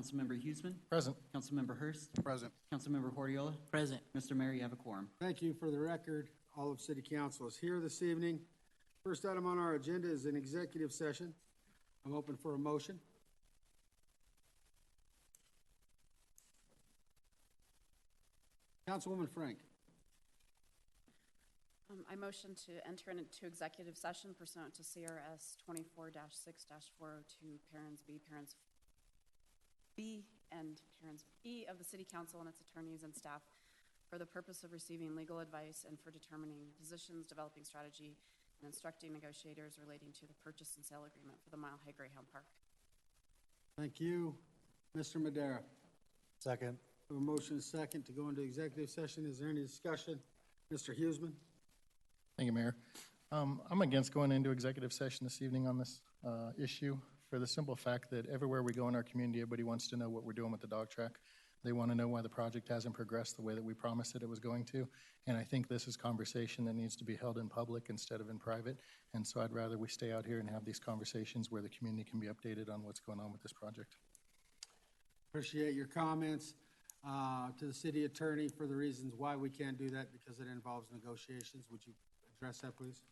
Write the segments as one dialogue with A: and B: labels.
A: Councilmember Huseman.
B: Present.
A: Councilmember Hurst.
B: Present.
A: Councilmember Hortiola.
C: Present.
A: Mr. Mayor, you have a quorum.
D: Thank you. For the record, all of City Council is here this evening. First item on our agenda is an executive session. I'm open for a motion. Councilwoman Frank.
E: I motion to enter into executive session pursuant to CRS 24-6-402, parents B, and parents E of the City Council and its attorneys and staff for the purpose of receiving legal advice and for determining positions, developing strategy, and instructing negotiators relating to the purchase and sale agreement for the Mile High Greyhound Park.
D: Thank you. Mr. Madera.
B: Second.
D: We have a motion and a second to go into executive session. Is there any discussion? Mr. Huseman.
B: Thank you, Mayor. I'm against going into executive session this evening on this issue for the simple fact that everywhere we go in our community, everybody wants to know what we're doing with the dog track. They want to know why the project hasn't progressed the way that we promised it was going to. And I think this is conversation that needs to be held in public instead of in private. And so I'd rather we stay out here and have these conversations where the community can be updated on what's going on with this project.
D: Appreciate your comments. To the city attorney for the reasons why we can't do that because it involves negotiations. Would you address that, please?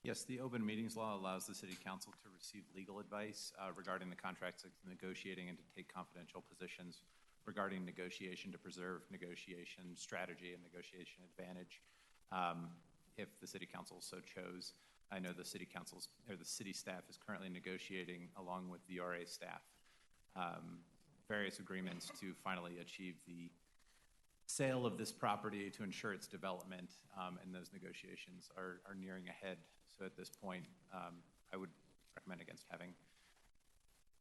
F: Yes, the open meetings law allows the city council to receive legal advice regarding the contracts it's negotiating and to take confidential positions regarding negotiation to preserve negotiation strategy and negotiation advantage. If the city council so chose, I know the city council's or the city staff is currently negotiating along with the RA staff various agreements to finally achieve the sale of this property to ensure its development, and those negotiations are nearing ahead. So at this point, I would recommend against having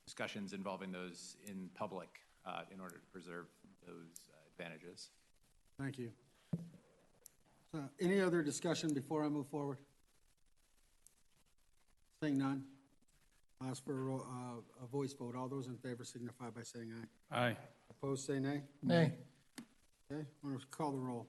F: discussions involving those in public in order to preserve those advantages.
D: Thank you. So, any other discussion before I move forward? Seeing none, I'll ask for a voice vote. All those in favor signify by saying aye.
G: Aye.
D: Opposed, say nay.
B: Nay.
D: Okay, I'm going to call the roll.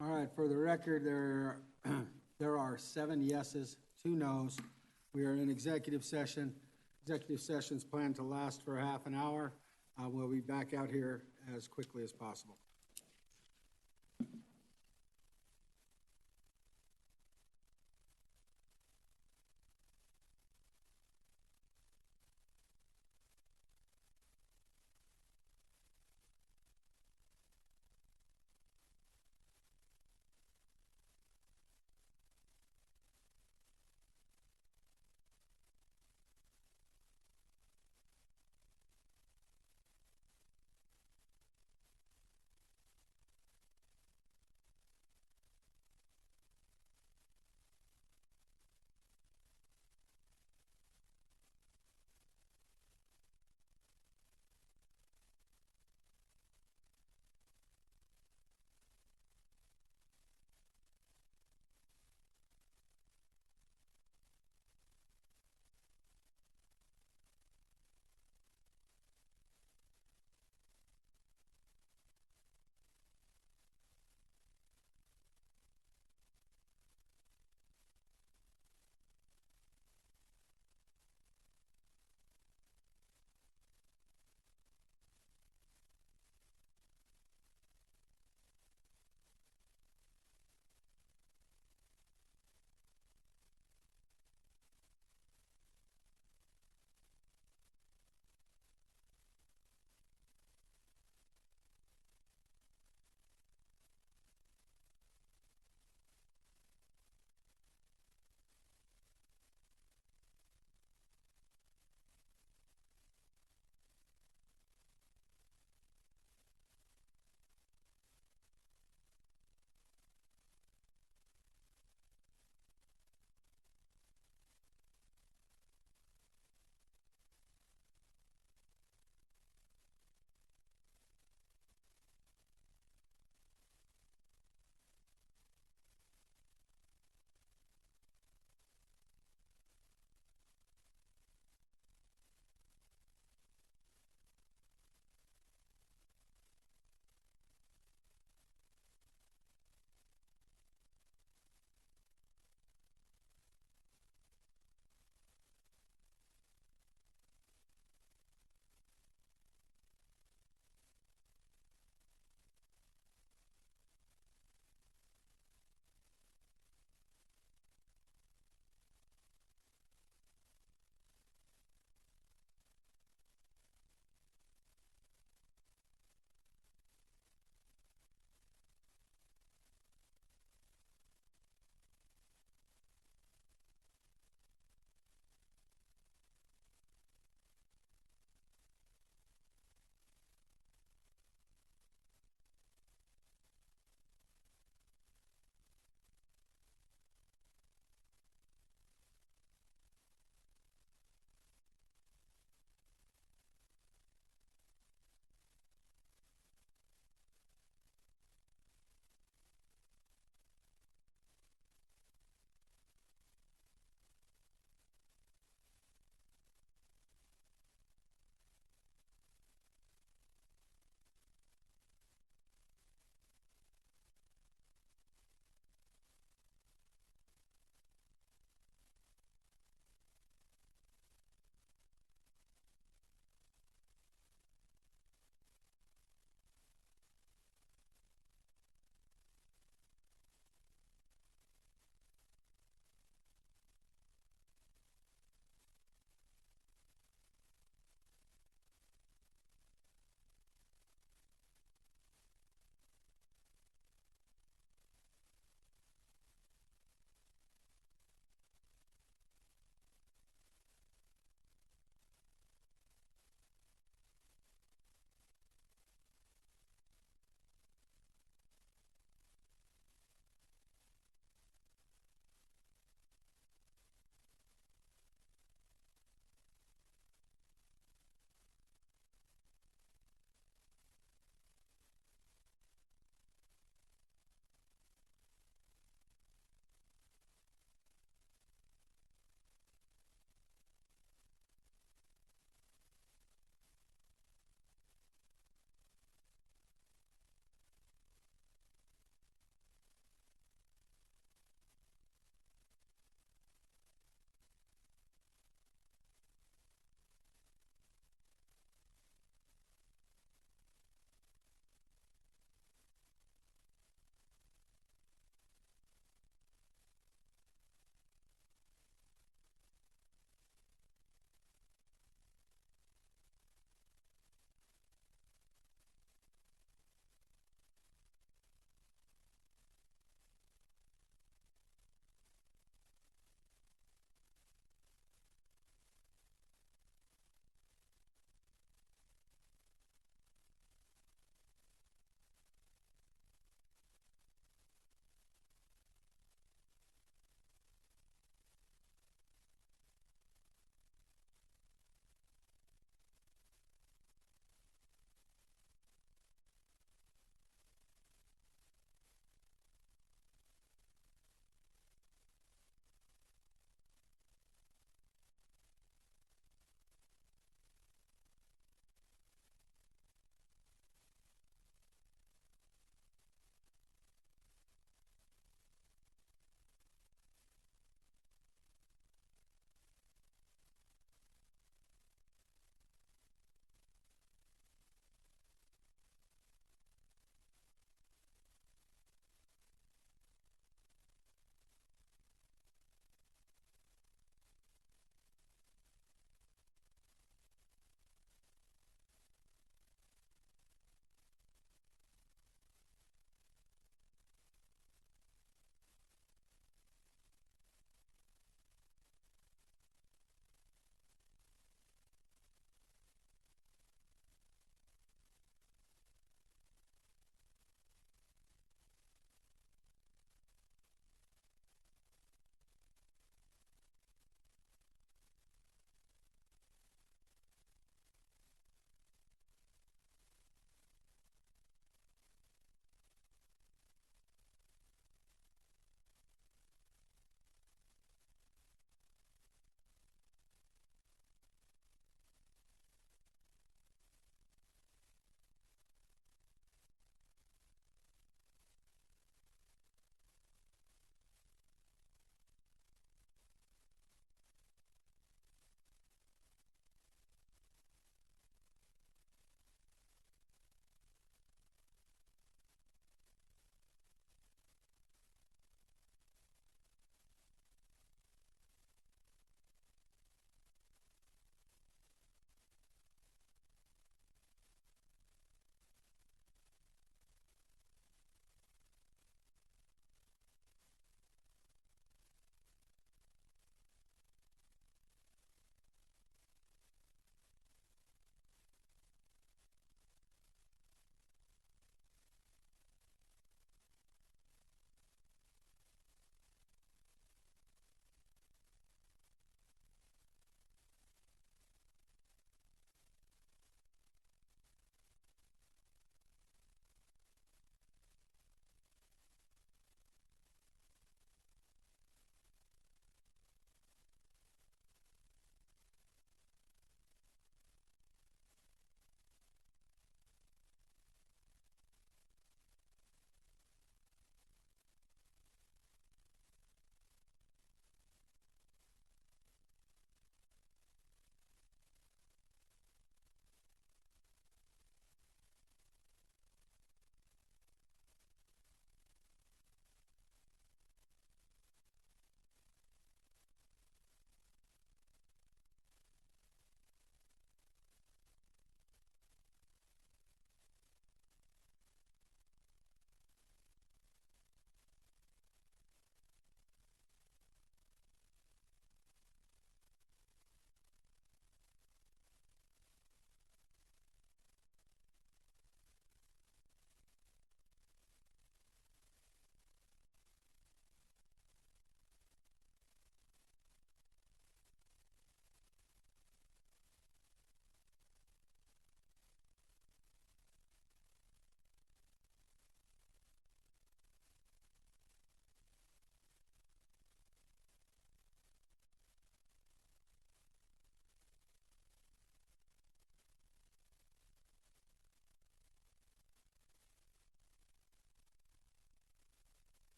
D: All right, for the record, there are 7 yeses, 2 noes. We are in executive session. Executive sessions planned to last for half an hour. We'll be back out here as quickly as possible.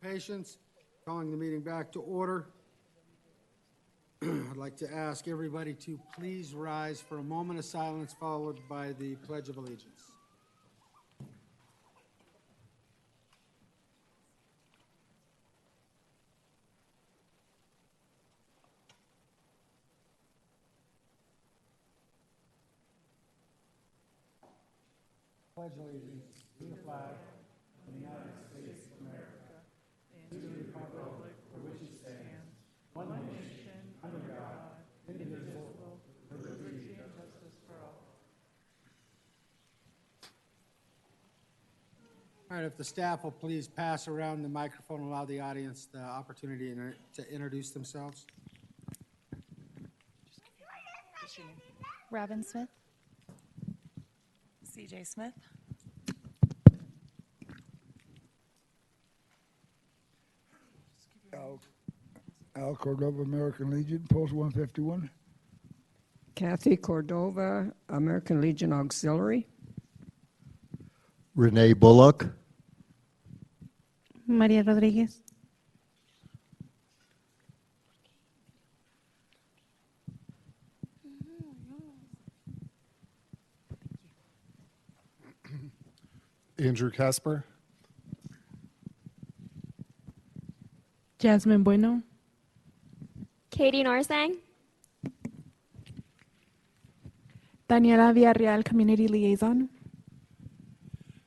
D: Patience. Calling the meeting back to order. I'd like to ask everybody to please rise for a moment of silence, followed by the Pledge of Allegiance. Pledge allegiance to the flag of the United States of America, and to the republic for which it stands, one nation, under God, indivisible, with liberty and justice for all. All right, if the staff will please pass around the microphone and allow the audience the opportunity to introduce themselves.
C: Robin Smith. CJ Smith.
G: Al Cordova, American Legion, Post 151.
H: Kathy Cordova, American Legion Auxiliary.
I: Renee Bullock.
C: Maria Rodriguez.
I: Andrew Casper.
C: Jasmine Bueno.
J: Katie Norsang.
C: Daniela Villarreal, Community Liaison.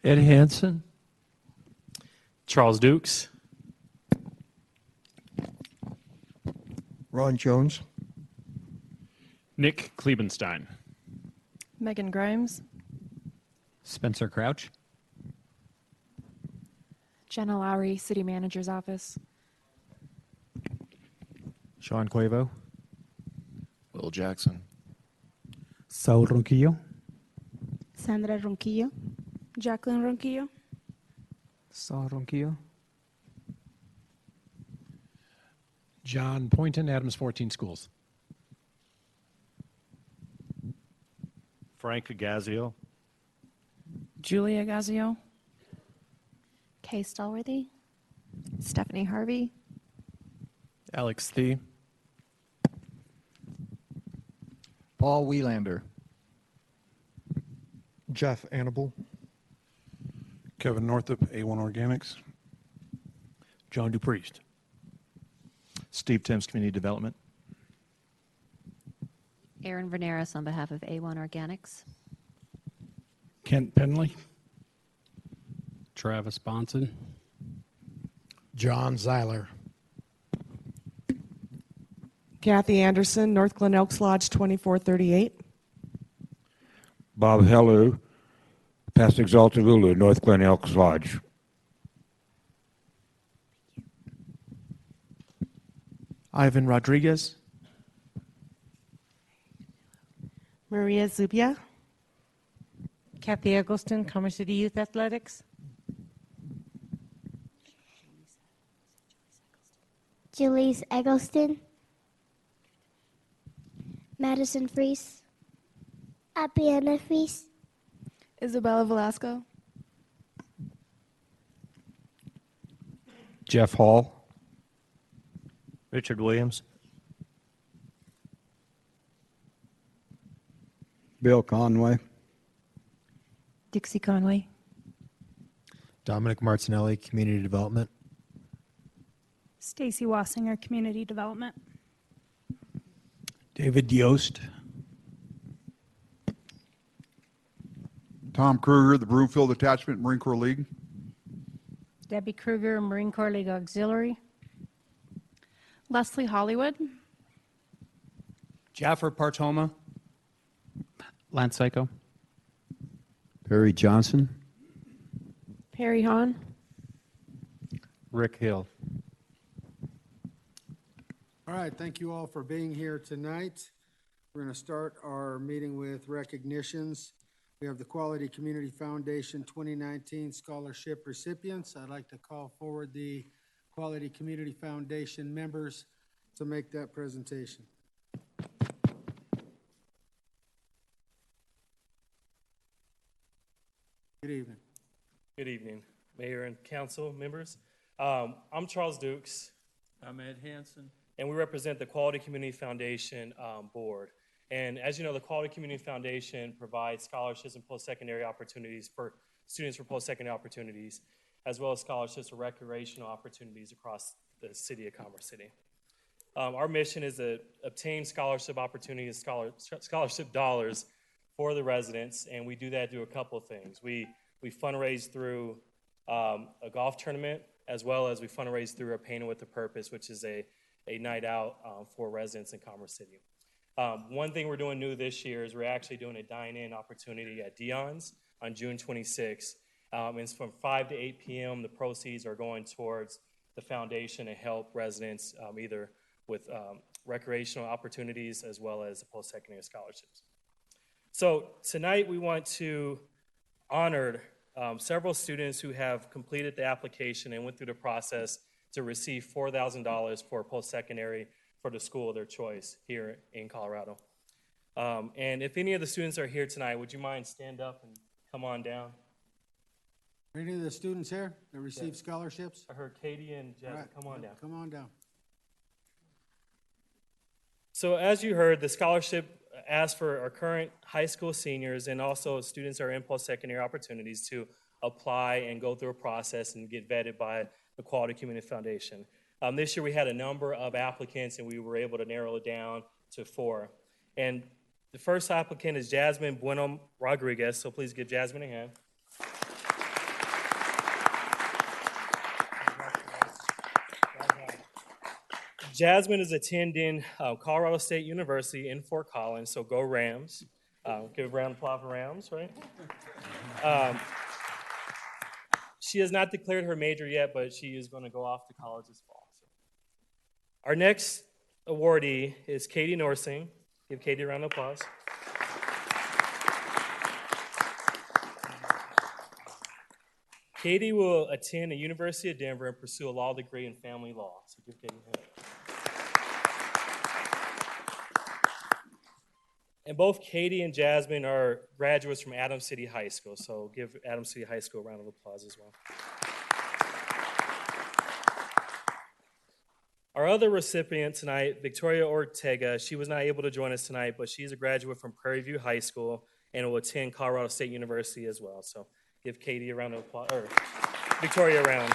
K: Ed Hansen. Charles Dukes.
G: Ron Jones.
K: Nick Klebenstein.
C: Megan Grimes.
K: Spencer Crouch.
C: Jenna Lowry, City Manager's Office.
K: Sean Cuevo.
I: Will Jackson.
K: Saul Ronquillo.
C: Sandra Ronquillo. Jacqueline Ronquillo.
K: Saul Ronquillo.
L: John Poynton, Adams 14 Schools.
K: Frank Agazio.
C: Julia Gazio.
J: Kay Stallworthy.
C: Stephanie Harvey.
K: Alex Thie.
G: Paul Wielander.
I: Jeff Annable.
L: Kevin Northup, A1 Organics.
K: John DuPriest.
I: Steve Timms, Community Development.
J: Aaron Veneris on behalf of A1 Organics.
L: Kent Penley.
K: Travis Bonson.
G: John Zeiler.
C: Kathy Anderson, North Glen Elks Lodge 2438.
M: Bob Hellu, Past Exalted Ulu, North Glen Elks Lodge.
K: Ivan Rodriguez.
C: Maria Zubia.
H: Kathy Eggleston, Commerce City Youth Athletics.
J: Julie's Eggleston. Madison Fries. Apiana Fries.
C: Isabella Velasco.
M: Jeff Hall.
K: Richard Williams.
G: Bill Conway.
C: Dixie Conway.
I: Dominic Martinelli, Community Development.
C: Stacy Wassinger, Community Development.
L: David Yost.
N: Tom Kruger, the Broomfield Attachment, Marine Corps League.
H: Debbie Kruger, Marine Corps League Auxiliary.
C: Leslie Hollywood.
K: Jaffer Partoma. Lance Psycho.
M: Perry Johnson.
C: Perry Hahn.
K: Rick Hill.
D: All right, thank you all for being here tonight. We're going to start our meeting with recognitions. We have the Quality Community Foundation 2019 Scholarship recipients. I'd like to call forward the Quality Community Foundation members to make that presentation. Good evening.
O: Good evening, Mayor and Council members. I'm Charles Dukes,
P: I'm Ed Hansen.
O: and we represent the Quality Community Foundation Board. And as you know, the Quality Community Foundation provides scholarships and post-secondary opportunities for students for post-secondary opportunities, as well as scholarships for recreational opportunities across the city of Commerce City. Our mission is to obtain scholarship opportunities, scholarship dollars for the residents, and we do that through a couple of things. We fundraise through a golf tournament, as well as we fundraise through a Painted with a Purpose, which is a night out for residents in Commerce City. One thing we're doing new this year is we're actually doing a dine-in opportunity at Dion's on June 26th. And it's from 5 to 8 p.m. The proceeds are going towards the foundation to help residents either with recreational opportunities as well as post-secondary scholarships. So tonight we want to honor several students who have completed the application and went through the process to receive $4,000 for post-secondary for the school of their choice here in Colorado. And if any of the students are here tonight, would you mind stand up and come on down?
D: Are any of the students here that received scholarships?
O: I heard Katie and Jasmine.
D: Right.
O: Come on down.
D: Come on down.
O: So as you heard, the scholarship asked for our current high school seniors and also students that are in post-secondary opportunities to apply and go through a process and get vetted by the Quality Community Foundation. This year we had a number of applicants and we were able to narrow it down to 4. And the first applicant is Jasmine Bueno Rodriguez, so please give Jasmine a hand. Jasmine is attending Colorado State University in Fort Collins, so go Rams. Give a round of applause for Rams, right? She has not declared her major yet, but she is going to go off to college this fall. So. Our next awardee is Katie Norsing. Give Katie a round of applause. Katie will attend the University of Denver and pursue a law degree in family law. So give Katie a hand. And both Katie and Jasmine are graduates from Adams City High School, so give Adams City High School a round of applause as well. Our other recipient tonight, Victoria Ortega, she was not able to join us tonight, but she's a graduate from Prairie View High School and will attend Colorado State University as well. So give Katie a round of applause, or Victoria a round.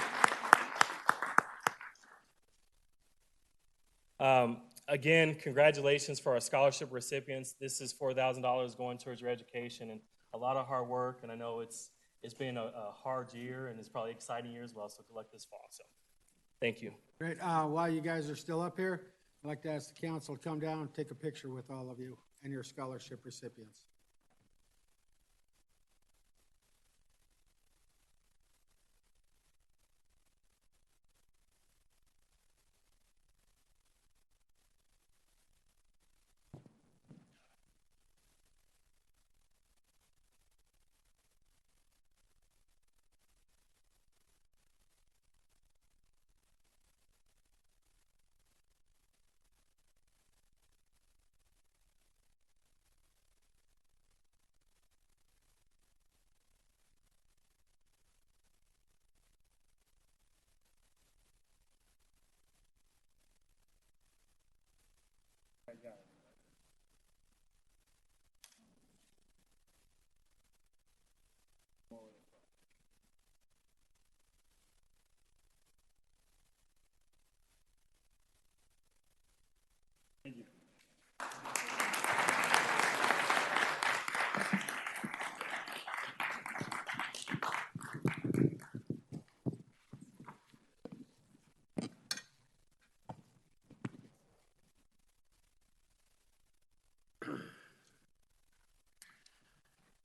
O: Again, congratulations for our scholarship recipients. This is $4,000 going towards your education and a lot of hard work. And I know it's been a hard year and it's probably an exciting year as well. So good luck this fall. So thank you.
D: Great. While you guys are still up here, I'd like to ask the council to come down and take a picture with all of you and your scholarship recipients.
O: Thank you.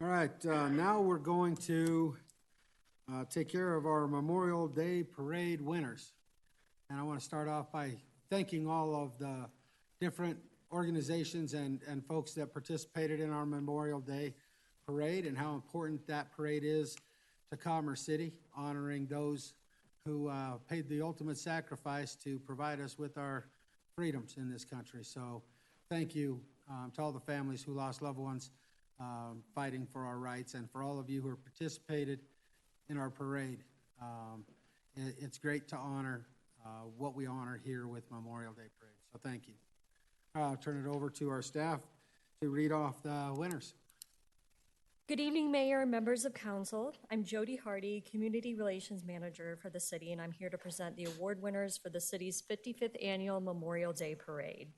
D: All right, now we're going to take care of our Memorial Day Parade winners. And I want to start off by thanking all of the different organizations and folks that participated in our Memorial Day Parade and how important that parade is to Commerce City, honoring those who paid the ultimate sacrifice to provide us with our freedoms in this country. So thank you to all the families who lost loved ones fighting for our rights, and for all of you who participated in our parade. it's great to honor what we honor here with Memorial Day Parade. So thank you. I'll turn it over to our staff to read off the winners.
P: Good evening, Mayor and members of council. I'm Jody Hardy, Community Relations Manager for the city, and I'm here to present the award winners for the city's 55th Annual Memorial Day Parade.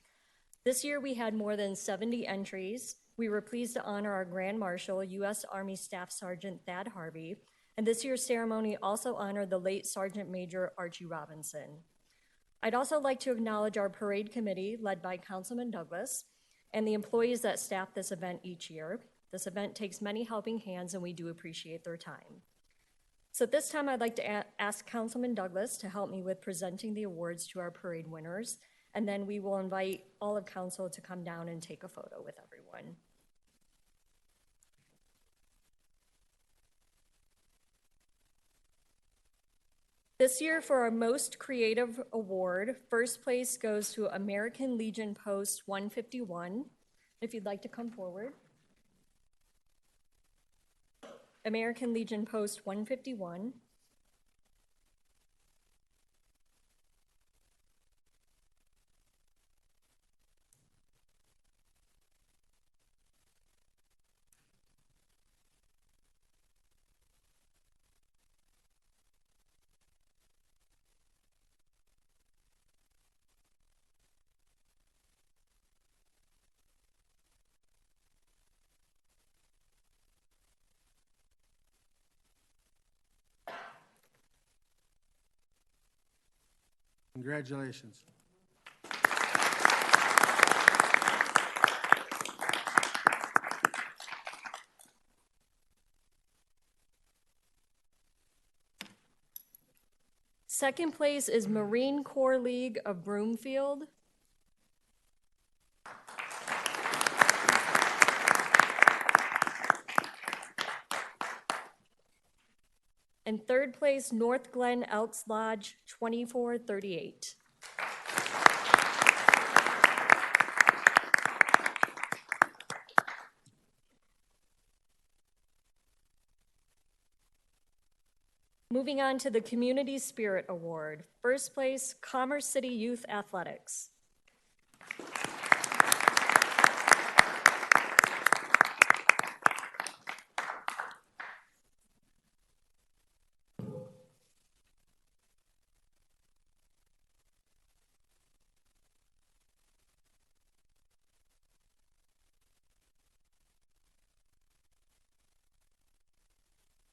P: This year, we had more than 70 entries. We were pleased to honor our Grand Marshal, U.S. Army Staff Sergeant Thad Harvey, and this year's ceremony also honored the late Sergeant Major Archie Robinson. I'd also like to acknowledge our parade committee, led by Councilman Douglas, and the employees that staff this event each year. This event takes many helping hands, and we do appreciate their time. So at this time, I'd like to ask Councilman Douglas to help me with presenting the awards to our parade winners, and then we will invite all of council to come down and take a photo with everyone. This year, for our Most Creative Award, first place goes to American Legion Post 151. If you'd like to come forward. American Legion Post 151.
D: Congratulations.
P: Second place is Marine Corps League of Broomfield. And third place, North Glen Elks Lodge 2438. Moving on to the Community Spirit Award. First place, Commerce City Youth Athletics.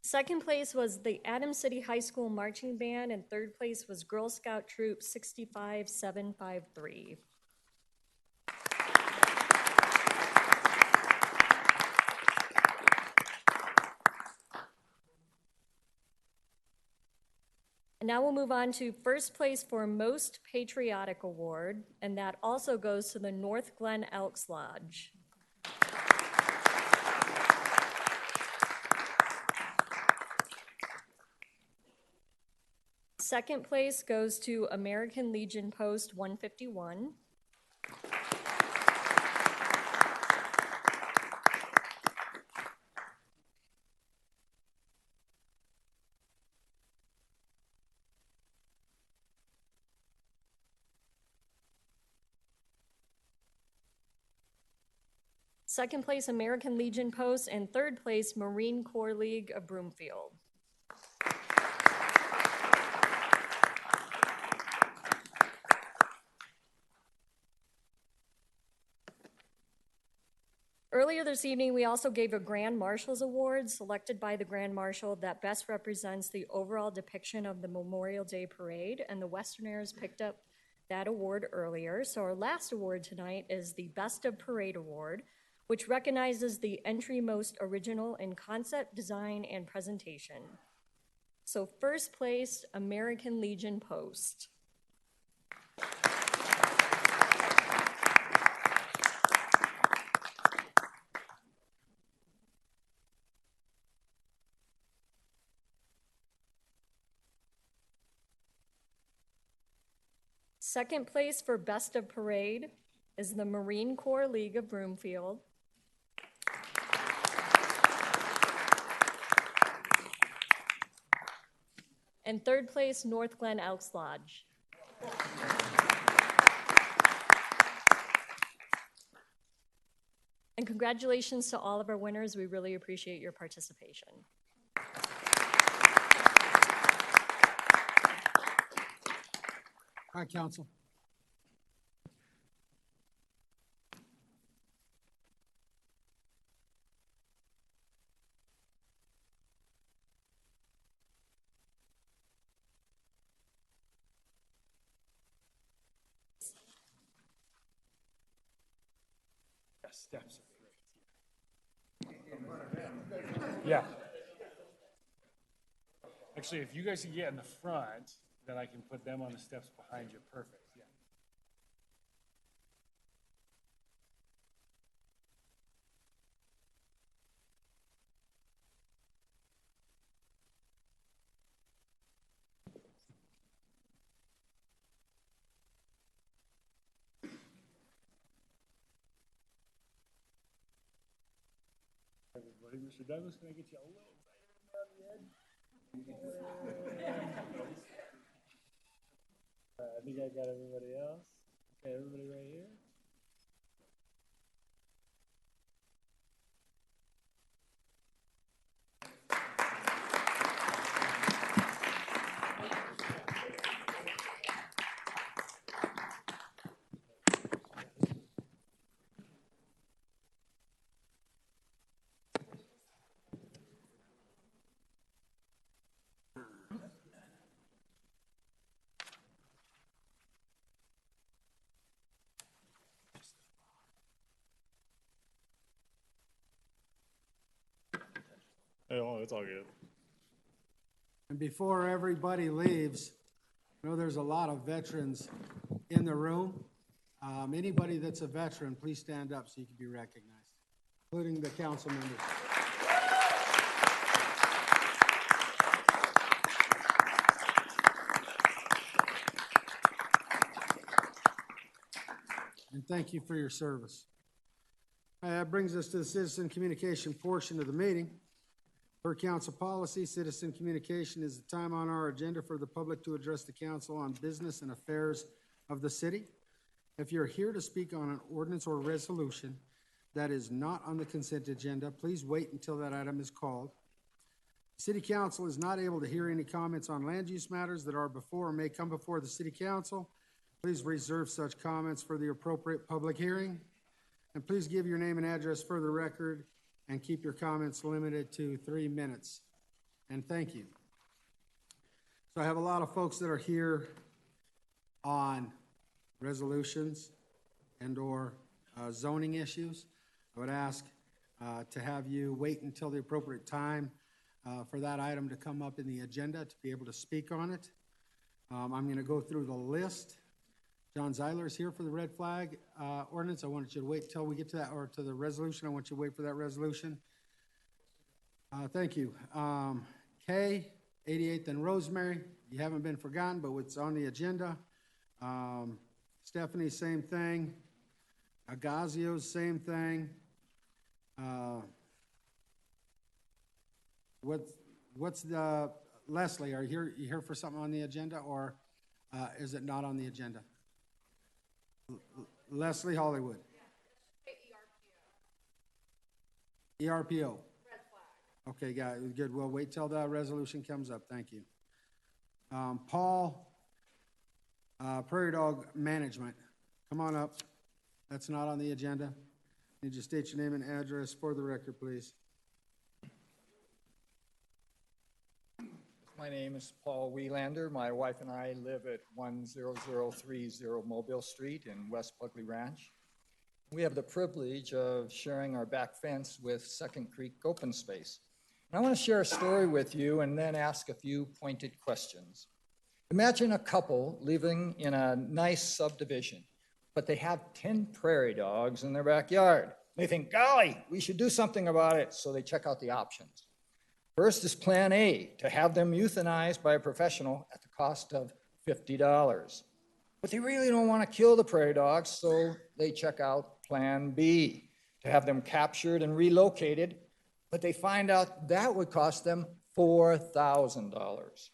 P: Second place was the Adams City High School Marching Band, and third place was Girl Scout Troop 65753. And now we'll move on to first place for Most Patriotic Award, and that also goes to the North Glen Elks Lodge. Second place goes to American Legion Post 151. Second place, American Legion Post, and third place, Marine Corps League of Broomfield. Earlier this evening, we also gave a Grand Marshal's Award selected by the Grand Marshal that best represents the overall depiction of the Memorial Day Parade, and the Westerners picked up that award earlier. So our last award tonight is the Best of Parade Award, which recognizes the entry most original in concept, design, and presentation. So first place, American Legion Post. Second place for Best of Parade is the Marine Corps League of Broomfield. And third place, North Glen Elks Lodge. And congratulations to all of our winners. We really appreciate your participation.
D: All right, council.
L: Steps. Yeah. Actually, if you guys can get in the front, then I can put them on the steps behind you. Perfect. Yeah. Everybody, Mr. Douglas, can I get you a little tighter on the edge? I think I got everybody else. Okay, everybody right here. Oh, it's all good.
D: And before everybody leaves, I know there's a lot of veterans in the room. Anybody that's a veteran, please stand up so you can be recognized, including the council members. And thank you for your service. That brings us to the citizen communication portion of the meeting. Per council policy, citizen communication is the time on our agenda for the public to address the council on business and affairs of the city. If you're here to speak on an ordinance or resolution that is not on the consent agenda, please wait until that item is called. City council is not able to hear any comments on land use matters that are before or may come before the city council. Please reserve such comments for the appropriate public hearing. And please give your name and address for the record and keep your comments limited to 3 minutes. And thank you. So I have a lot of folks that are here on resolutions and or zoning issues. I would ask to have you wait until the appropriate time for that item to come up in the agenda to be able to speak on it. I'm going to go through the list. John Zeiler is here for the red flag ordinance. I want you to wait till we get to that, or to the resolution. I want you to wait for that resolution. Thank you. Kay, 88th and Rosemary, you haven't been forgotten, but it's on the agenda. Stephanie, same thing. Agazio's same thing. What's the, Leslie, are you here for something on the agenda, or is it not on the agenda? Leslie Hollywood. ERPO. Okay, got it. Good. We'll wait till the resolution comes up. Thank you. Paul, Prairie Dog Management. Come on up. That's not on the agenda. Need you to state your name and address for the record, please.
Q: My name is Paul Wielander. My wife and I live at 10030 Mobile Street in West Buckley Ranch. We have the privilege of sharing our back fence with Second Creek Open Space. And I want to share a story with you and then ask a few pointed questions. Imagine a couple living in a nice subdivision, but they have 10 prairie dogs in their backyard. They think, golly, we should do something about it, so they check out the options. First is Plan A, to have them euthanized by a professional at the cost of $50. But they really don't want to kill the prairie dogs, so they check out Plan B, to have them captured and relocated, but they find out that would cost them $4,000.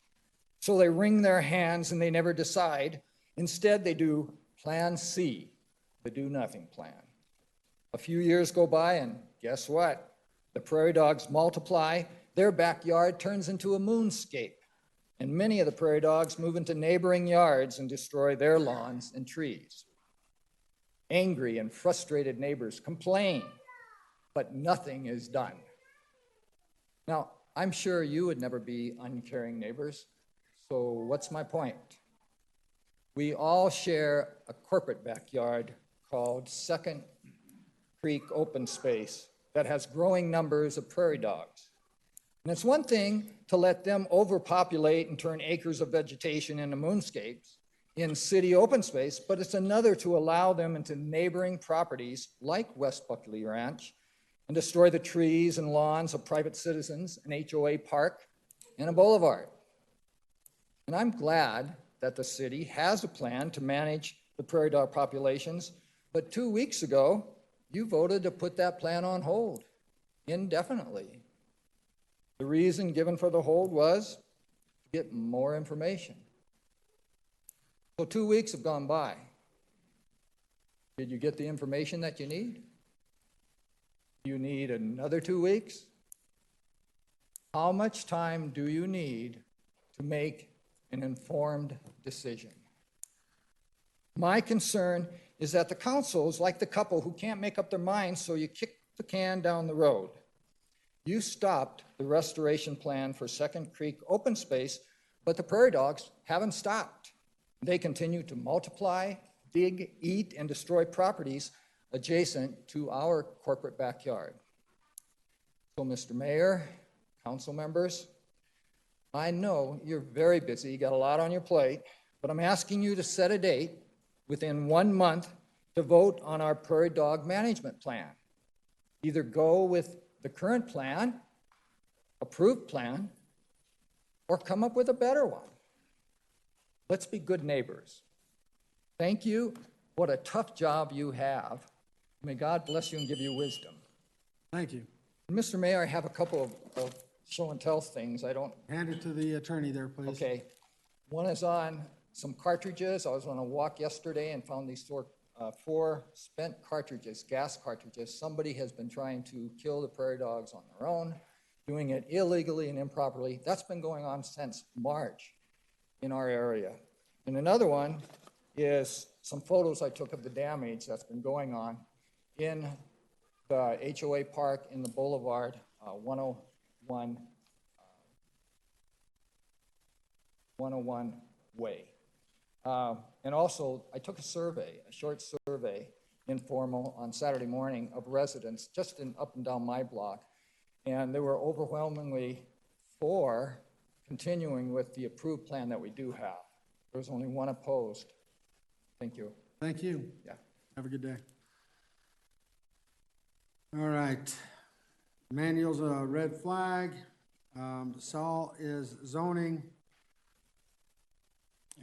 Q: So they wring their hands and they never decide. Instead, they do Plan C, the do-nothing plan. A few years go by, and guess what? The prairie dogs multiply. Their backyard turns into a moonscape. And many of the prairie dogs move into neighboring yards and destroy their lawns and trees. Angry and frustrated neighbors complain, but nothing is done. Now, I'm sure you would never be uncaring neighbors, so what's my point? We all share a corporate backyard called Second Creek Open Space that has growing numbers of prairie dogs. And it's one thing to let them overpopulate and turn acres of vegetation into moonscapes in city open space, but it's another to allow them into neighboring properties like West Buckley Ranch and destroy the trees and lawns of private citizens, an HOA park, and a boulevard. And I'm glad that the city has a plan to manage the prairie dog populations, but 2 weeks ago, you voted to put that plan on hold indefinitely. The reason given for the hold was to get more information. So 2 weeks have gone by. Did you get the information that you need? You need another 2 weeks? How much time do you need to make an informed decision? My concern is that the council is like the couple who can't make up their minds, so you kick the can down the road. You stopped the restoration plan for Second Creek Open Space, but the prairie dogs haven't stopped. They continue to multiply, dig, eat, and destroy properties adjacent to our corporate backyard. So, Mr. Mayor, council members, I know you're very busy, you got a lot on your plate, but I'm asking you to set a date within 1 month to vote on our prairie dog management plan. Either go with the current plan, approved plan, or come up with a better one. Let's be good neighbors. Thank you. What a tough job you have. May God bless you and give you wisdom.
D: Thank you.
Q: Mr. Mayor, I have a couple of show and tell things. I don't.
D: Hand it to the attorney there, please.
Q: Okay. One is on some cartridges. I was on a walk yesterday and found these four spent cartridges, gas cartridges. Somebody has been trying to kill the prairie dogs on their own, doing it illegally and improperly. That's been going on since March in our area. And another one is some photos I took of the damage that's been going on in the HOA park in the Boulevard 101 way. And also, I took a short survey, informal, on Saturday morning of residents just up and down my block, and they were overwhelmingly for continuing with the approved plan that we do have. There was only one opposed. Thank you.
D: Thank you.
Q: Yeah.
D: Have a good day. All right. Manuel's a red flag. Saul is zoning.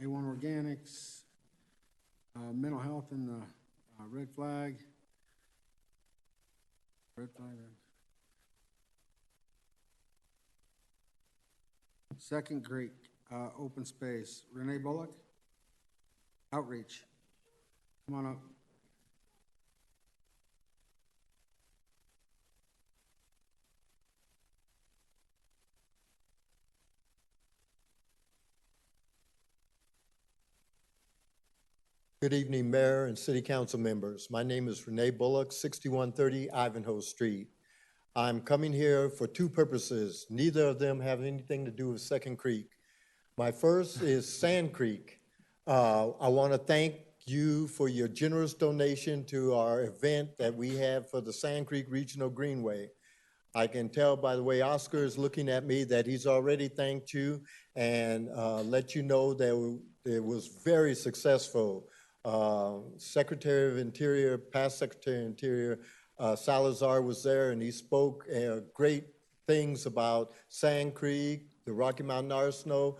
D: A1 Organics. Mental health in the red flag. Red flag. Second Creek Open Space. Renee Bullock. Outreach. Come on up.
R: Good evening, Mayor and City Council members. My name is Renee Bullock, 6130 Ivanhoe Street. I'm coming here for two purposes. Neither of them have anything to do with Second Creek. My first is Sand Creek. I want to thank you for your generous donation to our event that we have for the Sand Creek Regional Greenway. I can tell by the way Oscar is looking at me that he's already thanked you and let you know that it was very successful. Secretary of Interior, past Secretary of Interior, Salazar was there, and he spoke great things about Sand Creek, the Rocky Mountain Arsenal,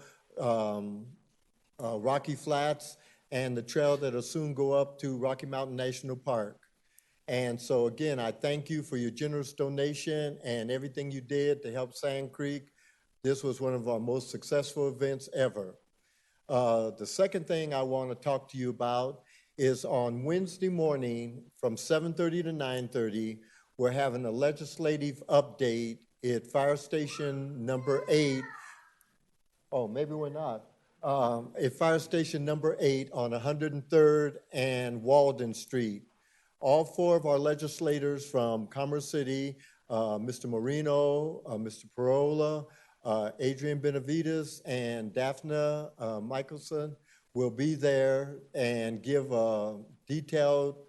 R: Rocky Flats, and the trail that'll soon go up to Rocky Mountain National Park. And so again, I thank you for your generous donation and everything you did to help Sand Creek. This was one of our most successful events ever. The second thing I want to talk to you about is on Wednesday morning from 7:30 to 9:30, we're having a legislative update at Fire Station number 8. Oh, maybe we're not. At Fire Station number 8 on 103rd and Walden Street. All 4 of our legislators from Commerce City, Mr. Marino, Mr. Parola, Adrian Benavides, and Daphne Michelson will be there and give a detailed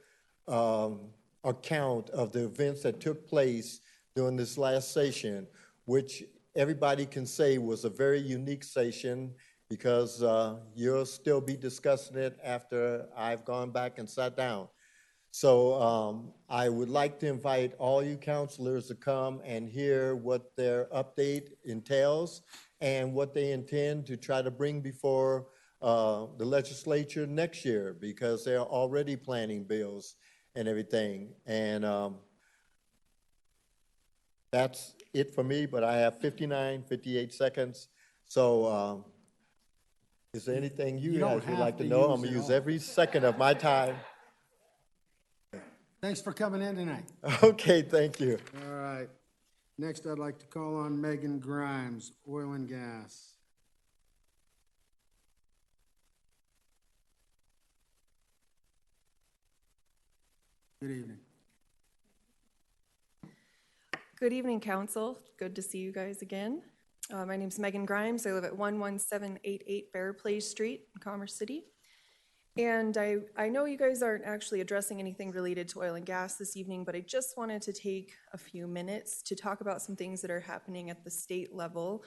R: account of the events that took place during this last session, which everybody can say was a very unique session because you'll still be discussing it after I've gone back and sat down. So I would like to invite all you counselors to come and hear what their update entails and what they intend to try to bring before the legislature next year, because they're already planning bills and everything. And that's it for me, but I have 58 seconds. So is there anything you guys would like to know? I'm going to use every second of my time.
D: Thanks for coming in tonight.
R: Okay, thank you.
D: All right. Next, I'd like to call on Megan Grimes, Oil and Gas. Good evening.
S: Good evening, Council. Good to see you guys again. My name's Megan Grimes. I live at 11788 Fair Place Street in Commerce City. And I know you guys aren't actually addressing anything related to oil and gas this evening, but I just wanted to take a few minutes to talk about some things that are happening at the state level.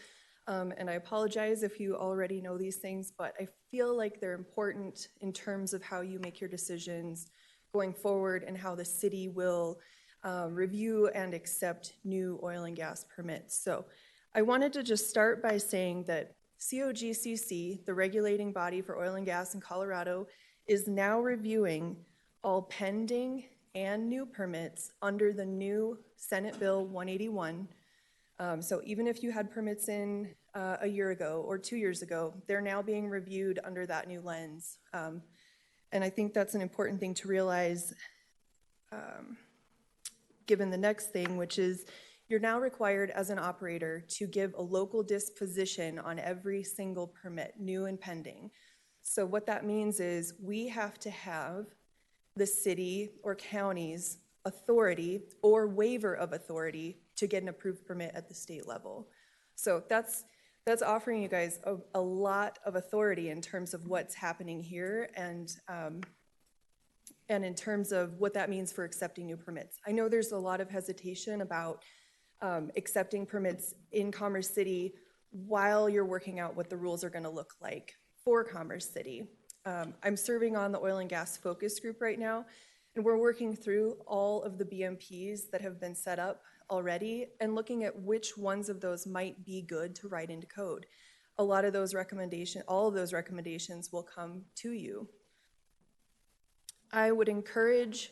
S: And I apologize if you already know these things, but I feel like they're important in terms of how you make your decisions going forward and how the city will review and accept new oil and gas permits. So I wanted to just start by saying that COGCC, the regulating body for oil and gas in Colorado, is now reviewing all pending and new permits under the new Senate Bill 181. So even if you had permits in a year ago or 2 years ago, they're now being reviewed under that new lens. And I think that's an important thing to realize, given the next thing, which is you're now required as an operator to give a local disposition on every single permit, new and pending. So what that means is we have to have the city or county's authority or waiver of authority to get an approved permit at the state level. So that's offering you guys a lot of authority in terms of what's happening here and in terms of what that means for accepting new permits. I know there's a lot of hesitation about accepting permits in Commerce City while you're working out what the rules are going to look like for Commerce City. I'm serving on the oil and gas focus group right now, and we're working through all of the BMPs that have been set up already and looking at which ones of those might be good to write into code. All of those recommendations will come to you. I would encourage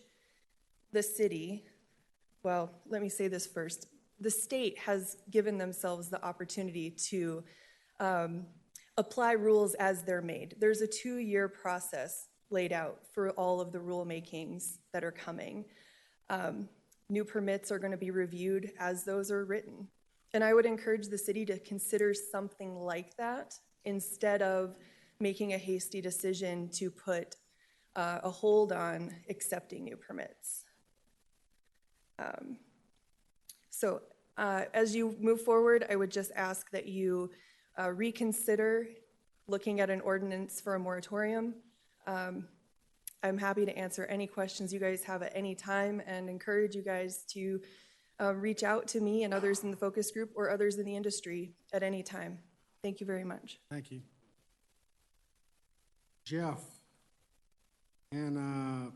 S: the city, well, let me say this first. The state has given themselves the opportunity to apply rules as they're made. There's a 2-year process laid out for all of the rulemakings that are coming. New permits are going to be reviewed as those are written. And I would encourage the city to consider something like that instead of making a hasty decision to put a hold on accepting new permits. So as you move forward, I would just ask that you reconsider looking at an ordinance for a moratorium. I'm happy to answer any questions you guys have at any time and encourage you guys to reach out to me and others in the focus group or others in the industry at any time. Thank you very much.
D: Thank you. Jeff. And now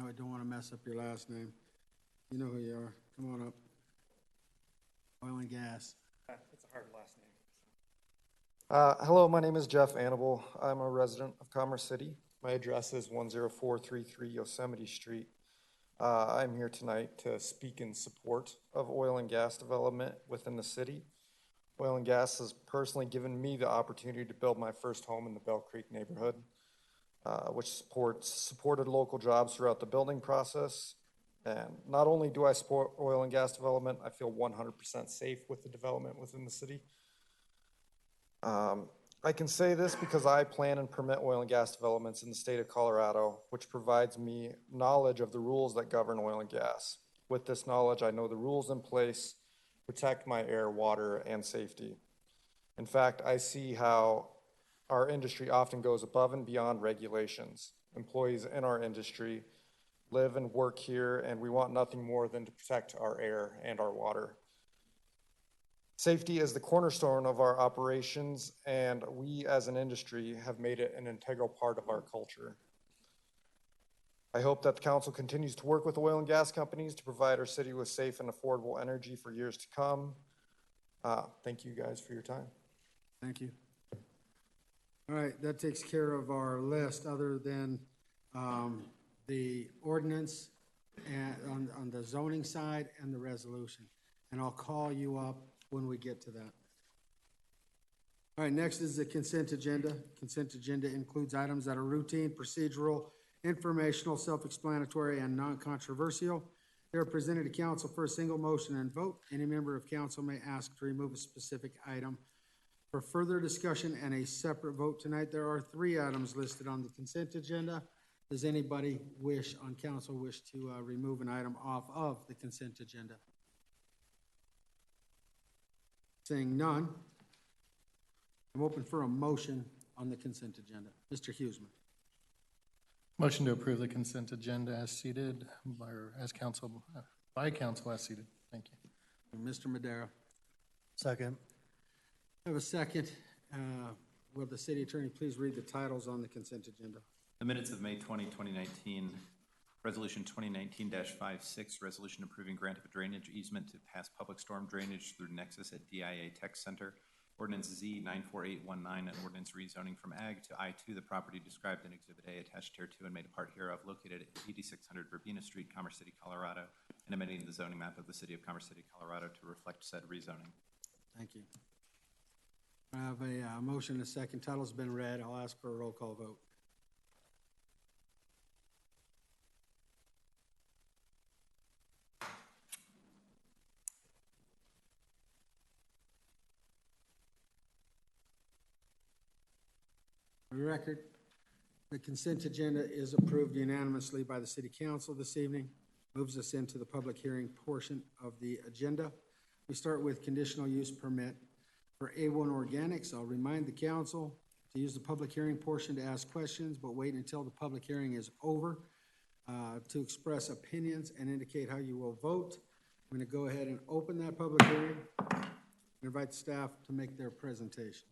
D: I don't want to mess up your last name. You know who you are. Come on up. Oil and gas.
T: It's a hard last name. Hello, my name is Jeff Annable. I'm a resident of Commerce City. My address is 10433 Yosemite Street. I'm here tonight to speak in support of oil and gas development within the city. Oil and gas has personally given me the opportunity to build my first home in the Bell Creek neighborhood, which supported local jobs throughout the building process. And not only do I support oil and gas development, I feel 100% safe with the development within the city. I can say this because I plan and permit oil and gas developments in the state of Colorado, which provides me knowledge of the rules that govern oil and gas. With this knowledge, I know the rules in place protect my air, water, and safety. In fact, I see how our industry often goes above and beyond regulations. Employees in our industry live and work here, and we want nothing more than to protect our air and our water. Safety is the cornerstone of our operations, and we as an industry have made it an integral part of our culture. I hope that the council continues to work with oil and gas companies to provide our city with safe and affordable energy for years to come. Thank you guys for your time.
D: Thank you. All right, that takes care of our list, other than the ordinance and on the zoning side and the resolution. And I'll call you up when we get to that. All right, next is the consent agenda. Consent agenda includes items that are routine, procedural, informational, self-explanatory, and non-controversial. They are presented to council for a single motion and vote. Any member of council may ask to remove a specific item for further discussion and a separate vote tonight. There are 3 items listed on the consent agenda. Does anybody on council wish to remove an item off of the consent agenda? Seeing none, I'm open for a motion on the consent agenda. Mr. Huseman.
B: Motion to approve the consent agenda as seated, or as council, by council as seated. Thank you.
D: Mr. Madera.
R: Second.
D: I have a second. Will the city attorney please read the titles on the consent agenda?
F: The minutes of May 20, 2019, Resolution 2019-56, resolution approving grant of a drainage easement to pass public storm drainage through Nexus at DIA Tech Center. Ordinance Z 94819, an ordinance rezoning from Ag to I-2, the property described in Exhibit A attached here to and made a part hereof, located at 8600 Verbena Street, Commerce City, Colorado, and amending the zoning map of the city of Commerce City, Colorado to reflect said rezoning.
D: Thank you. I have a motion and a second. Title's been read. I'll ask for a roll call vote. For the record, the consent agenda is approved unanimously by the City Council this evening. Moves us into the public hearing portion of the agenda. We start with conditional use permit for A1 Organics. I'll remind the council to use the public hearing portion to ask questions, but wait until the public hearing is over to express opinions and indicate how you will vote. I'm going to go ahead and open that public hearing and invite staff to make their presentation.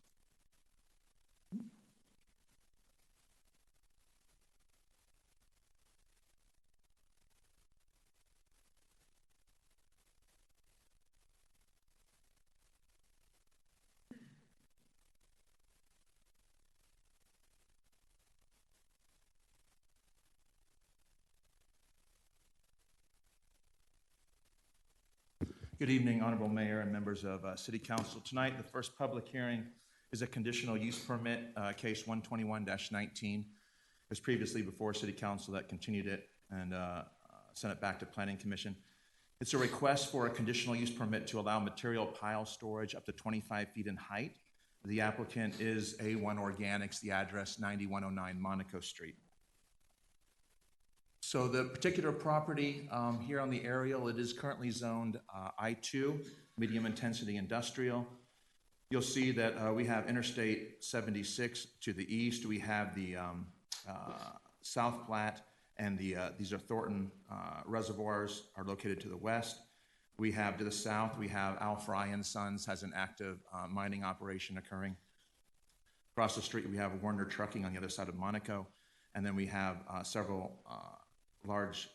U: Good evening, Honorable Mayor and members of City Council. Tonight, the first public hearing is a conditional use permit, case 121-19. It was previously before City Council that continued it and sent it back to Planning Commission. It's a request for a conditional use permit to allow material pile storage up to 25 feet in height. The applicant is A1 Organics, the address 9109 Monaco Street. So the particular property here on the aerial, it is currently zoned I2, medium intensity industrial. You'll see that we have Interstate 76 to the east. We have the South Platte, and these are Thornton reservoirs are located to the west. We have to the south, we have Al Fry and Sons has an active mining operation occurring. Across the street, we have Warner Trucking on the other side of Monaco. And then we have several large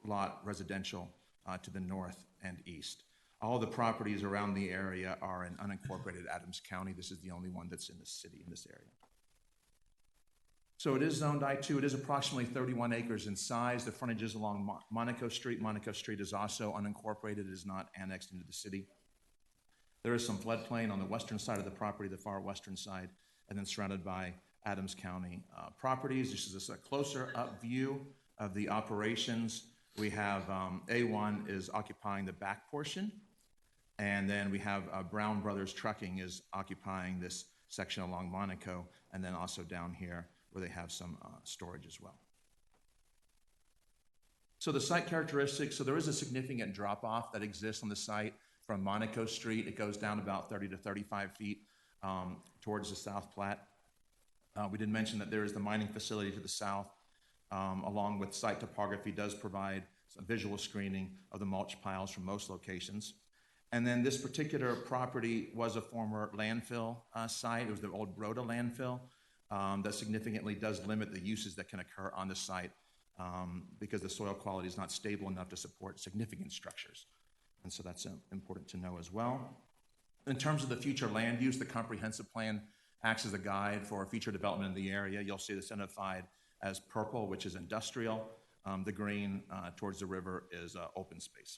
U: lot residential to the north and east. All the properties around the area are in unincorporated Adams County. This is the only one that's in the city in this area. So it is zoned I2. It is approximately 31 acres in size. The frontage is along Monaco Street. Monaco Street is also unincorporated. It is not annexed into the city. There is some floodplain on the western side of the property, the far western side, and then surrounded by Adams County properties. This is a closer up view of the operations. We have A1 is occupying the back portion, and then we have Brown Brothers Trucking is occupying this section along Monaco, and then also down here where they have some storage as well. So the site characteristics, so there is a significant drop-off that exists on the site from Monaco Street. It goes down about 30 to 35 feet towards the South Platte. We did mention that there is the mining facility to the south, along with site topography does provide some visual screening of the mulch piles from most locations. And then this particular property was a former landfill site. It was the old Rhoda landfill that significantly does limit the uses that can occur on the site because the soil quality is not stable enough to support significant structures. And so that's important to know as well. In terms of the future land use, the comprehensive plan acts as a guide for future development in the area. You'll see this identified as purple, which is industrial. The green towards the river is open space.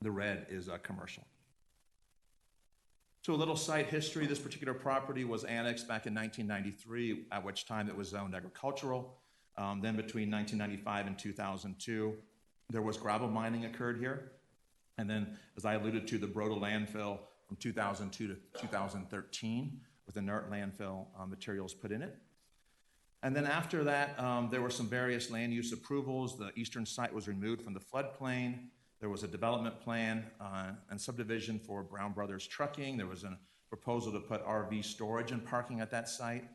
U: The red is commercial. So a little site history. This particular property was annexed back in 1993, at which time it was zoned agricultural. Then between 1995 and 2002, there was gravel mining occurred here. And then, as I alluded to, the Broda landfill from 2002 to 2013 with inert landfill materials put in it. And then after that, there were some various land use approvals. The eastern site was removed from the floodplain. There was a development plan and subdivision for Brown Brothers Trucking. There was a proposal to put RV storage and parking at that site.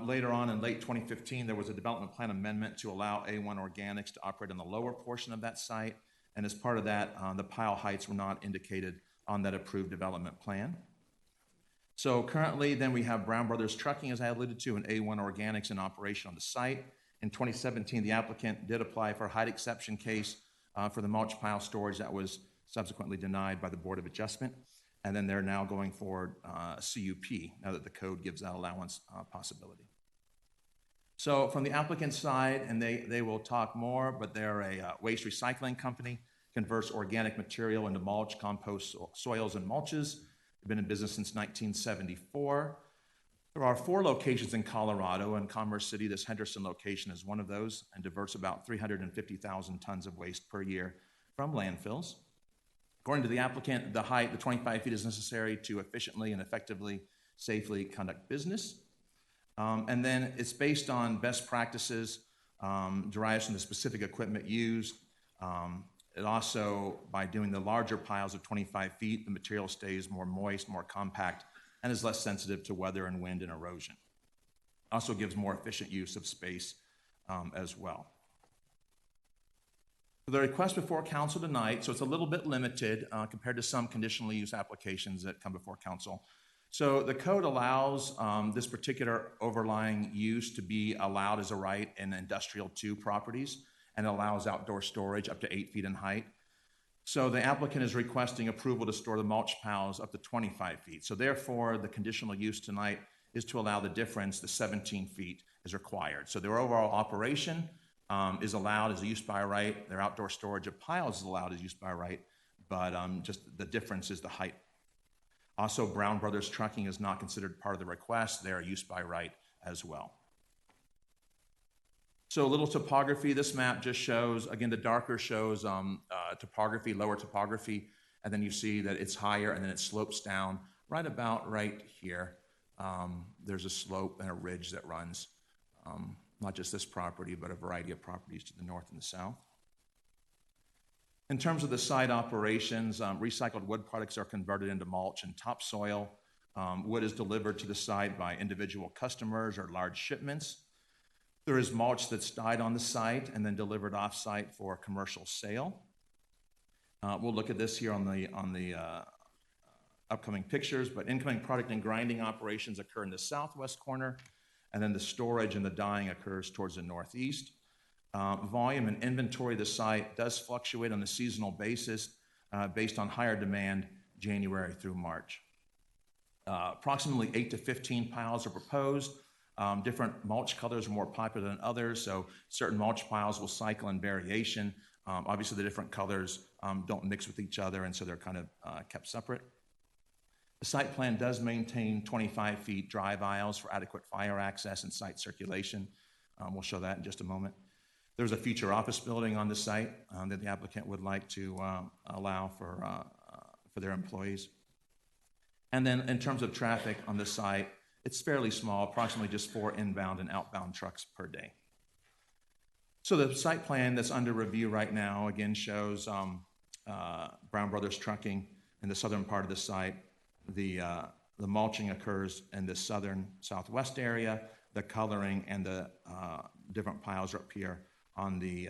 U: Later on in late 2015, there was a development plan amendment to allow A1 Organics to operate on the lower portion of that site. And as part of that, the pile heights were not indicated on that approved development plan. So currently, then we have Brown Brothers Trucking, as I alluded to, and A1 Organics in operation on the site. In 2017, the applicant did apply for a height exception case for the mulch pile storage that was subsequently denied by the Board of Adjustment. And then they're now going forward CUP, now that the code gives that allowance possibility. So from the applicant's side, and they will talk more, but they're a waste recycling company, converts organic material into mulch, compost, soils, and mulches. They've been in business since 1974. There are 4 locations in Colorado, and Commerce City, this Henderson location, is one of those, and diverts about 350,000 tons of waste per year from landfills. According to the applicant, the height, the 25 feet, is necessary to efficiently and effectively, safely conduct business. And then it's based on best practices, derives from the specific equipment used. It also, by doing the larger piles of 25 feet, the material stays more moist, more compact, and is less sensitive to weather and wind and erosion. Also gives more efficient use of space as well. The request before council tonight, so it's a little bit limited compared to some conditional use applications that come before council. So the code allows this particular overlying use to be allowed as a right in industrial 2 properties, and allows outdoor storage up to 8 feet in height. So the applicant is requesting approval to store the mulch piles up to 25 feet. So therefore, the conditional use tonight is to allow the difference, the 17 feet is required. So their overall operation is allowed as a use by right. Their outdoor storage of piles is allowed as use by right, but just the difference is the height. Also, Brown Brothers Trucking is not considered part of the request. They're a use by right as well. So a little topography. This map just shows, again, the darker shows topography, lower topography, and then you see that it's higher and then it slopes down right about right here. There's a slope and a ridge that runs, not just this property, but a variety of properties to the north and the south. In terms of the site operations, recycled wood products are converted into mulch and topsoil. Wood is delivered to the site by individual customers or large shipments. There is mulch that's dyed on the site and then delivered off-site for commercial sale. We'll look at this here on the upcoming pictures, but incoming product and grinding operations occur in the southwest corner, and then the storage and the dyeing occurs towards the northeast. Volume and inventory of the site does fluctuate on a seasonal basis based on higher demand January through March. Approximately 8 to 15 piles are proposed. Different mulch colors are more popular than others, so certain mulch piles will cycle in variation. Obviously, the different colors don't mix with each other, and so they're kind of kept separate. The site plan does maintain 25 feet drive aisles for adequate fire access and site circulation. We'll show that in just a moment. There's a future office building on the site that the applicant would like to allow for their employees. And then in terms of traffic on the site, it's fairly small, approximately just 4 inbound and outbound trucks per day. So the site plan that's under review right now, again, shows Brown Brothers Trucking in the southern part of the site. The mulching occurs in the southern southwest area. The coloring and the different piles are up here on the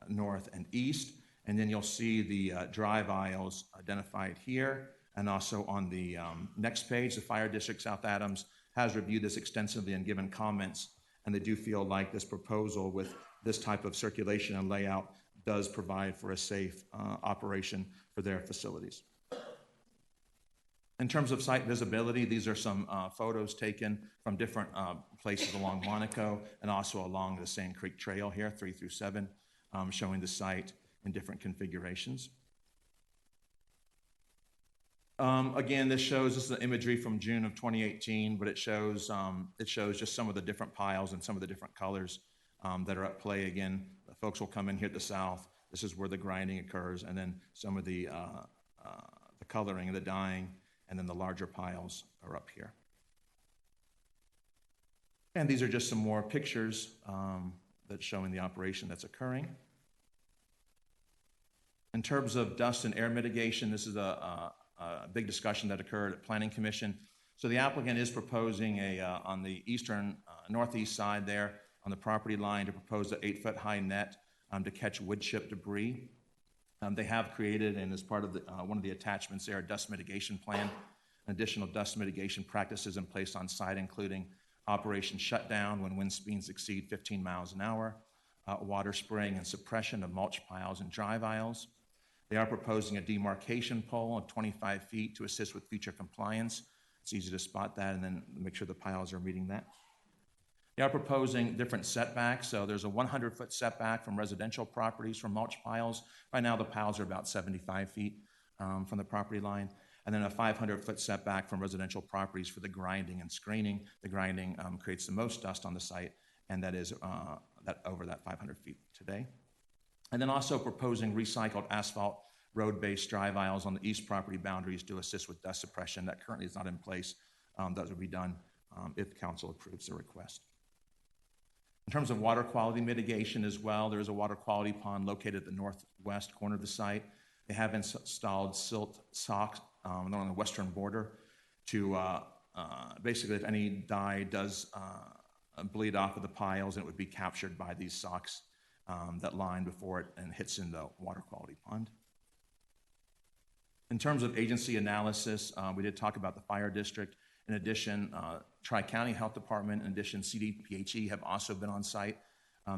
U: north and east. And then you'll see the drive aisles identified here. And also on the next page, the Fire District South Adams has reviewed this extensively and given comments. And they do feel like this proposal with this type of circulation and layout does provide for a safe operation for their facilities. In terms of site visibility, these are some photos taken from different places along Monaco and also along the Sand Creek Trail here, 3 through 7, showing the site in different configurations. Again, this is the imagery from June of 2018, but it shows just some of the different piles and some of the different colors that are at play. Again, the folks will come in here at the south. This is where the grinding occurs, and then some of the coloring and the dyeing, and then the larger piles are up here. And these are just some more pictures that's showing the operation that's occurring. In terms of dust and air mitigation, this is a big discussion that occurred at Planning Commission. So the applicant is proposing on the eastern northeast side there on the property line to propose an 8-foot high net to catch wood chip debris. They have created, and as part of one of the attachments there, a dust mitigation plan. Additional dust mitigation practices in place on site, including operation shutdown when wind speeds exceed 15 miles an hour, water spraying and suppression of mulch piles and drive aisles. They are proposing a demarcation pole of 25 feet to assist with future compliance. It's easy to spot that and then make sure the piles are meeting that. They are proposing different setbacks. So there's a 100-foot setback from residential properties from mulch piles. Right now, the piles are about 75 feet from the property line. And then a 500-foot setback from residential properties for the grinding and screening. The grinding creates the most dust on the site, and that is over that 500 feet today. And then also proposing recycled asphalt road-based drive aisles on the east property boundaries to assist with dust suppression. That currently is not in place. That will be done if council approves the request. In terms of water quality mitigation as well, there is a water quality pond located at the northwest corner of the site. They have installed silt socks on the western border to basically, if any dye does bleed off of the piles, it would be captured by these socks that line before it and hits in the water quality pond. In terms of agency analysis, we did talk about the fire district. In addition, Tri-County Health Department, in addition, CDPHE have also been on site.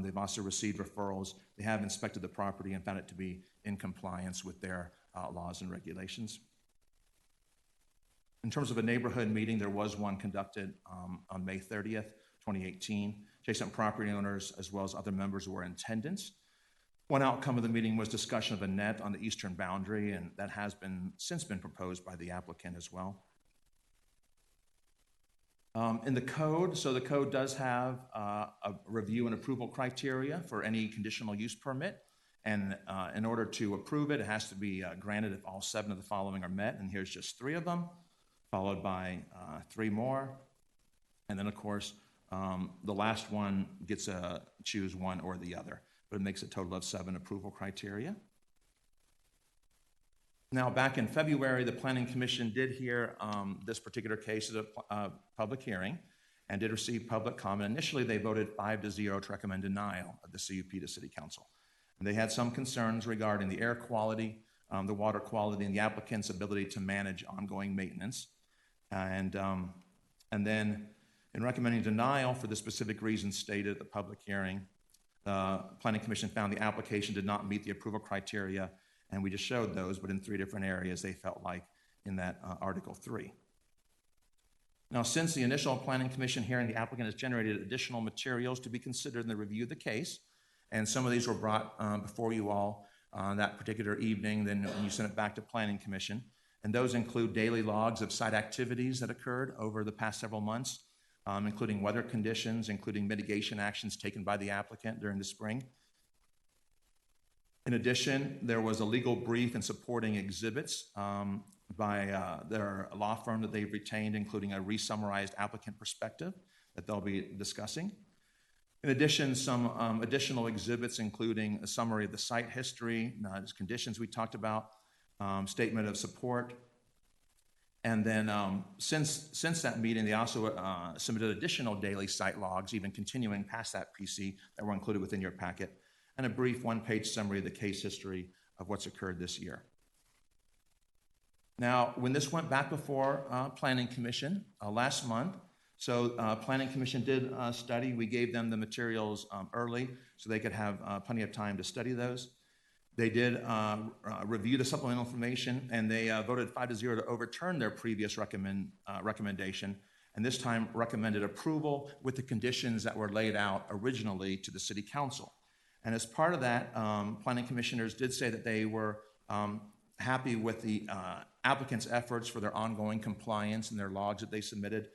U: They've also received referrals. They have inspected the property and found it to be in compliance with their laws and regulations. In terms of a neighborhood meeting, there was one conducted on May 30th, 2018. Adjacent property owners, as well as other members, were in attendance. One outcome of the meeting was discussion of a net on the eastern boundary, and that has since been proposed by the applicant as well. In the code, so the code does have a review and approval criteria for any conditional use permit. And in order to approve it, it has to be granted if all 7 of the following are met. And here's just 3 of them, followed by 3 more. And then, of course, the last one gets to choose one or the other. But it makes a total of 7 approval criteria. Now, back in February, the Planning Commission did hear this particular case at a public hearing and did receive public comment. Initially, they voted 5-0 to recommend denial of the CUP to City Council. And they had some concerns regarding the air quality, the water quality, and the applicant's ability to manage ongoing maintenance. And then, in recommending denial for the specific reasons stated at the public hearing, the Planning Commission found the application did not meet the approval criteria. And we just showed those, but in 3 different areas they felt like in that Article 3. Now, since the initial Planning Commission hearing, the applicant has generated additional materials to be considered in the review of the case. And some of these were brought before you all that particular evening. Then you sent it back to Planning Commission. And those include daily logs of site activities that occurred over the past several months, including weather conditions, including mitigation actions taken by the applicant during the spring. In addition, there was a legal brief and supporting exhibits by their law firm that they've retained, including a re-summarized applicant perspective that they'll be discussing. In addition, some additional exhibits, including a summary of the site history, conditions we talked about, statement of support. And then since that meeting, they also submitted additional daily site logs, even continuing past that PC that were included within your packet, and a brief one-page summary of the case history of what's occurred this year. Now, when this went back before Planning Commission last month, so Planning Commission did study. We gave them the materials early so they could have plenty of time to study those. They did review the supplemental information, and they voted 5-0 to overturn their previous recommendation, and this time recommended approval with the conditions that were laid out originally to the City Council. And as part of that, Planning Commissioners did say that they were happy with the applicant's efforts for their ongoing compliance and their logs that they submitted.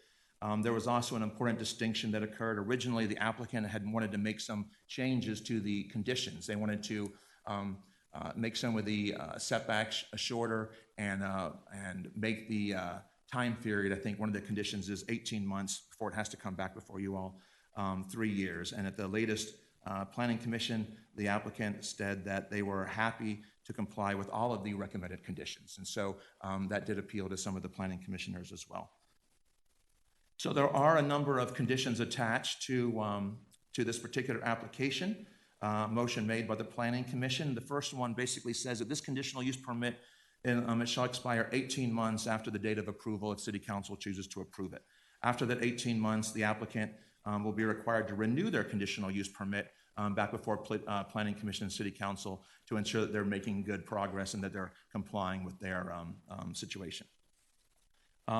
U: There was also an important distinction that occurred. Originally, the applicant had wanted to make some changes to the conditions. They wanted to make some of the setbacks shorter and make the time period. I think one of the conditions is 18 months before it has to come back before you all, 3 years. And at the latest Planning Commission, the applicant said that they were happy to comply with all of the recommended conditions. And so that did appeal to some of the Planning Commissioners as well. So there are a number of conditions attached to this particular application, motion made by the Planning Commission. The first one basically says that this conditional use permit it shall expire 18 months after the date of approval if City Council chooses to approve it. After that 18 months, the applicant will be required to renew their conditional use permit back before Planning Commission and City Council to ensure that they're making good progress and that they're complying with their situation.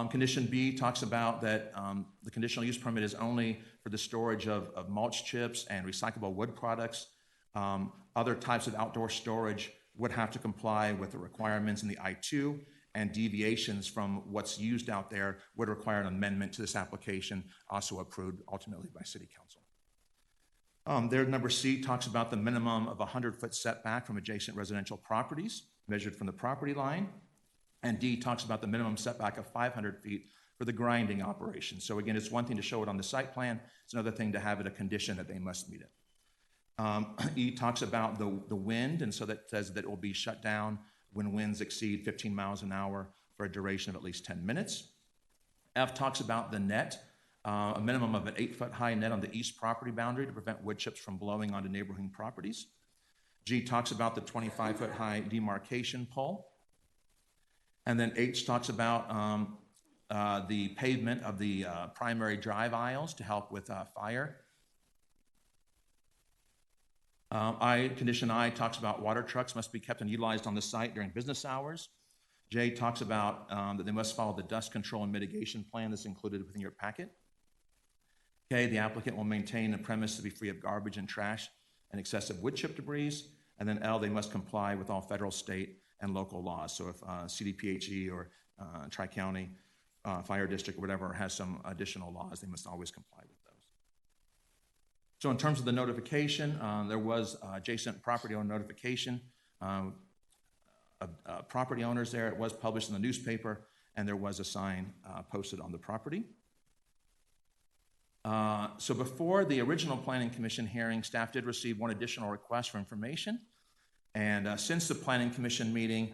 U: Condition B talks about that the conditional use permit is only for the storage of mulch chips and recyclable wood products. Other types of outdoor storage would have to comply with the requirements in the I-2, and deviations from what's used out there would require an amendment to this application, also approved ultimately by City Council. There, number C talks about the minimum of 100-foot setback from adjacent residential properties measured from the property line. And D talks about the minimum setback of 500 feet for the grinding operation. So again, it's one thing to show it on the site plan. It's another thing to have it a condition that they must meet it. E talks about the wind, and so that says that it will be shut down when winds exceed 15 miles an hour for a duration of at least 10 minutes. F talks about the net, a minimum of an 8-foot high net on the east property boundary to prevent wood chips from blowing onto neighboring properties. G talks about the 25-foot high demarcation pole. And then H talks about the pavement of the primary drive aisles to help with fire. Condition I talks about water trucks must be kept and utilized on the site during business hours. J talks about that they must follow the dust control and mitigation plan that's included within your packet. K, the applicant will maintain the premise to be free of garbage and trash and excessive wood chip debris. And then L, they must comply with all federal, state, and local laws. So if CDPHE or Tri-County Fire District or whatever has some additional laws, they must always comply with those. So in terms of the notification, there was adjacent property owner notification of property owners there. It was published in the newspaper, and there was a sign posted on the property. So before the original Planning Commission hearing, staff did receive one additional request for information. And since the Planning Commission meeting,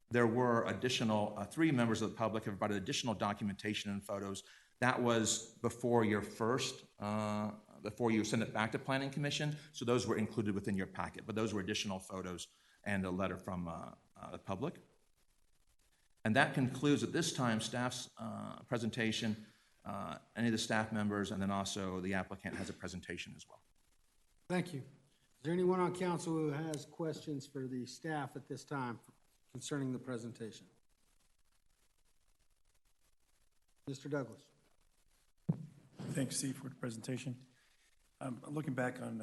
U: there were additional, 3 members of the public have provided additional documentation and photos. That was before your first, before you send it back to Planning Commission. So those were included within your packet, but those were additional photos and a letter from the public. And that concludes at this time staff's presentation. Any of the staff members and then also the applicant has a presentation as well.
D: Thank you. Is there anyone on council who has questions for the staff at this time concerning the presentation? Mr. Douglas.
A: Thanks, Steve, for the presentation. Looking back on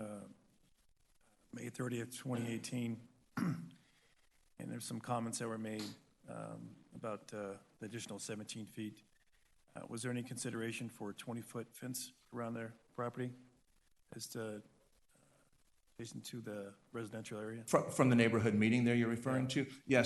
A: May 30th, 2018, and there's some comments that were made about the additional 17 feet. Was there any consideration for a 20-foot fence around their property as to adjacent to the residential area?
U: From the neighborhood meeting there you're referring to? Yeah,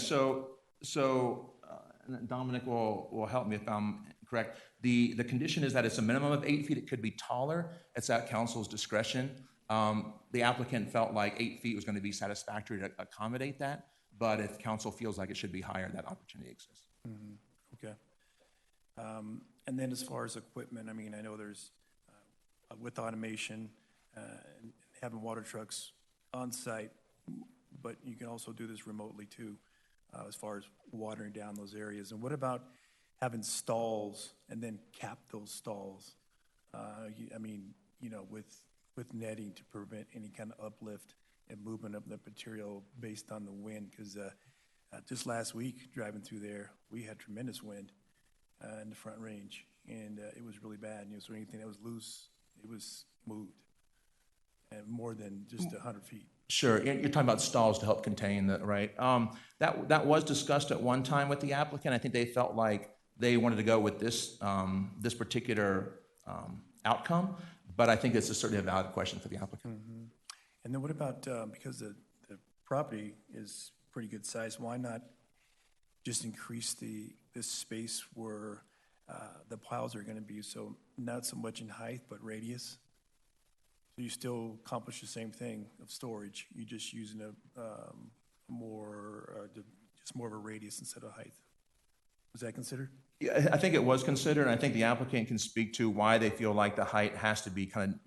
U: and Dominic will help me if I'm correct. The condition is that it's a minimum of 8 feet. It could be taller. It's at council's discretion. The applicant felt like 8 feet was going to be satisfactory to accommodate that, but if council feels like it should be higher, that opportunity exists.
A: Okay. And then as far as equipment, I mean, I know there's, with automation and having water trucks on site, but you can also do this remotely too, as far as watering down those areas. And what about having stalls and then cap those stalls? I mean, you know, with netting to prevent any kind of uplift and movement of the material based on the wind, because just last week driving through there, we had tremendous wind in the Front Range, and it was really bad. You know, so anything that was loose, it was moved, and more than just 100 feet.
U: Sure, you're talking about stalls to help contain that, right? That was discussed at one time with the applicant. I think they felt like they wanted to go with this this particular outcome, but I think it's certainly a valid question for the applicant.
A: And then what about, because the property is pretty good size, why not just increase this space where the piles are going to be, so not so much in height, but radius? So you still accomplish the same thing of storage. You're just using just more of a radius instead of height. Was that considered?
U: Yeah, I think it was considered, and I think the applicant can speak to why they feel like the height has to be kind of,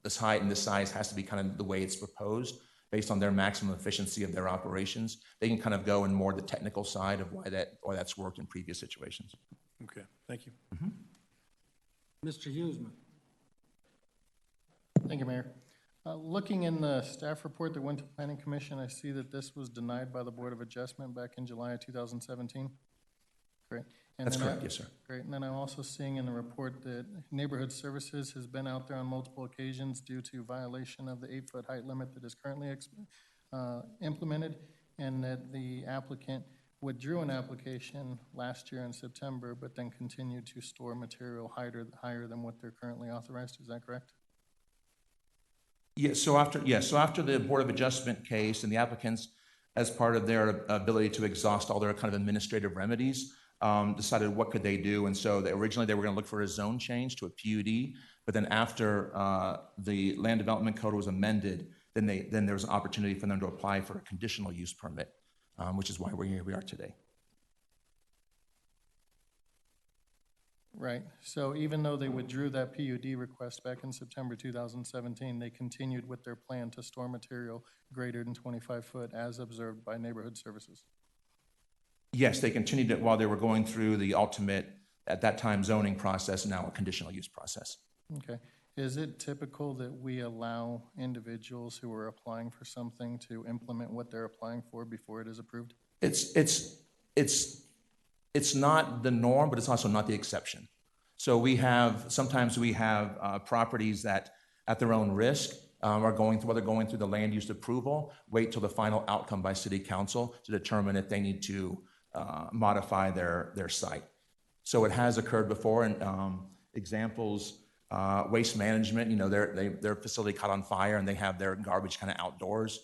U: this height and this size has to be kind of the way it's proposed based on their maximum efficiency of their operations. They can kind of go in more the technical side of why that's worked in previous situations.
A: Okay, thank you.
D: Mr. Huseman.
B: Thank you, Mayor. Looking in the staff report that went to Planning Commission, I see that this was denied by the Board of Adjustment back in July of 2017. Great. And
U: That's correct, yes, sir.
B: Great. And then I'm also seeing in the report that Neighborhood Services has been out there on multiple occasions due to violation of the 8-foot height limit that is currently implemented, and that the applicant withdrew an application last year in September, but then continued to store material higher than what they're currently authorized. Is that correct?
U: So after the Board of Adjustment case and the applicants, as part of their ability to exhaust all their kind of administrative remedies, decided what could they do. And so originally they were going to look for a zone change to a PUD, but then after the Land Development Code was amended, then there was an opportunity for them to apply for a conditional use permit, which is why we're here we are today.
B: Right. So even though they withdrew that PUD request back in September 2017, they continued with their plan to store material greater than 25 foot as observed by Neighborhood Services.
U: Yes, they continued it while they were going through the ultimate, at that time, zoning process, now a conditional use process.
B: Okay. Is it typical that we allow individuals who are applying for something to implement what they're applying for before it is approved?
U: It's not the norm, but it's also not the exception. So sometimes we have properties that, at their own risk, are going through the land use approval, wait till the final outcome by City Council to determine if they need to modify their site. So it has occurred before, and examples, Waste Management, you know, their facility caught on fire and they have their garbage kind of outdoors.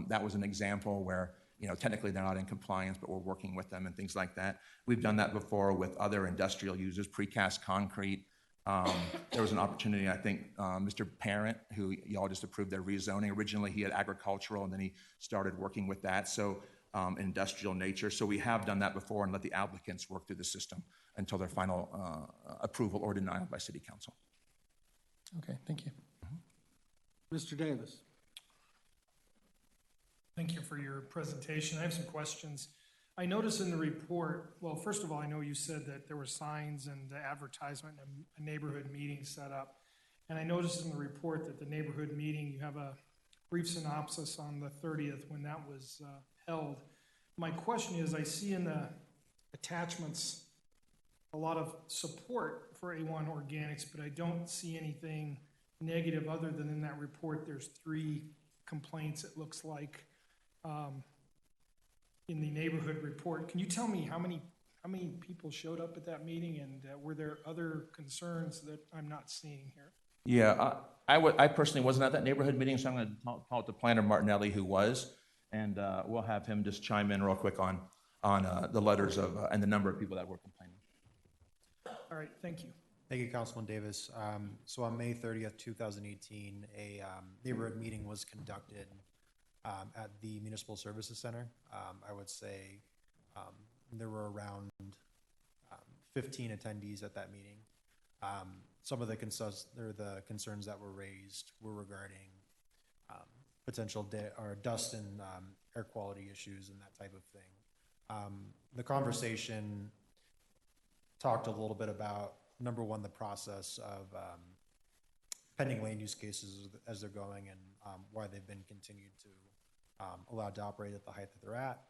U: That was an example where, you know, technically they're not in compliance, but we're working with them and things like that. We've done that before with other industrial users, precast concrete. There was an opportunity, I think, Mr. Parent, who y'all just approved their rezoning. Originally, he had agricultural, and then he started working with that, so industrial nature. So we have done that before and let the applicants work through the system until their final approval or denial by City Council.
B: Okay, thank you.
D: Mr. Davis.
E: Thank you for your presentation. I have some questions. I noticed in the report, well, first of all, I know you said that there were signs and the advertisement and a neighborhood meeting set up. And I noticed in the report that the neighborhood meeting, you have a brief synopsis on the 30th when that was held. My question is, I see in the attachments a lot of support for A1 Organics, but I don't see anything negative other than in that report there's 3 complaints, it looks like. in the neighborhood report. Can you tell me how many people showed up at that meeting, and were there other concerns that I'm not seeing here?
U: Yeah, I personally wasn't at that neighborhood meeting, so I'm going to talk to Planner Martinelli, who was, and we'll have him just chime in real quick on the letters of and the number of people that were complaining.
E: All right, thank you.
J: Thank you, Councilman Davis. So on May 30th, 2018, a neighborhood meeting was conducted at the Municipal Services Center. I would say there were around 15 attendees at that meeting. Some of the concerns that were raised were regarding potential dust and air quality issues and that type of thing. The conversation talked a little bit about, number one, the process of pending land use cases as they're going, and why they've been continued to allowed to operate at the height that they're at.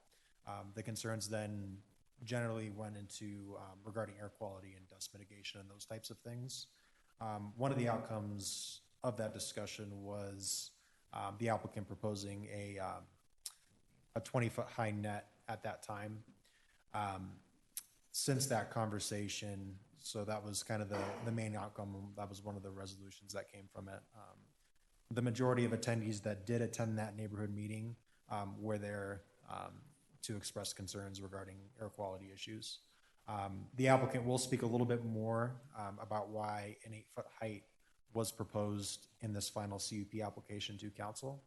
J: The concerns then generally went into regarding air quality and dust mitigation and those types of things. One of the outcomes of that discussion was the applicant proposing a 20-foot high net at that time. Since that conversation, so that was kind of the main outcome. That was one of the resolutions that came from it. The majority of attendees that did attend that neighborhood meeting were there to express concerns regarding air quality issues. The applicant will speak a little bit more about why an 8-foot height was proposed in this final CUP application to council.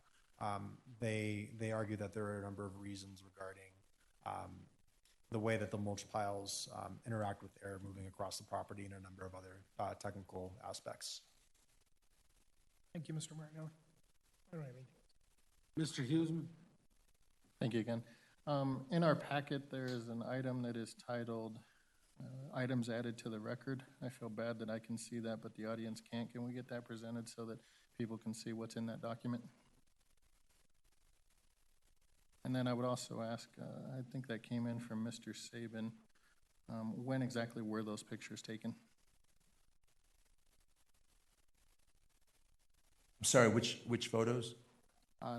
J: They argue that there are a number of reasons regarding the way that the mulch piles interact with air moving across the property and a number of other technical aspects.
E: Thank you, Mr. Martinelli. I don't have anything.
D: Mr. Huseman?
B: Thank you again. In our packet, there is an item that is titled Items Added to the Record. I feel bad that I can see that, but the audience can't. Can we get that presented so that people can see what's in that document? And then I would also ask, I think that came in from Mr. Sabin, when exactly were those pictures taken?
U: I'm sorry, which photos?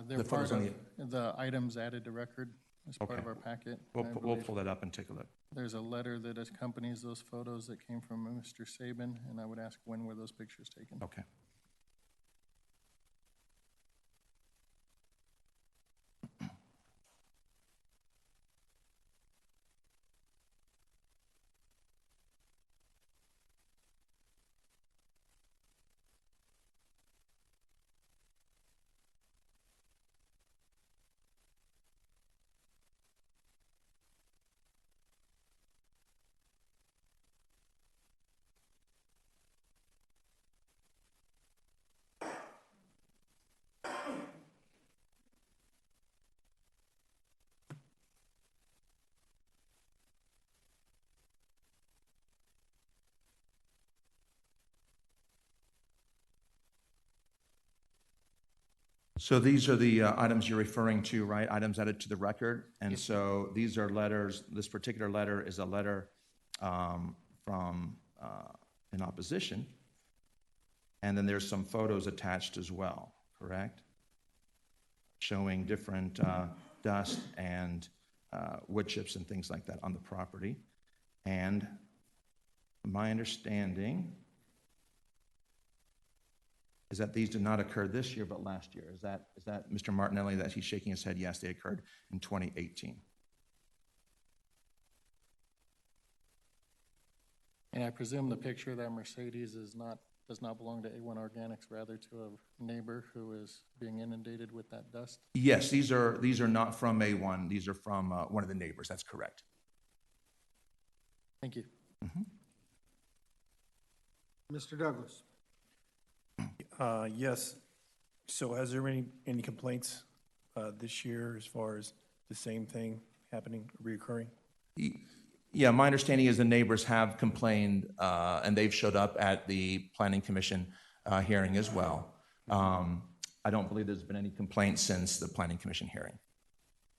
B: They're part of the items added to record as part of our packet.
U: We'll pull that up and take a look.
B: There's a letter that accompanies those photos that came from Mr. Sabin, and I would ask, when were those pictures taken?
U: Okay. So these are the items you're referring to, right? Items added to the record. And so these are letters. This particular letter is a letter from an opposition. And then there's some photos attached as well, correct? Showing different dust and wood chips and things like that on the property. And my understanding is that these did not occur this year, but last year. Is that Mr. Martinelli, that he's shaking his head? Yes, they occurred in 2018.
B: And I presume the picture of that Mercedes does not belong to A1 Organics, rather to a neighbor who is being inundated with that dust?
U: Yes, these are not from A1. These are from one of the neighbors. That's correct.
B: Thank you.
U: Mm-hmm.
D: Mr. Douglas?
A: Yes. So has there been any complaints this year as far as the same thing happening, reoccurring?
U: Yeah, my understanding is the neighbors have complained, and they've showed up at the Planning Commission hearing as well. I don't believe there's been any complaints since the Planning Commission hearing.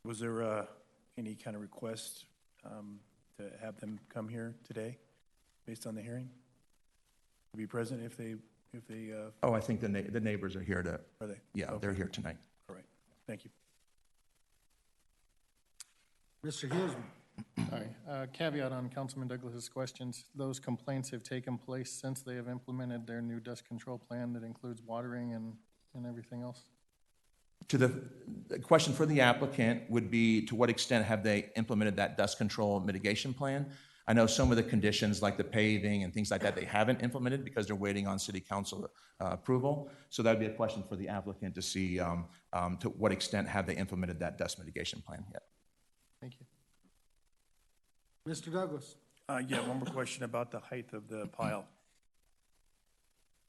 U: Was there
A: Any kind of request to have them come here today based on the hearing? To be present if they
U: Oh, I think the neighbors are here to.
A: Are they?
U: Yeah,
A: Okay.
U: they're here tonight.
A: All right. Thank you.
D: Mr. Hughesman.
B: Sorry. Caveat on Councilman Douglas's questions. Those complaints have taken place since they have implemented their new dust control plan that includes watering and everything else?
U: To the question for the applicant would be, to what extent have they implemented that dust control mitigation plan? I know some of the conditions like the paving and things like that, they haven't implemented because they're waiting on city council approval. So that would be a question for the applicant to see to what extent have they implemented that dust mitigation plan yet.
B: Thank you.
D: Mr. Douglas.
A: Yeah, one more question about the height of the pile.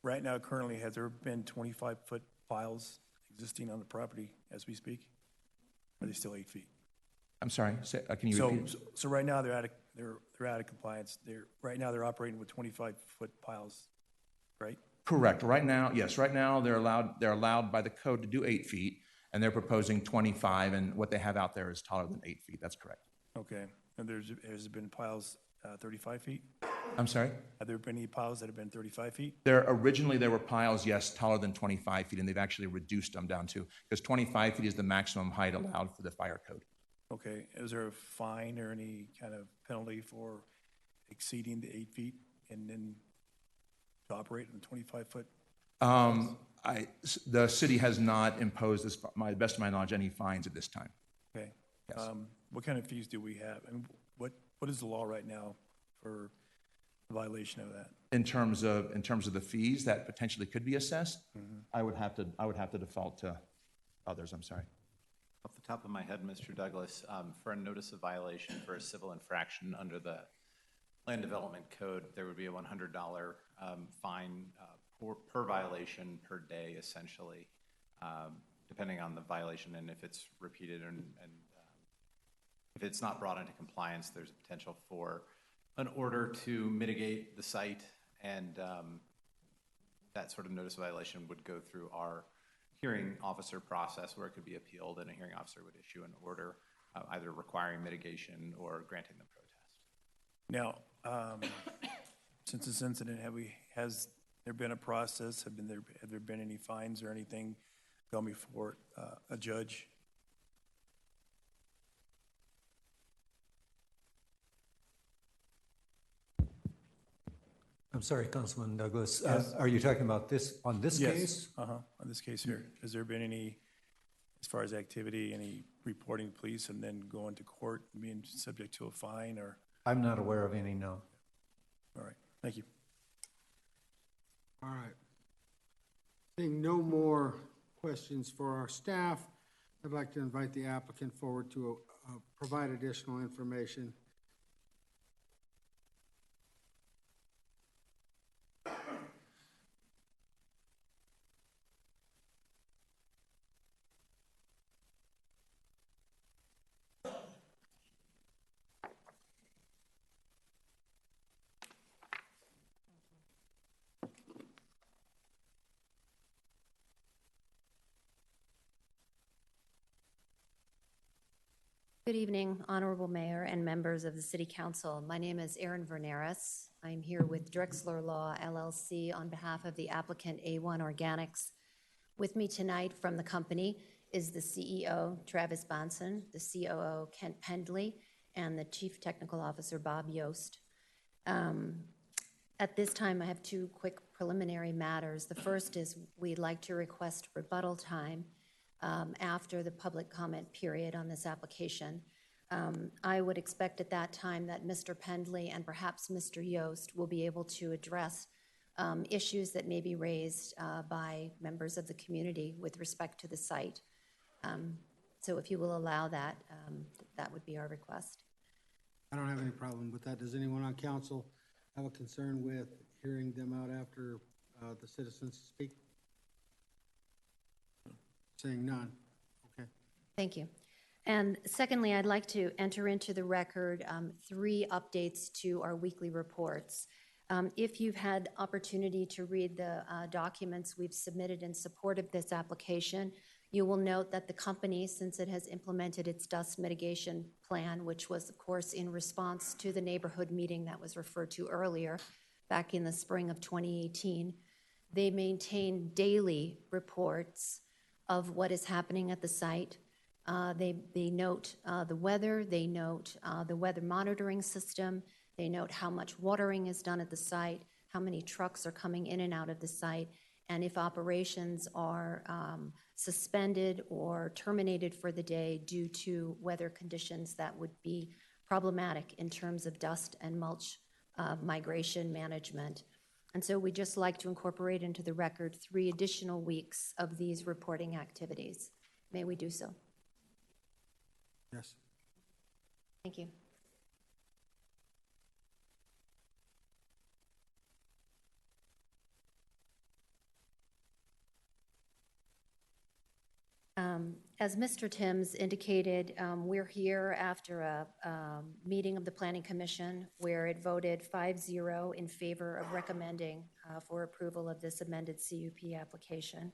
A: Right now, currently, has there been 25-foot piles existing on the property as we speak? Are they still 8 feet?
U: I'm sorry, can you repeat?
A: So right now, they're out of compliance. Right now, they're operating with 25-foot piles, right?
U: Correct. Right now, yes, right now, they're allowed by the code to do 8 feet, and they're proposing 25, and what they have out there is taller than 8 feet. That's correct.
A: Okay. And has there been piles 35 feet?
U: I'm sorry?
A: Have there been any piles that have been 35 feet?
U: Originally, there were piles, yes, taller than 25 feet, and they've actually reduced them down to, because 25 feet is the maximum height allowed for the fire code.
A: Okay. Is there a fine or any kind of penalty for exceeding the 8 feet and then to operate in 25-foot?
U: The city has not imposed, as my best of my knowledge, any fines at this time.
A: Okay.
U: Yes.
A: What kind of fees do we have? And what is the law right now for the violation of that?
U: In terms of the fees that potentially could be assessed, I would have to default to others. I'm sorry.
F: Off the top of my head, Mr. Douglas, for a notice of violation for a civil infraction under the Land Development Code, there would be a $100 fine per violation per day, essentially, depending on the violation and if it's repeated and if it's not brought into compliance, there's a potential for an order to mitigate the site, and that sort of notice of violation would go through our hearing officer process where it could be appealed, and a hearing officer would issue an order either requiring mitigation or granting the protest.
A: Now, since this incident, has there been a process? Have there been any fines or anything gone before a judge?
G: I'm sorry, Councilman Douglas.
A: Yes.
G: Are you talking about this, on this
A: Yes.
G: case?
A: On this case here. Has there been any, as far as activity, any reporting to police and then going to court and being subject to a fine or?
G: I'm not aware of any, no.
A: All right, thank you.
D: All right. Seeing no more questions for our staff, I'd like to invite the applicant forward to provide additional information.
V: Good evening, Honorable Mayor and members of the City Council. My name is Erin Verneris. I'm here with Drexler Law LLC on behalf of the applicant A1 Organics. With me tonight from the company is the CEO, Travis Bonson, the COO, Kent Pendley, and the Chief Technical Officer, Bob Yost. At this time, I have two quick preliminary matters. The first is we'd like to request rebuttal time after the public comment period on this application. I would expect at that time that Mr. Pendley and perhaps Mr. Yost will be able to address issues that may be raised by members of the community with respect to the site. So if you will allow that, that would be our request.
D: I don't have any problem with that. Does anyone on council have a concern with hearing them out after the citizens speak? Seeing none. Okay.
V: Thank you. And secondly, I'd like to enter into the record 3 updates to our weekly reports. If you've had opportunity to read the documents we've submitted in support of this application, you will note that the company, since it has implemented its dust mitigation plan, which was, of course, in response to the neighborhood meeting that was referred to earlier back in the spring of 2018, they maintain daily reports of what is happening at the site. They note the weather, they note the weather monitoring system, they note how much watering is done at the site, how many trucks are coming in and out of the site, and if operations are suspended or terminated for the day due to weather conditions that would be problematic in terms of dust and mulch migration management. And so we just like to incorporate into the record 3 additional weeks of these reporting activities. May we do so?
D: Yes.
V: Thank you. As Mr. Timms indicated, we're here after a meeting of the Planning Commission where it voted 5-0 in favor of recommending for approval of this amended CUP application.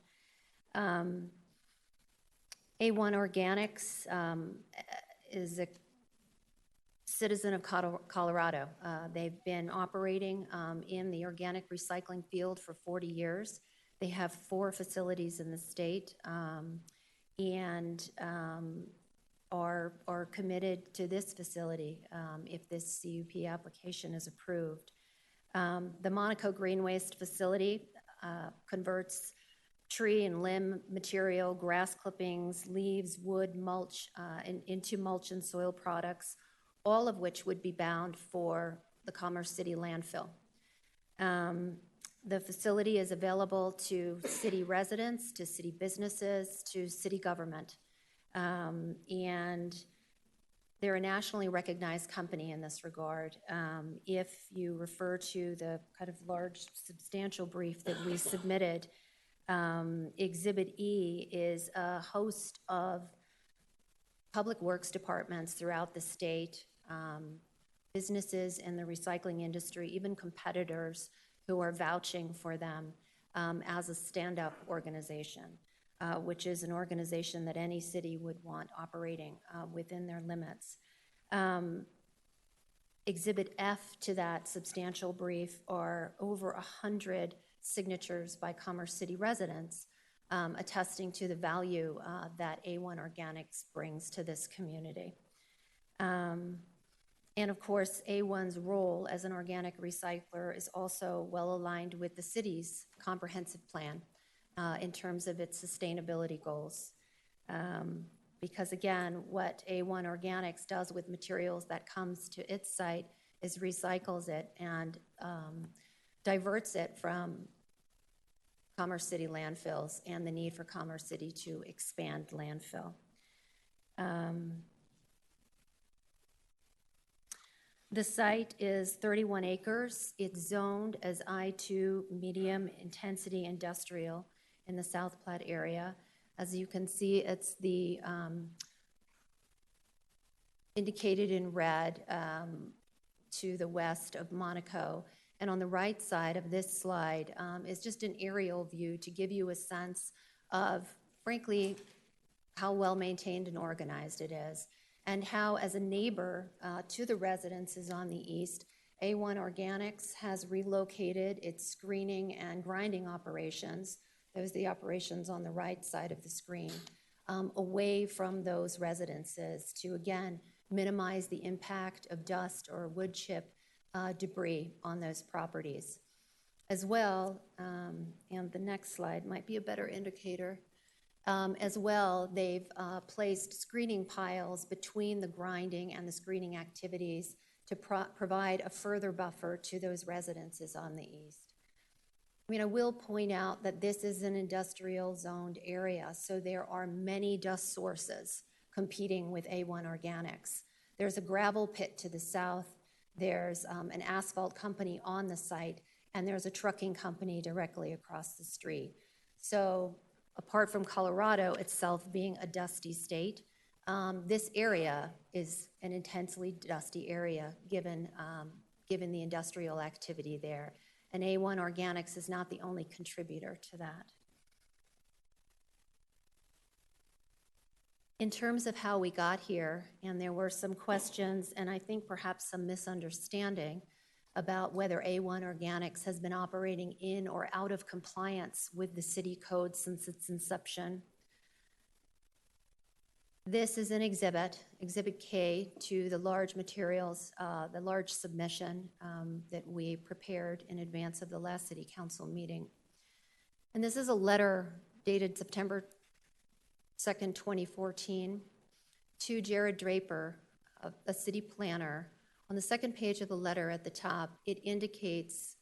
V: A1 Organics is a citizen of Colorado. They've been operating in the organic recycling field for 40 years. They have 4 facilities in the state. And are committed to this facility if this CUP application is approved. The Monaco Green Waste Facility converts tree and limb material, grass clippings, leaves, wood, mulch into mulch and soil products, all of which would be bound for the Commerce City landfill. The facility is available to city residents, to city businesses, to city government. And they're a nationally recognized company in this regard. If you refer to the kind of large, substantial brief that we submitted, Exhibit E is a host of public works departments throughout the state, businesses in the recycling industry, even competitors who are vouching for them as a stand-up organization, which is an organization that any city would want operating within their limits. Exhibit F to that substantial brief are over 100 signatures by Commerce City residents attesting to the value that A1 Organics brings to this community. And of course, A1's role as an organic recycler is also well aligned with the city's comprehensive plan in terms of its sustainability goals. Because again, what A1 Organics does with materials that comes to its site is recycles it and diverts it from Commerce City landfills and the need for Commerce City to expand landfill. The site is 31 acres. It's zoned as I2 medium intensity industrial in the South Platte area. As you can see, it's the indicated in red to the west of Monaco. And on the right side of this slide is just an aerial view to give you a sense of, frankly, how well maintained and organized it is, and how, as a neighbor to the residences on the east, A1 Organics has relocated its screening and grinding operations, those are the operations on the right side of the screen, away from those residences to, again, minimize the impact of dust or wood chip debris on those properties. As well, and the next slide might be a better indicator, as well, they've placed screening piles between the grinding and the screening activities to provide a further buffer to those residences on the east. I mean, I will point out that this is an industrial zoned area, so there are many dust sources competing with A1 Organics. There's a gravel pit to the south, there's an asphalt company on the site, and there's a trucking company directly across the street. So apart from Colorado itself being a dusty state, this area is an intensely dusty area given the industrial activity there. And A1 Organics is not the only contributor to that. In terms of how we got here, and there were some questions and I think perhaps some misunderstanding about whether A1 Organics has been operating in or out of compliance with the city code since its inception. This is an exhibit, Exhibit K, to the large materials, the large submission that we prepared in advance of the last City Council meeting. And this is a letter dated September 2nd, 2014, to Jared Draper, a city planner. On the second page of the letter at the top, it indicates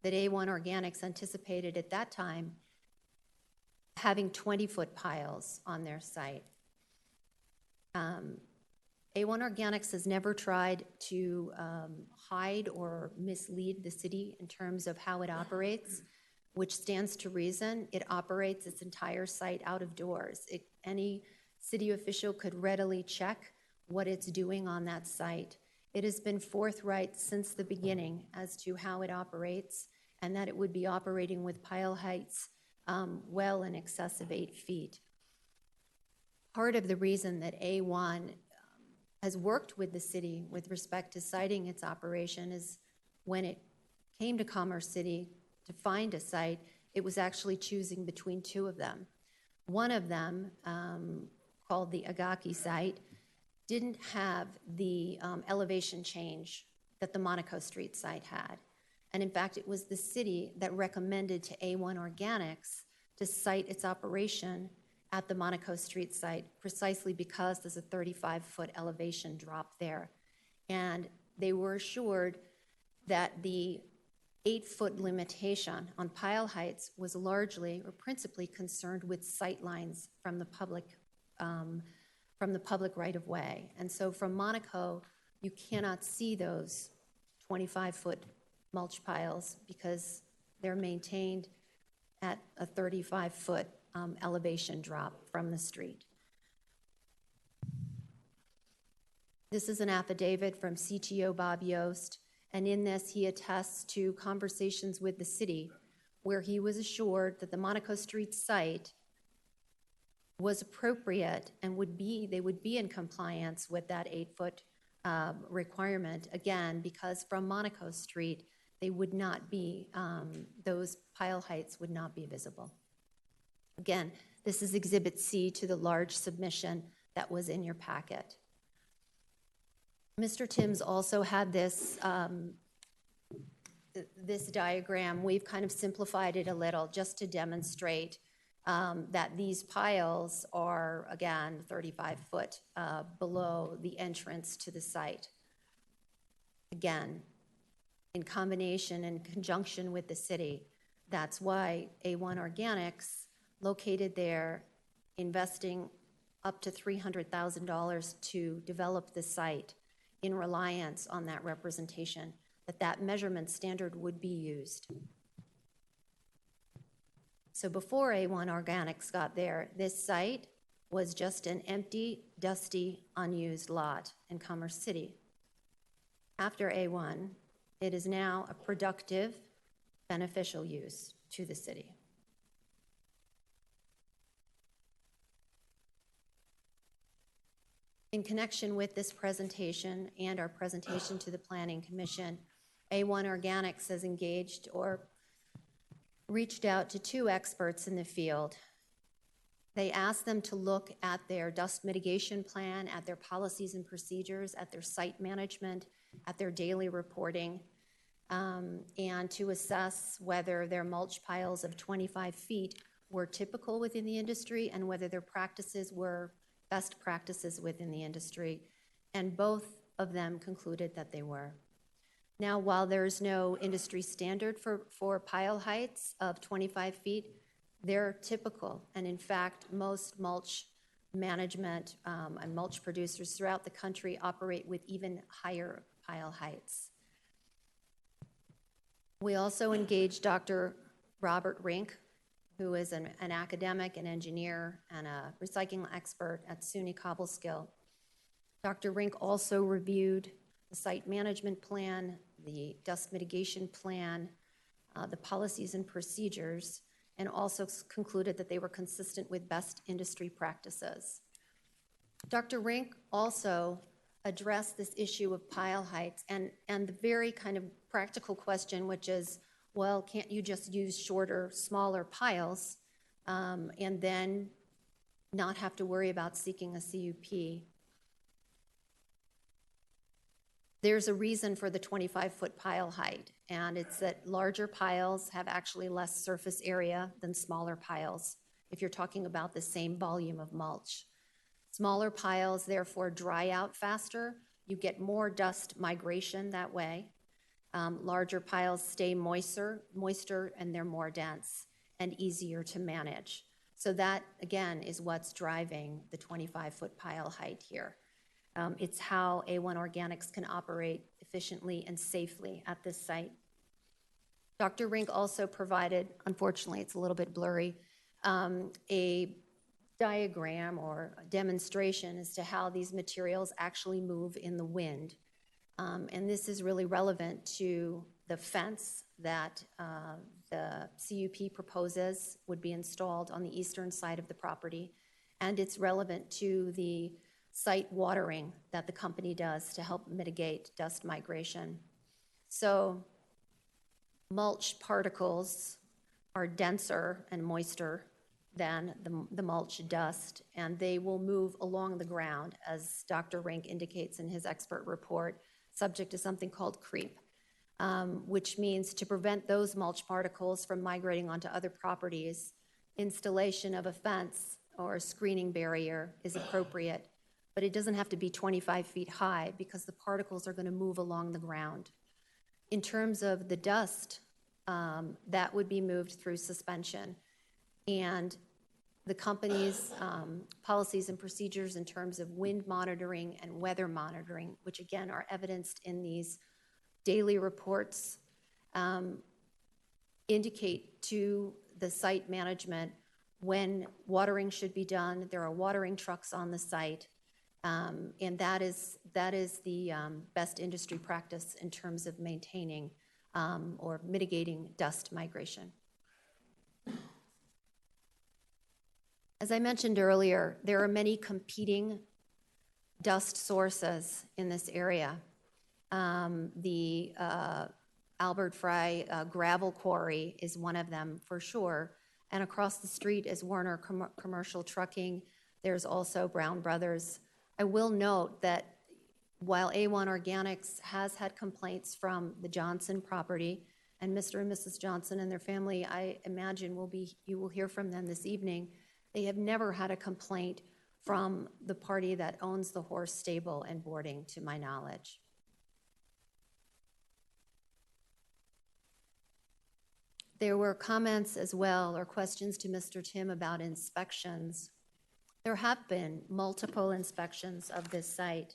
V: that A1 Organics anticipated at that time having 20-foot piles on their site. A1 Organics has never tried to hide or mislead the city in terms of how it operates, which stands to reason. It operates its entire site out of doors. Any city official could readily check what it's doing on that site. It has been forthright since the beginning as to how it operates and that it would be operating with pile heights well in excess of 8 feet. Part of the reason that A1 has worked with the city with respect to siting its operation is when it came to Commerce City to find a site, it was actually choosing between two of them. One of them, called the Agaki site, didn't have the elevation change that the Monaco Street site had. And in fact, it was the city that recommended to A1 Organics to site its operation at the Monaco Street site, precisely because there's a 35-foot elevation drop there. And they were assured that the 8-foot limitation on pile heights was largely or principally concerned with sight lines from the public right-of-way. And so from Monaco, you cannot see those 25-foot mulch piles because they're maintained at a 35-foot elevation drop from the street. This is an affidavit from CTO Bob Yost, and in this he attests to conversations with the city where he was assured that the Monaco Street site was appropriate and they would be in compliance with that 8-foot requirement, again, because from Monaco Street, they would not be, those pile heights would not be visible. Again, this is Exhibit C to the large submission that was in your packet. Mr. Timms also had this, this diagram. We've kind of simplified it a little just to demonstrate that these piles are, again, 35 foot below the entrance to the site. Again, in combination and conjunction with the city, that's why A1 Organics, located there, investing up to $300,000 to develop the site in reliance on that representation, that measurement standard would be used. So before A1 Organics got there, this site was just an empty, dusty, unused lot in Commerce City. After A1, it is now a productive, beneficial use to the city. In connection with this presentation and our presentation to the Planning Commission, A1 Organics has engaged or reached out to 2 experts in the field. They asked them to look at their dust mitigation plan, at their policies and procedures, at their site management, at their daily reporting, and to assess whether their mulch piles of 25 feet were typical within the industry and whether their practices were best practices within the industry. And both of them concluded that they were. Now, while there's no industry standard for pile heights of 25 feet, they're typical. And in fact, most mulch management and mulch producers throughout the country operate with even higher pile heights. We also engaged Dr. Robert Rink, who is an academic, an engineer, and a recycling expert at SUNY Cobleskill. Dr. Rink also reviewed the site management plan, the dust mitigation plan, the policies and procedures, and also concluded that they were consistent with best industry practices. Dr. Rink also addressed this issue of pile heights and the very kind of practical question, which is, well, can't you just use shorter, smaller piles and then not have to worry about seeking a CUP. There's a reason for the 25-foot pile height, and it's that larger piles have actually less surface area than smaller piles, if you're talking about the same volume of mulch. Smaller piles therefore dry out faster. You get more dust migration that way. Larger piles stay moister, and they're more dense and easier to manage. So that, again, is what's driving the 25-foot pile height here. It's how A1 Organics can operate efficiently and safely at this site. Dr. Rink also provided, unfortunately it's a little bit blurry, a diagram or a demonstration as to how these materials actually move in the wind. And this is really relevant to the fence that the CUP proposes would be installed on the eastern side of the property. And it's relevant to the site watering that the company does to help mitigate dust migration. So mulch particles are denser and moister than the mulch dust, and they will move along the ground, as Dr. Rink indicates in his expert report, subject to something called creep, which means to prevent those mulch particles from migrating onto other properties, installation of a fence or a screening barrier is appropriate, but it doesn't have to be 25 feet high because the particles are going to move along the ground. In terms of the dust, that would be moved through suspension. And the company's policies and procedures in terms of wind monitoring and weather monitoring, which again are evidenced in these daily reports, indicate to the site management when watering should be done. There are watering trucks on the site, and that is the best industry practice in terms of maintaining or mitigating dust migration. As I mentioned earlier, there are many competing dust sources in this area. The Albert Frey gravel quarry is one of them for sure. And across the street is Werner Commercial Trucking. There's also Brown Brothers. I will note that while A1 Organics has had complaints from the Johnson property, and Mr. and Mrs. Johnson and their family, I imagine you will hear from them this evening, they have never had a complaint from the party that owns the horse stable and boarding, to my knowledge. There were comments as well, or questions to Mr. Tim about inspections. There have been multiple inspections of this site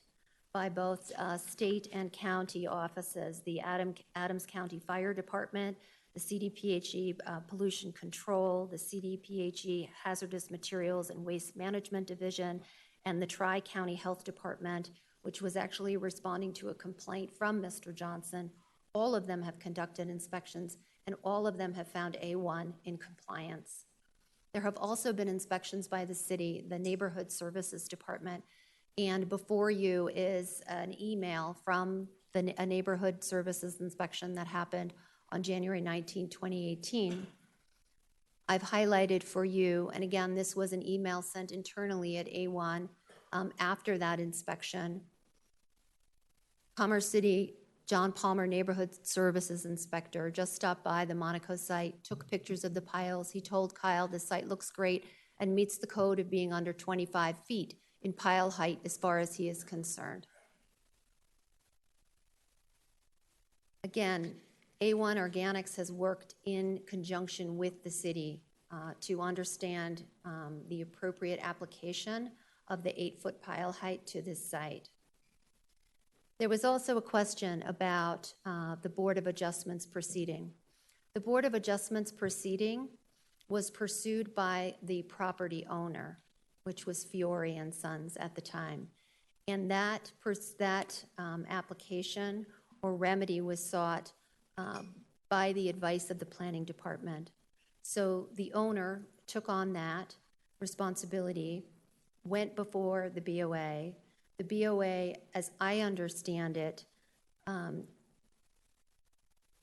V: by both state and county offices, the Adams County Fire Department, the CDPHE Pollution Control, the CDPHE Hazardous Materials and Waste Management Division, and the Tri-County Health Department, which was actually responding to a complaint from Mr. Johnson. All of them have conducted inspections, and all of them have found A1 in compliance. There have also been inspections by the city, the Neighborhood Services Department, and before you is an email from a neighborhood services inspection that happened on January 19, 2018. I've highlighted for you, and again, this was an email sent internally at A1 after that inspection. Commerce City John Palmer Neighborhood Services Inspector just stopped by the Monaco site, took pictures of the piles. He told Kyle the site looks great and meets the code of being under 25 feet in pile height as far as he is concerned. Again, A1 Organics has worked in conjunction with the city to understand the appropriate application of the 8-foot pile height to this site. There was also a question about the Board of Adjustments proceeding. The Board of Adjustments proceeding was pursued by the property owner, which was Fiore and Sons at the time. And that application or remedy was sought by the advice of the planning department. So the owner took on that responsibility, went before the BOA. The BOA, as I understand it,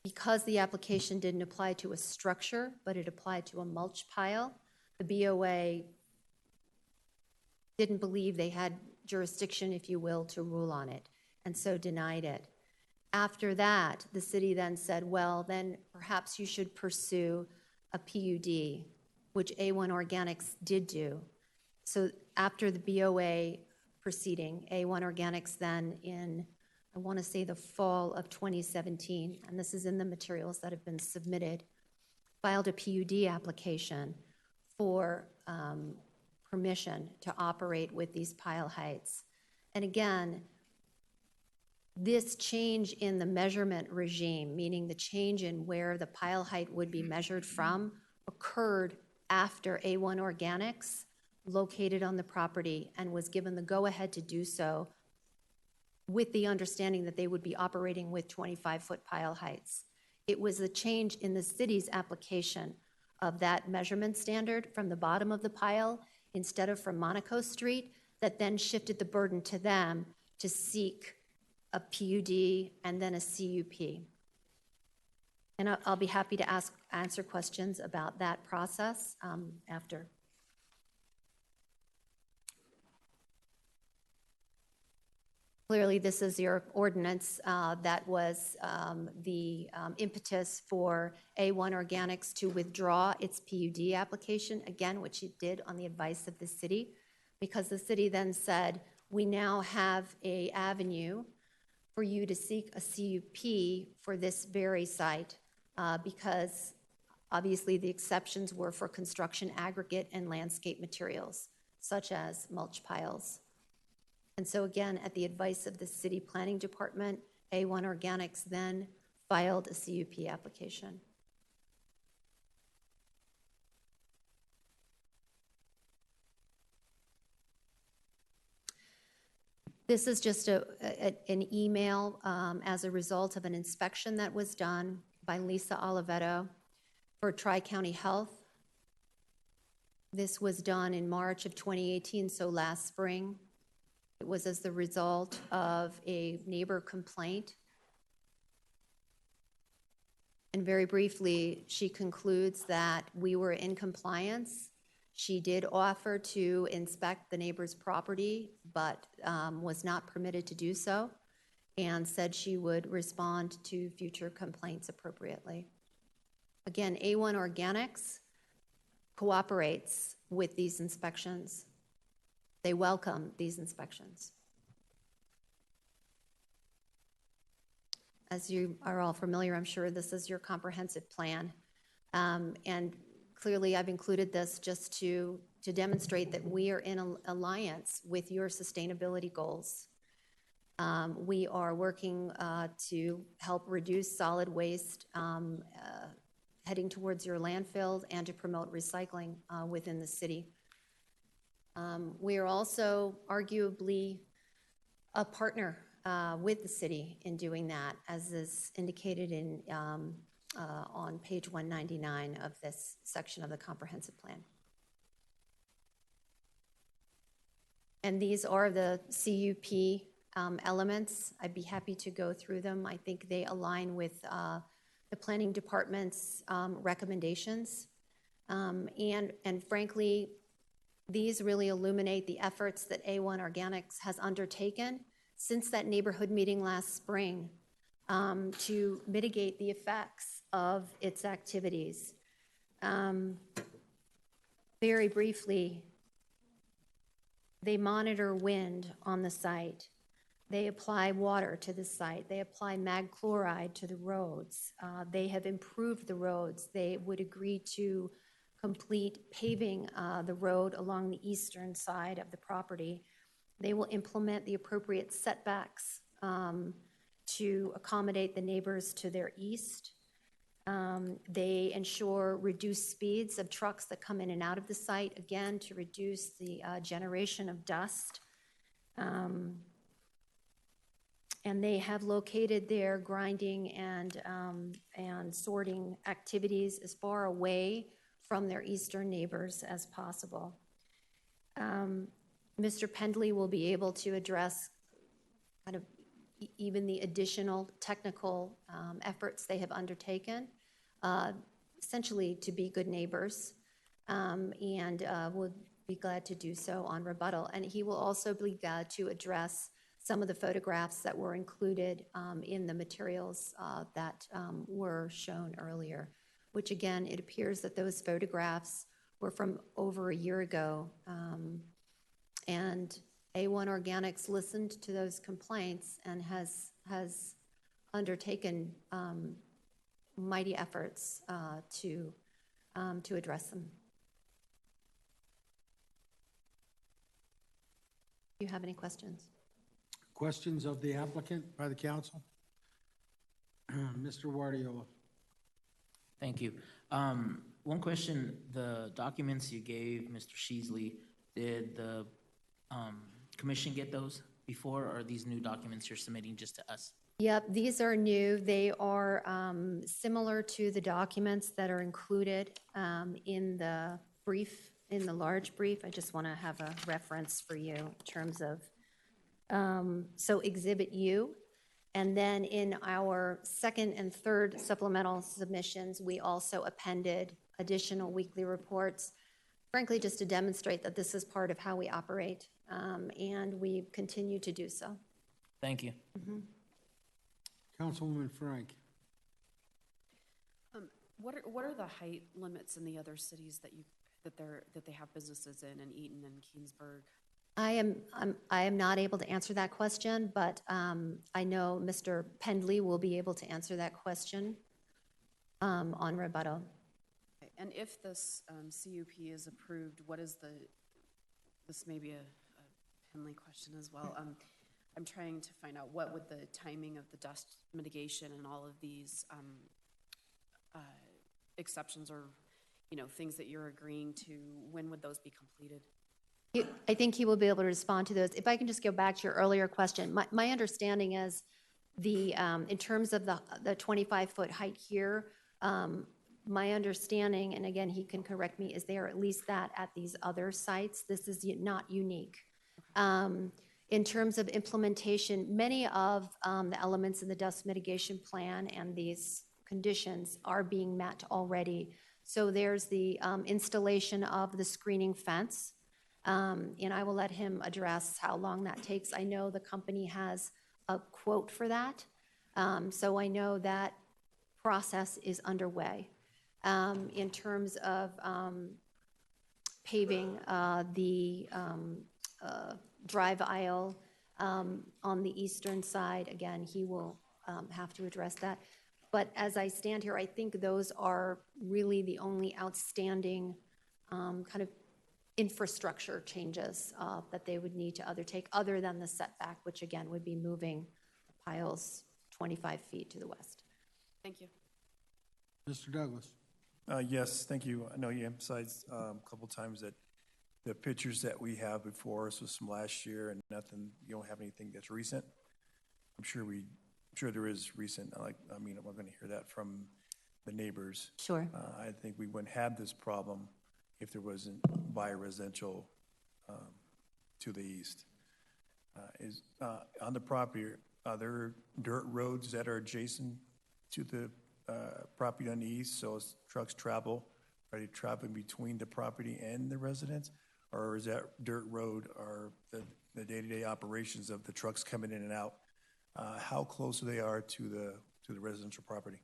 V: because the application didn't apply to a structure, but it applied to a mulch pile, the BOA didn't believe they had jurisdiction, if you will, to rule on it, and so denied it. After that, the city then said, well, then perhaps you should pursue a PUD, which A1 Organics did do. So after the BOA proceeding, A1 Organics then in, I want to say the fall of 2017, and this is in the materials that have been submitted, filed a PUD application for permission to operate with these pile heights. And again, this change in the measurement regime, meaning the change in where the pile height would be measured from, occurred after A1 Organics located on the property and was given the go-ahead to do so with the understanding that they would be operating with 25-foot pile heights. It was a change in the city's application of that measurement standard from the bottom of the pile instead of from Monaco Street that then shifted the burden to them to seek a PUD and then a CUP. And I'll be happy to answer questions about that process after. Clearly, this is your ordinance that was the impetus for A1 Organics to withdraw its PUD application, again, which it did on the advice of the city, because the city then said, we now have an avenue for you to seek a CUP for this very site, because obviously the exceptions were for construction aggregate and landscape materials, such as mulch piles. And so again, at the advice of the city planning department, A1 Organics then filed a CUP application. This is just an email as a result of an inspection that was done by Lisa Oliveto for Tri-County Health. This was done in March of 2018, so last spring. It was as the result of a neighbor complaint. And very briefly, she concludes that we were in compliance. She did offer to inspect the neighbor's property, but was not permitted to do so, and said she would respond to future complaints appropriately. Again, A1 Organics cooperates with these inspections. They welcome these inspections. As you are all familiar, I'm sure this is your comprehensive plan. And clearly I've included this just to demonstrate that we are in alliance with your sustainability goals. We are working to help reduce solid waste heading towards your landfills and to promote recycling within the city. We are also arguably a partner with the city in doing that, as is indicated in on page 199 of this section of the comprehensive plan. And these are the CUP elements. I'd be happy to go through them. I think they align with the planning department's recommendations. And frankly, these really illuminate the efforts that A1 Organics has undertaken since that neighborhood meeting last spring to mitigate the effects of its activities. Very briefly, they monitor wind on the site. They apply water to the site. They apply mag chloride to the roads. They have improved the roads. They would agree to complete paving the road along the eastern side of the property. They will implement the appropriate setbacks to accommodate the neighbors to their east. They ensure reduced speeds of trucks that come in and out of the site, again, to reduce the generation of dust. And they have located their grinding and sorting activities as far away from their eastern neighbors as possible. Mr. Pendley will be able to address kind of even the additional technical efforts they have undertaken, essentially to be good neighbors, and will be glad to do so on rebuttal. And he will also be glad to address some of the photographs that were included in the materials that were shown earlier, which again, it appears that those photographs were from over a year ago. And A1 Organics listened to those complaints and has undertaken mighty efforts to address them. Do you have any questions?
D: Questions of the applicant by the council? Mr. Guardiola.
I: Thank you. One question, the documents you gave Mr. Sheasley, did the commission get those before, or are these new documents you're submitting just to us?
V: Yep, these are new. They are similar to the documents that are included in the brief, in the large brief. I just want to have a reference for you in terms of, so Exhibit U. And then in our second and third supplemental submissions, we also appended additional weekly reports, frankly, just to demonstrate that this is part of how we operate, and we continue to do so.
I: Thank you.
V: Mm-hmm.
D: Councilwoman Frank.
N: What are the height limits in the other cities that they have businesses in Eaton and Keensburg?
V: I am not able to answer that question, but I know Mr. Pendley will be able to answer that question on rebuttal.
N: And if this CUP is approved, what is this may be a Pendley question as well. I'm trying to find out what would the timing of the dust mitigation and all of these exceptions or, things that you're agreeing to, when would those be completed?
V: I think he will be able to respond to those. If I can just go back to your earlier question, my understanding is in terms of the 25-foot height here, my understanding, and again, he can correct me, is they are at least that at these other sites. This is not unique. In terms of implementation, many of the elements in the dust mitigation plan and these conditions are being met already. So there's the installation of the screening fence, and I will let him address how long that takes. I know the company has a quote for that, so I know that process is underway. In terms of paving the drive aisle on the eastern side, again, he will have to address that. But as I stand here, I think those are really the only outstanding kind of infrastructure changes that they would need to undertake, other than the setback, which again would be moving the piles 25 feet to the west.
N: Thank you.
D: Mr. Douglas.
A: Yes, thank you. I know you emphasized a couple times that the pictures that we have before us was from last year, and nothing. You don't have anything that's recent. I'm sure there is recent. We're going to hear that from the neighbors.
V: Sure.
A: I think we wouldn't have this problem if there wasn't bioresidential to the east. On the property, are there dirt roads that are adjacent to the property on the east? So as trucks travel, are they traveling between the property and the residence? Or is that dirt road or the day-to-day operations of the trucks coming in and out? How close they are to the residential property?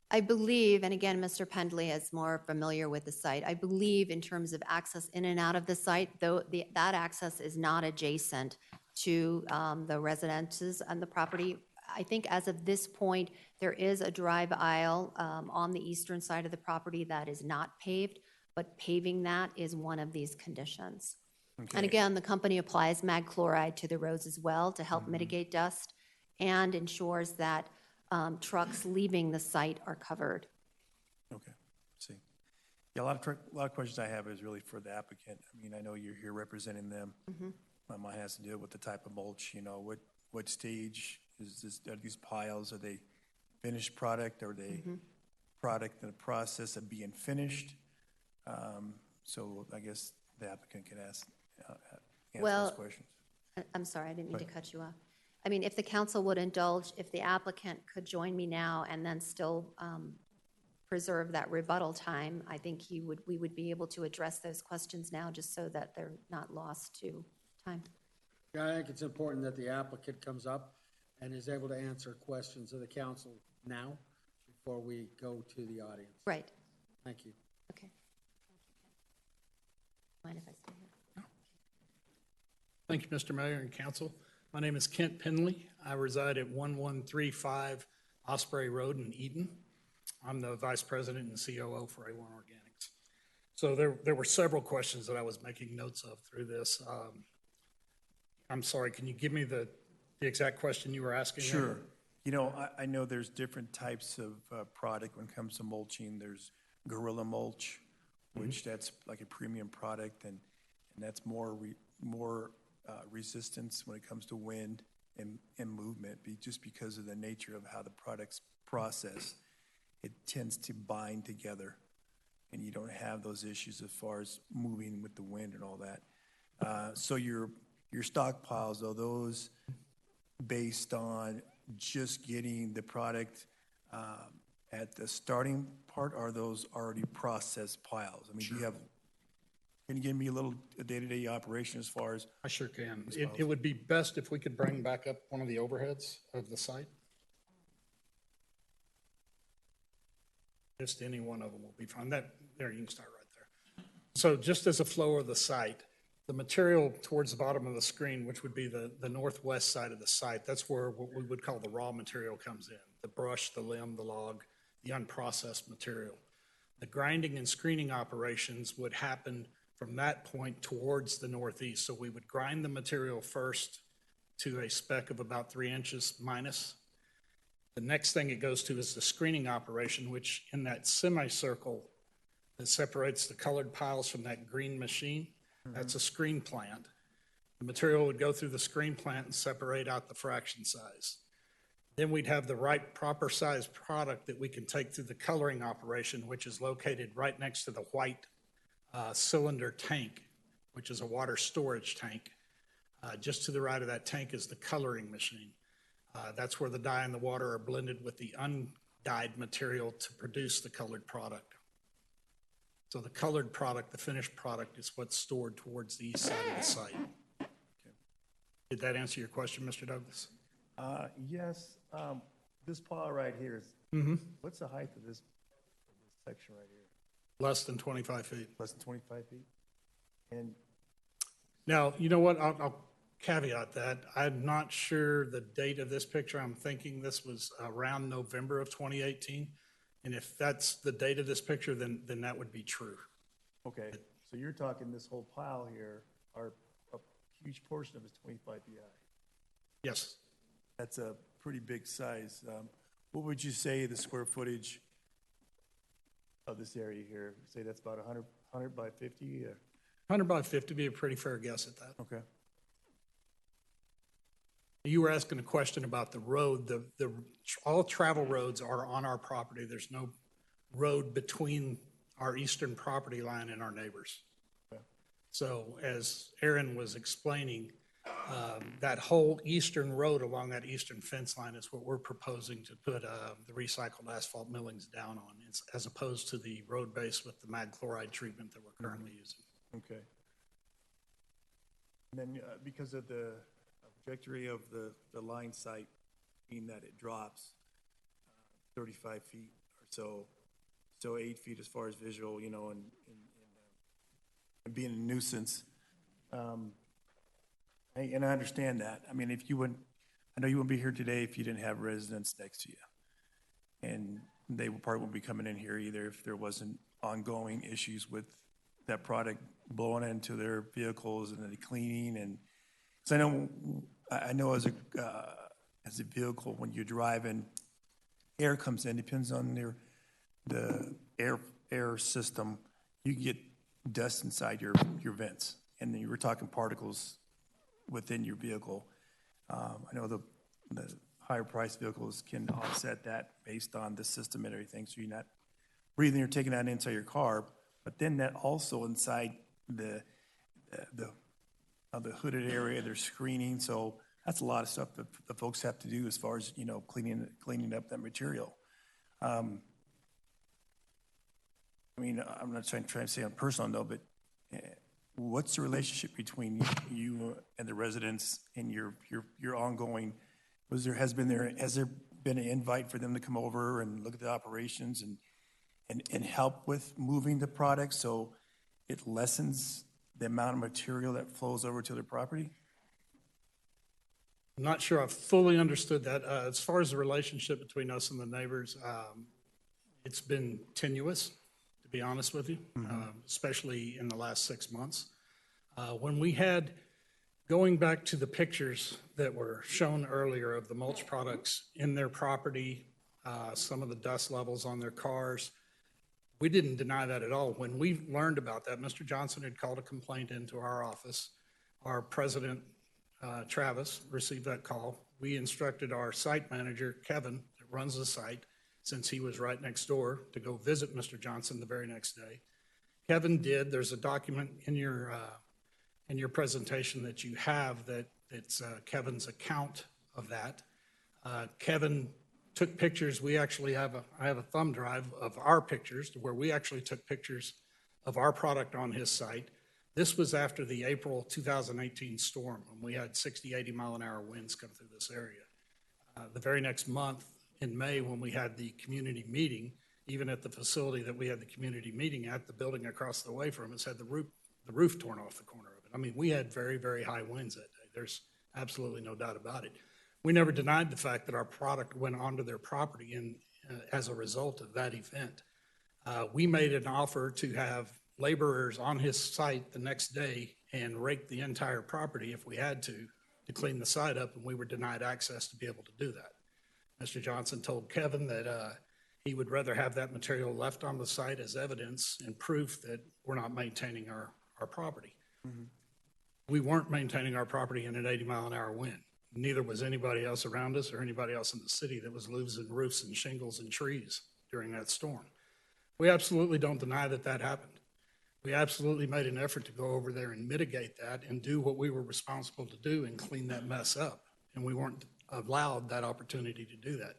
V: I believe, and again, Mr. Pendley is more familiar with the site, I believe in terms of access in and out of the site, though that access is not adjacent to the residences on the property. I think as of this point, there is a drive aisle on the eastern side of the property that is not paved, but paving that is one of these conditions. Okay. And again, the company applies mag chloride to the roads as well to help mitigate dust and ensures that trucks leaving the site are covered.
A: Okay, see. Yeah, a lot of questions I have is really for the applicant. I know you're here representing them. Mine has to do with the type of mulch. What stage is this? Are these piles? Are they finished product? Are they product in the process of being finished? So I guess the applicant can answer those questions.
V: I'm sorry, I didn't mean to cut you off. If the council would indulge, if the applicant could join me now and then still preserve that rebuttal time, I think we would be able to address those questions now, just so that they're not lost to time.
D: Yeah, I think it's important that the applicant comes up and is able to answer questions of the council now before we go to the audience.
V: Right.
D: Thank you.
V: Okay. Mind if I stay here?
H: Thank you, Mr. Mayor and Council. My name is Kent Penley. I reside at 1135 Osprey Road in Eden. I'm the Vice President and COO for A1 Organics. So there were several questions that I was making notes of through this. I'm sorry, can you give me the exact question you were asking?
A: Sure. You know, I know there's different types of product when it comes to mulching. There's Gorilla Mulch, which that's like a premium product, and that's more resistance when it comes to wind and movement, just because of the nature of how the product's processed. It tends to bind together, and you don't have those issues as far as moving with the wind and all that. So your stockpiles, are those based on just getting the product at the starting part, or are those already processed piles? I mean, do you have, can you give me a day-to-day operation as far as?
H: I sure can. It would be best if we could bring back up one of the overheads of the site. Just any one of them will be fine. There, you can start right there. So just as a flow of the site, the material towards the bottom of the screen, which would be the northwest side of the site, that's where what we would call the raw material comes in. The brush, the limb, the log, the unprocessed material. The grinding and screening operations would happen from that point towards the northeast. So we would grind the material first to a spec of about 3 inches minus. The next thing it goes to is the screening operation, which in that semicircle that separates the colored piles from that green machine, that's a screen plant. The material would go through the screen plant and separate out the fraction size. Then we'd have the right proper size product that we can take through the coloring operation, which is located right next to the white cylinder tank, which is a water storage tank. Just to the right of that tank is the coloring machine. That's where the dye and the water are blended with the undyed material to produce the colored product. So the colored product, the finished product, is what's stored towards the east side of the site. Okay. Did that answer your question, Mr. Douglas?
A: Yes. This pile right here is, what's the height of this section right here?
H: Less than 25 feet.
A: Less than 25 feet? And
H: now, you know what? I'll caveat that. I'm not sure the date of this picture. I'm thinking this was around November of 2018. And if that's the date of this picture, then that would be true.
A: Okay, so you're talking this whole pile here, a huge portion of it's 25 feet high.
H: Yes.
A: That's a pretty big size. What would you say the square footage of this area here? Say that's about 100 by 50?
H: 100 by 50 would be a pretty fair guess at that.
A: Okay.
H: You were asking a question about the road. All travel roads are on our property. There's no road between our eastern property line and our neighbors.
A: Okay.
H: So as Aaron was explaining, that whole eastern road along that eastern fence line is what we're proposing to put the recycled asphalt millings down on, as opposed to the road base with the mag chloride treatment that we're currently using.
A: Okay. And then because of the trajectory of the line sight, being that it drops 35 feet or so 8 feet as far as visual, you know, and being a nuisance. And I understand that. I mean, I know you wouldn't be here today if you didn't have residents next to you. And they probably wouldn't be coming in here either if there wasn't ongoing issues with that product blowing into their vehicles and the cleaning. And so I know as a vehicle, when you're driving, air comes in, depends on the air system, you get dust inside your vents. And then you were talking particles within your vehicle. I know the higher priced vehicles can offset that based on the system and everything, so you're not breathing or taking that inside your car. But then that also inside the hooded area, there's screening, so that's a lot of stuff that the folks have to do as far as, you know, cleaning up that material. mean, I'm not trying to say on a personal note, but what's the relationship between you and the residents and your ongoing, has there been an invite for them to come over and look at the operations and help with moving the product so it lessens the amount of material that flows over to their property?
H: I'm not sure I fully understood that. As far as the relationship between us and the neighbors, it's been tenuous, to be honest with you, especially in the last 6 months. When we had, going back to the pictures that were shown earlier of the mulch products in their property, some of the dust levels on their cars, we didn't deny that at all. When we learned about that, Mr. Johnson had called a complaint into our office. Our president, Travis, received that call. We instructed our site manager, Kevin, that runs the site, since he was right next door, to go visit Mr. Johnson the very next day. Kevin did. There's a document in your presentation that you have that it's Kevin's account of that. Kevin took pictures. We actually I have a thumb drive of our pictures where we actually took pictures of our product on his site. This was after the April 2018 storm when we had 60, 80 mile an hour winds come through this area. The very next month in May, when we had the community meeting, even at the facility that we had the community meeting at, the building across the way from us had the roof torn off the corner of it. I mean, we had very, very high winds that day. There's absolutely no doubt about it. We never denied the fact that our product went onto their property and as a result of that event. We made an offer to have laborers on his site the next day and rake the entire property if we had to clean the site up, and we were denied access to be able to do that. Mr. Johnson told Kevin that he would rather have that material left on the site as evidence and proof that we're not maintaining our property. We weren't maintaining our property in an 80 mile an hour wind. Neither was anybody else around us or anybody else in the city that was losing roofs and shingles and trees during that storm. We absolutely don't deny that that happened. We absolutely made an effort to go over there and mitigate that and do what we were responsible to do and clean that mess up. And we weren't allowed that opportunity to do that.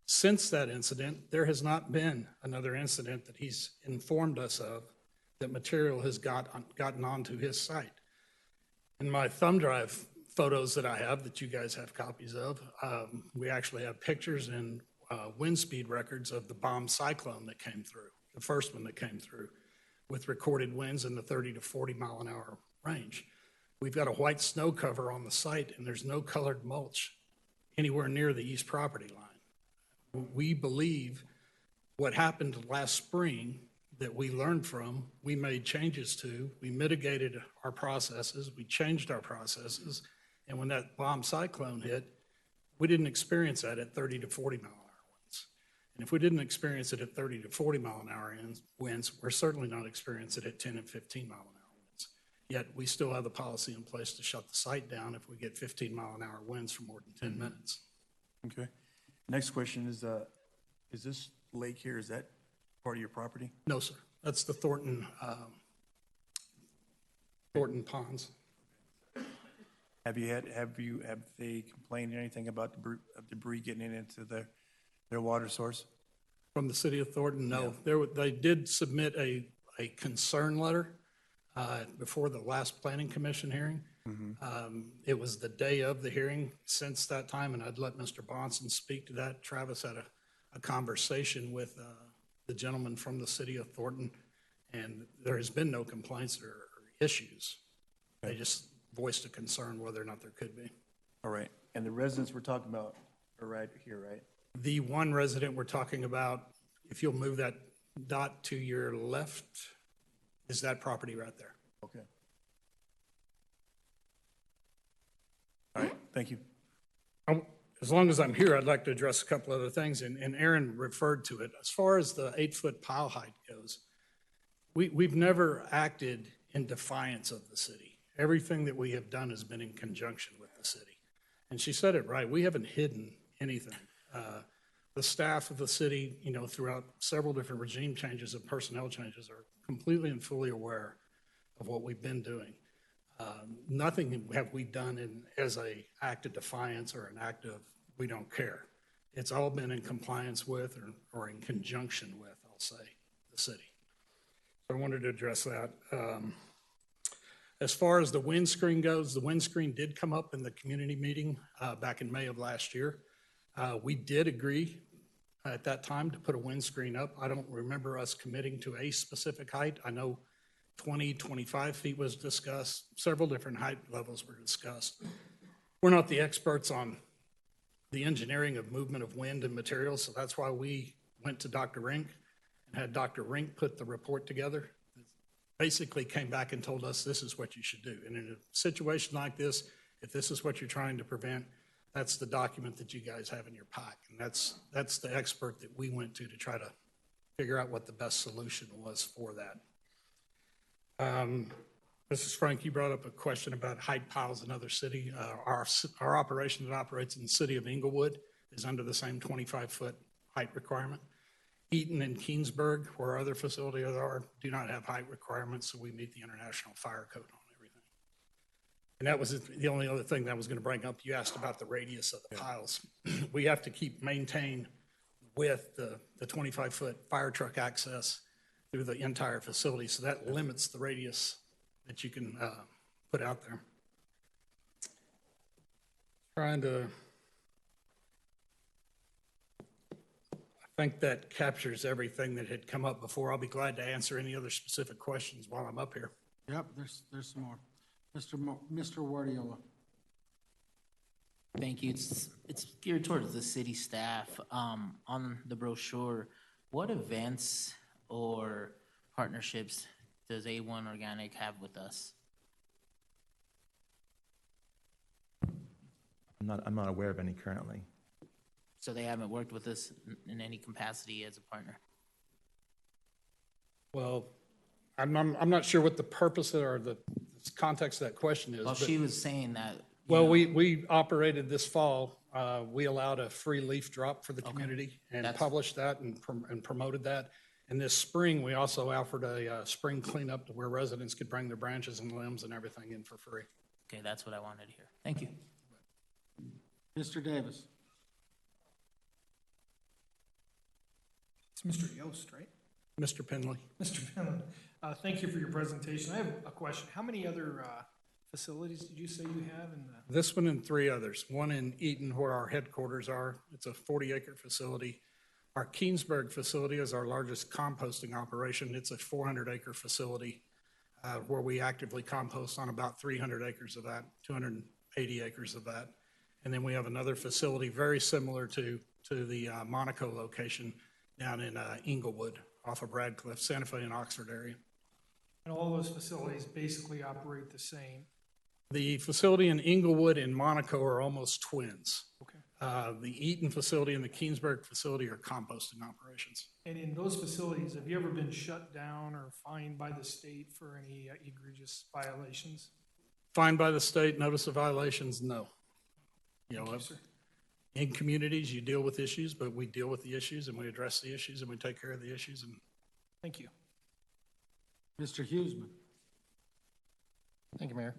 H: Since that incident, there has not been another incident that he's informed us of that material has gotten onto his site. In my thumb drive photos that I have, that you guys have copies of, we actually have pictures and wind speed records of the bomb cyclone that came through, the first one that came through, with recorded winds in the 30 to 40 mile an hour range. We've got a white snow cover on the site, and there's no colored mulch anywhere near the east property line. We believe what happened last spring that we learned from, we made changes to, we mitigated our processes, we changed our processes, and when that bomb cyclone hit, we didn't experience that at 30 to 40 mile an hour winds. And if we didn't experience it at 30 to 40 mile an hour winds, we're certainly not experiencing it at 10 and 15 mile an hour winds. Yet we still have the policy in place to shut the site down if we get 15 mile an hour winds for more than 10 minutes.
A: Okay. Next question is this lake here, is that part of your property?
H: No, sir. That's the Thornton Ponds.
A: Have they complained anything about debris getting into their water source?
H: From the city of Thornton, no. Yeah. They did submit a concern letter before the last planning commission hearing. It was the day of the hearing since that time, and I'd let Mr. Bonson speak to that. Travis had a conversation with the gentleman from the city of Thornton, and there has been no complaints or issues. They just voiced a concern whether or not there could be.
A: All right. And the residents we're talking about are right here, right?
H: The one resident we're talking about, if you'll move that dot to your left, is that property right there.
A: Okay. All right. Thank you.
H: As long as I'm here, I'd like to address a couple other things, and Aaron referred to it. As far as the 8-foot pile height goes, we've never acted in defiance of the city. Everything that we have done has been in conjunction with the city. And she said it right. We haven't hidden anything. The staff of the city, throughout several different regime changes and personnel changes, are completely and fully aware of what we've been doing. Nothing have we done as an act of defiance or an act of we don't care. It's all been in compliance with or in conjunction with, I'll say, the city. I wanted to address that. As far as the windscreen goes, the windscreen did come up in the community meeting back in May of last year. We did agree at that time to put a windscreen up. I don't remember us committing to a specific height. I know 20, 25 feet was discussed. Several different height levels were discussed. We're not the experts on the engineering of movement of wind and materials, so that's why we went to Dr. Rink and had Dr. Rink put the report together. Basically came back and told us this is what you should do. And in a situation like this, if this is what you're trying to prevent, that's the document that you guys have in your pack. And that's the expert that we went to try to figure out what the best solution was for that. Mrs. Frank, you brought up a question about height piles in other city. Our operation that operates in the city of Inglewood is under the same 25-foot height requirement. Eaton and Keensburg, where our other facilities are, do not have height requirements, so we meet the International Fire Code on everything. And that was the only other thing that I was going to bring up. You asked about the radius of the piles. We have to maintain with the 25-foot fire truck access through the entire facility, so that limits the radius that you can put out there. I think that captures everything that had come up before. I'll be glad to answer any other specific questions while I'm up here.
D: Yep, there's some more. Mr. Guardiola.
I: Thank you. It's geared towards the city staff. On the brochure, what events or partnerships does A1 Organic have with us?
U: I'm not aware of any currently.
I: So they haven't worked with us in any capacity as a partner?
H: Well, I'm not sure what the purpose or the context of that question is.
I: Well, she was saying that.
H: Well, we operated this fall. We allowed a free leaf drop for the community and published that and promoted that. And this spring, we also offered a spring cleanup to where residents could bring their branches and limbs and everything in for free.
I: Okay, that's what I wanted to hear. Thank you.
D: Mr. Davis.
E: It's Mr. Yost, right?
H: Mr. Penley.
E: Mr. Penley, thank you for your presentation. I have a question. How many other facilities did you say you have in the?
H: This one and three others. One in Eaton, where our headquarters are. It's a 40-acre facility. Our Keensburg facility is our largest composting operation. It's a 400-acre facility where we actively compost on about 300 acres of that, 280 acres of that. And then we have another facility very similar to the Monaco location down in Inglewood off of Radcliffe, Santa Fe and Oxford area.
E: And all those facilities basically operate the same?
H: The facility in Inglewood and Monaco are almost twins.
E: Okay.
H: The Eaton facility and the Keensburg facility are composting operations.
E: And in those facilities, have you ever been shut down or fined by the state for any egregious violations?
H: Fined by the state, notice of violations, no.
E: Thank you, sir.
H: In communities, you deal with issues, but we deal with the issues and we address the issues and we take care of the issues. And
E: thank you.
D: Mr. Huseman.
B: Thank you, Mayor.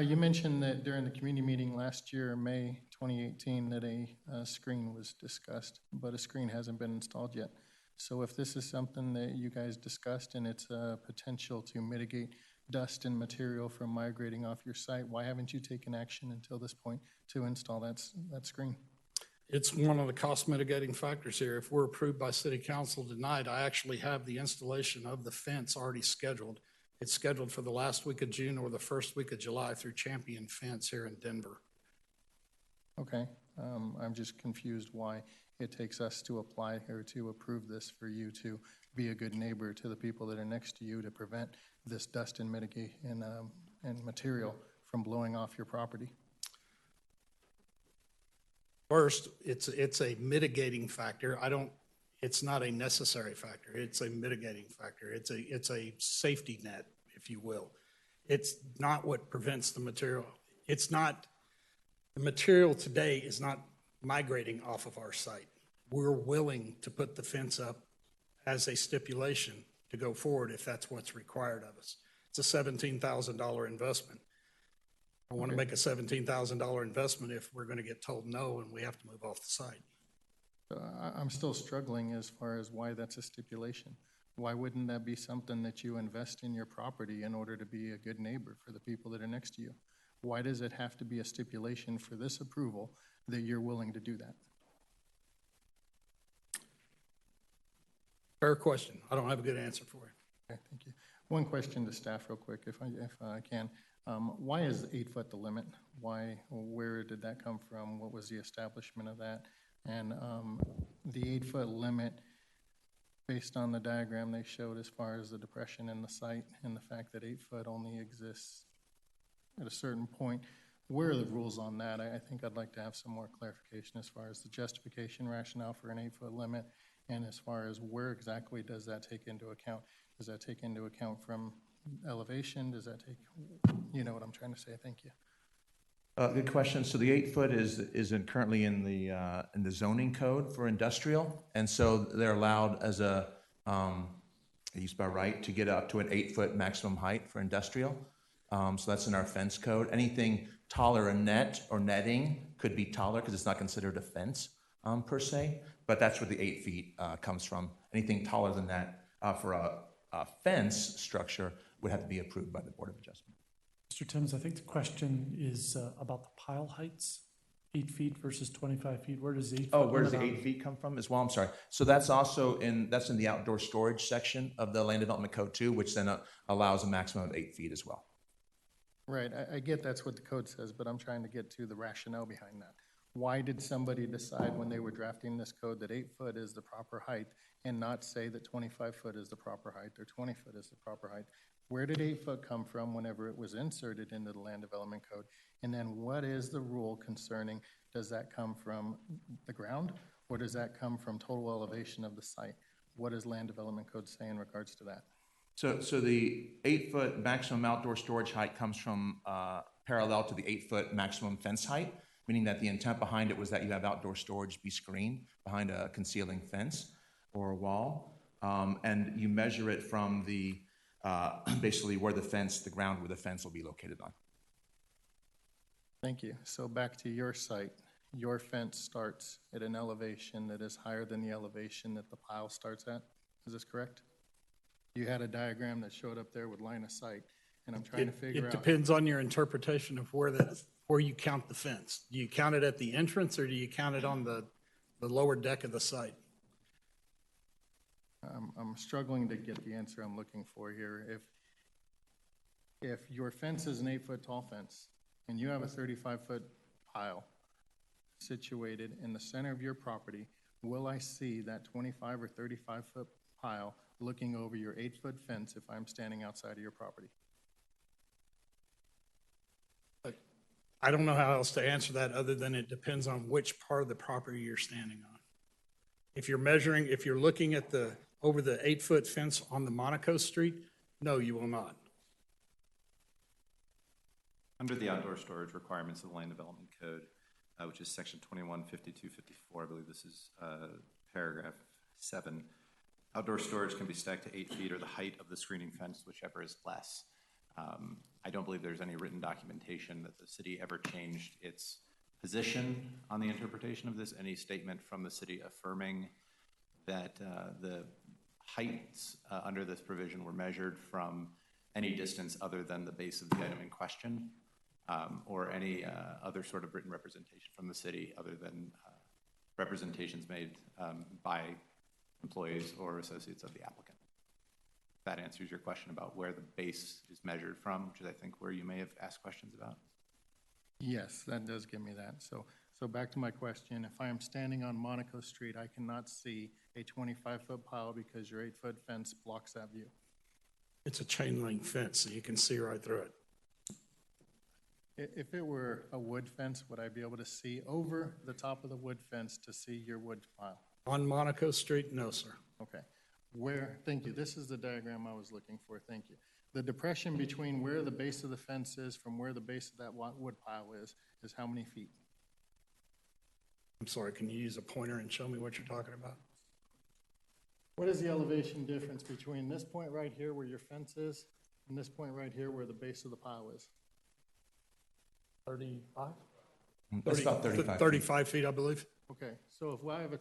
B: You mentioned that during the community meeting last year, May 2018, that a screen was discussed, but a screen hasn't been installed yet. So if this is something that you guys discussed and it's a potential to mitigate dust and material from migrating off your site, why haven't you taken action until this point to install that screen?
H: it's one of the cost mitigating factors here. If we're approved by city council tonight, I actually have the installation of the fence already scheduled. It's scheduled for the last week of June or the first week of July through Champion Fence here in Denver.
B: Okay, I'm just confused why it takes us to apply or to approve this for you to be a good neighbor to the people that are next to you to prevent this dust and mitigate and material from blowing off your property.
H: First, it's a mitigating factor. It's not a necessary factor. It's a mitigating factor. It's a safety net, if you will. It's not what prevents the material. The material today is not migrating off of our site. We're willing to put the fence up as a stipulation to go forward if that's what's required of us. It's a $17,000 investment. I want to make a $17,000 investment if we're going to get told no and we have to move off the site.
B: I'm still struggling as far as why that's a stipulation. Why wouldn't that be something that you invest in your property in order to be a good neighbor for the people that are next to you? Why does it have to be a stipulation for this approval that you're willing to do that?
H: Fair question. I don't have a good answer for you.
B: Okay, thank you. One question to staff real quick, if I can. Why is 8 foot the limit? Where did that come from? What was the establishment of that? And the 8 foot limit, based on the diagram they showed as far as the depression in the site and the fact that 8 foot only exists at a certain point, where are the rules on that? I think I'd like to have some more clarification as far as the justification rationale for an 8 foot limit, and as far as where exactly does that take into account? Does that take into account from elevation? Does that take, you know what I'm trying to say? Thank you.
U: Good question. So the 8 foot is currently in the zoning code for industrial, and so they're allowed as a use by right to get up to an 8 foot maximum height for industrial. So that's in our fence code. Anything taller than net or netting could be taller because it's not considered a fence per se, but that's where the 8 feet comes from. Anything taller than that for a fence structure would have to be approved by the Board of Adjustment.
C: Mr. Timms, I think the question is about the pile heights, 8 feet versus 25 feet. Where does the 8 foot?
U: Where does the 8 feet come from as well? I'm sorry. So that's also in the outdoor storage section of the Land Development Code too, which then allows a maximum of 8 feet as well.
B: Right, I get that's what the code says, but I'm trying to get to the rationale behind that. Why did somebody decide when they were drafting this code that 8 foot is the proper height and not say that 25 foot is the proper height or 20 foot is the proper height? Where did 8 foot come from whenever it was inserted into the Land Development Code? And then what is the rule concerning, does that come from the ground or does that come from total elevation of the site? What does Land Development Code say in regards to that?
U: So the 8 foot maximum outdoor storage height comes from parallel to the 8 foot maximum fence height, meaning that the intent behind it was that you have outdoor storage be screened behind a concealing fence or a wall. And you measure it from the basically where the ground where the fence will be located on.
B: Thank you. So back to your site, your fence starts at an elevation that is higher than the elevation that the pile starts at. Is this correct? You had a diagram that showed up there with line of sight, and I'm trying to figure out.
H: It depends on your interpretation of where you count the fence. Do you count it at the entrance or do you count it on the lower deck of the site?
B: I'm struggling to get the answer I'm looking for here. If your fence is an 8 foot tall fence and you have a 35 foot pile situated in the center of your property, will I see that 25 or 35 foot pile looking over your 8 foot fence if I'm standing outside of your property?
H: I don't know how else to answer that other than it depends on which part of the property you're standing on. If you're looking at over the 8 foot fence on the Monaco Street, no, you will not.
F: Under the outdoor storage requirements of the Land Development Code, which is section 215254, I believe this is paragraph 7, outdoor storage can be stacked to 8 feet or the height of the screening fence, whichever is less. I don't believe there's any written documentation that the city ever changed its position on the interpretation of this. Any statement from the city affirming that the heights under this provision were measured from any distance other than the base of the item in question, or any other sort of written representation from the city other than representations made by employees or associates of the applicant. That answers your question about where the base is measured from, which is, I think, where you may have asked questions about.
B: Yes, that does give me that. So back to my question, if I am standing on Monaco Street, I cannot see a 25 foot pile because your 8 foot fence blocks that view.
H: It's a chain link fence, so you can see right through it.
B: If it were a wood fence, would I be able to see over the top of the wood fence to see your wood pile?
H: On Monaco Street, no, sir.
B: Okay. Thank you. This is the diagram I was looking for. Thank you. The depression between where the base of the fence is from where the base of that wood pile is how many feet?
H: I'm sorry, can you use a pointer and show me what you're talking about?
B: What is the elevation difference between this point right here where your fence is and this point right here where the base of the pile is?
H: 35?
U: That's about 35
H: 35 feet, I believe.
B: Okay, so if you have a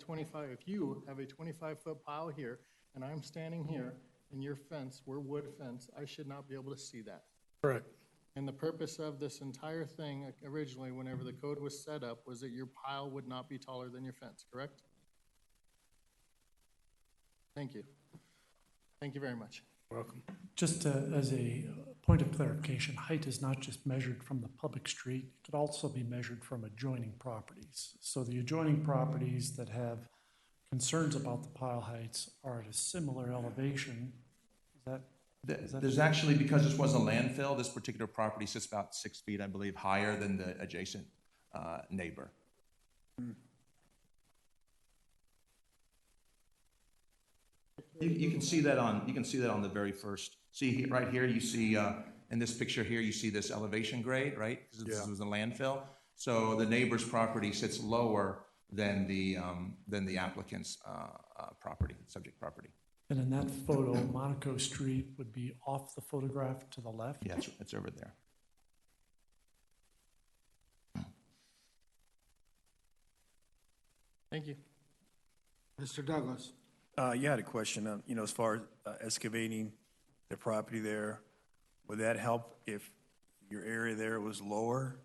B: 25 foot pile here and I'm standing here, and your fence, we're wood fence, I should not be able to see that.
H: Correct.
B: And the purpose of this entire thing originally, whenever the code was set up, was that your pile would not be taller than your fence, correct? Thank you. Thank you very much.
H: Welcome.
C: Just as a point of clarification, height is not just measured from the public street, it could also be measured from adjoining properties. So the adjoining properties that have concerns about the pile heights are at a similar elevation.
U: There's actually, because this was a landfill, this particular property sits about 6 feet, I believe, higher than the adjacent neighbor. You can see that on the very first. See right here, you see in this picture here, you see this elevation grade, right? Because this was a landfill. So the neighbor's property sits lower than the applicant's property, subject property.
C: And in that photo, Monaco Street would be off the photograph to the left?
U: Yeah, it's over there.
B: Thank you.
D: Mr. Douglas?
A: Yeah, I had a question, as far as excavating the property there, would that help if your area there was lower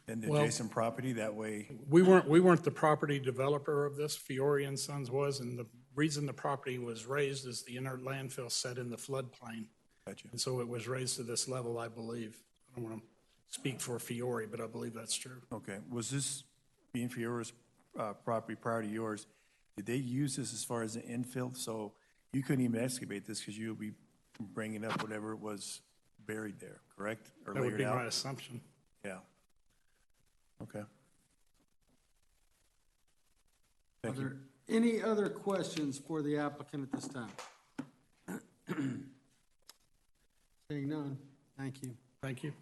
A: than the adjacent property? That way,
H: We weren't the property developer of this. Fiore and Sons was, and the reason the property was raised is the inert landfill set in the floodplain.
A: Gotcha.
H: And so it was raised to this level, I believe. I don't want to speak for Fiore, but I believe that's true.
A: okay, was this being Fiora's property prior to yours? Did they use this as far as an infill? So you couldn't even excavate this because you'll be bringing up whatever was buried there, correct? Or
H: That would
A: layered
H: be
A: out?
H: my assumption.
A: Yeah. Okay.
D: Are
A: Thank you.
D: there any other questions for the applicant at this time? Seeing none, thank you.
H: Thank you.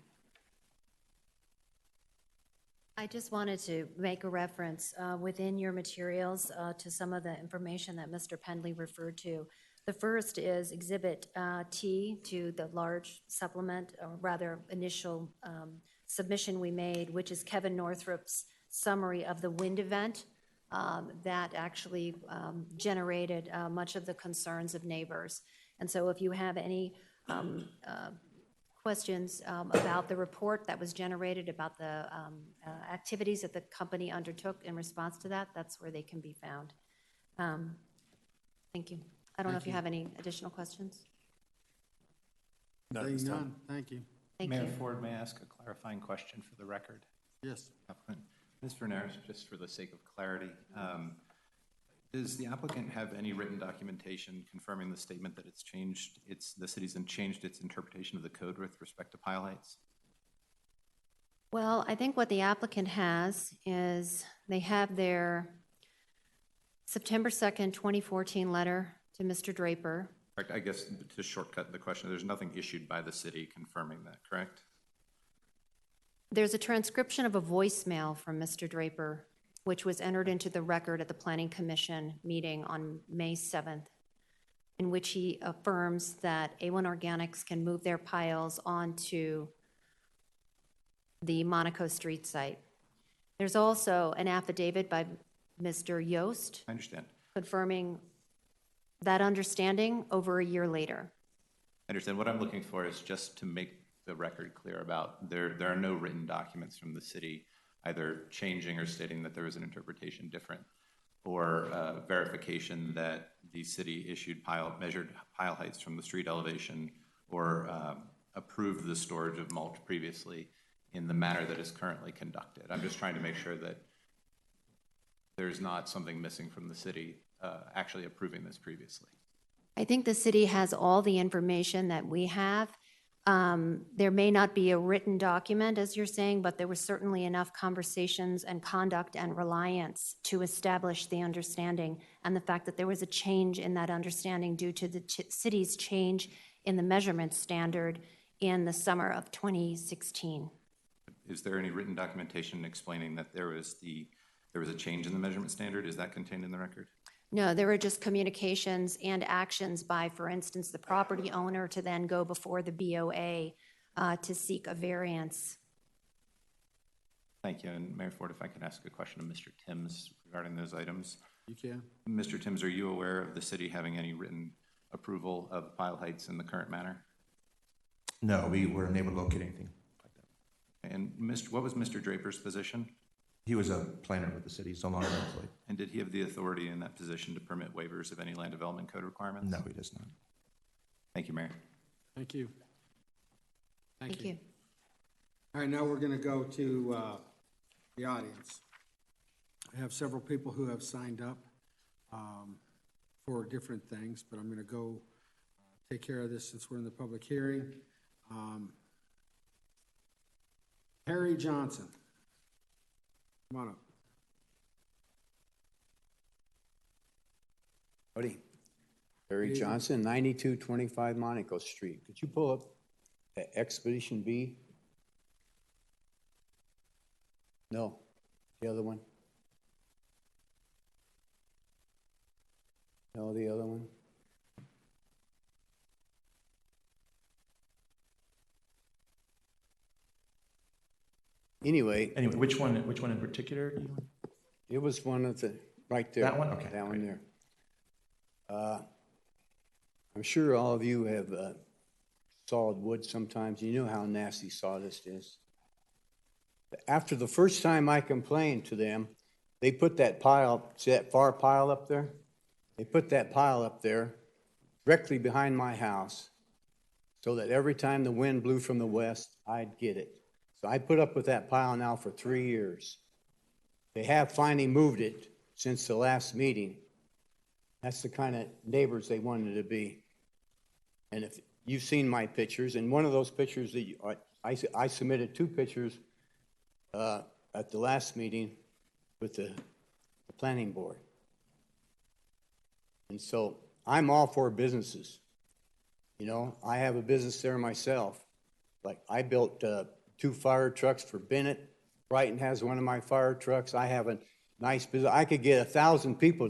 V: I just wanted to make a reference within your materials to some of the information that Mr. Pendley referred to. The first is Exhibit T to the large supplement, or rather initial submission we made, which is Kevin Northrup's summary of the wind event that actually generated much of the concerns of neighbors. And so if you have any questions about the report that was generated, about the activities that the company undertook in response to that, that's where they can be found. Thank you. I don't know if you have any additional questions.
D: Seeing none, thank you.
V: Thank
F: Mayor
V: you.
F: Ford, may I ask a clarifying question for the record?
D: Yes.
F: Ms. Verneris, just for the sake of clarity, does the applicant have any written documentation confirming the statement that the city's changed its interpretation of the code with respect to pile heights?
V: Well, I think what the applicant has is they have their September 2nd, 2014 letter to Mr. Draper.
F: Correct. I guess to shortcut the question, there's nothing issued by the city confirming that, correct?
V: There's a transcription of a voicemail from Mr. Draper, which was entered into the record at the Planning Commission meeting on May 7th, in which he affirms that A1 Organics can move their piles onto the Monaco Street site. There's also an affidavit by Mr. Yost.
F: I understand.
V: Confirming that understanding over a year later.
F: I understand. What I'm looking for is just to make the record clear about there are no written documents from the city either changing or stating that there was an interpretation different, or verification that the city measured pile heights from the street elevation, or approved the storage of mulch previously in the manner that is currently conducted. I'm just trying to make sure that there's not something missing from the city actually approving this previously.
V: I think the city has all the information that we have. There may not be a written document, as you're saying, but there was certainly enough conversations and conduct and reliance to establish the understanding, and the fact that there was a change in that understanding due to the city's change in the measurement standard in the summer of 2016.
F: Is there any written documentation explaining that there was a change in the measurement standard? Is that contained in the record?
V: No, there were just communications and actions by, for instance, the property owner to then go before the BOA to seek a variance.
F: Thank you. And Mayor Ford, if I could ask a question of Mr. Timms regarding those items.
D: You can.
F: Mr. Timms, are you aware of the city having any written approval of pile heights in the current manner?
U: No, we were unable to locate anything.
F: And what was Mr. Draper's position?
U: He was a planner with the city, he's no longer employed.
F: And did he have the authority in that position to permit waivers of any land development code requirements?
U: No, he does not.
F: Thank you, Mayor.
D: Thank you.
V: Thank you.
D: All right, now we're going to go to the audience. I have several people who have signed up for different things, but I'm going to go take care of this since we're in the public hearing. Harry Johnson. Come on up.
K: Howdy. Harry Johnson, 9225 Monaco Street. Could you pull up Expedition B? No, the other one. No, the other one. Anyway,
U: which one in particular do you want?
K: It was one of the, right there.
U: That one? Okay,
K: That one there. I'm sure all of you have sawed wood sometimes. You know how nasty sawdust is. After the first time I complained to them, they put that pile, see that far pile up there? They put that pile up there directly behind my house so that every time the wind blew from the west, I'd get it. So I put up with that pile now for 3 years. They have finally moved it since the last meeting. That's the kind of neighbors they wanted to be. And if you've seen my pictures, and one of those pictures that I submitted 2 pictures at the last meeting with the planning board. And so I'm all for businesses. You know, I have a business there myself. Like I built 2 fire trucks for Bennett. Brighton has one of my fire trucks. I have a nice business. I could get 1,000 people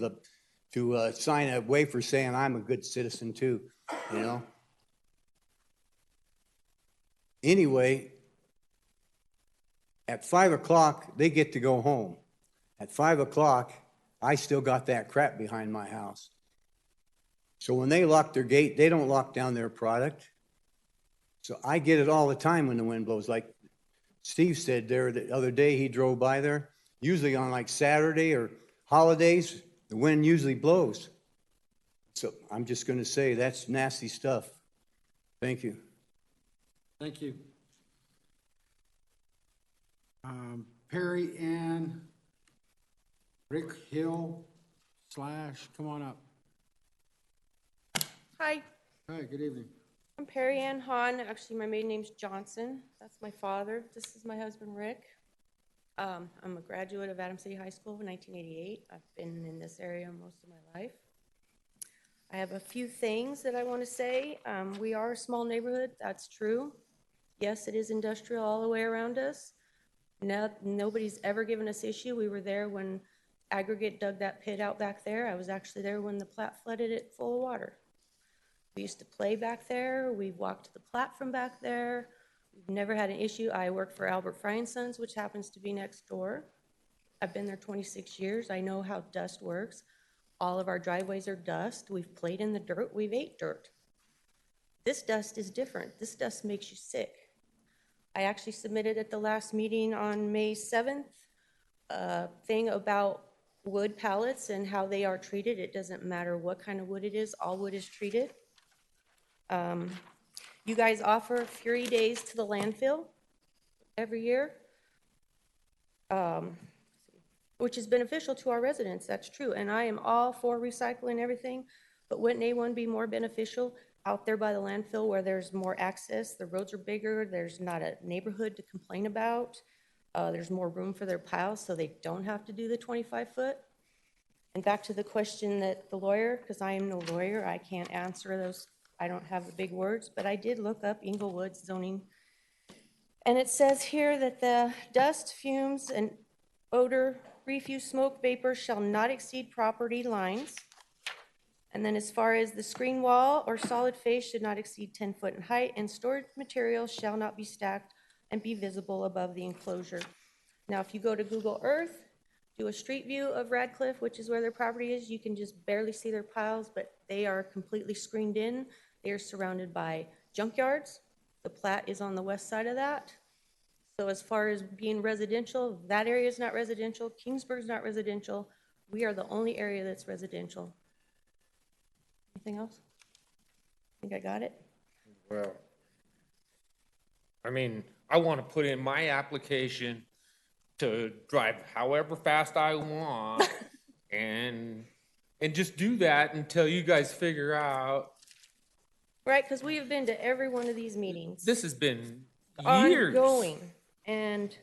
K: to sign a waiver saying I'm a good citizen too, you know. Anyway, at 5 o'clock, they get to go home. At 5 o'clock, I still got that crap behind my house. So when they lock their gate, they don't lock down their product. So I get it all the time when the wind blows. Like Steve said there the other day, he drove by there. Usually on like Saturday or holidays, the wind usually blows. So I'm just going to say that's nasty stuff. Thank you.
D: Thank you. Perry Ann Rick Hill / come on up.
M: Hi,
D: Hi, good evening.
M: I'm Perry Ann Hahn. Actually, my maiden name's Johnson. That's my father. This is my husband, Rick. I'm a graduate of Adams City High School in 1988. I've been in this area most of my life. I have a few things that I want to say. We are a small neighborhood. That's true. Yes, it is industrial all the way around us. Nobody's ever given us issue. We were there when Aggregate dug that pit out back there. I was actually there when the Platte flooded it full of water. We used to play back there. We walked to the Platte from back there. We've never had an issue. I work for Albert Fry & Sons, which happens to be next door. I've been there 26 years. I know how dust works. All of our driveways are dust. We've played in the dirt. We've ate dirt. This dust is different. This dust makes you sick. I actually submitted at the last meeting on May 7th a thing about wood pallets and how they are treated. It doesn't matter what kind of wood it is. All wood is treated. You guys offer Fury Days to the landfill every year, which is beneficial to our residents. That's true. And I am all for recycling everything, but wouldn't A1 be more beneficial out there by the landfill where there's more access? The roads are bigger. There's not a neighborhood to complain about. There's more room for their piles so they don't have to do the 25-foot. And back to the question that the lawyer, because I am no lawyer, I can't answer those. I don't have the big words, but I did look up Inglewood's zoning. And it says here that the dust, fumes, and odor, refuse, smoke, vapor shall not exceed property lines. And then as far as the screen wall or solid face should not exceed 10 foot in height, and stored materials shall not be stacked and be visible above the enclosure. Now, if you go to Google Earth, do a street view of Radcliffe, which is where their property is, you can just barely see their piles, but they are completely screened in. They are surrounded by junkyards. The plat is on the west side of that. So as far as being residential, that area is not residential. Kingsburg's not residential. We are the only area that's residential. Anything else? Think I got it?
O: Well, I mean, I want to put in my application to drive however fast I want and just do that until you guys figure out.
M: Right, because we have been to every one of these meetings.
O: This has been years.
M: Ongoing. And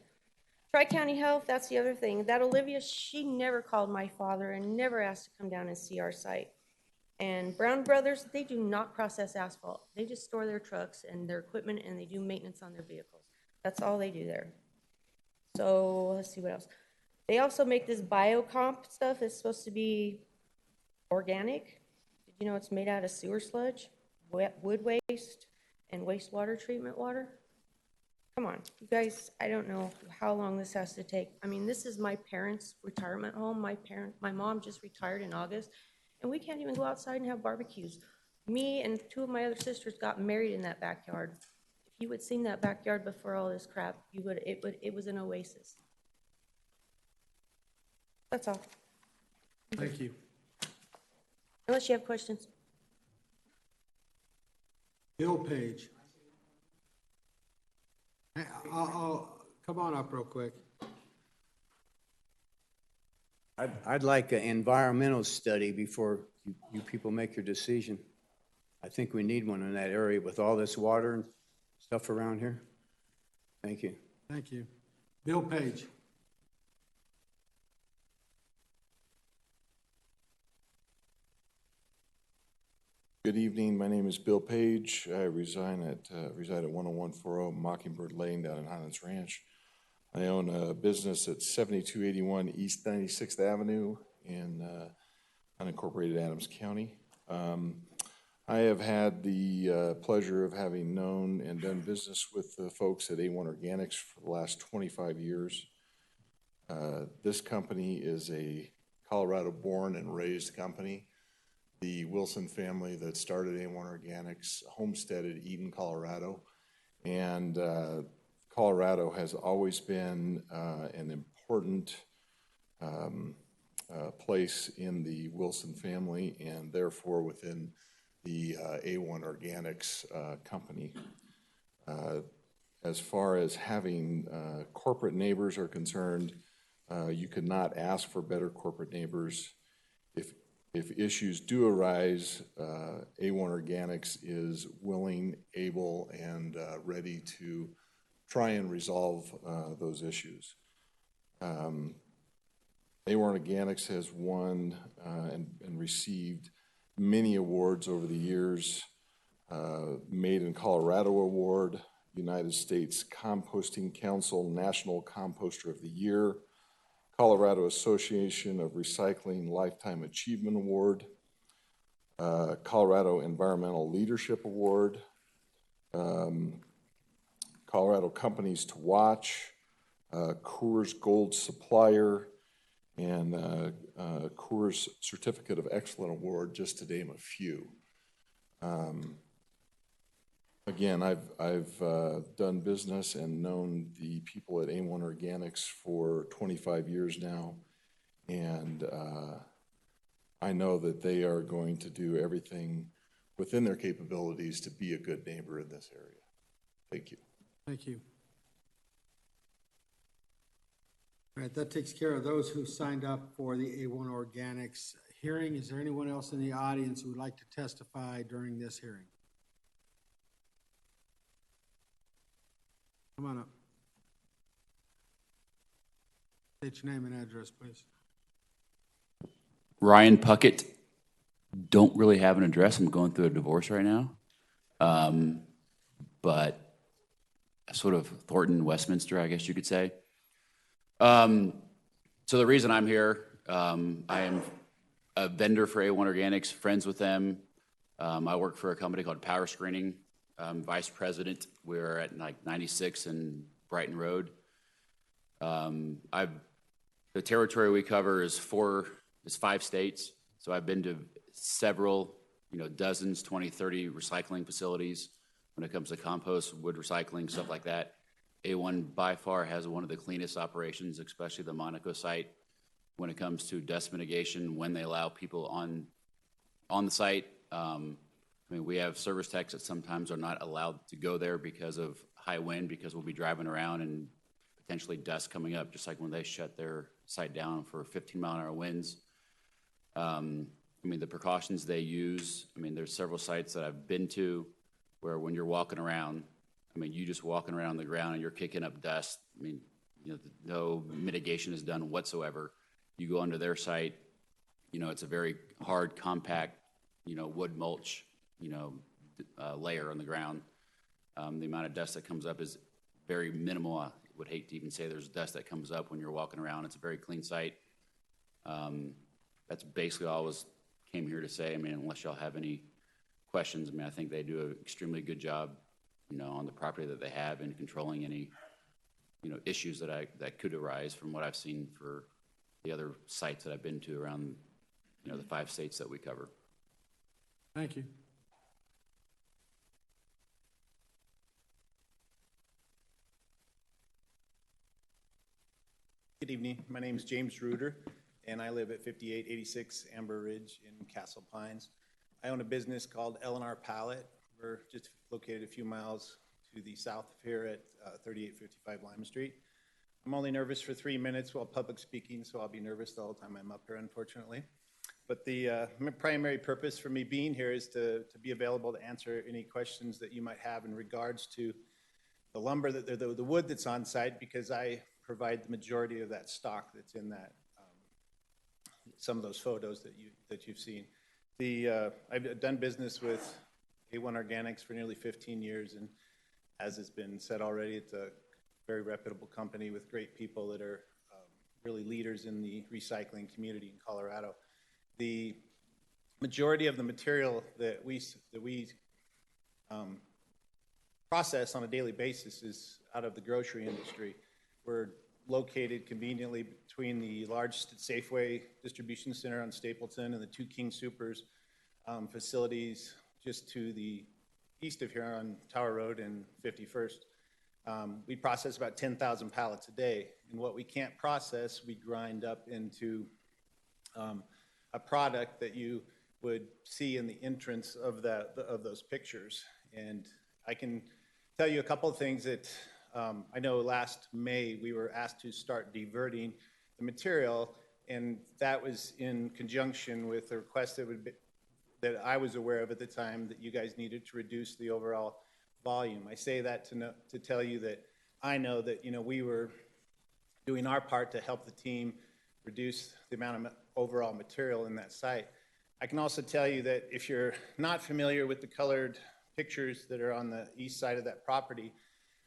M: Tri-County Health, that's the other thing. That Olivia, she never called my father and never asked to come down and see our site. And Brown Brothers, they do not process asphalt. They just store their trucks and their equipment and they do maintenance on their vehicles. That's all they do there. So let's see what else. They also make this biocomp stuff. It's supposed to be organic. Did you know it's made out of sewer sludge, wood waste, and wastewater treatment water? Come on, you guys, I don't know how long this has to take. I mean, this is my parents' retirement home. My mom just retired in August, and we can't even go outside and have barbecues. Me and two of my other sisters got married in that backyard. If you had seen that backyard before all this crap, it was an oasis. That's all.
D: Thank you.
M: Unless you have questions.
D: Bill Page. Hey, come on up real quick.
K: I'd like an environmental study before you people make your decision. I think we need one in that area with all this water and stuff around here. Thank you.
D: Thank you. Bill Page.
P: Good evening. My name is Bill Page. I reside at 10140 Mockingbird Lane down in Highlands Ranch. I own a business at 7281 East 96th Avenue in unincorporated Adams County. I have had the pleasure of having known and done business with the folks at A1 Organics for the last 25 years. This company is a Colorado-born and raised company. The Wilson family that started A1 Organics homesteaded Eden, Colorado, and Colorado has always been an important place in the Wilson family and therefore within the A1 Organics company. As far as having corporate neighbors are concerned, you could not ask for better corporate neighbors. If issues do arise, A1 Organics is willing, able, and ready to try and resolve those issues. A1 Organics has won and received many awards over the years. Made in Colorado Award, United States Composting Council National Composter of the Year, Colorado Association of Recycling Lifetime Achievement Award, Colorado Environmental Leadership Award, Colorado Companies to Watch, Coors Gold Supplier, and Coors Certificate of Excellence Award, just to name a few. Again, I've done business and known the people at A1 Organics for 25 years now, and I know that they are going to do everything within their capabilities to be a good neighbor in this area. Thank you.
D: Thank you. All right, that takes care of those who signed up for the A1 Organics hearing. Is there anyone else in the audience who would like to testify during this hearing? Come on up. State your name and address, please.
W: Ryan Puckett. Don't really have an address. I'm going through a divorce right now. But sort of Thornton, Westminster, I guess you could say. So the reason I'm here, I am a vendor for A1 Organics, friends with them. I work for a company called Power Screening. I'm vice president. We're at like 96 and Brighton Road. I've The territory we cover is 5 states. So I've been to several, dozens, 20, 30 recycling facilities when it comes to compost, wood recycling, stuff like that. A1 by far has one of the cleanest operations, especially the Monaco site, when it comes to dust mitigation, when they allow people on the site. We have service techs that sometimes are not allowed to go there because of high wind, because we'll be driving around and potentially dust coming up, just like when they shut their site down for 15-mile-an-hour winds. The precautions they use, there's several sites that I've been to where when you're walking around, you just walking around the ground and you're kicking up dust. No mitigation is done whatsoever. You go onto their site, it's a very hard, compact, wood mulch, layer on the ground. The amount of dust that comes up is very minimal. I would hate to even say there's dust that comes up when you're walking around. It's a very clean site. That's basically all I came here to say. Unless y'all have any questions, I think they do an extremely good job, on the property that they have and controlling any, issues that could arise from what I've seen for the other sites that I've been to around, the 5 states that we cover.
D: Thank you.
L: Good evening. My name is James Reuter, and I live at 5886 Amber Ridge in Castle Pines. I own a business called L&R Pallet. We're just located a few miles to the south of here at 3855 Lima Street. I'm only nervous for 3 minutes while public speaking, so I'll be nervous the whole time I'm up here, unfortunately. But the primary purpose for me being here is to be available to answer any questions that you might have in regards to the lumber, the wood that's on site, because I provide the majority of that stock that's in that, some of those photos that you've seen. I've done business with A1 Organics for nearly 15 years, and as has been said already, it's a very reputable company with great people that are really leaders in the recycling community in Colorado. The majority of the material that we process on a daily basis is out of the grocery industry. We're located conveniently between the large Safeway distribution center on Stapleton and the 2 King Soopers facilities just to the east of here on Tower Road and 51st. We process about 10,000 pallets a day, and what we can't process, we grind up into a product that you would see in the entrance of those pictures. And I can tell you a couple of things that I know last May we were asked to start diverting the material, and that was in conjunction with a request that I was aware of at the time that you guys needed to reduce the overall volume. I say that to tell you that I know that we were doing our part to help the team reduce the amount of overall material in that site. I can also tell you that if you're not familiar with the colored pictures that are on the east side of that property,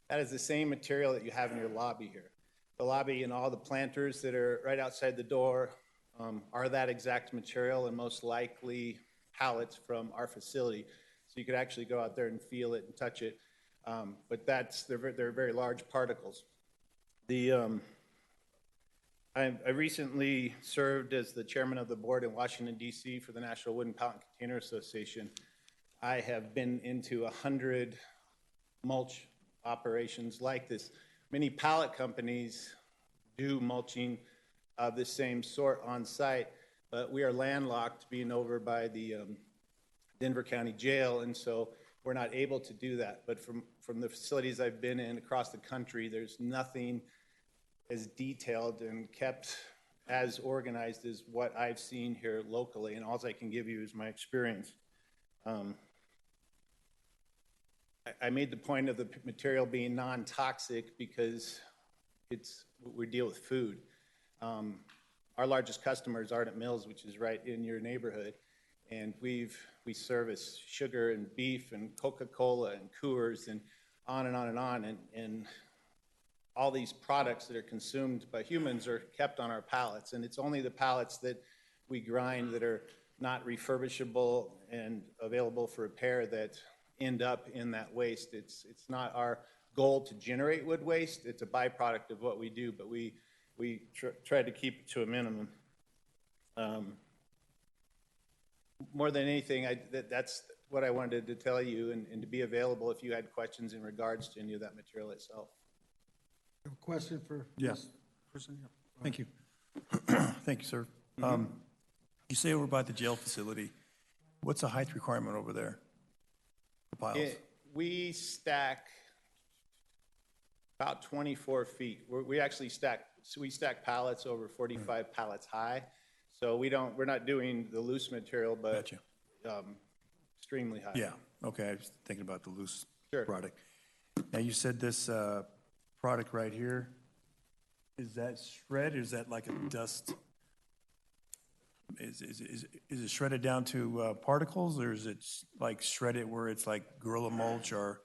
L: that is the same material that you have in your lobby here. The lobby and all the planters that are right outside the door are that exact material, and most likely pallets from our facility. So you could actually go out there and feel it and touch it. But they're very large particles. I recently served as the chairman of the board in Washington, D.C. for the National Wooden Pallet and Container Association. I have been into 100 mulch operations like this. Many pallet companies do mulching of the same sort on site, but we are landlocked, being over by the Denver County Jail, and so we're not able to do that. But from the facilities I've been in across the country, there's nothing as detailed and kept as organized as what I've seen here locally, and all I can give you is my experience. I made the point of the material being non-toxic because we deal with food. Our largest customer is Ardent Mills, which is right in your neighborhood, and we service sugar and beef and Coca-Cola and Coors and on and on and on, and all these products that are consumed by humans are kept on our pallets, and it's only the pallets that we grind that are not refurbishable and available for repair that end up in that waste. It's not our goal to generate wood waste. It's a byproduct of what we do, but we we tried to keep it to a minimum. More than anything, that's what I wanted to tell you and to be available if you had questions in regards to any of that material itself.
D: A question for
A: Yes.
D: this person? Yeah.
A: Thank you. Thank you, sir. You say over by the jail facility, what's the height requirement over there? The piles?
L: We stack about 24 feet. We actually stack pallets over 45 pallets high. So we're not doing the loose material, but extremely high.
A: Yeah, okay, I was thinking about the loose
L: Sure.
A: product. Now, you said this product right here, is that shred, or is that like a dust? Is it shredded down to particles, or is it like shredded where it's like Gorilla Mulch or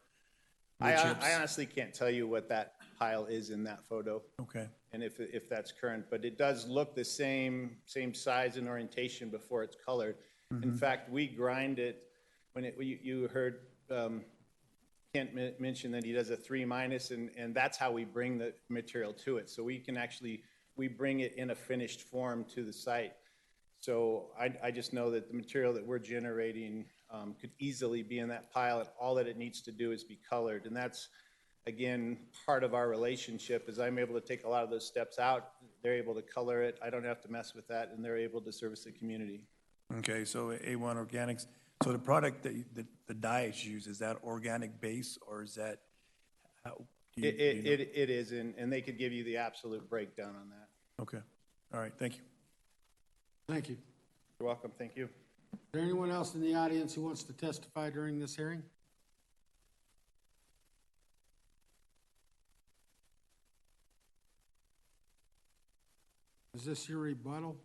A: wood chips?
L: I honestly can't tell you what that pile is in that photo.
A: Okay.
L: And if that's current, but it does look the same size and orientation before it's colored. In fact, we grind it when you heard Kent mention that he does a 3-, and that's how we bring the material to it. So we bring it in a finished form to the site. So I just know that the material that we're generating could easily be in that pile, and all that it needs to do is be colored. And that's, again, part of our relationship is I'm able to take a lot of those steps out. They're able to color it. I don't have to mess with that, and they're able to service the community.
A: Okay, so A1 Organics, so the product that the dyes use, is that organic base, or is that, how? Do you know?
L: It is, and they could give you the absolute breakdown on that.
A: Okay, all right, thank you.
D: Thank you.
L: You're welcome, thank you.
D: Is there anyone else in the audience who wants to testify during this hearing? Is this your rebuttal?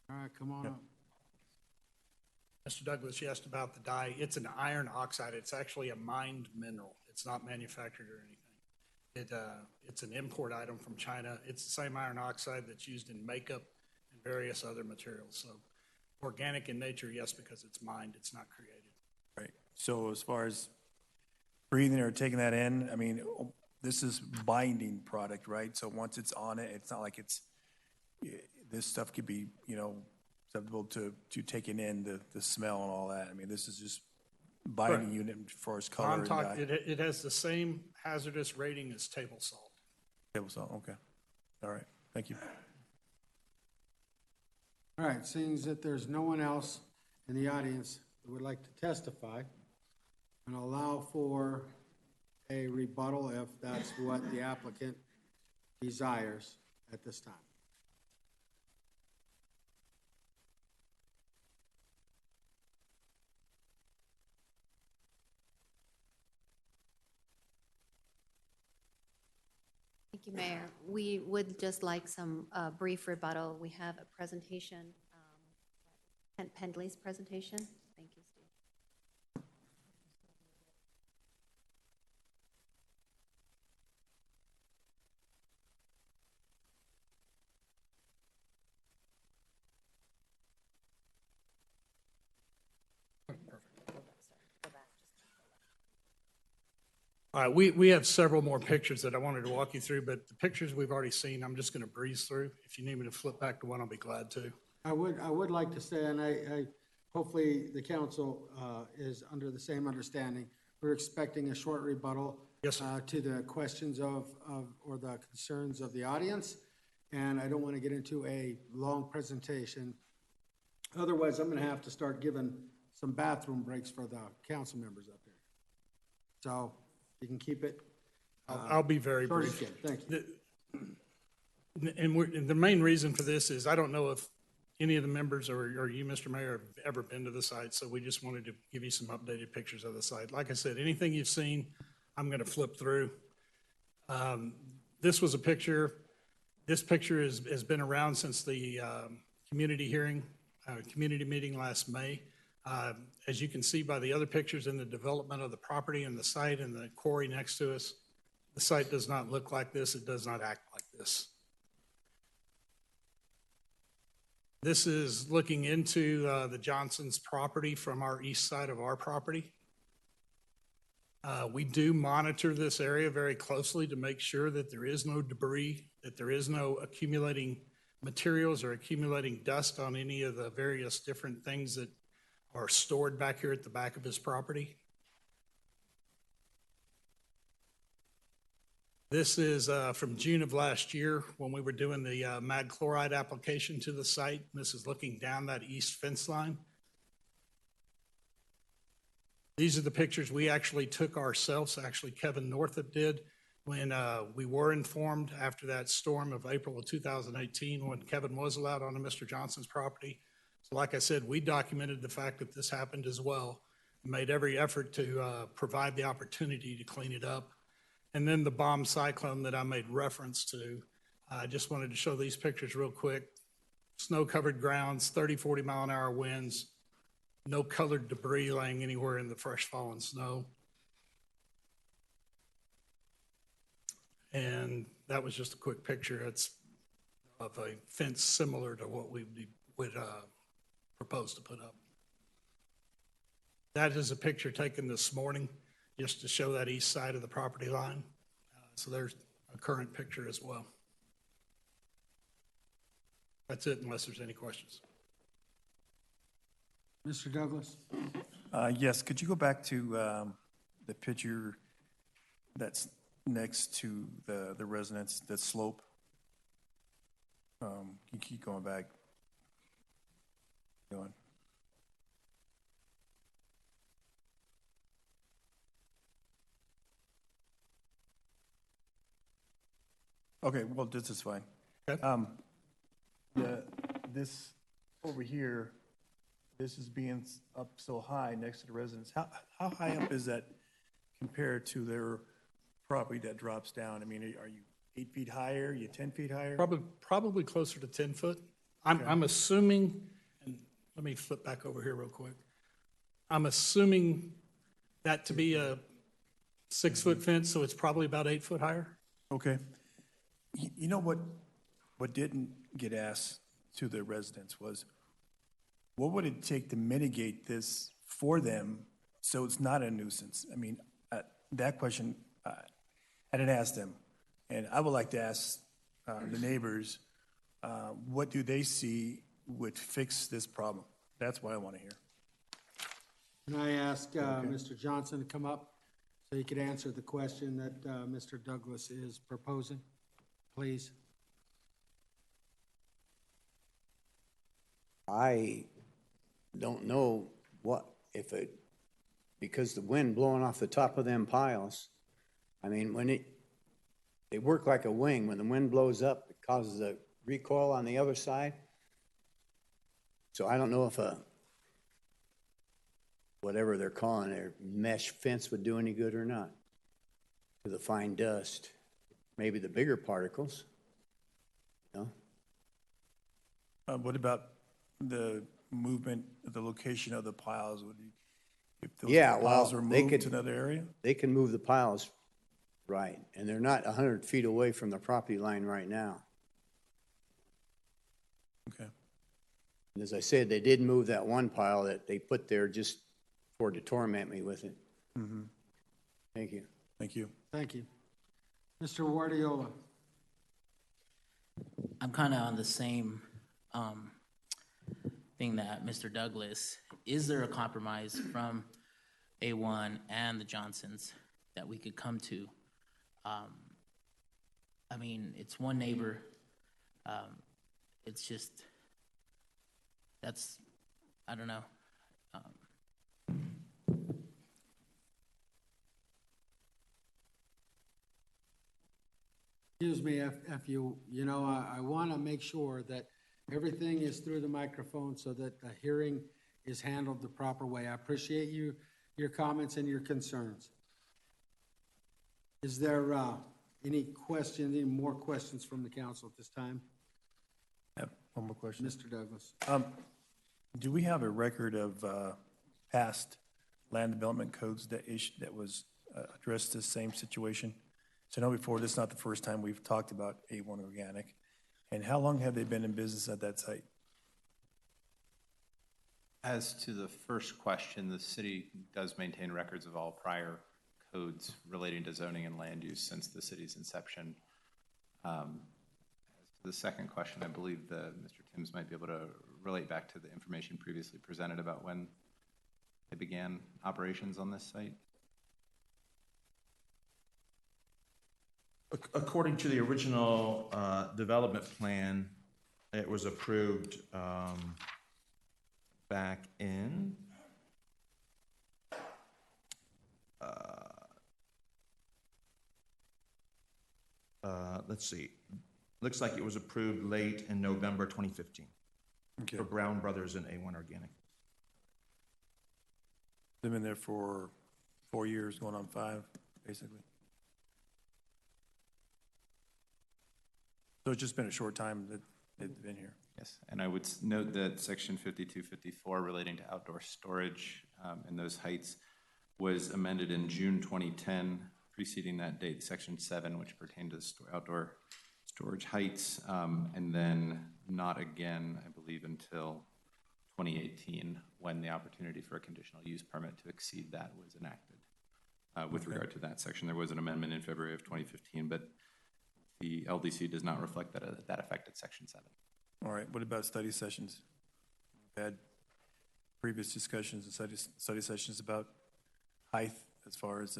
D: All right, come on up.
H: Mr. Douglas, you asked about the dye. It's an iron oxide. It's actually a mined mineral. It's not manufactured or anything. It's an import item from China. It's the same iron oxide that's used in makeup and various other materials. So organic in nature, yes, because it's mined, it's not created.
A: Right, so as far as breathing or taking that in, I mean, this is binding product, right? So once it's on it, it's not like this stuff could be, susceptible to taking in the smell and all that. I mean, this is just binding
H: Correct.
A: unit for its color and dye.
H: It has the same hazardous rating as table salt.
A: Table salt, okay. All right, thank you.
D: All right, seeing that there's no one else in the audience that would like to testify, and allow for a rebuttal if that's what the applicant desires at this time.
V: Thank you, Mayor. We would just like some brief rebuttal. We have a presentation, Kent Pendley's presentation. Thank you, Steve.
H: We have several more pictures that I wanted to walk you through, but the pictures we've already seen, I'm just going to breeze through. If you need me to flip back to one, I'll be glad to.
D: I would like to say, and I hopefully the council is under the same understanding. We're expecting a short rebuttal to the questions or the concerns of the audience, and I don't want to get into a long presentation. Otherwise, I'm going to have to start giving some bathroom breaks for the council members up here. So you can keep it.
H: I'll be very
D: short
H: brief.
D: and sweet. Thank you.
H: And the main reason for this is I don't know if any of the members or you, Mr. Mayor, have ever been to the site, so we just wanted to give you some updated pictures of the site. Like I said, anything you've seen, I'm going to flip through. This was a picture. This picture has been around since the community meeting last May. As you can see by the other pictures in the development of the property and the site and the quarry next to us, the site does not look like this. It does not act like this. This is looking into the Johnson's property from our east side of our property. We do monitor this area very closely to make sure that there is no debris, that there is no accumulating materials or accumulating dust on any of the various different things that are stored back here at the back of his property. This is from June of last year when we were doing the mag chloride application to the site. This is looking down that east fence line. These are the pictures we actually took ourselves. Actually, Kevin Northup did when we were informed after that storm of April of 2018 when Kevin was allowed onto Mr. Johnson's property. So like I said, we documented the fact that this happened as well, made every effort to provide the opportunity to clean it up. And then the bomb cyclone that I made reference to, I just wanted to show these pictures real quick. Snow-covered grounds, 30, 40 mile an hour winds, no colored debris laying anywhere in the fresh fallen snow. And that was just a quick picture. It's of a fence similar to what we would propose to put up. That is a picture taken this morning just to show that east side of the property line. So there's a current picture as well. That's it, unless there's any questions.
D: Mr. Douglas?
A: Yes, could you go back to the picture that's next to the residence, the slope? You keep going back. Going. Okay, well, this is fine.
H: Okay.
A: This over here, this is being up so high next to the residence. How high up is that compared to their property that drops down? I mean, are you 8 feet higher? Are you 10 feet higher?
H: Probably closer to 10 foot. I'm assuming, and let me flip back over here real quick. I'm assuming that to be a 6 foot fence, so it's probably about 8 foot higher.
A: Okay. You know what didn't get asked to the residents was, what would it take to mitigate this for them so it's not a nuisance? I mean, that question, I didn't ask them. And I would like to ask the neighbors, what do they see would fix this problem? That's what I want to hear.
D: Can I ask Mr. Johnson to come up so he could answer the question that Mr. Douglas is proposing, please?
K: I don't know because the wind blowing off the top of them piles, I mean, they work like a wing. When the wind blows up, it causes a recoil on the other side. So I don't know if whatever they're calling their mesh fence would do any good or not to the fine dust. Maybe the bigger particles, you know?
A: What about the movement, the location of the piles? If those piles were moved to another area?
K: They can move the piles, right, and they're not 100 feet away from the property line right now.
A: Okay.
K: And as I said, they did move that one pile that they put there just to torment me with it.
A: Mm-hmm.
K: Thank you.
A: Thank you.
D: Thank you. Mr. Guardiola?
I: I'm kind of on the same thing that Mr. Douglas. Is there a compromise from A1 and the Johnsons that we could come to? I mean, it's one neighbor. It's just, I don't know.
D: Excuse me, if I want to make sure that everything is through the microphone so that the hearing is handled the proper way. I appreciate your comments and your concerns. Is there any more questions from the council at this time?
A: I have one more question.
D: Mr. Douglas.
A: Do we have a record of past land development codes that was addressed this same situation? So I know before, this is not the first time we've talked about A1 Organic. And how long have they been in business at that site?
F: As to the first question, the city does maintain records of all prior codes relating to zoning and land use since the city's inception. As to the second question, I believe Mr. Timms might be able to relate back to the information previously presented about when they began operations on this site.
U: According to the original development plan, it was approved back in let's see. Looks like it was approved late in November 2015 for Brown Brothers and A1 Organic.
A: They've been there for 4 years, going on 5, basically. So it's just been a short time that they've been here.
F: Yes, and I would note that section 5254 relating to outdoor storage and those heights was amended in June 2010. Preceding that date, section 7, which pertained to outdoor storage heights, and then not again, I believe, until 2018, when the opportunity for a conditional use permit to exceed that was enacted. With regard to that section, there was an amendment in February of 2015, but the LDC does not reflect that affected section 7.
A: All right, what about study sessions? We've had previous discussions and study sessions about height as far as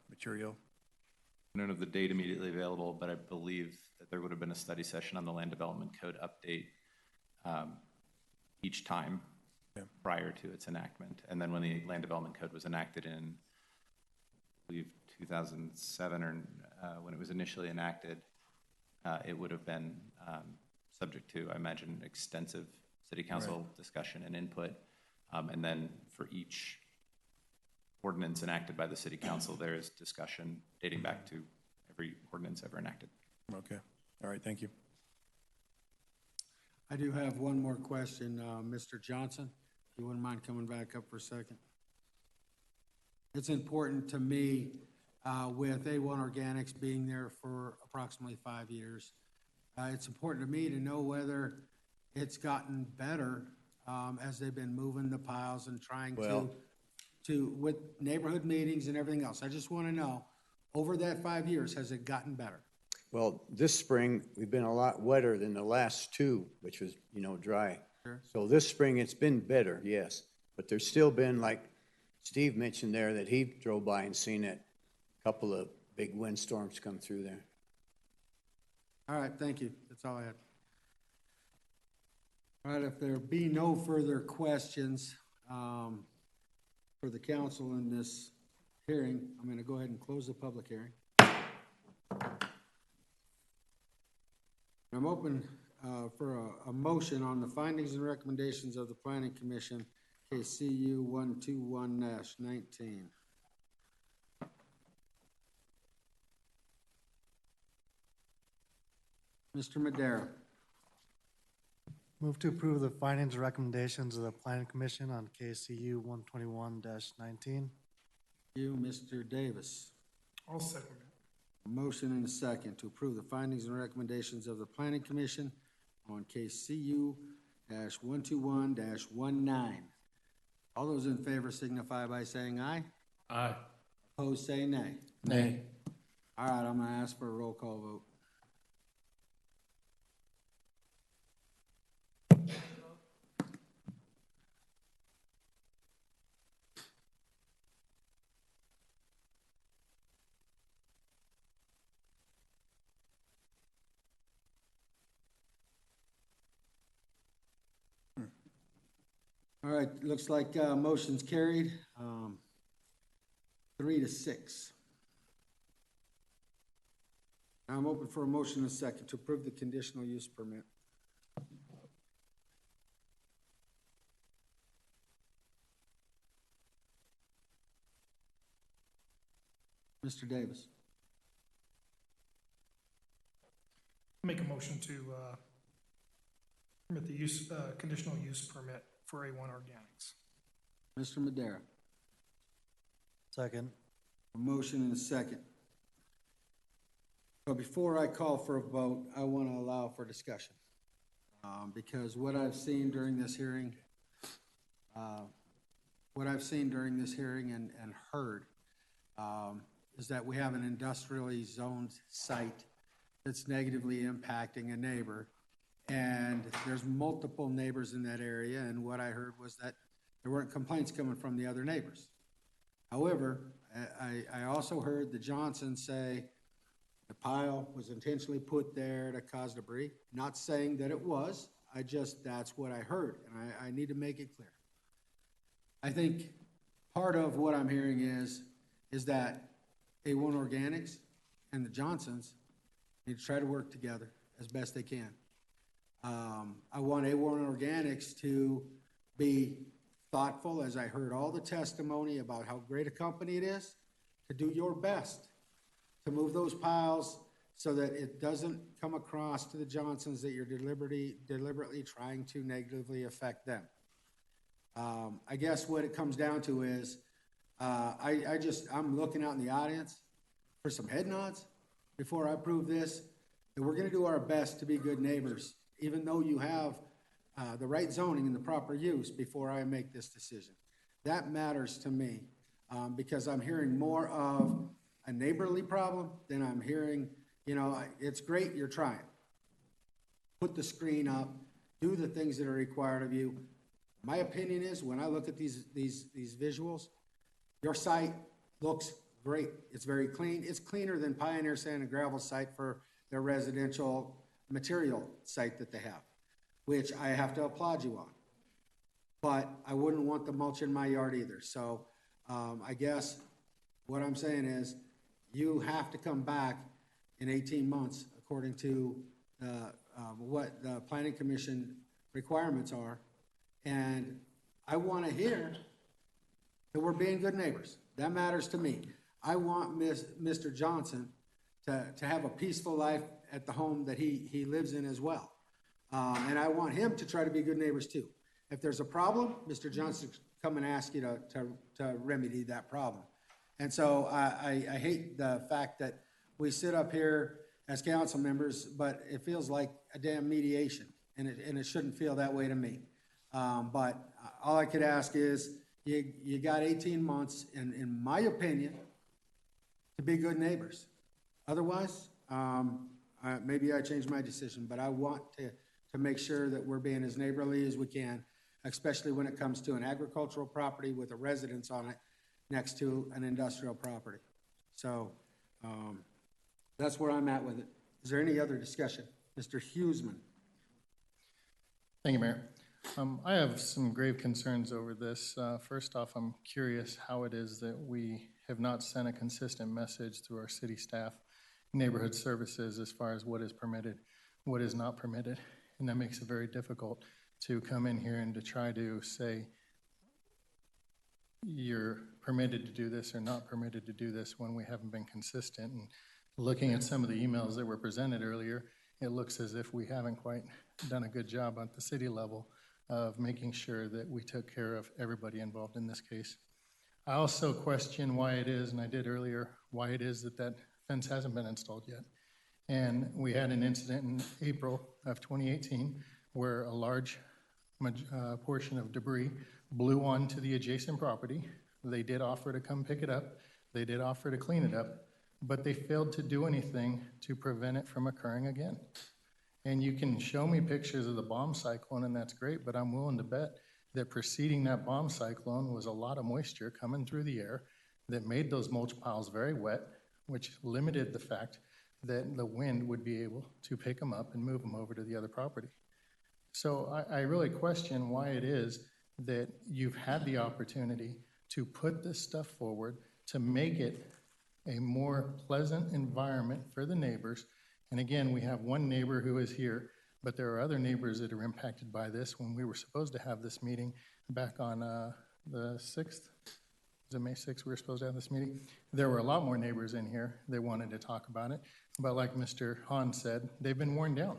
A: material.
F: I don't have the date immediately available, but I believe that there would have been a study session on the Land Development Code update each time prior to its enactment. And then when the Land Development Code was enacted in, I believe, 2007, or when it was initially enacted, it would have been subject to, I imagine, extensive city council discussion and input. And then for each ordinance enacted by the city council, there is discussion dating back to every ordinance ever enacted.
A: Okay. All right, thank you.
D: I do have one more question, Mr. Johnson, if you wouldn't mind coming back up for a second. It's important to me, with A1 Organics being there for approximately 5 years, it's important to me to know whether it's gotten better as they've been moving the piles and trying to with neighborhood meetings and everything else. I just want to know, over that 5 years, has it gotten better?
K: Well, this spring, we've been a lot wetter than the last 2, which was, dry.
D: Sure.
K: So this spring, it's been better, yes. But there's still been, like Steve mentioned there, that he drove by and seen it, a couple of big windstorms come through there.
D: All right, thank you. That's all I had. All right, if there be no further questions for the council in this hearing, I'm going to go ahead and close the public hearing. I'm open for a motion on the findings and recommendations of the Planning Commission, KCU 121-19. Mr. Madera.
Q: Move to approve the findings and recommendations of the Planning Commission on KCU 121-19.
D: You, Mr. Davis.
E: I'll second it.
D: A motion and a second to approve the findings and recommendations of the Planning Commission on KCU-121-19. All those in favor signify by saying aye.
C: Aye.
D: Opposed, say nay.
C: Nay.
D: All right, I'm going to ask for a roll call vote. All right, looks like motion's carried, 3-6. Now I'm open for a motion and a second to approve the conditional use permit. Mr. Davis.
E: Make a motion to permit the use, conditional use permit for A1 Organics.
D: Mr. Madera.
Q: Second.
D: A motion and a second. But before I call for a vote, I want to allow for discussion. Because what I've seen during this hearing, and heard, is that we have an industrially zoned site that's negatively impacting a neighbor. And there's multiple neighbors in that area, and what I heard was that there weren't complaints coming from the other neighbors. However, I also heard the Johnsons say the pile was intentionally put there to cause debris. Not saying that it was, that's what I heard, and I need to make it clear. I think part of what I'm hearing is that A1 Organics and the Johnsons need to try to work together as best they can. I want A1 Organics to be thoughtful, as I heard all the testimony about how great a company it is, to do your best to move those piles so that it doesn't come across to the Johnsons that you're deliberately trying to negatively affect them. I guess what it comes down to is I'm looking out in the audience for some head nods before I approve this, that we're going to do our best to be good neighbors, even though you have the right zoning and the proper use before I make this decision. That matters to me because I'm hearing more of a neighborly problem than I'm hearing, it's great, you're trying. Put the screen up, do the things that are required of you. My opinion is, when I look at these visuals, your site looks great. It's very clean. It's cleaner than Pioneer Sand and Gravel site for their residential material site that they have, which I have to applaud you on. But I wouldn't want the mulch in my yard either. So I guess what I'm saying is you have to come back in 18 months according to what the Planning Commission requirements are. And I want to hear that we're being good neighbors. That matters to me. I want Mr. Johnson to have a peaceful life at the home that he lives in as well. And I want him to try to be good neighbors too. If there's a problem, Mr. Johnson come and ask you to remedy that problem. And so I hate the fact that we sit up here as council members, but it feels like a damn mediation, and it shouldn't feel that way to me. But all I could ask is, you got 18 months, in my opinion, to be good neighbors. Otherwise, maybe I change my decision, but I want to make sure that we're being as neighborly as we can, especially when it comes to an agricultural property with a residence on it next to an industrial property. So that's where I'm at with it. Is there any other discussion? Mr. Huseman.
B: Thank you, Mayor. I have some grave concerns over this. First off, I'm curious how it is that we have not sent a consistent message through our city staff, neighborhood services, as far as what is permitted, what is not permitted. And that makes it very difficult to come in here and to try to say you're permitted to do this or not permitted to do this when we haven't been consistent. And looking at some of the emails that were presented earlier, it looks as if we haven't quite done a good job at the city level of making sure that we took care of everybody involved in this case. I also question why it is, and I did earlier, why it is that fence hasn't been installed yet. And we had an incident in April of 2018 where a large portion of debris blew onto the adjacent property. They did offer to come pick it up. They did offer to clean it up, but they failed to do anything to prevent it from occurring again. And you can show me pictures of the bomb cyclone, and that's great, but I'm willing to bet that preceding that bomb cyclone was a lot of moisture coming through the air that made those mulch piles very wet, which limited the fact that the wind would be able to pick them up and move them over to the other property. So I really question why it is that you've had the opportunity to put this stuff forward to make it a more pleasant environment for the neighbors. And again, we have one neighbor who is here, but there are other neighbors that are impacted by this. When we were supposed to have this meeting back on the 6th, is it May 6th we were supposed to have this meeting? There were a lot more neighbors in here that wanted to talk about it. But like Mr. Hahn said, they've been worn down.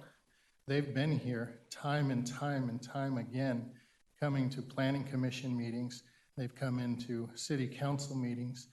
B: They've been here time and time and time again, coming to planning commission meetings. They've come into city council meetings,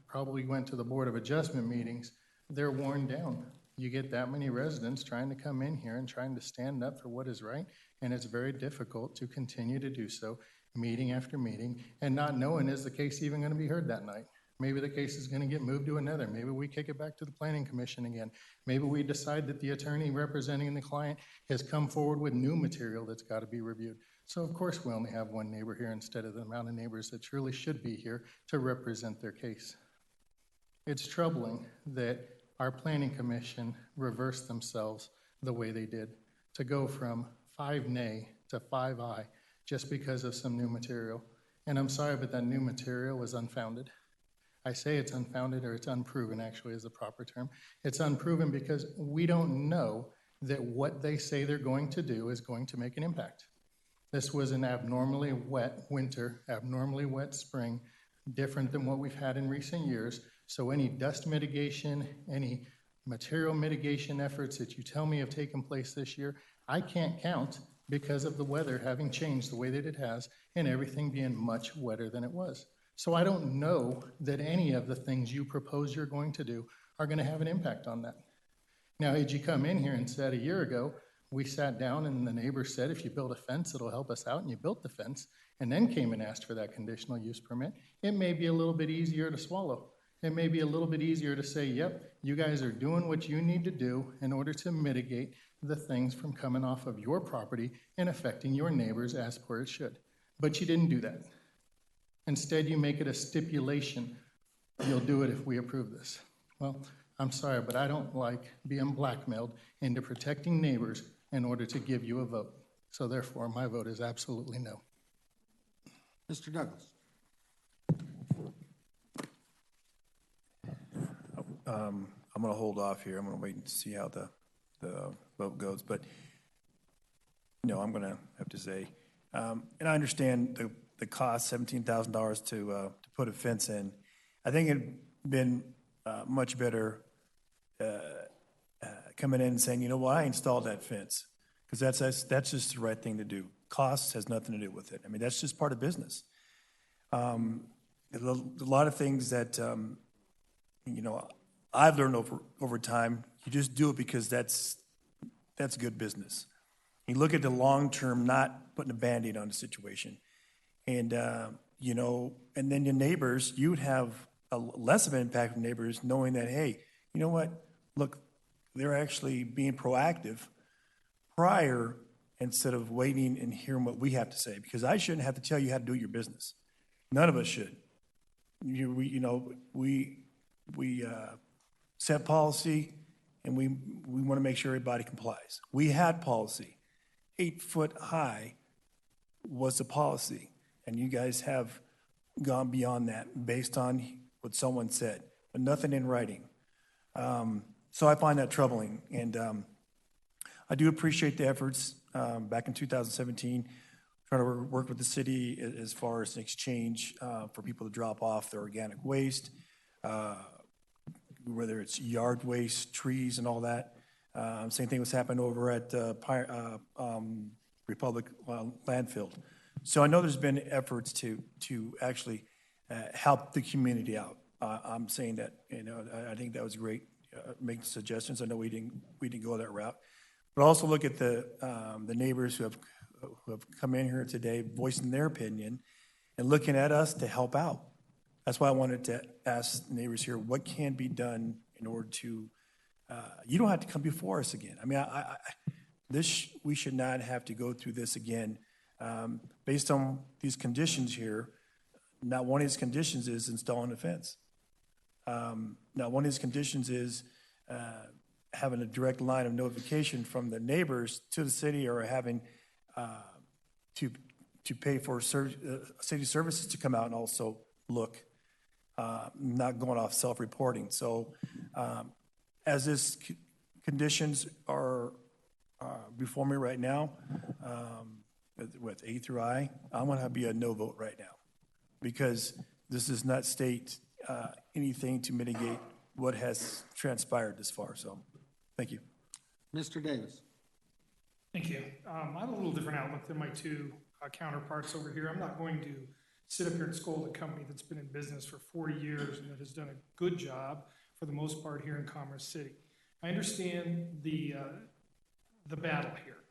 B: probably went to the Board of Adjustment meetings. They're worn down. You get that many residents trying to come in here and trying to stand up for what is right, and it's very difficult to continue to do so meeting after meeting and not knowing, is the case even going to be heard that night? Maybe the case is going to get moved to another. Maybe we kick it back to the planning commission again. Maybe we decide that the attorney representing the client has come forward with new material that's got to be reviewed. So of course we only have one neighbor here instead of the amount of neighbors that truly should be here to represent their case. It's troubling that our planning commission reversed themselves the way they did, to go from 5 nay to 5 aye just because of some new material. And I'm sorry, but that new material was unfounded. I say it's unfounded, or it's unproven, actually, is the proper term. It's unproven because we don't know that what they say they're going to do is going to make an impact. This was an abnormally wet winter, abnormally wet spring, different than what we've had in recent years. So any dust mitigation, any material mitigation efforts that you tell me have taken place this year, I can't count because of the weather having changed the way that it has and everything being much wetter than it was. So I don't know that any of the things you propose you're going to do are going to have an impact on that. Now, had you come in here and said a year ago, we sat down and the neighbor said, if you build a fence, it'll help us out, and you built the fence, and then came and asked for that conditional use permit, it may be a little bit easier to swallow. It may be a little bit easier to say, yep, you guys are doing what you need to do in order to mitigate the things from coming off of your property and affecting your neighbors as per it should. But you didn't do that. Instead, you make it a stipulation. You'll do it if we approve this. Well, I'm sorry, but I don't like being blackmailed into protecting neighbors in order to give you a vote. So therefore, my vote is absolutely no.
D: Mr. Douglas.
A: I'm going to hold off here. I'm going to wait and see how the vote goes. But, no, I'm going to have to say, and I understand the cost, $17,000 to put a fence in. I think it'd been much better coming in and saying, you know what, I installed that fence, because that's just the right thing to do. Cost has nothing to do with it. I mean, that's just part of business. A lot of things that, you know, I've learned over time, you just do it because that's good business. You look at the long term, not putting a Band-Aid on the situation. And, you know, and then your neighbors, you would have less of an impact on neighbors knowing that, hey, you know what, look, they're actually being proactive prior instead of waiting and hearing what we have to say. Because I shouldn't have to tell you how to do your business. None of us should. We set policy, and we want to make sure everybody complies. We had policy. 8 foot high was the policy, and you guys have gone beyond that based on what someone said, but nothing in writing. So I find that troubling, and I do appreciate the efforts back in 2017, trying to work with the city as far as an exchange for people to drop off their organic waste, whether it's yard waste, trees, and all that. Same thing was happening over at Republic Landfill. So I know there's been efforts to actually help the community out. I'm saying that, you know, I think that was great. Making suggestions. I know we didn't go that route, but also look at the neighbors who have come in here today, voicing their opinion, and looking at us to help out. That's why I wanted to ask neighbors here, what can be done in order to, you don't have to come before us again. I mean, we should not have to go through this again. Based on these conditions here, not one of these conditions is installing a fence. Now, one of these conditions is having a direct line of notification from the neighbors to the city, or having to pay for city services to come out and also look, not going off self-reporting. So as these conditions are before me right now, with A through I, I'm going to be a no vote right now, because this does not state anything to mitigate what has transpired this far. So, thank you.
D: Mr. Davis.
E: Thank you. I have a little different outlook than my two counterparts over here. I'm not going to sit up here and scold a company that's been in business for 40 years and that has done a good job for the most part here in Commerce City. I understand the battle here.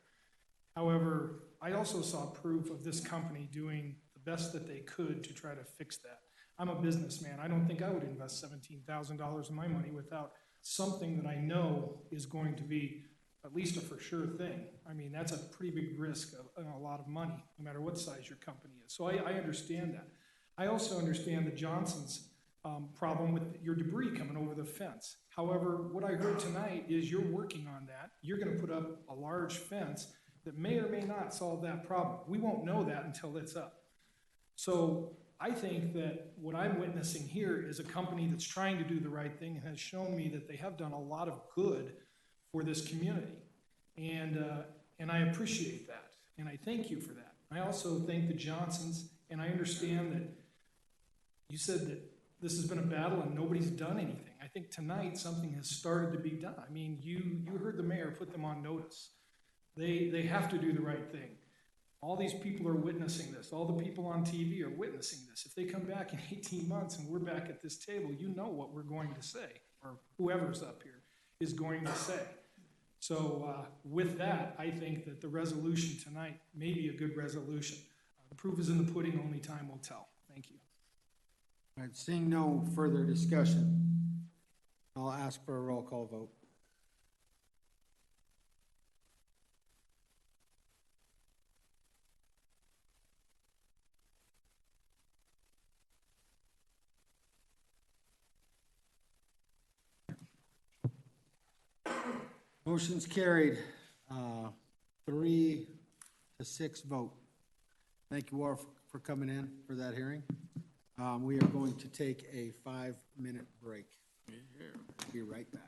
E: However, I also saw proof of this company doing the best that they could to try to fix that. I'm a businessman. I don't think I would invest $17,000 of my money without something that I know is going to be at least a for sure thing. I mean, that's a pretty big risk of a lot of money, no matter what size your company is. So I understand that. I also understand the Johnson's problem with your debris coming over the fence. However, what I heard tonight is you're working on that. You're going to put up a large fence that may or may not solve that problem. We won't know that until it's up. So I think that what I'm witnessing here is a company that's trying to do the right thing and has shown me that they have done a lot of good for this community. And I appreciate that. And I thank you for that. I also thank the Johnsons, and I understand that you said that this has been a battle and nobody's done anything. I think tonight something has started to be done. I mean, you heard the mayor put them on notice. They have to do the right thing. All these people are witnessing this. All the people on TV are witnessing this. If they come back in 18 months and we're back at this table, you know what we're going to say, or whoever's up here is going to say. So with that, I think that the resolution tonight may be a good resolution. The proof is in the pudding, only time will tell. Thank you.
D: All right, seeing no further discussion, I'll ask for a roll call vote. Motion's carried, 3-6 vote. Thank you all for coming in for that hearing. We are going to take a 5-minute break. Be right back.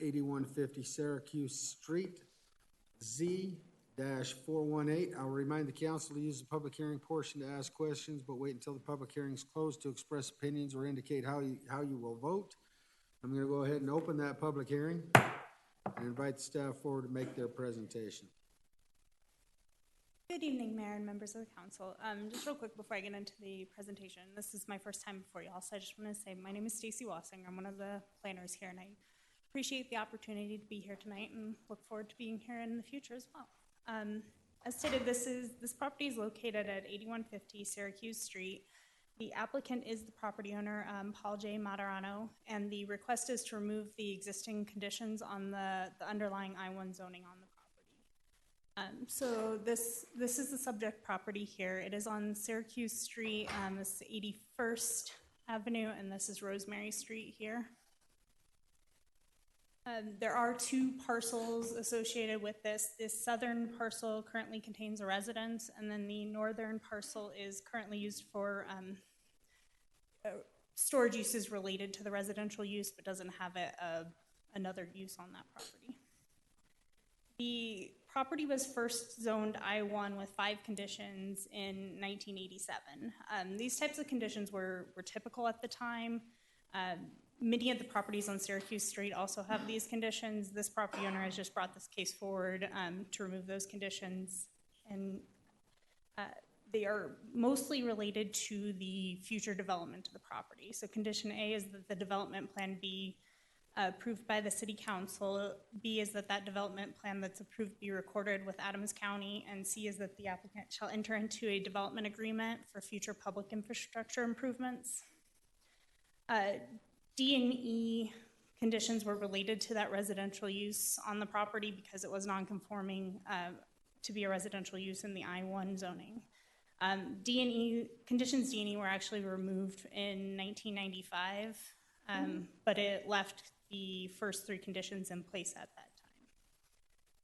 D: 8150 Syracuse Street, Z-418. I'll remind the council to use the public hearing portion to ask questions, but wait until the public hearing is closed to express opinions or indicate how you will vote. I'm going to go ahead and open that public hearing and invite the staff forward to make their presentation.
R: Good evening, Mayor and members of the council. Just real quick before I get into the presentation, this is my first time before y'all, so I just want to say my name is Stacy Wassing. I'm one of the planners here, and I appreciate the opportunity to be here tonight and look forward to being here in the future as well. As stated, this property is located at 8150 Syracuse Street. The applicant is the property owner, Paul J. Materano, and the request is to remove the existing conditions on the underlying I-1 zoning on the property. So this is the subject property here. It is on Syracuse Street. This is 81st Avenue, and this is Rosemary Street here. There are two parcels associated with this. This southern parcel currently contains a residence, and then the northern parcel is currently used for storage uses related to the residential use, but doesn't have another use on that property. The property was first zoned I-1 with 5 conditions in 1987. These types of conditions were typical at the time. Many of the properties on Syracuse Street also have these conditions. This property owner has just brought this case forward to remove those conditions, and they are mostly related to the future development of the property. So condition A is that the development plan be approved by the city council. B is that development plan that's approved be recorded with Adams County, and C is that the applicant shall enter into a development agreement for future public infrastructure improvements. D and E conditions were related to that residential use on the property because it was non-conforming to be a residential use in the I-1 zoning. Conditions D and E were actually removed in 1995, but it left the first 3 conditions in place at that time.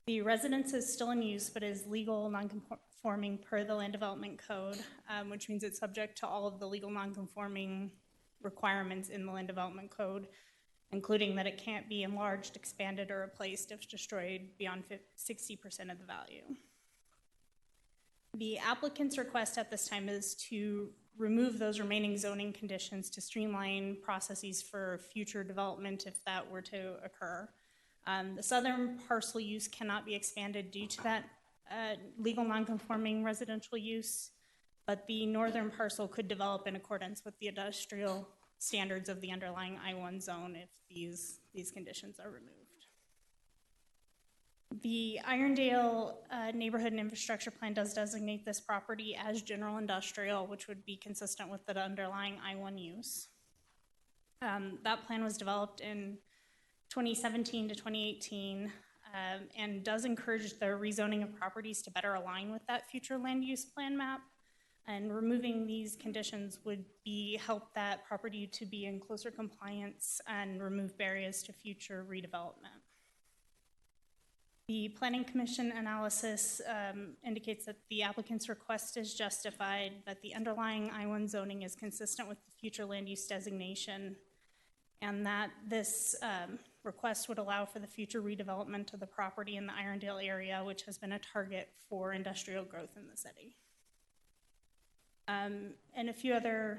R: The residence is still in use, but is legal non-conforming per the Land Development Code, which means it's subject to all of the legal non-conforming requirements in the Land Development Code, including that it can't be enlarged, expanded, or replaced if destroyed beyond 60% of the value. The applicant's request at this time is to remove those remaining zoning conditions to streamline processes for future development if that were to occur. The southern parcel use cannot be expanded due to that legal non-conforming residential use, but the northern parcel could develop in accordance with the industrial standards of the underlying I-1 zone if these conditions are removed. The Irondale Neighborhood and Infrastructure Plan does designate this property as general industrial, which would be consistent with the underlying I-1 use. That plan was developed in 2017 to 2018 and does encourage the rezoning of properties to better align with that future land use plan map. And removing these conditions would help that property to be in closer compliance and remove barriers to future redevelopment. The Planning Commission analysis indicates that the applicant's request is justified, that the underlying I-1 zoning is consistent with the future land use designation, and that this request would allow for the future redevelopment of the property in the Irondale area, which has been a target for industrial growth in the city. And a few other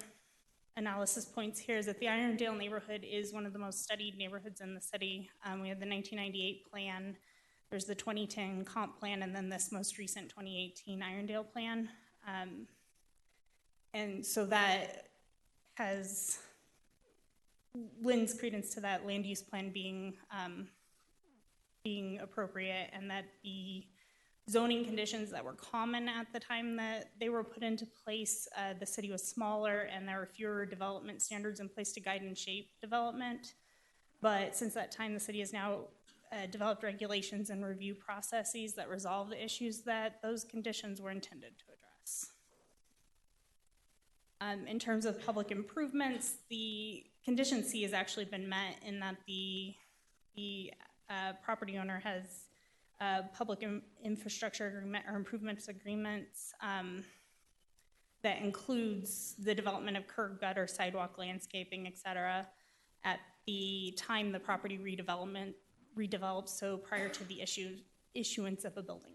R: analysis points here is that the Irondale neighborhood is one of the most studied neighborhoods in the city. We have the 1998 plan, there's the 2010 comp plan, and then this most recent 2018 Irondale plan. And so that lends credence to that land use plan being appropriate, and that the zoning conditions that were common at the time that they were put into place, the city was smaller and there were fewer development standards in place to guide and shape development. But since that time, the city has now developed regulations and review processes that resolve the issues that those conditions were intended to address. In terms of public improvements, the condition C has actually been met in that the property owner has public infrastructure agreement or improvements agreements that includes the development of curb, gutter, sidewalk, landscaping, et cetera, at the time the property redevelopment redeveloped, so prior to the issuance of a building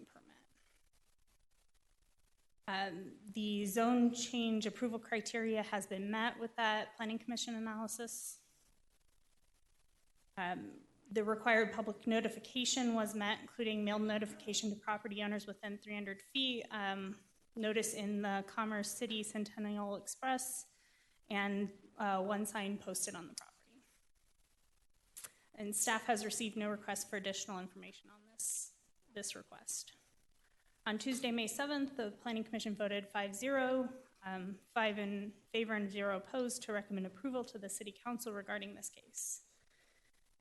R: permit. The zone change approval criteria has been met with that Planning Commission analysis. The required public notification was met, including mail notification to property owners within 300 feet, notice in the Commerce City Centennial Express, and one sign posted on the property. And staff has received no request for additional information on this request. On Tuesday, May 7th, the Planning Commission voted 5-0, 5 in favor and 0 opposed, to recommend approval to the City Council regarding this case.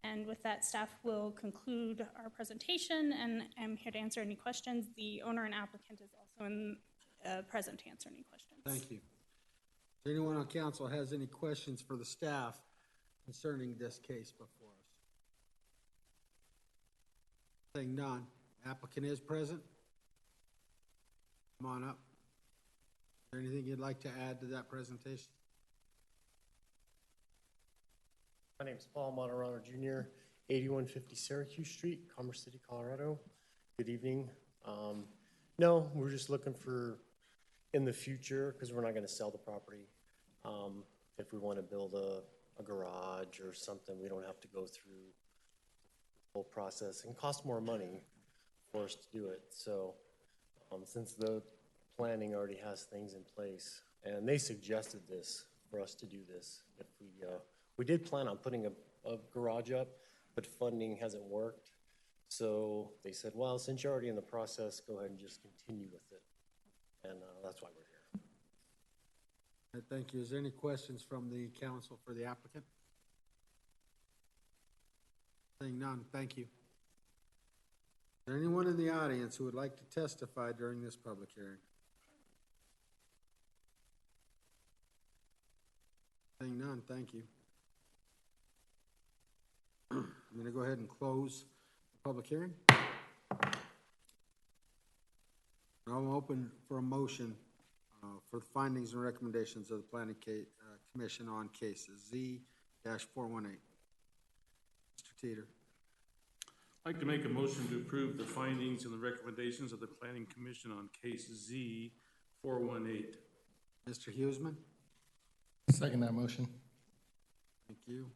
R: And with that, staff will conclude our presentation, and I'm here to answer any questions. The owner and applicant is also present to answer any questions.
D: Thank you. If anyone on council has any questions for the staff concerning this case before us? Saying none, applicant is present. Come on up. Is there anything you'd like to add to that presentation?
J: My name is Paul Monterano Jr., 8150 Syracuse Street, Commerce City, Colorado. Good evening. No, we're just looking for, in the future, because we're not going to sell the property, if we want to build a garage or something, we don't have to go through the whole process and cost more money for us to do it. So since the planning already has things in place, and they suggested this for us to do this, if we did plan on putting a garage up, but funding hasn't worked. So they said, well, since you're already in the process, go ahead and just continue with it. And that's why we're here.
D: Thank you. Is there any questions from the council for the applicant? Saying none, thank you. Is there anyone in the audience who would like to testify during this public hearing? Saying none, thank you. I'm going to go ahead and close the public hearing. I'm open for a motion for the findings and recommendations of the Planning Commission on cases Z-418. Mr. Teeter.
S: I'd like to make a motion to approve the findings and the recommendations of the Planning Commission on case Z-418.
D: Mr. Huseman.
B: Second that motion.
D: Thank you.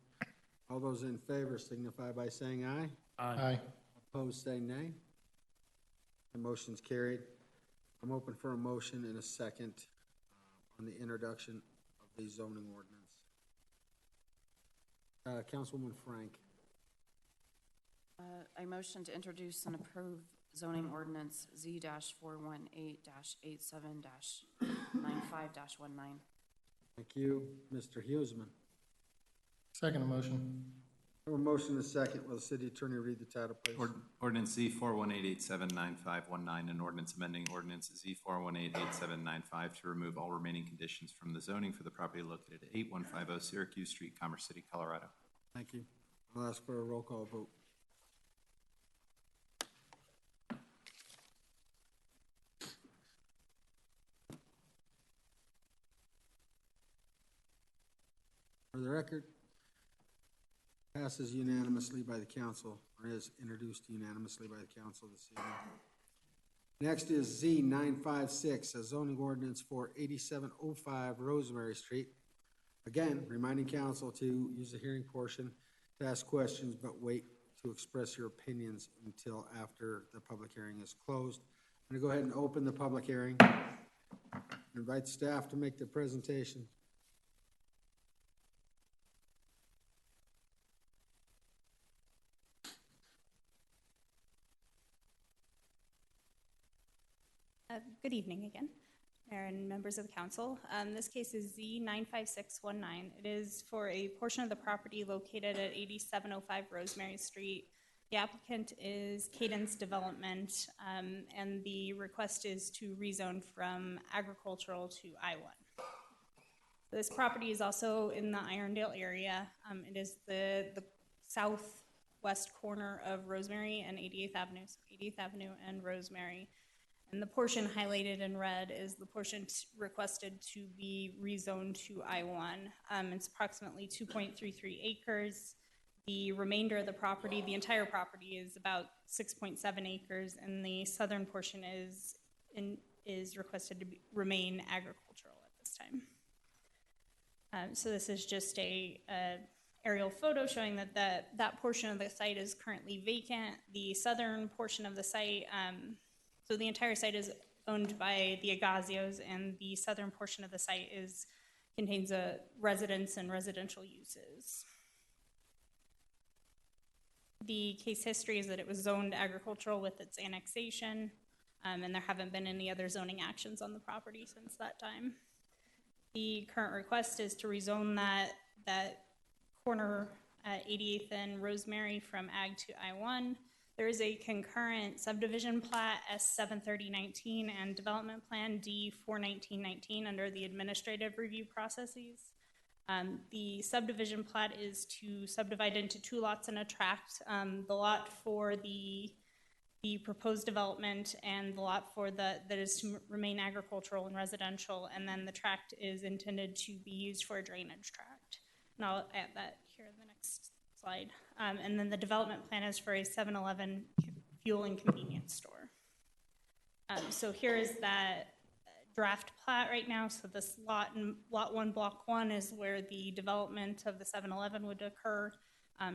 D: All those in favor signify by saying aye.
B: Aye.
D: Opposed, say nay. The motion's carried. I'm open for a motion in a second on the introduction of the zoning ordinance. Councilwoman Frank.
N: I motion to introduce and approve zoning ordinance Z-418-87-95-19.
D: Thank you. Mr. Huseman.
B: Second motion.
D: I have a motion and a second. Will the city attorney read the title, please?
F: Ordinance Z-418-879519, an ordinance amending ordinance Z-418-8795 to remove all remaining conditions from the zoning for the property located at 8150 Syracuse Street, Commerce City, Colorado.
D: Thank you. I'll ask for a roll call vote. For the record, passes unanimously by the council, or is introduced unanimously by the council this evening. Next is Z-956, a zoning ordinance for 8705 Rosemary Street. Again, reminding council to use the hearing portion to ask questions, but wait to express your opinions until after the public hearing is closed. I'm going to go ahead and open the public hearing. Invite staff to make their presentation.
R: Good evening again, Mayor and members of the council. This case is Z-95619. It is for a portion of the property located at 8705 Rosemary Street. The applicant is Cadence Development, and the request is to rezone from agricultural to I-1. This property is also in the Irondale area. It is the southwest corner of Rosemary and 88th Avenue, so 88th Avenue and Rosemary. And the portion highlighted in red is the portion requested to be rezoned to I-1. It's approximately 2.33 acres. The remainder of the property, the entire property, is about 6.7 acres, and the southern portion is requested to remain agricultural at this time. So this is just a aerial photo showing that portion of the site is currently vacant. The southern portion of the site, so the entire site is owned by the Agassios, and the southern portion of the site contains a residence and residential uses. The case history is that it was zoned agricultural with its annexation, and there haven't been any other zoning actions on the property since that time. The current request is to rezone that corner at 88th and Rosemary from Ag to I-1. There is a concurrent subdivision plat S73019 and development plan D41919 under the administrative review processes. The subdivision plat is to subdivide into 2 lots in a tract. The lot for the proposed development and the lot that is to remain agricultural and residential, and then the tract is intended to be used for a drainage tract. And I'll add that here in the next slide. And then the development plan is for a 7-Eleven fuel and convenience store. So here is that draft plat right now. So this lot 1, block 1 is where the development of the 7-Eleven would occur.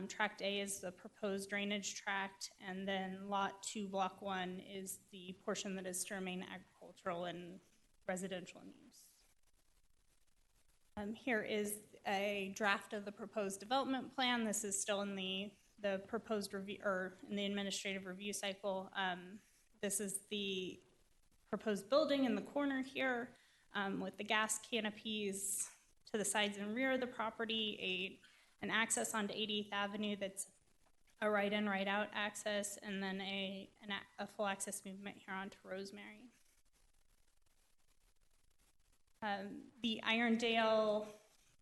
R: Tract A is the proposed drainage tract, and then lot 2, block 1 is the portion that is to remain agricultural and residential in use. Here is a draft of the proposed development plan. This is still in the proposed review, or in the administrative review cycle. This is the proposed building in the corner here, with the gas canopies to the sides and rear of the property, an access onto 88th Avenue that's a right-in, right-out access, and then a full access movement here onto Rosemary. The Irondale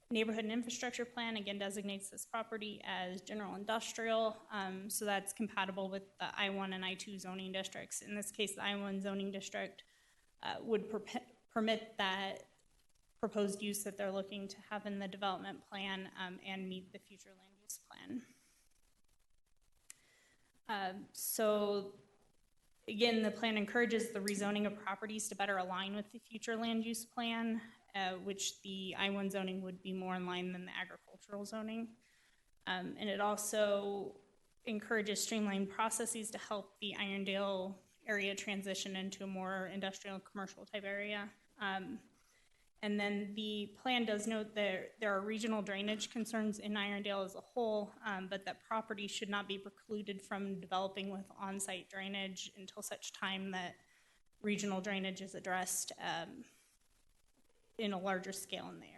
R: Neighborhood and Infrastructure Plan again designates this property as general industrial, so that's compatible with the I-1 and I-2 zoning districts. In this case, the I-1 zoning district would permit that proposed use that they're looking to have in the development plan and meet the future land use plan. So again, the plan encourages the rezoning of properties to better align with the future land use plan, which the I-1 zoning would be more in line than the agricultural zoning. And it also encourages streamlined processes to help the Irondale area transition into a more industrial and commercial type area. And then the plan does note that there are regional drainage concerns in Irondale as a whole, but that property should not be precluded from developing with on-site drainage until such time that regional drainage is addressed in a larger scale in the area.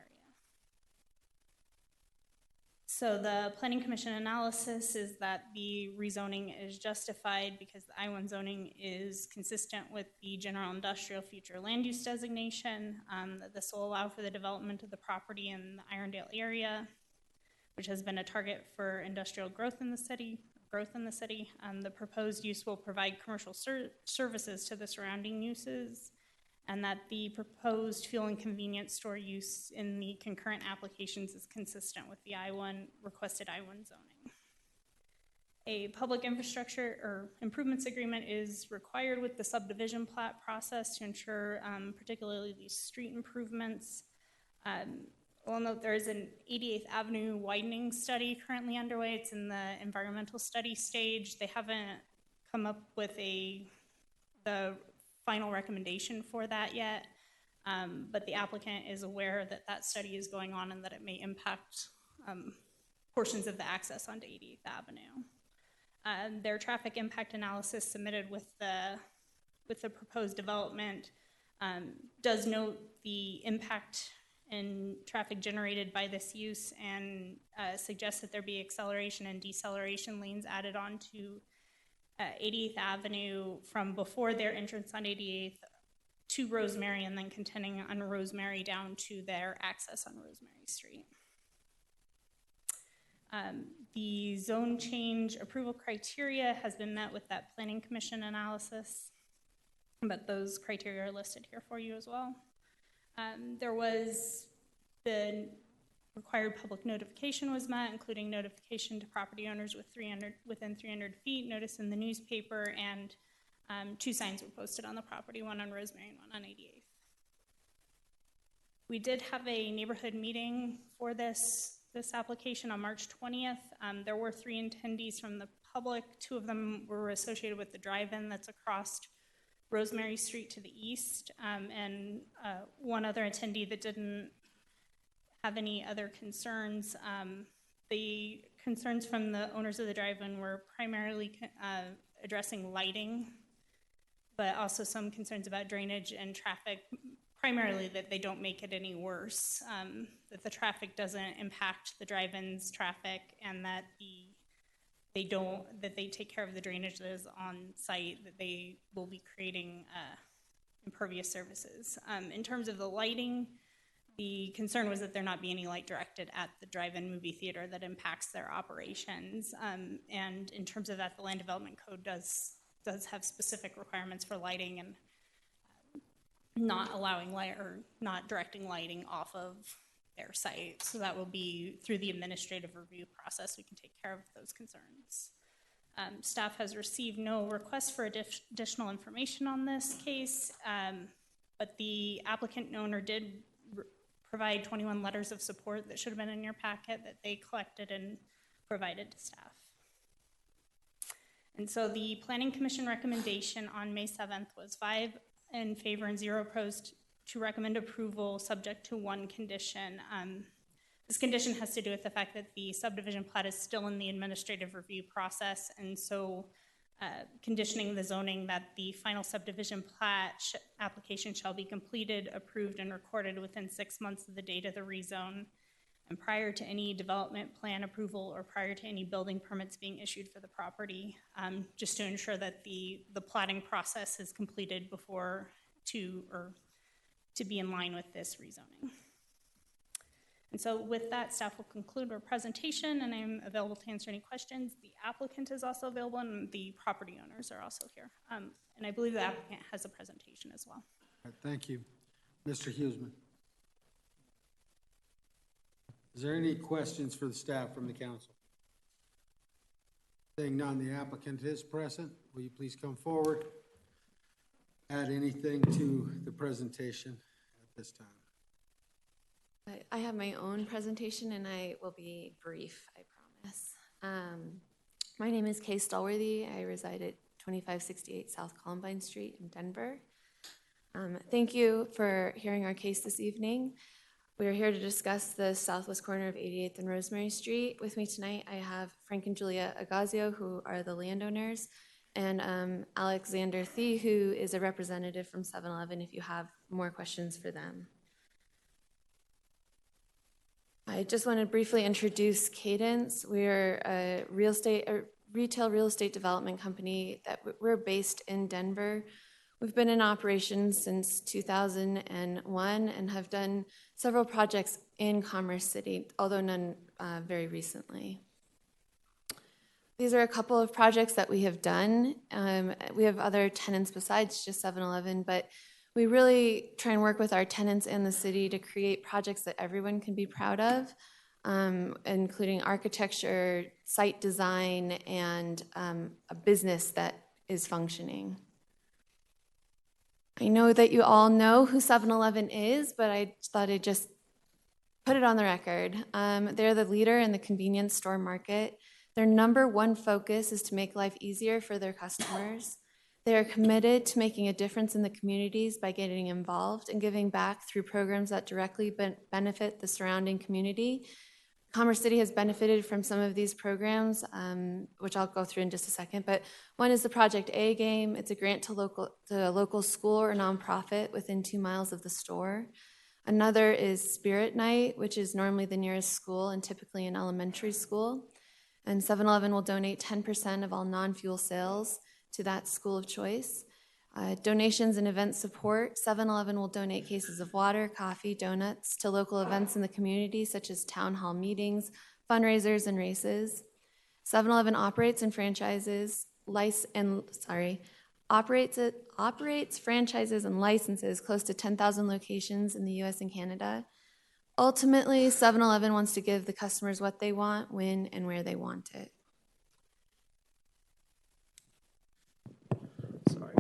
R: So the Planning Commission analysis is that the rezoning is justified because the I-1 zoning is consistent with the general industrial future land use designation, that this will allow for the development of the property in the Irondale area, which has been a target for industrial growth in the city. The proposed use will provide commercial services to the surrounding uses, and that the proposed fuel and convenience store use in the concurrent applications is consistent with the requested I-1 zoning. A public infrastructure or improvements agreement is required with the subdivision plat process to ensure particularly these street improvements. We'll note there is an 88th Avenue widening study currently underway. It's in the environmental study stage. They haven't come up with the final recommendation for that yet, but the applicant is aware that that study is going on and that it may impact portions of the access onto 88th Avenue. Their traffic impact analysis submitted with the proposed development does note the impact in traffic generated by this use and suggests that there be acceleration and deceleration lanes added onto 88th Avenue from before their entrance on 88th to Rosemary, and then continuing on Rosemary down to their access on Rosemary Street. The zone change approval criteria has been met with that Planning Commission analysis, but those criteria are listed here for you as well. There was the required public notification was met, including notification to property owners within 300 feet, notice in the newspaper, and 2 signs were posted on the property, one on Rosemary and one on 88th. We did have a neighborhood meeting for this application on March 20th. There were 3 attendees from the public. 2 of them were associated with the drive-in that's across Rosemary Street to the east, and 1 other attendee that didn't have any other concerns. The concerns from the owners of the drive-in were primarily addressing lighting, but also some concerns about drainage and traffic, primarily that they don't make it any worse, that the traffic doesn't impact the drive-in's traffic, and that they take care of the drainage that is on site, that they will be creating impervious services. In terms of the lighting, the concern was that there not be any light directed at the drive-in movie theater that impacts their operations. And in terms of that, the Land Development Code does have specific requirements for lighting and not allowing light or not directing lighting off of their site. So that will be through the administrative review process. We can take care of those concerns. Staff has received no requests for additional information on this case, but the applicant and owner did provide 21 letters of support that should have been in your packet that they collected and provided to staff. And so the Planning Commission recommendation on May 7th was 5 in favor and 0 opposed to recommend approval subject to 1 condition. This condition has to do with the fact that the subdivision plat is still in the administrative review process, and so conditioning the zoning that the final subdivision plat application shall be completed, approved, and recorded within 6 months of the date of the rezone, and prior to any development plan approval or prior to any building permits being issued for the property, just to ensure that the platting process is completed before to be in line with this rezoning. And so with that, staff will conclude our presentation, and I'm available to answer any questions. The applicant is also available, and the property owners are also here. And I believe the applicant has a presentation as well.
D: All right, thank you. Mr. Huseman. Is there any questions for the staff from the council? Seeing none, the applicant is present. Will you please come forward? Add anything to the presentation at this time?
G: I have my own presentation, and I will be brief, I promise. My name is Kay Stallworthy. I reside at 2568 South Columbine Street in Denver. Thank you for hearing our case this evening. We are here to discuss the southwest corner of 88th and Rosemary Street. With me tonight, I have Frank and Julia Agazio, who are the landowners, and Alexander Thie, who is a representative from 7-Eleven, if you have more questions for them. I just want to briefly introduce Cadence. We're a retail real estate development company that we're based in Denver. We've been in operation since 2001 and have done several projects in Commerce City, although none very recently. These are a couple of projects that we have done. We have other tenants besides just 7-Eleven, but we really try and work with our tenants in the city to create projects that everyone can be proud of, including architecture, site design, and a business that is functioning. I know that you all know who 7-Eleven is, but I thought I'd just put it on the record. They're the leader in the convenience store market. Their #1 focus is to make life easier for their customers. They are committed to making a difference in the communities by getting involved and giving back through programs that directly benefit the surrounding community. Commerce City has benefited from some of these programs, which I'll go through in just a second, but one is the Project A game. It's a grant to a local school or nonprofit within 2 miles of the store. Another is Spirit Night, which is normally the nearest school and typically an elementary school. And 7-Eleven will donate 10% of all non-fuel sales to that school of choice. Donations and event support. 7-Eleven will donate cases of water, coffee, donuts to local events in the community, such as town hall meetings, fundraisers, and races. 7-Eleven operates franchises and licenses close to 10,000 locations in the U.S. and Canada. Ultimately, 7-Eleven wants to give the customers what they want, when and where they want it.
H: Sorry.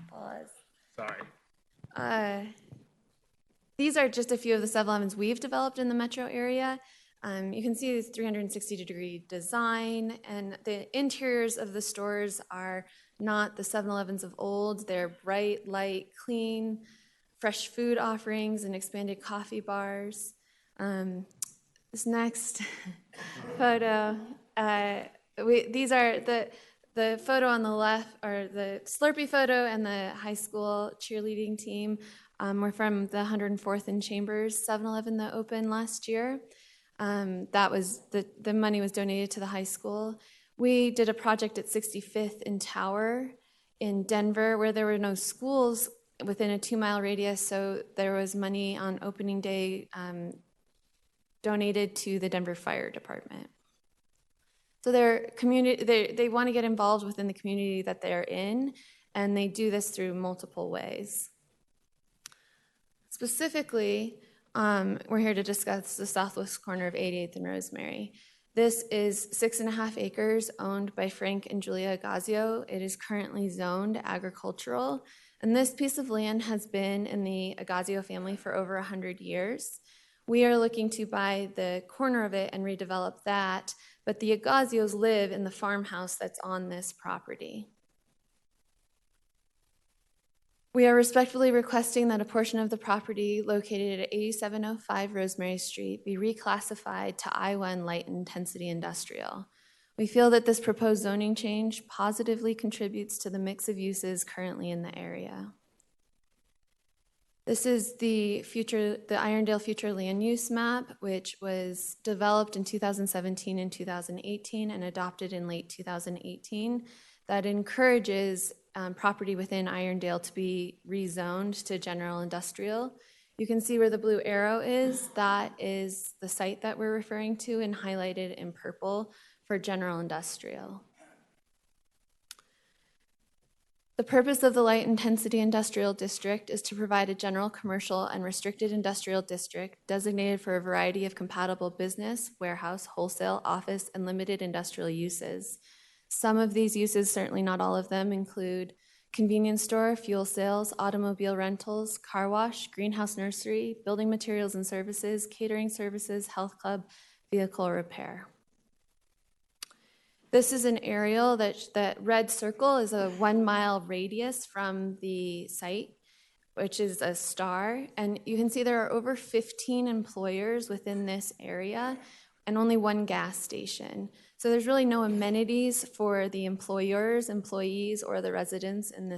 G: Pause.
H: Sorry.
G: These are just a few of the 7-Elevens we've developed in the metro area. You can see this 360-degree design, and the interiors of the stores are not the 7-Elevens of old. They're bright, light, clean, fresh food offerings, and expanded coffee bars. This next photo, these are the photo on the left, or the Slurpee photo, and the high school cheerleading team were from the 104th and Chambers 7-Eleven that opened last year. That was the money was donated to the high school. We did a project at 65th and Tower in Denver where there were no schools within a 2-mile radius, so there was money on opening day donated to the Denver Fire Department. So they want to get involved within the community that they're in, and they do this through multiple ways. Specifically, we're here to discuss the southwest corner of 88th and Rosemary. This is 6.5 acres owned by Frank and Julia Agazio. It is currently zoned agricultural, and this piece of land has been in the Agazio family for over 100 years. We are looking to buy the corner of it and redevelop that, but the Agazios live in the farmhouse that's on this property. We are respectfully requesting that a portion of the property located at 8705 Rosemary Street be reclassified to I-1 light intensity industrial. We feel that this proposed zoning change positively contributes to the mix of uses currently in the area. This is the Irondale Future Land Use Map, which was developed in 2017 and 2018 and adopted in late 2018, that encourages property within Irondale to be rezoned to general industrial. You can see where the blue arrow is. That is the site that we're referring to, and highlighted in purple for general industrial. The purpose of the light intensity industrial district is to provide a general commercial and restricted industrial district designated for a variety of compatible business, warehouse, wholesale, office, and limited industrial uses. Some of these uses, certainly not all of them, include convenience store, fuel sales, automobile rentals, car wash, greenhouse nursery, building materials and services, catering services, health club, vehicle repair. This is an aerial that red circle is a 1-mile radius from the site, which is a star. And you can see there are over 15 employers within this area and only 1 gas station. So there's really no amenities for the employers, employees, or the residents in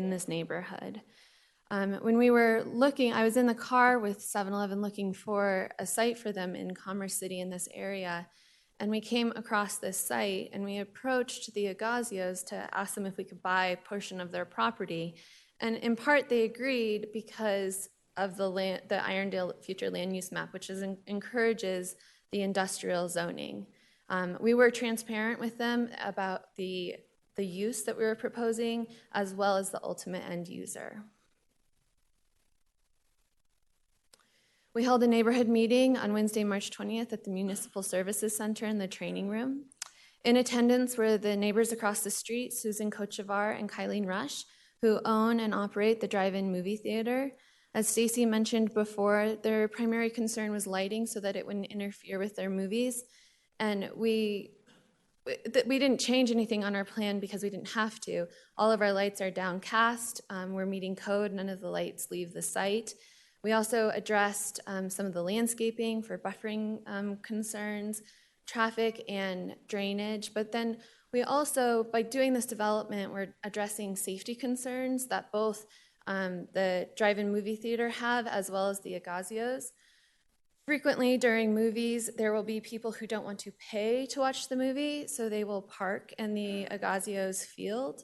G: this neighborhood. When we were looking, I was in the car with 7-Eleven looking for a site for them in Commerce City in this area, and we came across this site, and we approached the Agazios to ask them if we could buy a portion of their property. And in part, they agreed because of the Irondale Future Land Use Map, which encourages the industrial zoning. We were transparent with them about the use that we were proposing, as well as the ultimate end user. We held a neighborhood meeting on Wednesday, March 20th at the Municipal Services Center in the training room. In attendance were the neighbors across the street, Susan Kochevar and Kylene Rush, who own and operate the drive-in movie theater. As Stacy mentioned before, their primary concern was lighting so that it wouldn't interfere with their movies. And we didn't change anything on our plan because we didn't have to. All of our lights are downcast. We're meeting code. None of the lights leave the site. We also addressed some of the landscaping for buffering concerns, traffic and drainage. But then we also, by doing this development, we're addressing safety concerns that both the drive-in movie theater have, as well as the Agazios. Frequently during movies, there will be people who don't want to pay to watch the movie, so they will park in the Agazios field,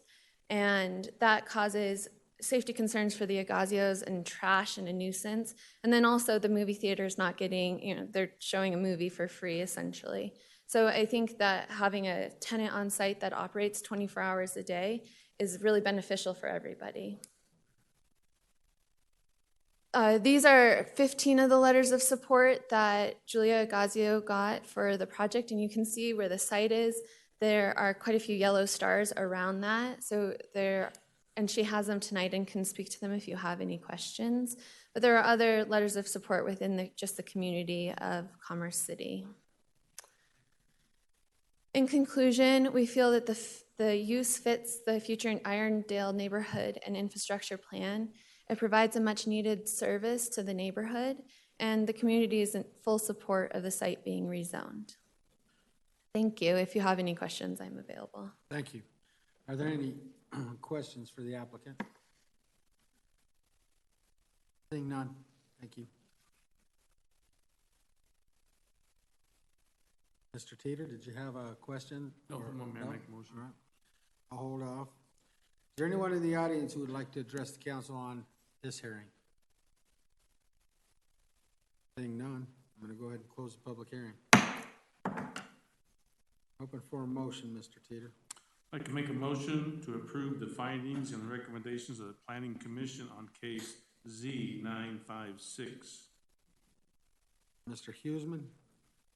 G: and that causes safety concerns for the Agazios and trash and a nuisance. And then also the movie theater is not getting, they're showing a movie for free essentially. So I think that having a tenant on site that operates 24 hours a day is really beneficial for everybody. These are 15 of the letters of support that Julia Gazio got for the project, and you can see where the site is. There are quite a few yellow stars around that. So there, and she has them tonight and can speak to them if you have any questions. But there are other letters of support within just the community of Commerce City. In conclusion, we feel that the use fits the future Irondale neighborhood and infrastructure plan. It provides a much-needed service to the neighborhood, and the community is in full support of the site being rezoned. Thank you. If you have any questions, I'm available.
D: Thank you. Are there any questions for the applicant? Seeing none. Thank you. Mr. Teeter, did you have a question?
S: No,
D: or-
S: I'm gonna
D: no?
S: make a motion.
D: All right. I'll hold off. Is there anyone in the audience who would like to address the council on this hearing? Seeing none, I'm going to go ahead and close the public hearing. Open for a motion, Mr. Teeter.
S: I'd like to make a motion to approve the findings and the recommendations of the Planning Commission on case Z 956.
D: Mr. Huseman?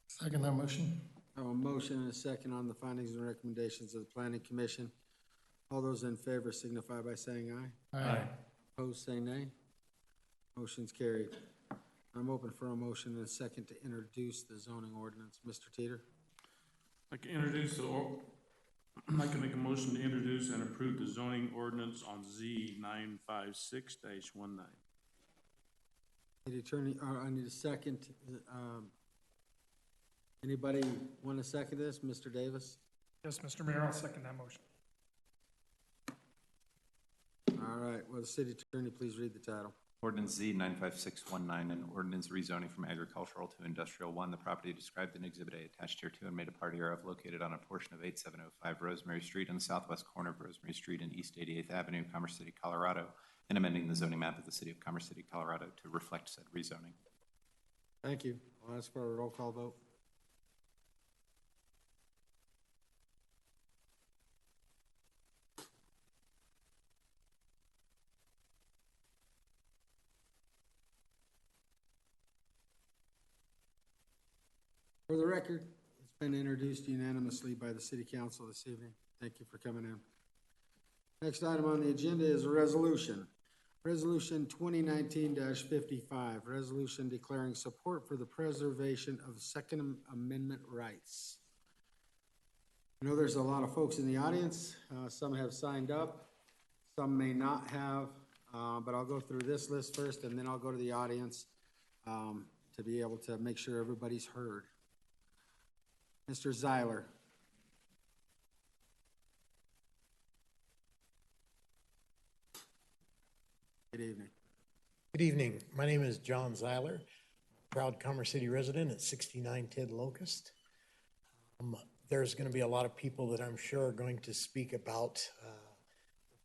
B: Second that motion.
D: I have a motion and a second on the findings and recommendations of the Planning Commission. All those in favor signify by saying aye.
B: Aye.
D: Opposed, say nay. Motion's carried. I'm open for a motion and a second to introduce the zoning ordinance. Mr. Teeter?
S: I'd like to make a motion to introduce and approve the zoning ordinance on Z 956-19.
D: Need attorney, I need a second. Anybody want to second this? Mr. Davis?
E: Yes, Mr. Mayor, I'll second that motion.
D: All right, will the city attorney please read the title?
F: Ordinance Z 95619, an ordinance rezoning from agricultural to industrial. One, the property described in Exhibit A attached here to and made a part hereof located on a portion of 8705 Rosemary Street in the southwest corner of Rosemary Street and East 88th Avenue, Commerce City, Colorado, and amending the zoning map of the city of Commerce City, Colorado to reflect said rezoning.
D: Thank you. I'll ask for a roll call vote. For the record, it's been introduced unanimously by the City Council this evening. Thank you for coming in. Next item on the agenda is a resolution. Resolution 2019-55, resolution declaring support for the preservation of Second Amendment rights. I know there's a lot of folks in the audience. Some have signed up, some may not have, but I'll go through this list first and then I'll go to the audience to be able to make sure everybody's heard. Mr. Zeiler. Good evening.
M: Good evening. My name is John Zeiler, proud Commerce City resident at 69 Ted Locust. There's going to be a lot of people that I'm sure are going to speak about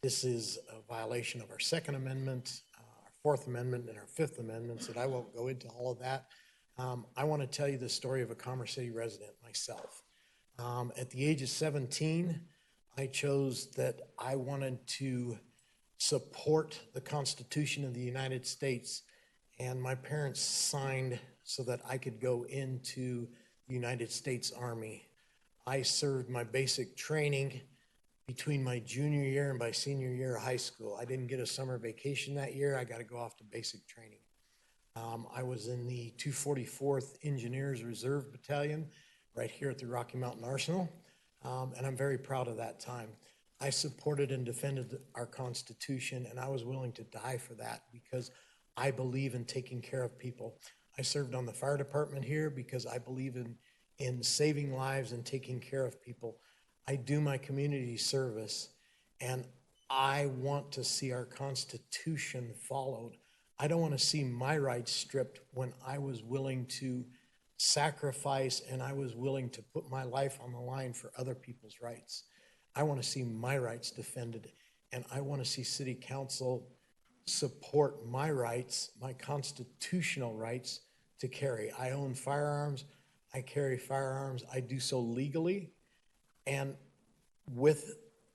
M: this is a violation of our Second Amendment, our Fourth Amendment, and our Fifth Amendments, and I won't go into all of that. I want to tell you the story of a Commerce City resident myself. At the age of 17, I chose that I wanted to support the Constitution of the United States, and my parents signed so that I could go into the United States Army. I served my basic training between my junior year and my senior year of high school. I didn't get a summer vacation that year. I got to go off to basic training. I was in the 244th Engineers Reserve Battalion right here at the Rocky Mountain Arsenal, and I'm very proud of that time. I supported and defended our Constitution, and I was willing to die for that because I believe in taking care of people. I served on the fire department here because I believe in saving lives and taking care of people. I do my community service, and I want to see our Constitution followed. I don't want to see my rights stripped when I was willing to sacrifice and I was willing to put my life on the line for other people's rights. I want to see my rights defended, and I want to see City Council support my rights, my constitutional rights to carry. I own firearms. I carry firearms. I do so legally. And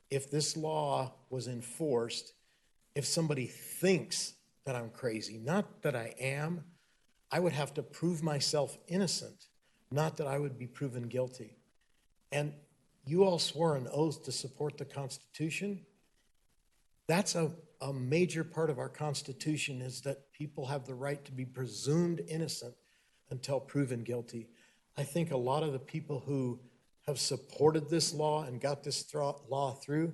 M: if this law was enforced, if somebody thinks that I'm crazy, not that I am. I would have to prove myself innocent, not that I would be proven guilty. And you all swore an oath to support the Constitution. That's a major part of our Constitution, is that people have the right to be presumed innocent until proven guilty. I think a lot of the people who have supported this law and got this law through,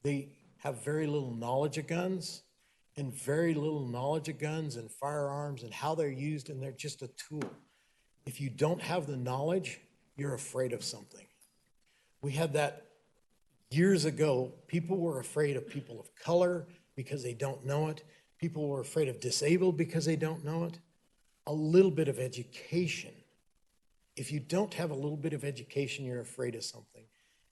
M: they have very little knowledge of guns and firearms and how they're used, and they're just a tool. If you don't have the knowledge, you're afraid of something. We had that years ago. People were afraid of people of color because they don't know it. People were afraid of disabled because they don't know it. A little bit of education. If you don't have a little bit of education, you're afraid of something.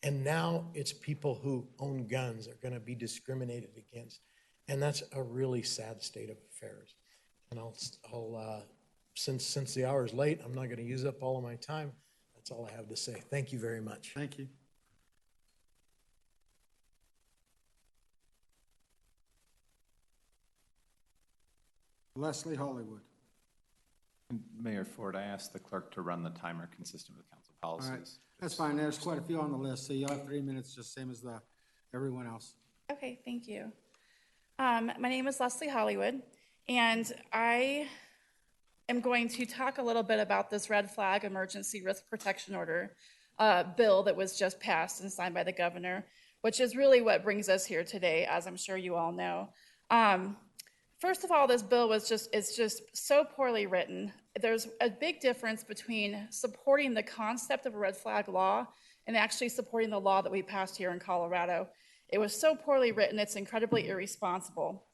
M: And now it's people who own guns are going to be discriminated against. And that's a really sad state of affairs. And since the hour is late, I'm not going to use up all of my time. That's all I have to say. Thank you very much.
D: Thank you. Leslie Hollywood.
F: Mayor Ford, I asked the clerk to run the timer consistent with council
D: All right,
F: policies.
D: that's fine. There's quite a few on the list, so you'll have 3 minutes, just same as everyone else.
O: Okay, thank you. My name is Leslie Hollywood, and I am going to talk a little bit about this red flag emergency risk protection order bill that was just passed and signed by the governor, which is really what brings us here today, as I'm sure you all know. First of all, this bill is just so poorly written. There's a big difference between supporting the concept of a red flag law and actually supporting the law that we passed here in Colorado. It was so poorly written, it's incredibly irresponsible.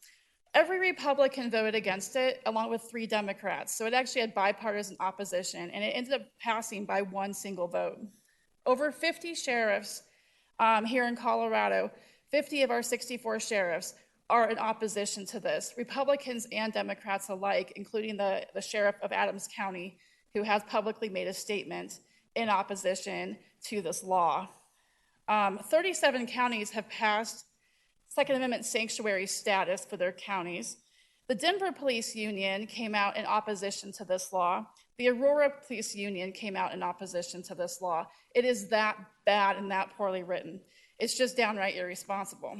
O: Every Republican voted against it, along with 3 Democrats. So it actually had bipartisan opposition, and it ended up passing by 1 single vote. Over 50 sheriffs here in Colorado, 50 of our 64 sheriffs, are in opposition to this, Republicans and Democrats alike, including the sheriff of Adams County, who has publicly made a statement in opposition to this law. 37 counties have passed Second Amendment sanctuary status for their counties. The Denver Police Union came out in opposition to this law. The Aurora Police Union came out in opposition to this law. It is that bad and that poorly written. It's just downright irresponsible.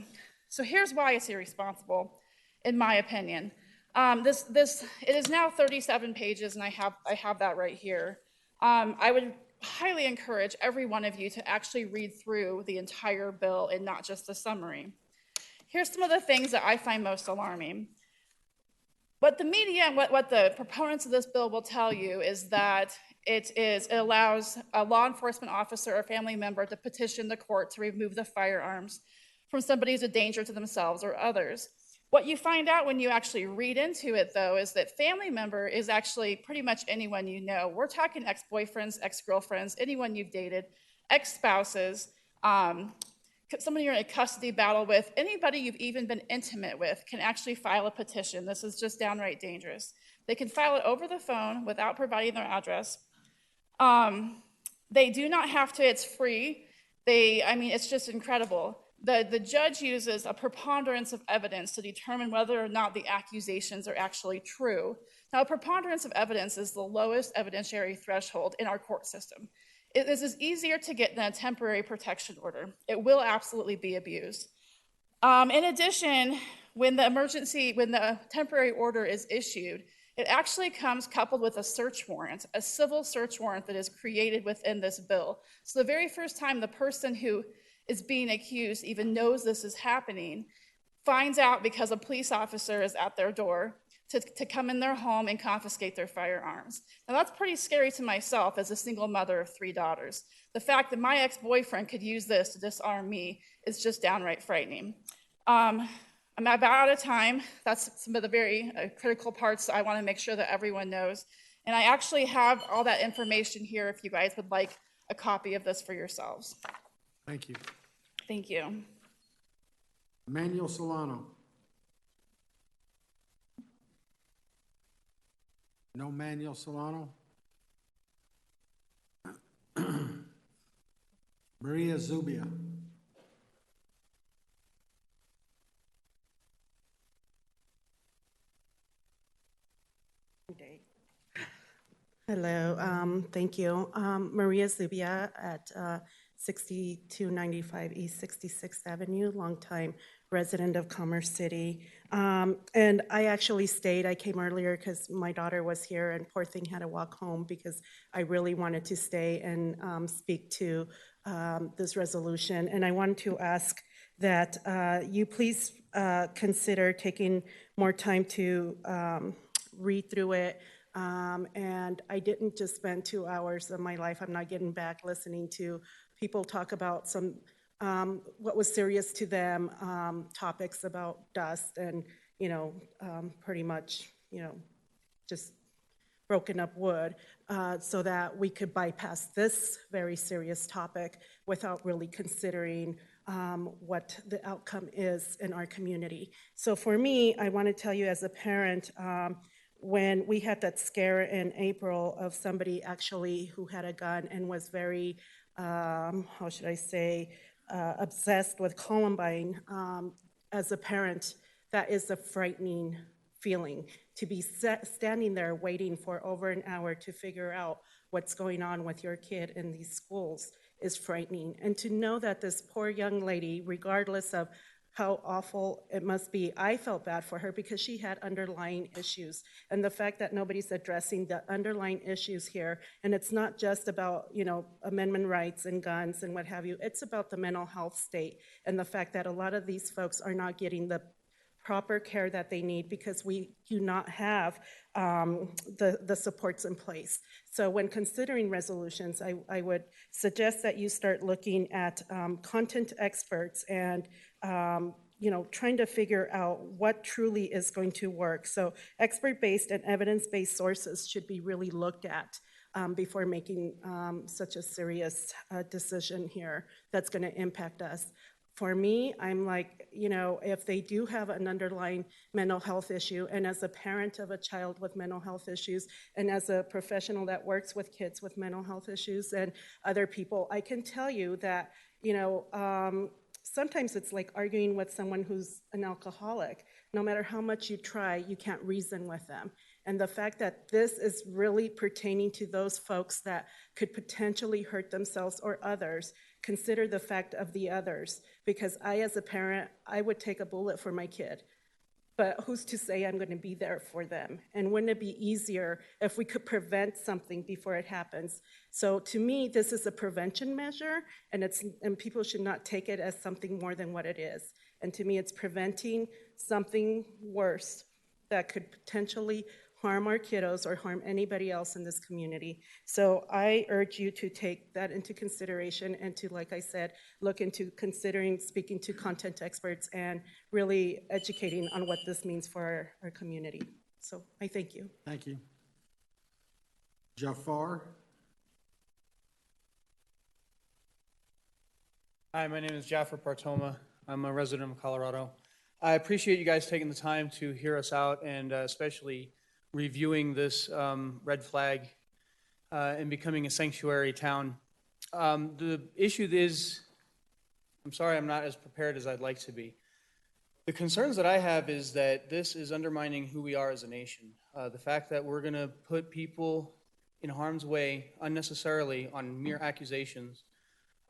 O: So here's why it's irresponsible, in my opinion. It is now 37 pages, and I have that right here. I would highly encourage every one of you to actually read through the entire bill and not just the summary. Here's some of the things that I find most alarming. What the media and what the proponents of this bill will tell you is that it allows a law enforcement officer or family member to petition the court to remove the firearms from somebody who's a danger to themselves or others. What you find out when you actually read into it, though, is that family member is actually pretty much anyone you know. We're talking ex-boyfriends, ex-girlfriends, anyone you've dated, ex-spouses, somebody you're in a custody battle with, anybody you've even been intimate with can actually file a petition. This is just downright dangerous. They can file it over the phone without providing their address. They do not have to, it's free. It's just incredible. The judge uses a preponderance of evidence to determine whether or not the accusations are actually true. Now, a preponderance of evidence is the lowest evidentiary threshold in our court system. This is easier to get than a temporary protection order. It will absolutely be abused. In addition, when the temporary order is issued, it actually comes coupled with a search warrant, a civil search warrant that is created within this bill. So the very first time the person who is being accused even knows this is happening, finds out because a police officer is at their door to come in their home and confiscate their firearms. Now that's pretty scary to myself as a single mother of 3 daughters. The fact that my ex-boyfriend could use this to disarm me is just downright frightening. I'm about out of time. That's some of the very critical parts I want to make sure that everyone knows. And I actually have all that information here if you guys would like a copy of this for yourselves.
D: Thank you.
O: Thank you.
D: Emmanuel Solano. No Manuel Solano? Maria Zubia.
P: Hello, thank you. Maria Zubia at 6295 East 66th Avenue, longtime resident of Commerce City. And I actually stayed. I came earlier because my daughter was here and poor thing had to walk home because I really wanted to stay and speak to this resolution. And I wanted to ask that you please consider taking more time to read through it. And I didn't just spend 2 hours of my life. I'm not getting back listening to people talk about some what was serious to them, topics about dust and, pretty much, just broken up wood, so that we could bypass this very serious topic without really considering what the outcome is in our community. So for me, I want to tell you as a parent, when we had that scare in April of somebody actually who had a gun and was very, how should I say, obsessed with Columbine, as a parent, that is a frightening feeling to be standing there waiting for over an hour to figure out what's going on with your kid in these schools is frightening. And to know that this poor young lady, regardless of how awful it must be, I felt bad for her because she had underlying issues. And the fact that nobody's addressing the underlying issues here, and it's not just about, amendment rights and guns and what have you, it's about the mental health state and the fact that a lot of these folks are not getting the proper care that they need because we do not have the supports in place. So when considering resolutions, I would suggest that you start looking at content experts and trying to figure out what truly is going to work. So expert-based and evidence-based sources should be really looked at before making such a serious decision here that's going to impact us. For me, I'm like, if they do have an underlying mental health issue, and as a parent of a child with mental health issues, and as a professional that works with kids with mental health issues and other people, I can tell you that, sometimes it's like arguing with someone who's an alcoholic. No matter how much you try, you can't reason with them. And the fact that this is really pertaining to those folks that could potentially hurt themselves or others, consider the fact of the others. Because I, as a parent, I would take a bullet for my kid. But who's to say I'm going to be there for them? And wouldn't it be easier if we could prevent something before it happens? So to me, this is a prevention measure, and people should not take it as something more than what it is. And to me, it's preventing something worse that could potentially harm our kiddos or harm anybody else in this community. So I urge you to take that into consideration and to, like I said, look into considering speaking to content experts and really educating on what this means for our community. So I thank you.
D: Thank you. Jafar?
T: Hi, my name is Jafar Partoma. I'm a resident of Colorado. I appreciate you guys taking the time to hear us out and especially reviewing this red flag and becoming a sanctuary town. The issue is, I'm sorry I'm not as prepared as I'd like to be. The concerns that I have is that this is undermining who we are as a nation. The fact that we're going to put people in harm's way unnecessarily on mere accusations.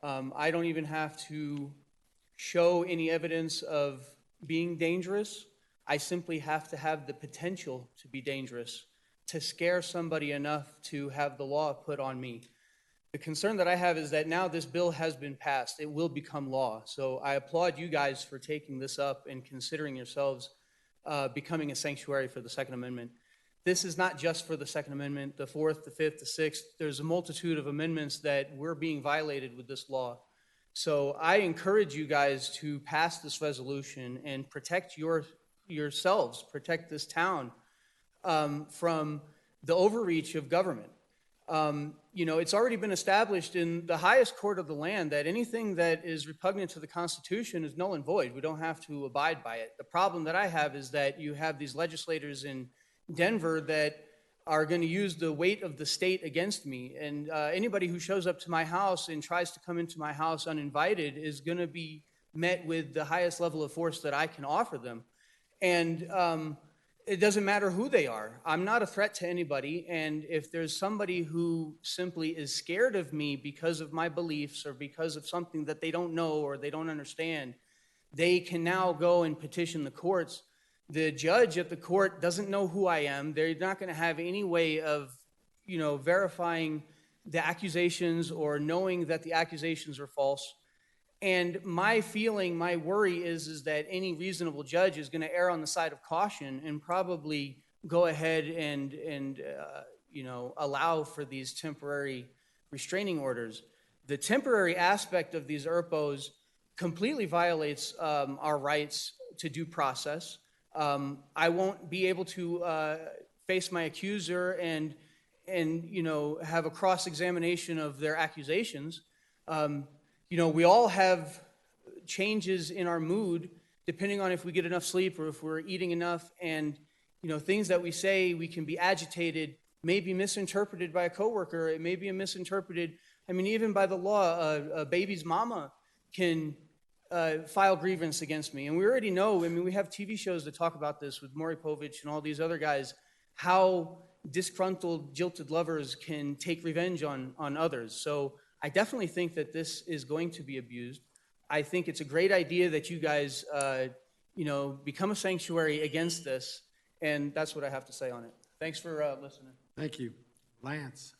T: I don't even have to show any evidence of being dangerous. I simply have to have the potential to be dangerous, to scare somebody enough to have the law put on me. The concern that I have is that now this bill has been passed. It will become law. So I applaud you guys for taking this up and considering yourselves becoming a sanctuary for the Second Amendment. This is not just for the Second Amendment, the Fourth, the Fifth, the Sixth. There's a multitude of amendments that we're being violated with this law. So I encourage you guys to pass this resolution and protect yourselves, protect this town from the overreach of government. It's already been established in the highest court of the land that anything that is repugnant to the Constitution is null and void. We don't have to abide by it. The problem that I have is that you have these legislators in Denver that are going to use the weight of the state against me. And anybody who shows up to my house and tries to come into my house uninvited is going to be met with the highest level of force that I can offer them. And it doesn't matter who they are. I'm not a threat to anybody. And if there's somebody who simply is scared of me because of my beliefs or because of something that they don't know or they don't understand, they can now go and petition the courts. The judge at the court doesn't know who I am. They're not going to have any way of, verifying the accusations or knowing that the accusations are false. And my feeling, my worry is that any reasonable judge is going to err on the side of caution and probably go ahead and allow for these temporary restraining orders. The temporary aspect of these ERPOs completely violates our rights to due process. I won't be able to face my accuser and have a cross-examination of their accusations. We all have changes in our mood depending on if we get enough sleep or if we're eating enough. And, things that we say, we can be agitated, may be misinterpreted by a coworker. It may be misinterpreted. Even by the law, a baby's mama can file grievance against me. And we already know, we have TV shows that talk about this with Maury Povich and all these other guys, how disgruntled, jilted lovers can take revenge on others. So I definitely think that this is going to be abused. I think it's a great idea that you guys, become a sanctuary against this, and that's what I have to say on it. Thanks for listening.
D: Thank you. Lance?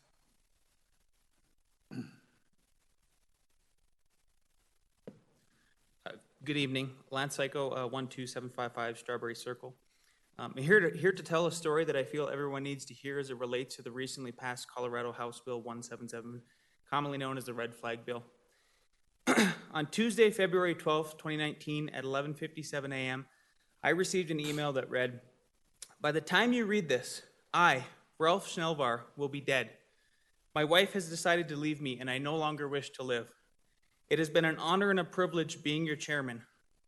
L: Good evening. Lance Psycho, 12755 Strawberry Circle. I'm here to tell a story that I feel everyone needs to hear as it relates to the recently passed Colorado House Bill 177, commonly known as the Red Flag Bill. On Tuesday, February 12th, 2019, at 11:57 a.m., I received an email that read, "By the time you read this, I, Ralph Schnellvar, will be dead. My wife has decided to leave me, and I no longer wish to live. It has been an honor and a privilege being your chairman.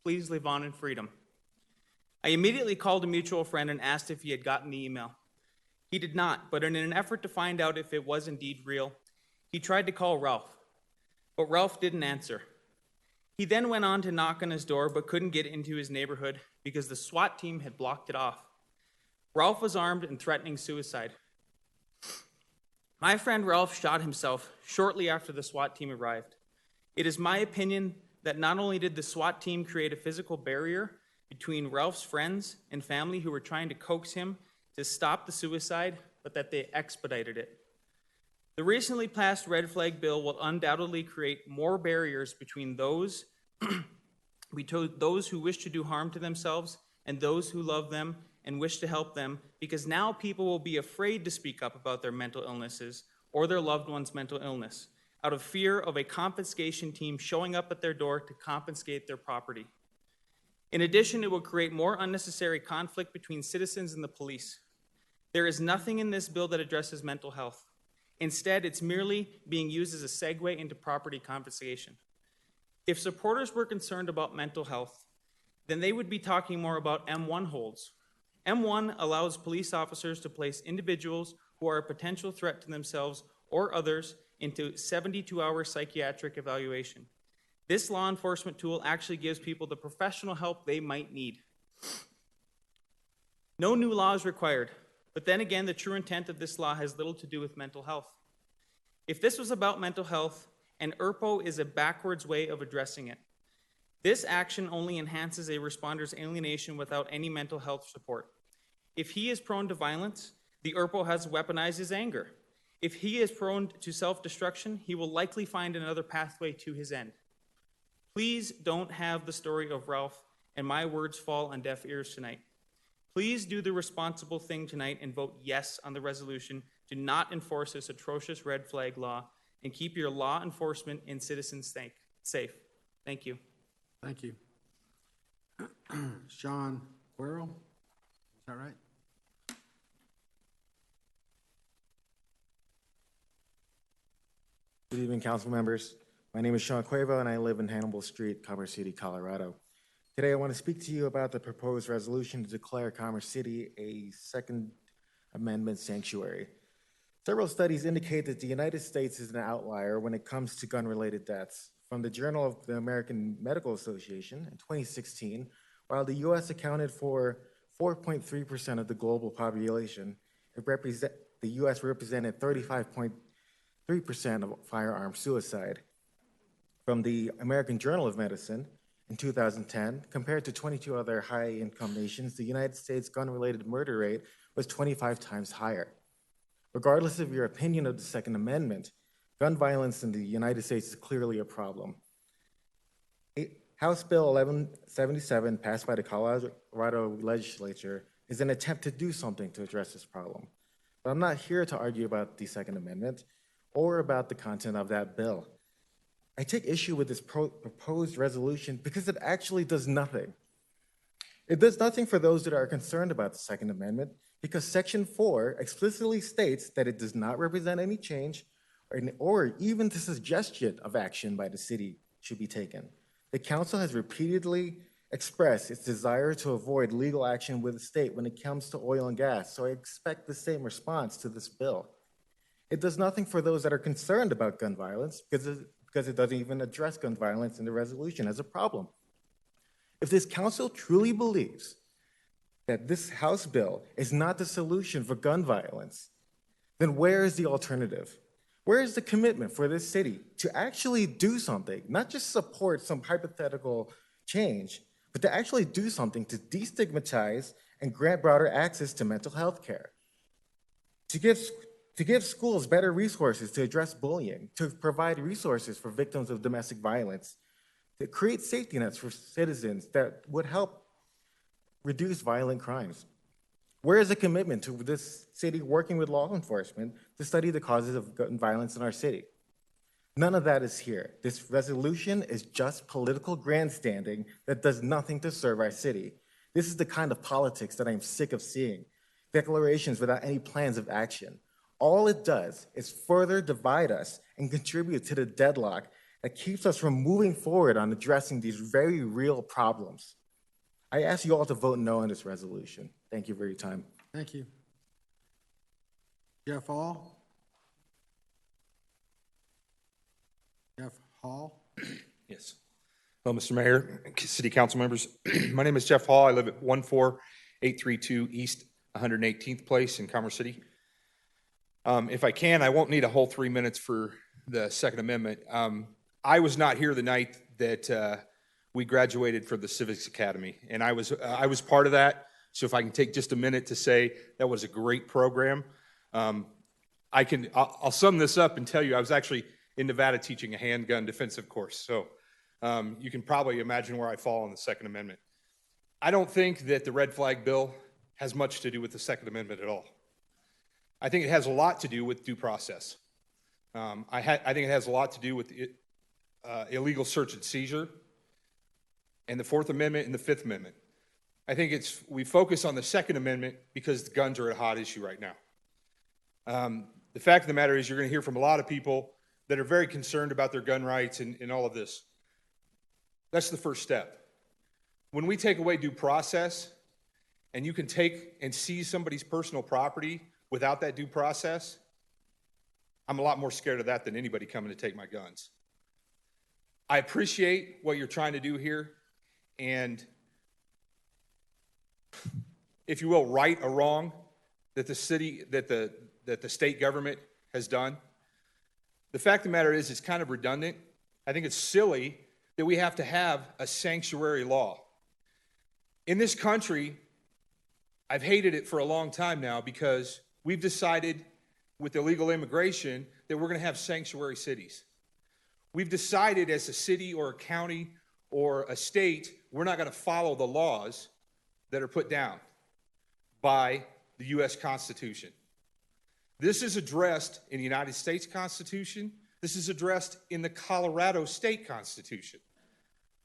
L: Please live on in freedom." I immediately called a mutual friend and asked if he had gotten the email. He did not, but in an effort to find out if it was indeed real, he tried to call Ralph, but Ralph didn't answer. He then went on to knock on his door, but couldn't get into his neighborhood because the SWAT team had blocked it off. Ralph was armed and threatening suicide. My friend Ralph shot himself shortly after the SWAT team arrived. It is my opinion that not only did the SWAT team create a physical barrier between Ralph's friends and family who were trying to coax him to stop the suicide, but that they expedited it. The recently passed Red Flag Bill will undoubtedly create more barriers between those who wish to do harm to themselves and those who love them and wish to help them, because now people will be afraid to speak up about their mental illnesses or their loved one's mental illness, out of fear of a confiscation team showing up at their door to confiscate their property. In addition, it will create more unnecessary conflict between citizens and the police. There is nothing in this bill that addresses mental health. Instead, it's merely being used as a segue into property confiscation. If supporters were concerned about mental health, then they would be talking more about M1 holds. M1 allows police officers to place individuals who are a potential threat to themselves or others into 72-hour psychiatric evaluation. This law enforcement tool actually gives people the professional help they might need. No new law is required, but then again, the true intent of this law has little to do with mental health. If this was about mental health, an ERPO is a backwards way of addressing it. This action only enhances a responder's alienation without any mental health support. If he is prone to violence, the ERPO has weaponized his anger. If he is prone to self-destruction, he will likely find another pathway to his end. Please don't have the story of Ralph and my words fall on deaf ears tonight. Please do the responsible thing tonight and vote yes on the resolution to not enforce this atrocious red flag law and keep your law enforcement and citizens safe. Thank you.
D: Thank you. Sean Quero, is that right?
V: Good evening, council members. My name is Sean Cuervo, and I live in Hannibal Street, Commerce City, Colorado. Today, I want to speak to you about the proposed resolution to declare Commerce City a Second Amendment sanctuary. Several studies indicate that the United States is an outlier when it comes to gun-related deaths. From the Journal of the American Medical Association in 2016, while the U.S. accounted for 4.3% of the global population. The U.S. represented 35.3% of firearm suicide. From the American Journal of Medicine, in 2010, compared to 22 other high-income nations, the United States gun-related murder rate was 25 times higher. Regardless of your opinion of the Second Amendment, gun violence in the United States is clearly a problem. House Bill 1177, passed by the Colorado legislature, is an attempt to do something to address this problem. But I'm not here to argue about the Second Amendment or about the content of that bill. I take issue with this proposed resolution because it actually does nothing. It does nothing for those that are concerned about the Second Amendment because Section 4 explicitly states that it does not represent any change or even the suggestion of action by the city should be taken. The council has repeatedly expressed its desire to avoid legal action with the state when it comes to oil and gas, so I expect the same response to this bill. It does nothing for those that are concerned about gun violence because it doesn't even address gun violence in the resolution as a problem. If this council truly believes that this House bill is not the solution for gun violence, then where is the alternative? Where is the commitment for this city to actually do something, not just support some hypothetical change, but to actually do something to destigmatize and grant broader access to mental health care, to give schools better resources to address bullying, to provide resources for victims of domestic violence, to create safety nets for citizens that would help reduce violent crimes? Where is the commitment to this city working with law enforcement to study the causes of gun violence in our city? None of that is here. This resolution is just political grandstanding that does nothing to serve our city. This is the kind of politics that I'm sick of seeing. Declarations without any plans of action. All it does is further divide us and contribute to the deadlock that keeps us from moving forward on addressing these very real problems. I ask you all to vote no on this resolution. Thank you for your time.
D: Thank you. Jeff Hall? Jeff Hall?
I: Yes. Hello, Mr. Mayor, City Council members. My name is Jeff Hall. I live at 14832 East 118th Place in Commerce City. If I can, I won't need a whole 3 minutes for the Second Amendment. I was not here the night that we graduated from the Civics Academy, and I was part of that. So if I can take just a minute to say that was a great program. I'll sum this up and tell you I was actually in Nevada teaching a handgun defensive course. So you can probably imagine where I fall on the Second Amendment. I don't think that the red flag bill has much to do with the Second Amendment at all. I think it has a lot to do with due process. I think it has a lot to do with illegal search and seizure and the Fourth Amendment and the Fifth Amendment. I think we focus on the Second Amendment because the guns are a hot issue right now. The fact of the matter is you're going to hear from a lot of people that are very concerned about their gun rights and all of this. That's the first step. When we take away due process and you can take and seize somebody's personal property without that due process, I'm a lot more scared of that than anybody coming to take my guns. I appreciate what you're trying to do here, and if you will, right or wrong that the state government has done. The fact of the matter is it's kind of redundant. I think it's silly that we have to have a sanctuary law. In this country, I've hated it for a long time now because we've decided with illegal immigration that we're going to have sanctuary cities. We've decided as a city or a county or a state, we're not going to follow the laws that are put down by the U.S. Constitution. This is addressed in the United States Constitution. This is addressed in the Colorado State Constitution.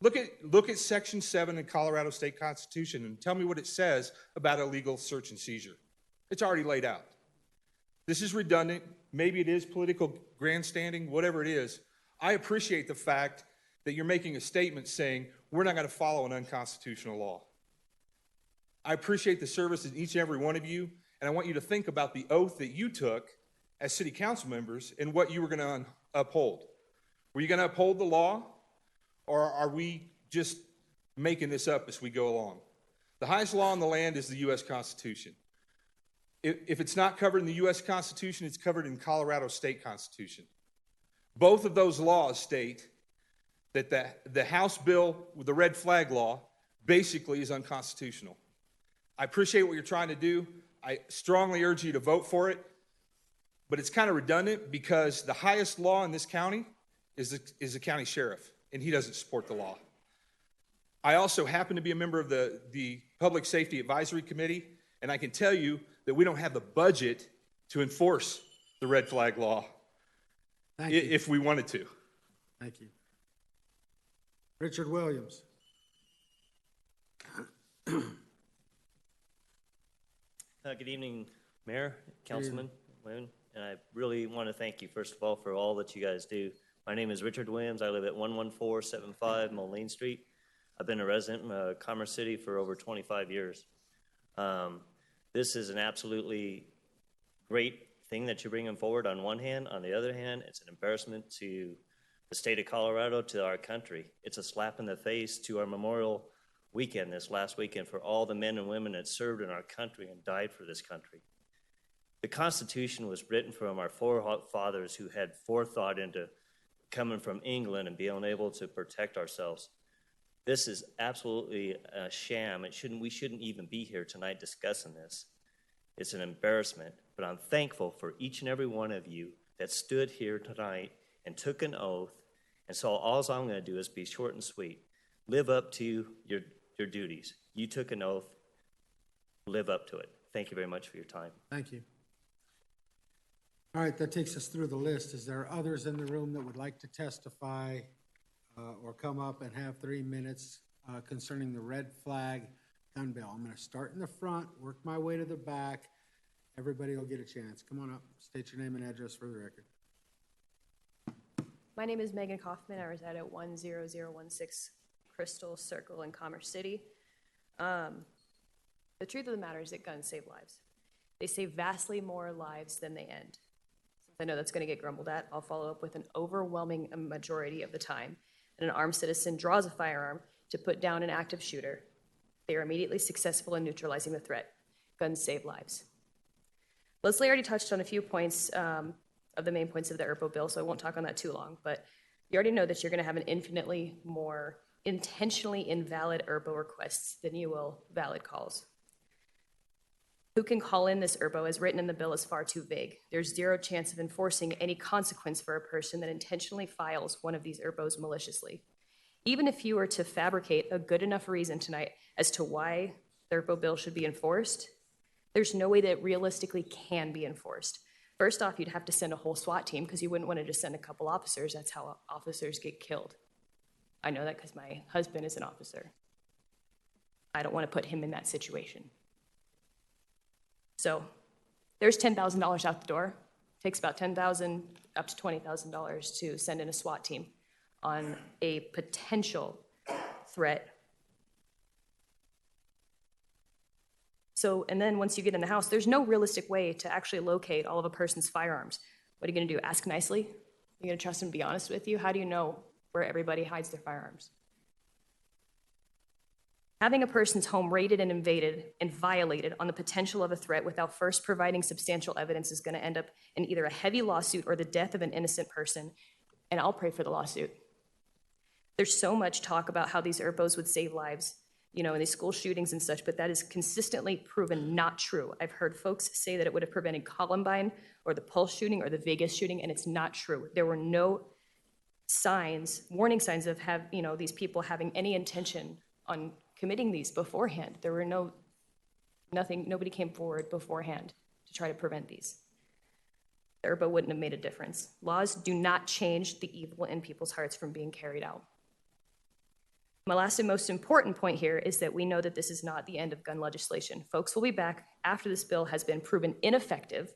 I: Look at Section 7 in Colorado State Constitution and tell me what it says about illegal search and seizure. It's already laid out. This is redundant. Maybe it is political grandstanding, whatever it is. I appreciate the fact that you're making a statement saying we're not going to follow an unconstitutional law. I appreciate the service of each and every one of you, and I want you to think about the oath that you took as city council members and what you were going to uphold. Were you going to uphold the law, or are we just making this up as we go along? The highest law in the land is the U.S. Constitution. If it's not covered in the U.S. Constitution, it's covered in Colorado State Constitution. Both of those laws state that the House bill with the red flag law basically is unconstitutional. I appreciate what you're trying to do. I strongly urge you to vote for it, but it's kind of redundant because the highest law in this county is the county sheriff, and he doesn't support the law. I also happen to be a member of the Public Safety Advisory Committee, and I can tell you that we don't have the budget to enforce the red flag law if we wanted to.
D: Thank you. Richard Williams.
K: Good evening, Mayor, Councilman, Wayne, and I really want to thank you, first of all, for all that you guys do. My name is Richard Williams. I live at 11475 Moline Street. I've been a resident in Commerce City for over 25 years. This is an absolutely great thing that you're bringing forward on one hand. On the other hand, it's an embarrassment to the state of Colorado, to our country. It's a slap in the face to our Memorial Weekend this last weekend for all the men and women that served in our country and died for this country. The Constitution was written from our forefathers who had forethought into coming from England and being able to protect ourselves. This is absolutely a sham. We shouldn't even be here tonight discussing this. It's an embarrassment, but I'm thankful for each and every one of you that stood here tonight and took an oath. And so all I'm going to do is be short and sweet. Live up to your duties. You took an oath. Live up to it. Thank you very much for your time.
D: Thank you. All right, that takes us through the list. Is there others in the room that would like to testify or come up and have 3 minutes concerning the red flag gun bill? I'm going to start in the front, work my way to the back. Everybody will get a chance. Come on up. State your name and address for the record.
U: My name is Megan Kaufman. I reside at 10016 Crystal Circle in Commerce City. The truth of the matter is that guns save lives. They save vastly more lives than they end. Since I know that's going to get grumbled at, I'll follow up with an overwhelming majority of the time that an armed citizen draws a firearm to put down an active shooter. They are immediately successful in neutralizing the threat. Guns save lives. Leslie already touched on a few points of the main points of the ERPO bill, so I won't talk on that too long, but you already know that you're going to have an infinitely more intentionally invalid ERPO requests than you will valid calls. Who can call in this ERPO as written in the bill is far too vague. There's zero chance of enforcing any consequence for a person that intentionally files one of these ERPOs maliciously. Even if you were to fabricate a good enough reason tonight as to why the ERPO bill should be enforced, there's no way that it realistically can be enforced. First off, you'd have to send a whole SWAT team because you wouldn't want to just send a couple officers. That's how officers get killed. I know that because my husband is an officer. I don't want to put him in that situation. So there's $10,000 out the door. It takes about $10,000 up to $20,000 to send in a SWAT team on a potential threat. So, and then once you get in the house, there's no realistic way to actually locate all of a person's firearms. What are you going to do? Ask nicely? You're going to trust them to be honest with you? How do you know where everybody hides their firearms? Having a person's home raided and invaded and violated on the potential of a threat without first providing substantial evidence is going to end up in either a heavy lawsuit or the death of an innocent person, and I'll pray for the lawsuit. There's so much talk about how these ERPOs would save lives, you know, in these school shootings and such, but that is consistently proven not true. I've heard folks say that it would have prevented Columbine or the Pulse shooting or the Vegas shooting, and it's not true. There were no signs, warning signs of these people having any intention on committing these beforehand. There were nobody came forward beforehand to try to prevent these. The ERPO wouldn't have made a difference. Laws do not change the evil in people's hearts from being carried out. My last and most important point here is that we know that this is not the end of gun legislation. Folks will be back after this bill has been proven ineffective,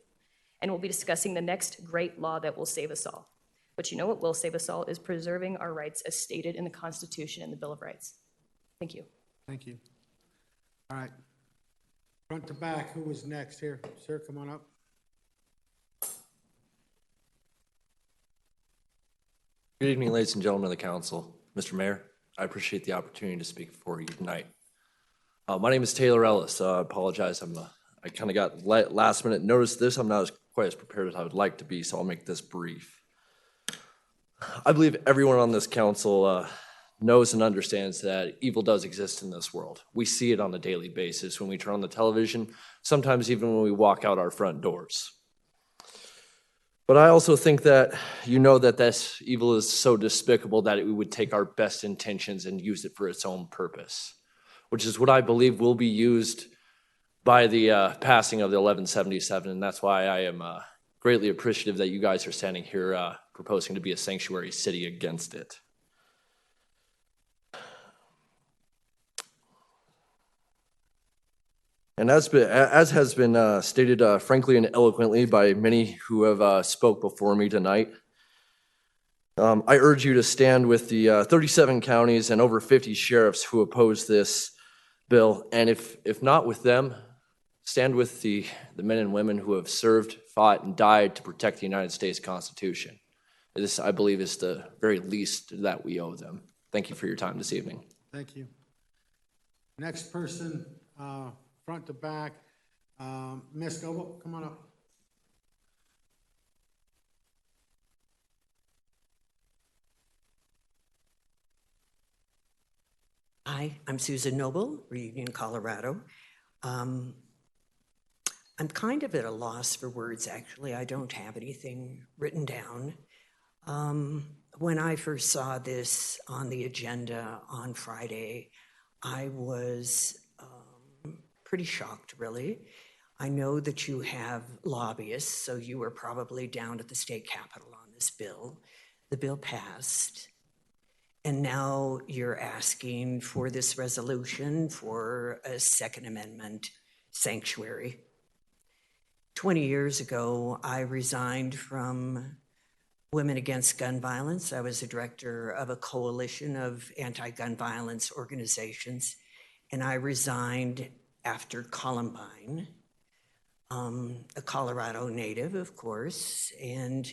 U: and we'll be discussing the next great law that will save us all. But you know what will save us all is preserving our rights as stated in the Constitution and the Bill of Rights. Thank you.
D: Thank you. All right. Front to back, who was next here? Sir, come on up.
W: Good evening, ladies and gentlemen of the council. Mr. Mayor, I appreciate the opportunity to speak before you tonight.
C: My name is Taylor Ellis. I apologize. I kind of got last minute notice of this. I'm not quite as prepared as I would like to be, so I'll make this brief. I believe everyone on this council knows and understands that evil does exist in this world. We see it on a daily basis when we turn on the television, sometimes even when we walk out our front doors. But I also think that you know that this evil is so despicable that we would take our best intentions and use it for its own purpose, which is what I believe will be used by the passing of the 1177, and that's why I am greatly appreciative that you guys are standing here proposing to be a sanctuary city against it. And as has been stated frankly and eloquently by many who have spoke before me tonight, I urge you to stand with the 37 counties and over 50 sheriffs who oppose this bill, and if not with them, stand with the men and women who have served, fought, and died to protect the United States Constitution. This, I believe, is the very least that we owe them. Thank you for your time this evening.
D: Thank you. Next person, front to back, Ms. Goebel, come on up.
Q: Hi, I'm Susan Noble, Reunion, Colorado. I'm kind of at a loss for words, actually. I don't have anything written down. When I first saw this on the agenda on Friday, I was pretty shocked, really. I know that you have lobbyists, so you were probably down at the state capitol on this bill. The bill passed. And now you're asking for this resolution for a Second Amendment sanctuary. 20 years ago, I resigned from Women Against Gun Violence. I was the director of a coalition of anti-gun violence organizations, and I resigned after Columbine, a Colorado native, of course, and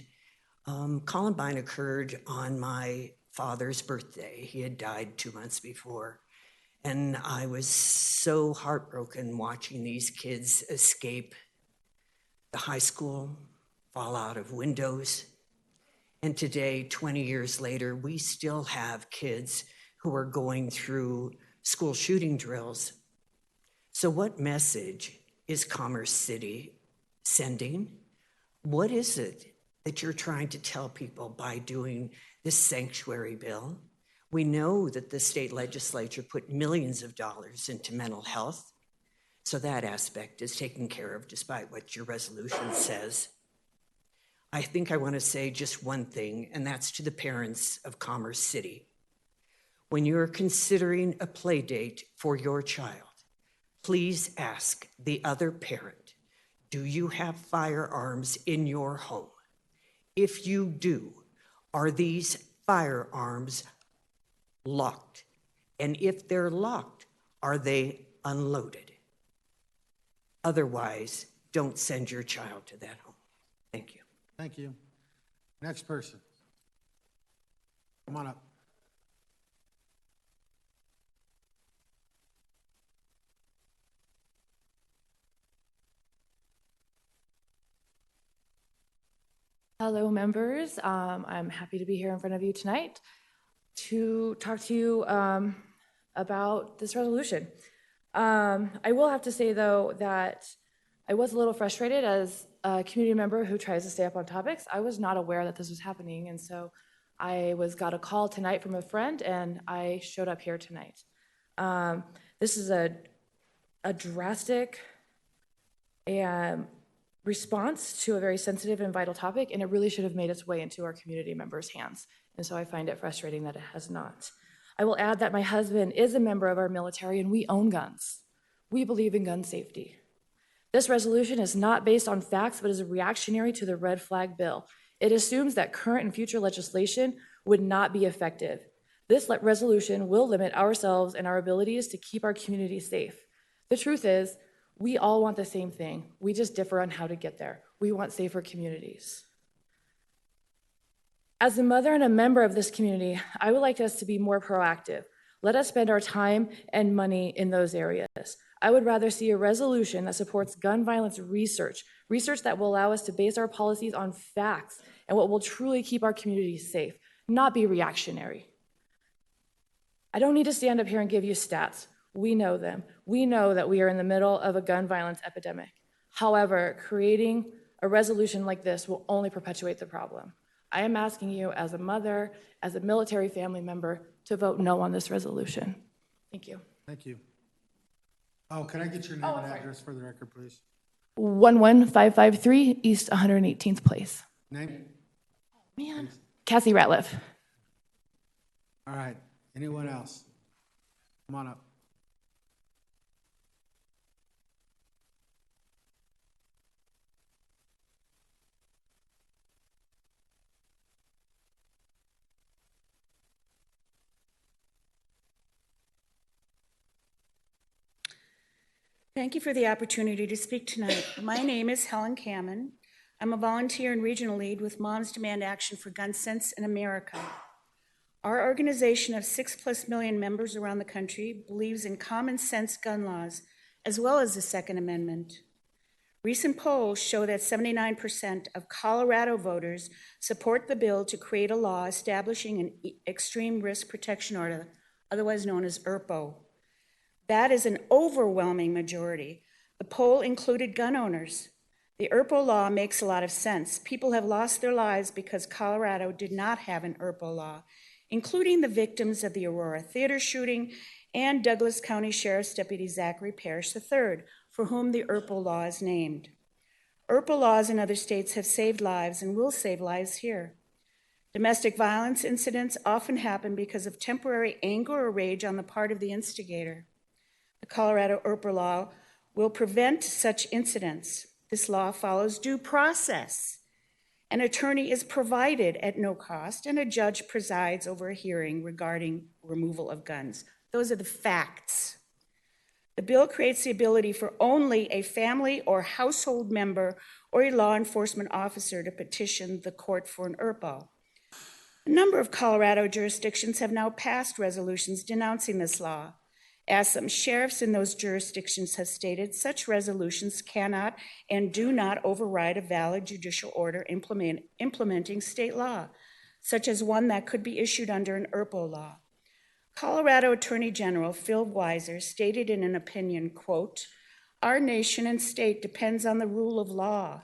Q: Columbine occurred on my father's birthday. He had died 2 months before. And I was so heartbroken watching these kids escape the high school, fall out of windows. And today, 20 years later, we still have kids who are going through school shooting drills. So what message is Commerce City sending? What is it that you're trying to tell people by doing this sanctuary bill? We know that the state legislature put millions of dollars into mental health, so that aspect is taken care of despite what your resolution says. I think I want to say just one thing, and that's to the parents of Commerce City. When you're considering a play date for your child, please ask the other parent, do you have firearms in your home? If you do, are these firearms locked? And if they're locked, are they unloaded? Otherwise, don't send your child to that home. Thank you.
D: Thank you. Next person. Come on up.
W: Hello, members. I'm happy to be here in front of you tonight to talk to you about this resolution. I will have to say, though, that I was a little frustrated as a community member who tries to stay up on topics. I was not aware that this was happening, and so I got a call tonight from a friend, and I showed up here tonight. This is a drastic and response to a very sensitive and vital topic, and it really should have made its way into our community members' hands. And so I find it frustrating that it has not. I will add that my husband is a member of our military, and we own guns. We believe in gun safety. This resolution is not based on facts, but is reactionary to the red flag bill. It assumes that current and future legislation would not be effective. This resolution will limit ourselves and our abilities to keep our community safe. The truth is, we all want the same thing. We just differ on how to get there. We want safer communities. As a mother and a member of this community, I would like us to be more proactive. Let us spend our time and money in those areas. I would rather see a resolution that supports gun violence research that will allow us to base our policies on facts and what will truly keep our communities safe, not be reactionary. I don't need to stand up here and give you stats. We know them. We know that we are in the middle of a gun violence epidemic. However, creating a resolution like this will only perpetuate the problem. I am asking you as a mother, as a military family member, to vote no on this resolution. Thank you.
D: Thank you. Oh, can I get your name and address for the record, please?
W: 11553 East 118th Place.
D: Name?
W: Man. Cassie Ratliff.
D: All right. Anyone else? Come on up.
A: Thank you for the opportunity to speak tonight. My name is Helen Kamen. I'm a volunteer and regional lead with Moms Demand Action for Gun Sense in America. Our organization of 6+ million members around the country believes in common sense gun laws, as well as the Second Amendment. Recent polls show that 79% of Colorado voters support the bill to create a law establishing an extreme risk protection order, otherwise known as ERPO. That is an overwhelming majority. The poll included gun owners. The ERPO law makes a lot of sense. People have lost their lives because Colorado did not have an ERPO law, including the victims of the Aurora Theater shooting and Douglas County Sheriff's Deputy Zachary Parrish III, for whom the ERPO law is named. ERPO laws in other states have saved lives and will save lives here. Domestic violence incidents often happen because of temporary anger or rage on the part of the instigator. The Colorado ERPO law will prevent such incidents. This law follows due process. An attorney is provided at no cost, and a judge presides over a hearing regarding removal of guns. Those are the facts. The bill creates the ability for only a family or household member or a law enforcement officer to petition the court for an ERPO. A number of Colorado jurisdictions have now passed resolutions denouncing this law. As some sheriffs in those jurisdictions have stated, such resolutions cannot and do not override a valid judicial order implementing state law, such as one that could be issued under an ERPO law. Colorado Attorney General Phil Weiser stated in an opinion, quote, "Our nation and state depends on the rule of law.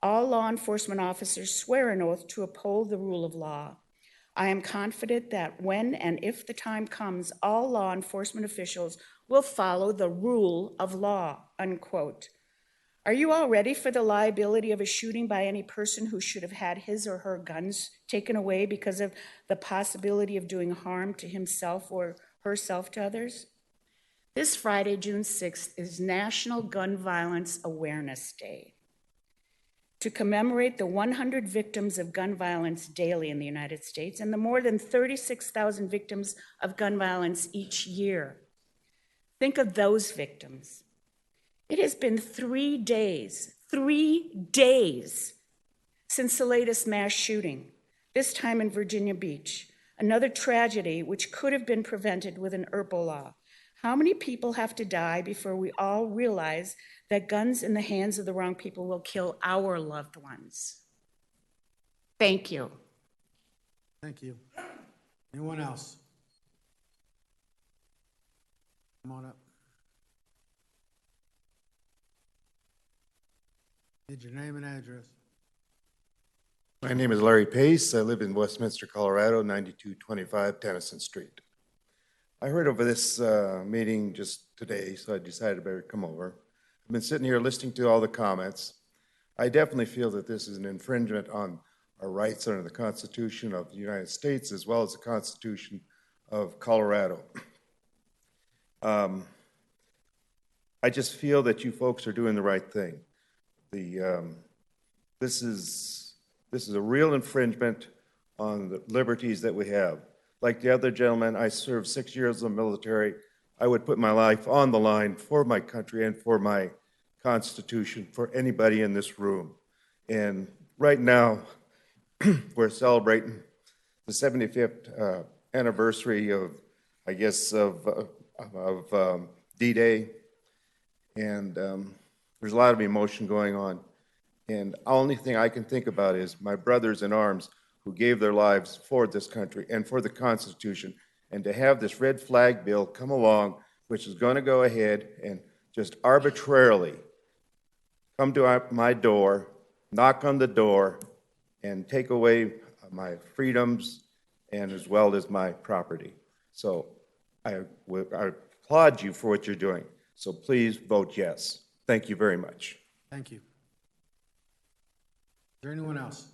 A: All law enforcement officers swear an oath to uphold the rule of law. I am confident that when and if the time comes, all law enforcement officials will follow the rule of law," unquote. Are you all ready for the liability of a shooting by any person who should have had his or her guns taken away because of the possibility of doing harm to himself or herself to others? This Friday, June 6th, is National Gun Violence Awareness Day. To commemorate the 100 victims of gun violence daily in the United States and the more than 36,000 victims of gun violence each year. Think of those victims. It has been 3 days, 3 days since the latest mass shooting, this time in Virginia Beach, another tragedy which could have been prevented with an ERPO law. How many people have to die before we all realize that guns in the hands of the wrong people will kill our loved ones? Thank you.
D: Thank you. Anyone else? Come on up. Need your name and address.
J: My name is Larry Pace. I live in Westminster, Colorado, 9225 Tennyson Street. I heard over this meeting just today, so I decided I better come over. I've been sitting here listening to all the comments. I definitely feel that this is an infringement on our rights under the Constitution of the United States as well as the Constitution of Colorado. I just feel that you folks are doing the right thing. This is a real infringement on the liberties that we have. Like the other gentleman, I served 6 years in the military. I would put my life on the line for my country and for my Constitution, for anybody in this room. And right now, we're celebrating the 75th anniversary of I guess, of D-Day. And there's a lot of emotion going on. And the only thing I can think about is my brothers in arms who gave their lives for this country and for the Constitution. And to have this red flag bill come along, which is going to go ahead and just arbitrarily come to my door, knock on the door, and take away my freedoms and as well as my property. So I applaud you for what you're doing. So please vote yes. Thank you very much.
D: Thank you. Is there anyone else?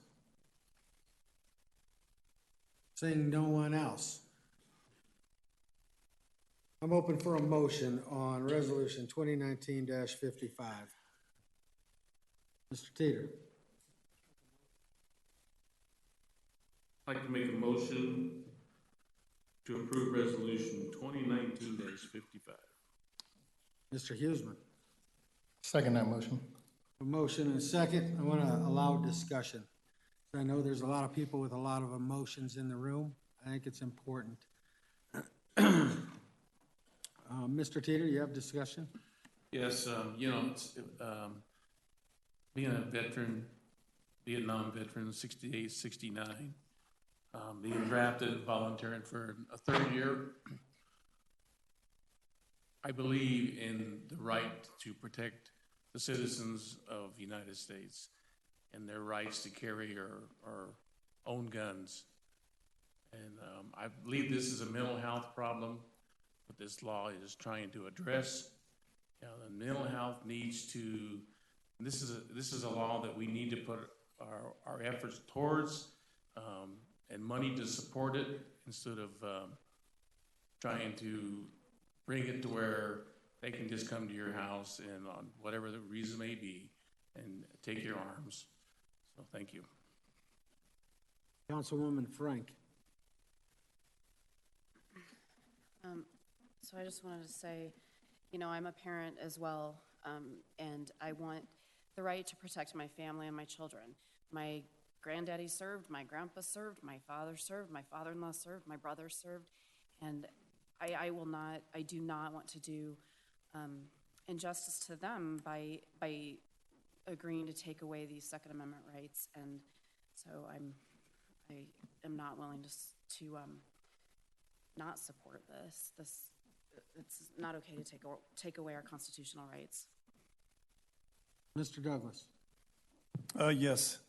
D: Saying no one else. I'm open for a motion on Resolution 2019-55. Mr. Teeter.
S: I'd like to make a motion to approve Resolution 2019-55.
D: Mr. Huseman.
B: Second that motion.
D: A motion and a second. I want to allow discussion. I know there's a lot of people with a lot of emotions in the room. I think it's important. Mr. Teeter, you have discussion?
S: Yes, you know, being a veteran, Vietnam veteran, 68, 69, being drafted and volunteering for a third year, I believe in the right to protect the citizens of the United States and their rights to carry or own guns. And I believe this is a mental health problem that this law is trying to address. You know, the mental health needs to, this is a law that we need to put our efforts towards and money to support it instead of trying to bring it to where they can just come to your house and on whatever the reason may be and take your arms. So thank you.
D: Councilwoman Frank.
H: So I just wanted to say, you know, I'm a parent as well, and I want the right to protect my family and my children. My granddaddy served, my grandpa served, my father served, my father-in-law served, my brother served, and I do not want to do injustice to them by agreeing to take away these Second Amendment rights, and so I am not willing to not support this. It's not okay to take away our constitutional rights.
D: Mr. Douglas.
N: Yes.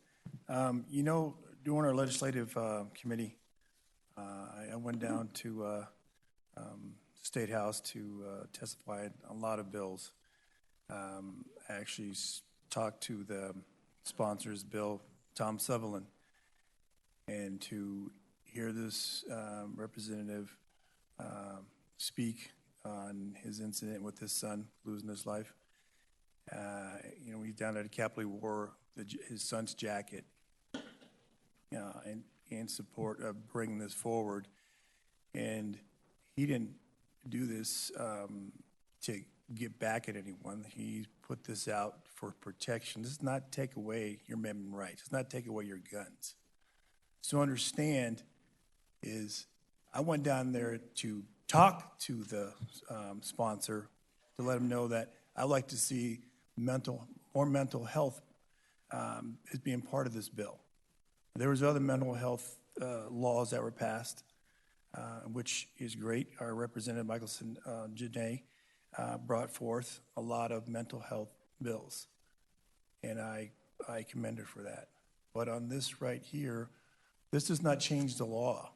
N: You know, during our legislative committee, I went down to State House to testify on a lot of bills. I actually talked to the sponsors, Bill Tom Sutherland, and to hear this representative speak on his incident with his son losing his life. You know, he's down at a Capitol wore his son's jacket in support of bringing this forward. And he didn't do this to get back at anyone. He put this out for protection. This does not take away your amendment rights. It's not take away your guns. So understand is I went down there to talk to the sponsor to let him know that I like to see more mental health as being part of this bill. There was other mental health laws that were passed, which is great. Our Representative Michelson Janae brought forth a lot of mental health bills, and I commend her for that. But on this right here, this does not change the law.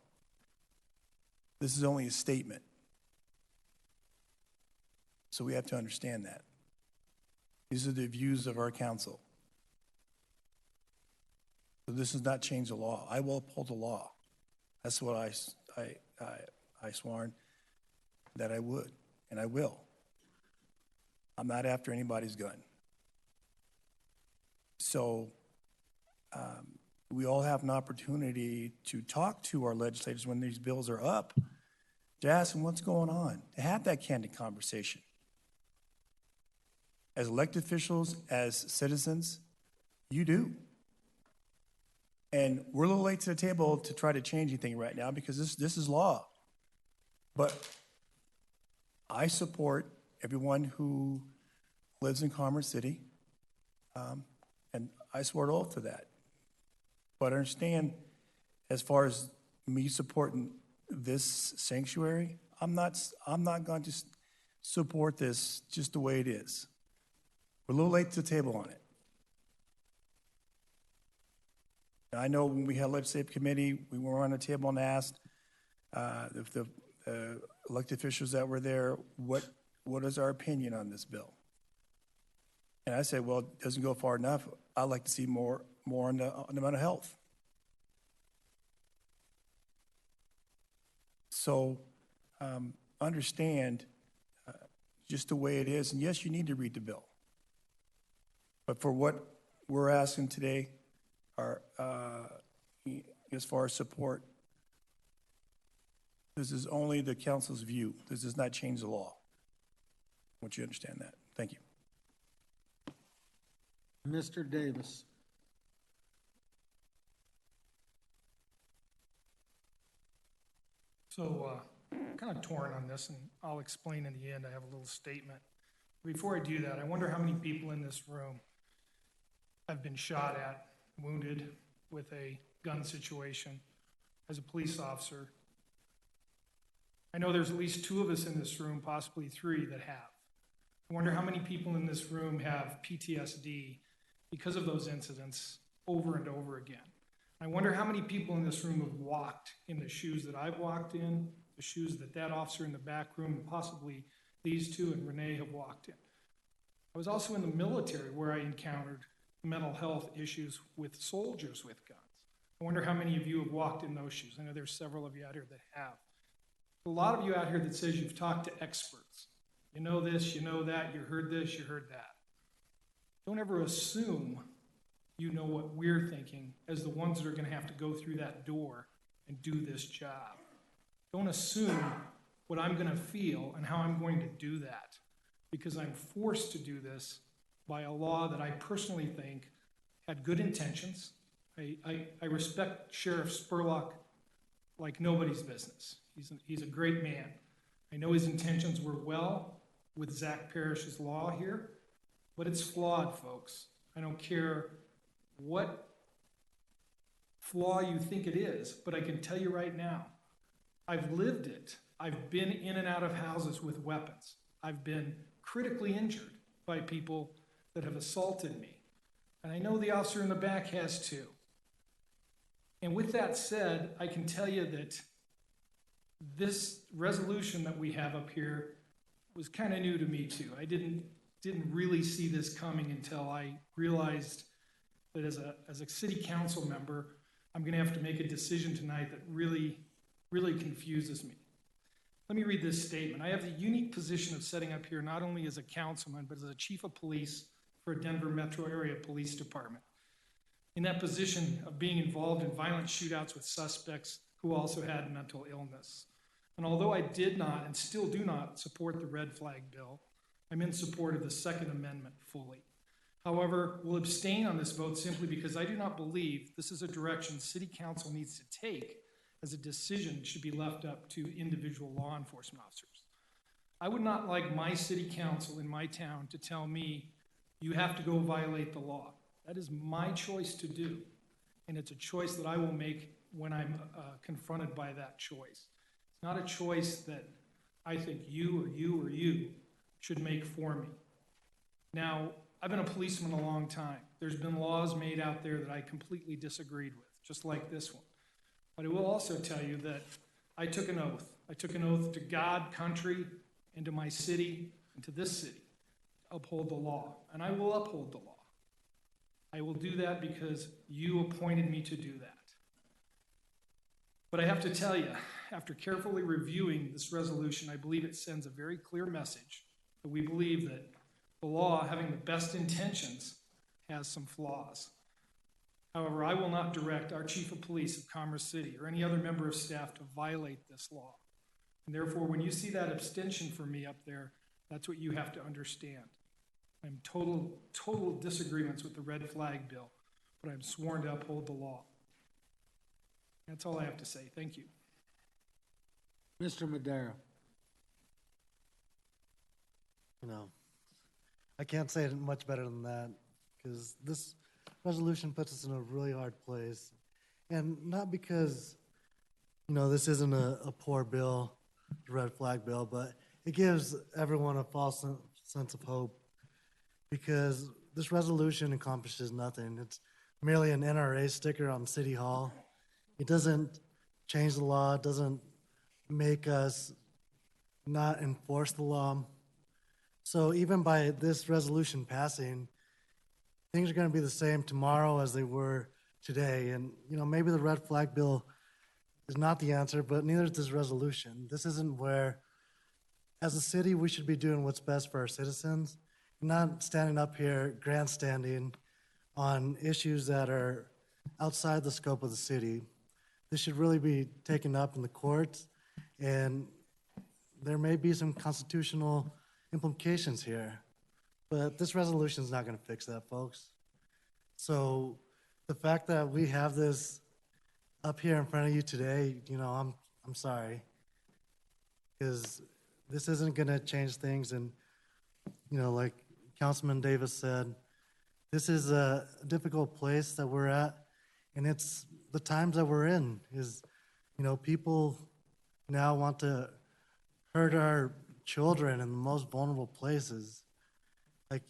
N: This is only a statement. So we have to understand that. These are the views of our council. So this does not change the law. I will uphold the law. That's what I sworn that I would, and I will. I'm not after anybody's gun. So we all have an opportunity to talk to our legislators when these bills are up, to ask them what's going on, to have that candid conversation. As elected officials, as citizens, you do. And we're a little late to the table to try to change anything right now because this is law. But I support everyone who lives in Commerce City, and I swear an oath to that. But understand, as far as me supporting this sanctuary, I'm not going to support this just the way it is. We're a little late to the table on it. I know when we had legislative committee, we were on the table and asked if the elected officials that were there, what is our opinion on this bill? And I said, well, it doesn't go far enough. I'd like to see more on the mental health. So understand just the way it is. And yes, you need to read the bill. But for what we're asking today, as far as support, this is only the council's view. This does not change the law. I want you to understand that. Thank you.
D: Mr. Davis.
E: So kind of torn on this, and I'll explain in the end. I have a little statement. Before I do that, I wonder how many people in this room have been shot at, wounded with a gun situation as a police officer. I know there's at least 2 of us in this room, possibly 3, that have. I wonder how many people in this room have PTSD because of those incidents over and over again. I wonder how many people in this room have walked in the shoes that I've walked in, the shoes that officer in the back room, and possibly these 2 and Renee have walked in. I was also in the military where I encountered mental health issues with soldiers with guns. I wonder how many of you have walked in those shoes. I know there's several of you out here that have. A lot of you out here that says you've talked to experts. You know this, you know that, you heard this, you heard that. Don't ever assume you know what we're thinking as the ones that are going to have to go through that door and do this job. Don't assume what I'm going to feel and how I'm going to do that, because I'm forced to do this by a law that I personally think had good intentions. I respect Sheriff Spurlock like nobody's business. He's a great man. I know his intentions were well with Zach Parrish's law here, but it's flawed, folks. I don't care what flaw you think it is, but I can tell you right now, I've lived it. I've been in and out of houses with weapons. I've been critically injured by people that have assaulted me. And I know the officer in the back has too. And with that said, I can tell you that this resolution that we have up here was kind of new to me too. I didn't really see this coming until I realized that as a city council member, I'm going to have to make a decision tonight that really confuses me. Let me read this statement. I have the unique position of sitting up here not only as a councilman, but as a chief of police for a Denver Metro Area Police Department. In that position of being involved in violent shootouts with suspects who also had mental illness. And although I did not and still do not support the red flag bill, I'm in support of the Second Amendment fully. However, we'll abstain on this vote simply because I do not believe this is a direction City Council needs to take, as a decision should be left up to individual law enforcement officers. I would not like my city council in my town to tell me, you have to go violate the law. That is my choice to do, and it's a choice that I will make when I'm confronted by that choice. It's not a choice that I think you should make for me. Now, I've been a policeman a long time. There's been laws made out there that I completely disagreed with, just like this one. But I will also tell you that I took an oath. I took an oath to God, country, and to my city, and to this city, to uphold the law. And I will uphold the law. I will do that because you appointed me to do that. But I have to tell you, after carefully reviewing this resolution, I believe it sends a very clear message that we believe that the law, having the best intentions, has some flaws. However, I will not direct our chief of police of Commerce City or any other member of staff to violate this law. And therefore, when you see that abstention for me up there, that's what you have to understand. I'm total disagreements with the red flag bill, but I'm sworn to uphold the law. That's all I have to say. Thank you.
D: Mr. Madera.
G: you know, I can't say it much better than that, because this resolution puts us in a really hard place. And not because, you know, this isn't a poor bill, a red flag bill, but it gives everyone a false sense of hope, because this resolution accomplishes nothing. It's merely an NRA sticker on City Hall. It doesn't change the law. It doesn't make us not enforce the law. So even by this resolution passing, things are going to be the same tomorrow as they were today. And, you know, maybe the red flag bill is not the answer, but neither is this resolution. This isn't where, as a city, we should be doing what's best for our citizens, not standing up here grandstanding on issues that are outside the scope of the city. This should really be taken up in the courts, and there may be some constitutional implications here, but this resolution is not going to fix that, folks. So the fact that we have this up here in front of you today, you know, I'm sorry, because this isn't going to change things. And, you know, like Councilman Davis said, this is a difficult place that we're at, and it's the times that we're in is, you know, people now want to hurt our children in the most vulnerable places. Like,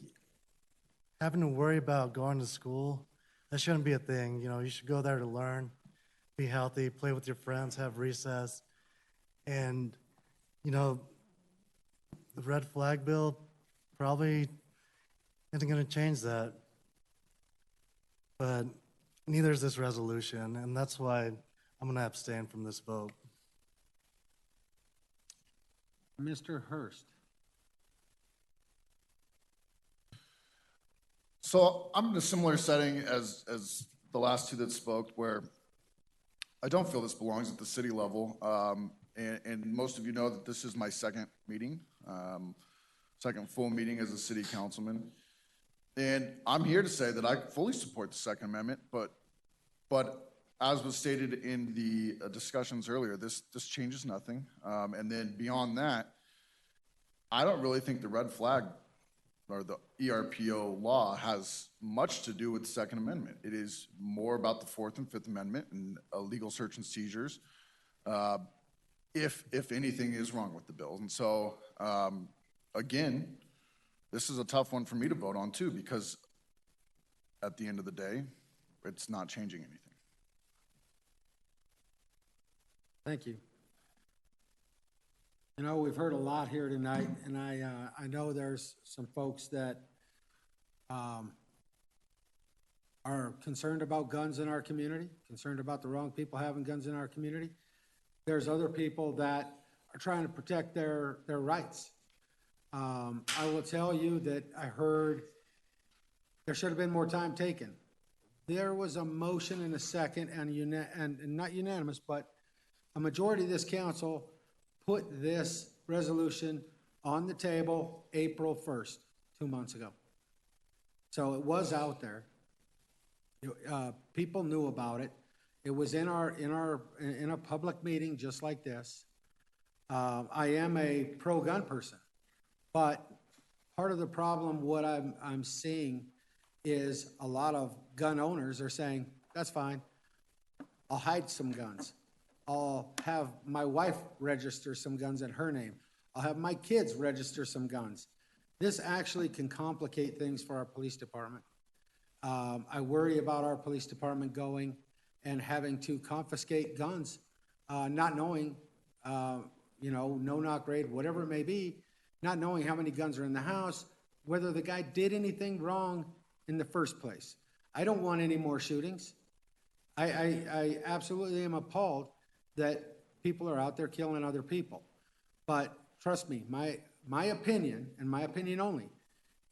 G: having to worry about going to school, that shouldn't be a thing. You know, you should go there to learn, be healthy, play with your friends, have recess. And, you know, the red flag bill probably isn't going to change that. But neither is this resolution, and that's why I'm going to abstain from this vote.
D: Mr. Hurst.
M: So I'm in a similar setting as the last two that spoke, where I don't feel this belongs at the city level. And most of you know that this is my second meeting, second full meeting as a city councilman. And I'm here to say that I fully support the Second Amendment, but as was stated in the discussions earlier, this changes nothing. And then beyond that, I don't really think the red flag or the ERPO law has much to do with the Second Amendment. It is more about the Fourth and Fifth Amendment and illegal search and seizures, if anything is wrong with the bill. And so, again, this is a tough one for me to vote on too, because at the end of the day, it's not changing anything.
D: Thank you. You know, we've heard a lot here tonight, and I know there's some folks that are concerned about guns in our community, concerned about the wrong people having guns in our community. There's other people that are trying to protect their rights. I will tell you that I heard there should have been more time taken. There was a motion and a second, and not unanimous, but a majority of this council put this resolution on the table April 1st, 2 months ago. So it was out there. People knew about it. It was in a public meeting just like this. I am a pro-gun person, but part of the problem, what I'm seeing is a lot of gun owners are saying, that's fine, I'll hide some guns. I'll have my wife register some guns in her name. I'll have my kids register some guns. This actually can complicate things for our police department. I worry about our police department going and having to confiscate guns, not knowing, no-knock raid, whatever it may be, not knowing how many guns are in the house, whether the guy did anything wrong in the first place. I don't want any more shootings. I absolutely am appalled that people are out there killing other people. But trust me, my opinion, and my opinion only,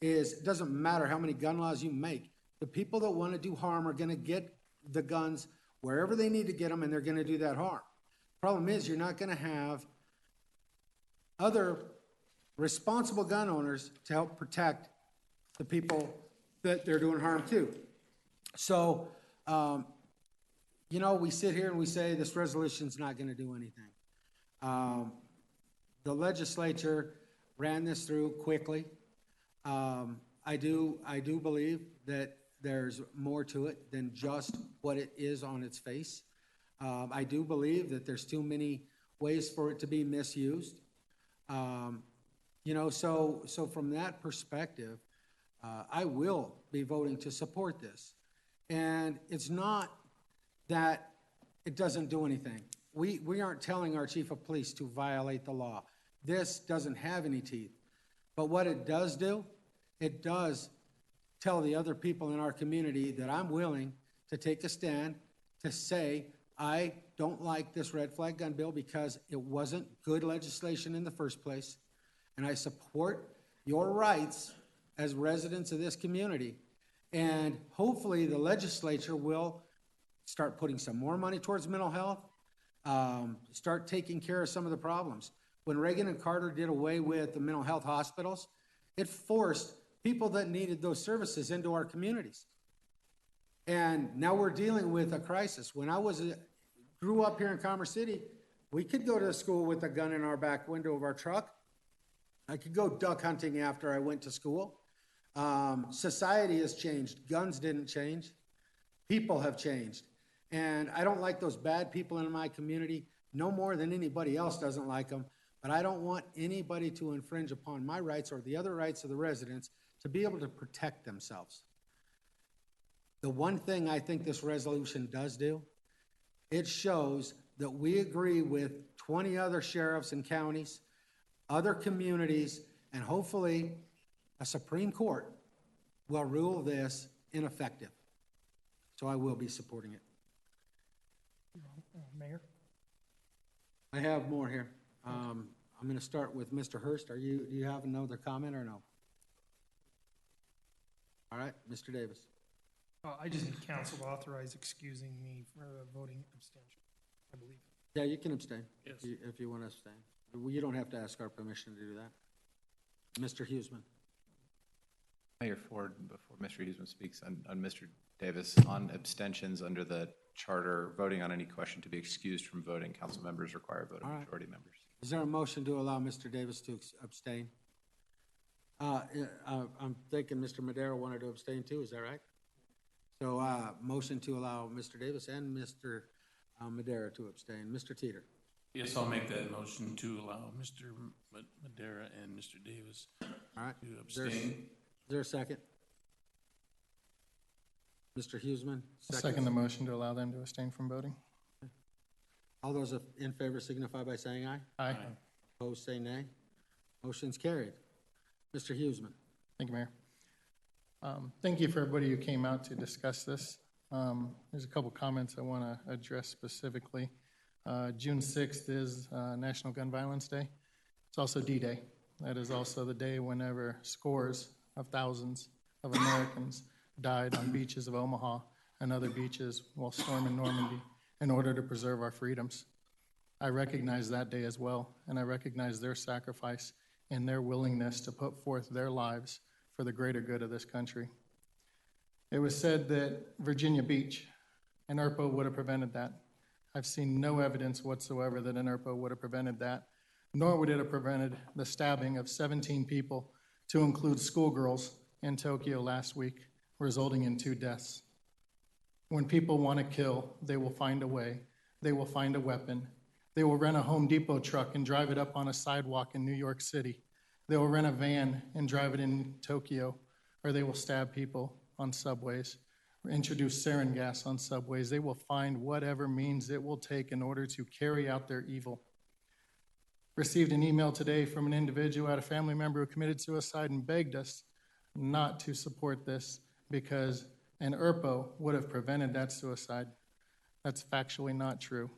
D: is it doesn't matter how many gun laws you make. The people that want to do harm are going to get the guns wherever they need to get them, and they're going to do that harm. Problem is, you're not going to have other responsible gun owners to help protect the people that they're doing harm to. So, we sit here and we say this resolution's not going to do anything. The legislature ran this through quickly. I do believe that there's more to it than just what it is on its face. I do believe that there's too many ways for it to be misused. You know, so from that perspective, I will be voting to support this. And it's not that it doesn't do anything. We aren't telling our chief of police to violate the law. This doesn't have any teeth. But what it does do, it does tell the other people in our community that I'm willing to take a stand to say, I don't like this red flag gun bill because it wasn't good legislation in the first place. And I support your rights as residents of this community. And hopefully the legislature will start putting some more money towards mental health, start taking care of some of the problems. When Reagan and Carter did away with the mental health hospitals, it forced people that needed those services into our communities. And now we're dealing with a crisis. When I grew up here in Commerce City, we could go to school with a gun in our back window of our truck. I could go duck hunting after I went to school. Society has changed. Guns didn't change. People have changed. And I don't like those bad people in my community no more than anybody else doesn't like them. But I don't want anybody to infringe upon my rights or the other rights of the residents to be able to protect themselves. The one thing I think this resolution does do, it shows that we agree with 20 other sheriffs and counties, other communities, and hopefully a Supreme Court will rule this ineffective. So I will be supporting it.
E: Mayor?
D: I have more here. I'm going to start with Mr. Hurst. Do you have another comment or no? All right, Mr. Davis.
E: I just need council to authorize excusing me for voting abstention, I believe.
D: Yeah, you can abstain.
E: Yes.
D: If you want to abstain. You don't have to ask our permission to do that. Mr. Huseman.
F: Mayor Ford, before Mr. Huseman speaks, on Mr. Davis, on abstentions under the charter, voting on any question to be excused from voting, council members require a vote of majority members.
D: Is there a motion to allow Mr. Davis to abstain? I'm thinking Mr. Madera wanted to abstain too, is that right? So motion to allow Mr. Davis and Mr. Madera to abstain. Mr. Teeter.
S: Yes, I'll make that motion to allow Mr. Madera and Mr. Davis
D: All right.
S: to abstain.
D: Is there a second? Mr. Huseman?
B: Second the motion to allow them to abstain from voting.
D: All those in favor signify by saying aye.
B: Aye.
D: Opposed, say nay. Motion's carried. Mr. Huseman.
B: Thank you, Mayor. Thank you for everybody who came out to discuss this. There's a couple comments I want to address specifically. June 6th is National Gun Violence Day. It's also D-Day. That is also the day whenever scores of thousands of Americans died on beaches of Omaha and other beaches while storming Normandy in order to preserve our freedoms. I recognize that day as well, and I recognize their sacrifice and their willingness to put forth their lives for the greater good of this country. It was said that Virginia Beach and IRPA would have prevented that. I've seen no evidence whatsoever that an IRPA would have prevented that, nor would it have prevented the stabbing of 17 people, to include schoolgirls, in Tokyo last week, resulting in 2 deaths. When people want to kill, they will find a way. They will find a weapon. They will rent a Home Depot truck and drive it up on a sidewalk in New York City. They will rent a van and drive it in Tokyo, or they will stab people on subways, or introduce sarin gas on subways. They will find whatever means it will take in order to carry out their evil. Received an email today from an individual who had a family member who committed suicide and begged us not to support this because an IRPA would have prevented that suicide. That's factually not true.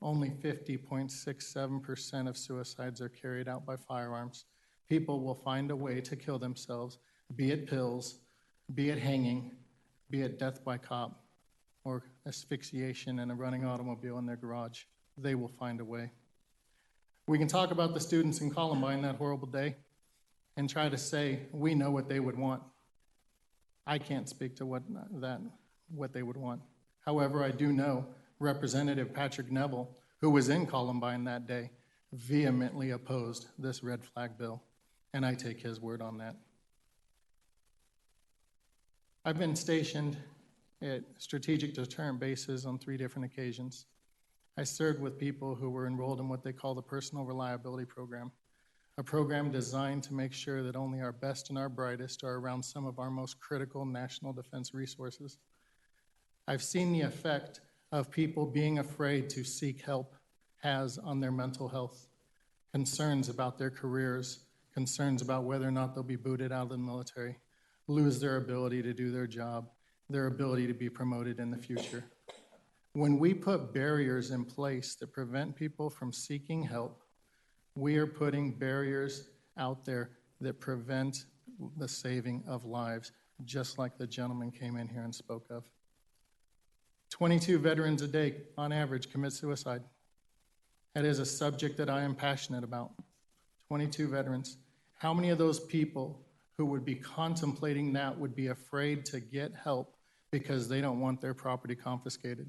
B: Only 50.67% of suicides are carried out by firearms. People will find a way to kill themselves, be it pills, be it hanging, be it death by cop, or asphyxiation in a running automobile in their garage. They will find a way. We can talk about the students in Columbine that horrible day and try to say we know what they would want. I can't speak to what they would want. However, I do know Representative Patrick Neville, who was in Columbine that day, vehemently opposed this red flag bill. and I take his word on that. I've been stationed at strategic deterrent bases on 3 different occasions. I served with people who were enrolled in what they call the Personal Reliability Program, a program designed to make sure that only our best and our brightest are around some of our most critical national defense resources. I've seen the effect of people being afraid to seek help has on their mental health, concerns about their careers, concerns about whether or not they'll be booted out of the military, lose their ability to do their job, their ability to be promoted in the future. When we put barriers in place that prevent people from seeking help, we are putting barriers out there that prevent the saving of lives, just like the gentleman came in here and spoke of. 22 veterans a day, on average, commit suicide. That is a subject that I am passionate about. 22 veterans. How many of those people who would be contemplating that would be afraid to get help because they don't want their property confiscated?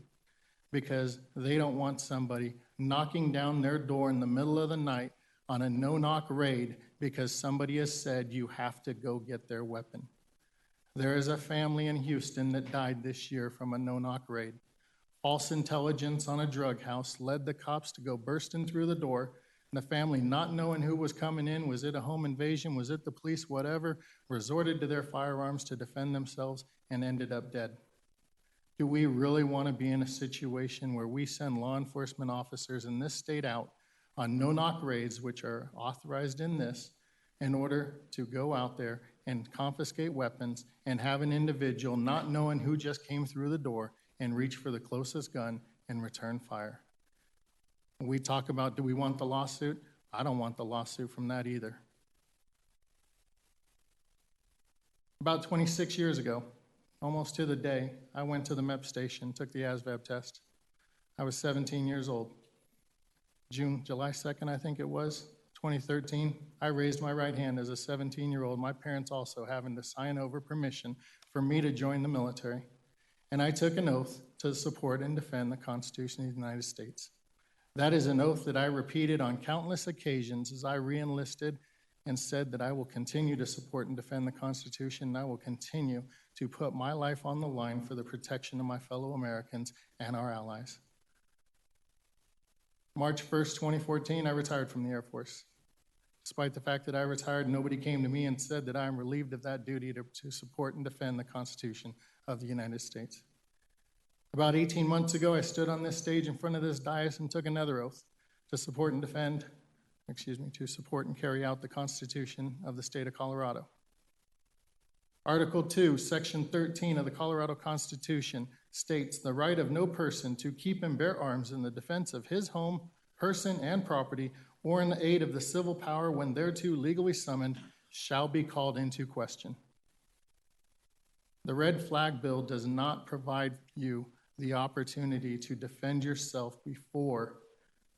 B: Because they don't want somebody knocking down their door in the middle of the night on a no-knock raid because somebody has said you have to go get their weapon. There is a family in Houston that died this year from a no-knock raid. False intelligence on a drug house led the cops to go bursting through the door, and the family, not knowing who was coming in, was it a home invasion, was it the police, whatever, resorted to their firearms to defend themselves and ended up dead. Do we really want to be in a situation where we send law enforcement officers in this state out on no-knock raids, which are authorized in this, in order to go out there and confiscate weapons and have an individual not knowing who just came through the door and reach for the closest gun and return fire? We talk about, do we want the lawsuit? I don't want the lawsuit from that either. About 26 years ago, almost to the day, I went to the MEP station, took the ASVAB test. I was 17 years old. July 2nd, I think it was, 2013, I raised my right hand as a 17-year-old, my parents also having to sign over permission for me to join the military. And I took an oath to support and defend the Constitution of the United States. That is an oath that I repeated on countless occasions as I re-enlisted and said that I will continue to support and defend the Constitution, and I will continue to put my life on the line for the protection of my fellow Americans and our allies. March 1st, 2014, I retired from the Air Force. Despite the fact that I retired, nobody came to me and said that I am relieved of that duty to support and defend the Constitution of the United States. About 18 months ago, I stood on this stage in front of this dais and took another oath to support and to support and carry out the Constitution of the state of Colorado. Article 2, Section 13 of the Colorado Constitution states the right of no person to keep and bear arms in the defense of his home, person, and property, or in the aid of the civil power when thereto legally summoned, shall be called into question. The red flag bill does not provide you the opportunity to defend yourself before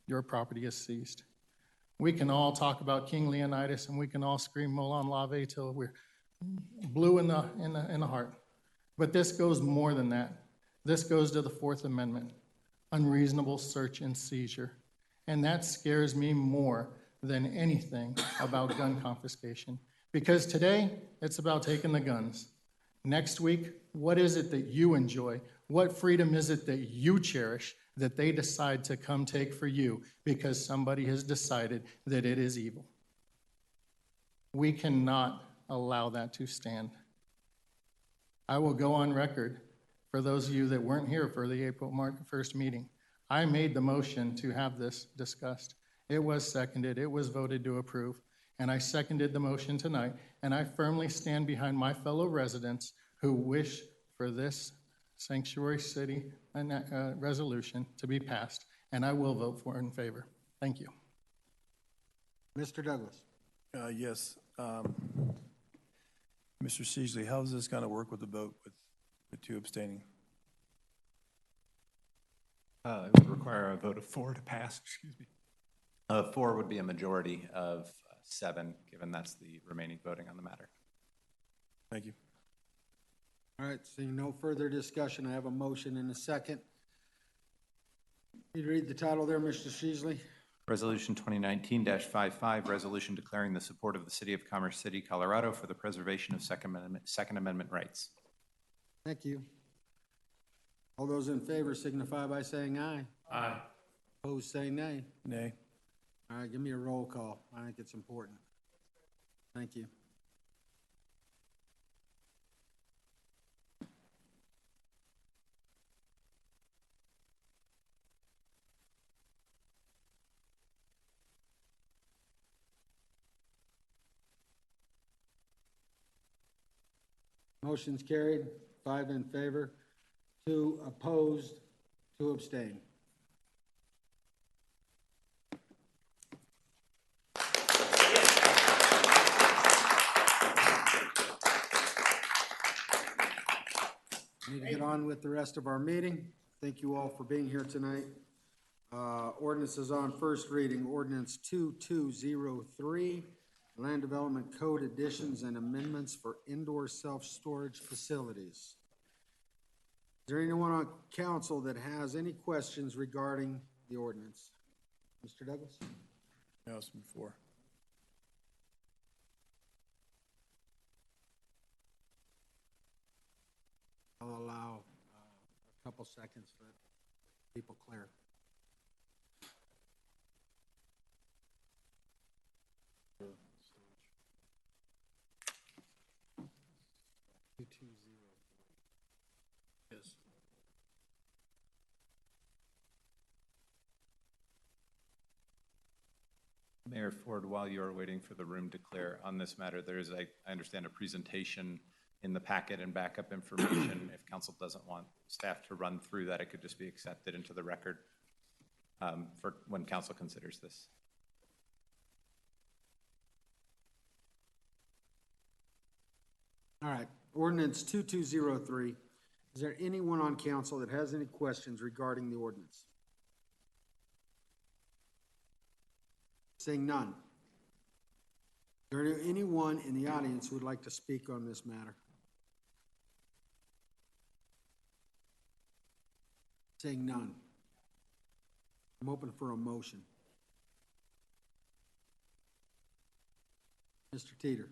B: your property is seized. We can all talk about King Leonidas and we can all scream Molon Lave till we're blue in the heart. But this goes more than that. This goes to the Fourth Amendment, unreasonable search and seizure. And that scares me more than anything about gun confiscation. Because today, it's about taking the guns. Next week, what is it that you enjoy? What freedom is it that you cherish that they decide to come take for you because somebody has decided that it is evil? We cannot allow that to stand. I will go on record for those of you that weren't here for the April 1st meeting. I made the motion to have this discussed. It was seconded, it was voted to approve, and I seconded the motion tonight, and I firmly stand behind my fellow residents who wish for this sanctuary city resolution to be passed, and I will vote for it in favor. Thank you.
D: Mr. Douglas.
N: Yes. Mr. Seasley, how is this going to work with the vote with the 2 abstaining?
F: It would require a vote of 4 to pass, excuse me. 4 would be a majority of 7, given that's the remaining voting on the matter.
N: Thank you.
D: All right, seeing no further discussion, I have a motion and a second. Can you read the title there, Mr. Sheasley?
F: Resolution 2019-55, resolution declaring the support of the City of Commerce City, Colorado for the preservation of Second Amendment rights.
D: Thank you. All those in favor signify by saying aye.
S: Aye.
D: Opposed, say nay.
N: Nay.
D: All right, give me a roll call. I think it's important. Thank you. Motion's carried, 5 in favor, 2 opposed, 2 abstain. Need to get on with the rest of our meeting. Thank you all for being here tonight. Ordinance is on first reading, ordinance 2203, Land Development Code additions and amendments for indoor self-storage facilities. Is there anyone on council that has any questions regarding the ordinance? Mr. Douglas?
N: No, it's before.
D: I'll allow a couple seconds for people clear.
S: Yes.
F: Mayor Ford, while you're waiting for the room to clear on this matter, there is, I understand, a presentation in the packet and backup information. If council doesn't want staff to run through that, it could just be accepted into the record for when council considers this.
D: All right, ordinance 2203. Is there anyone on council that has any questions regarding the ordinance? Seeing none. Is there anyone in the audience who would like to speak on this matter? Seeing none. I'm open for a motion. Mr. Teeter.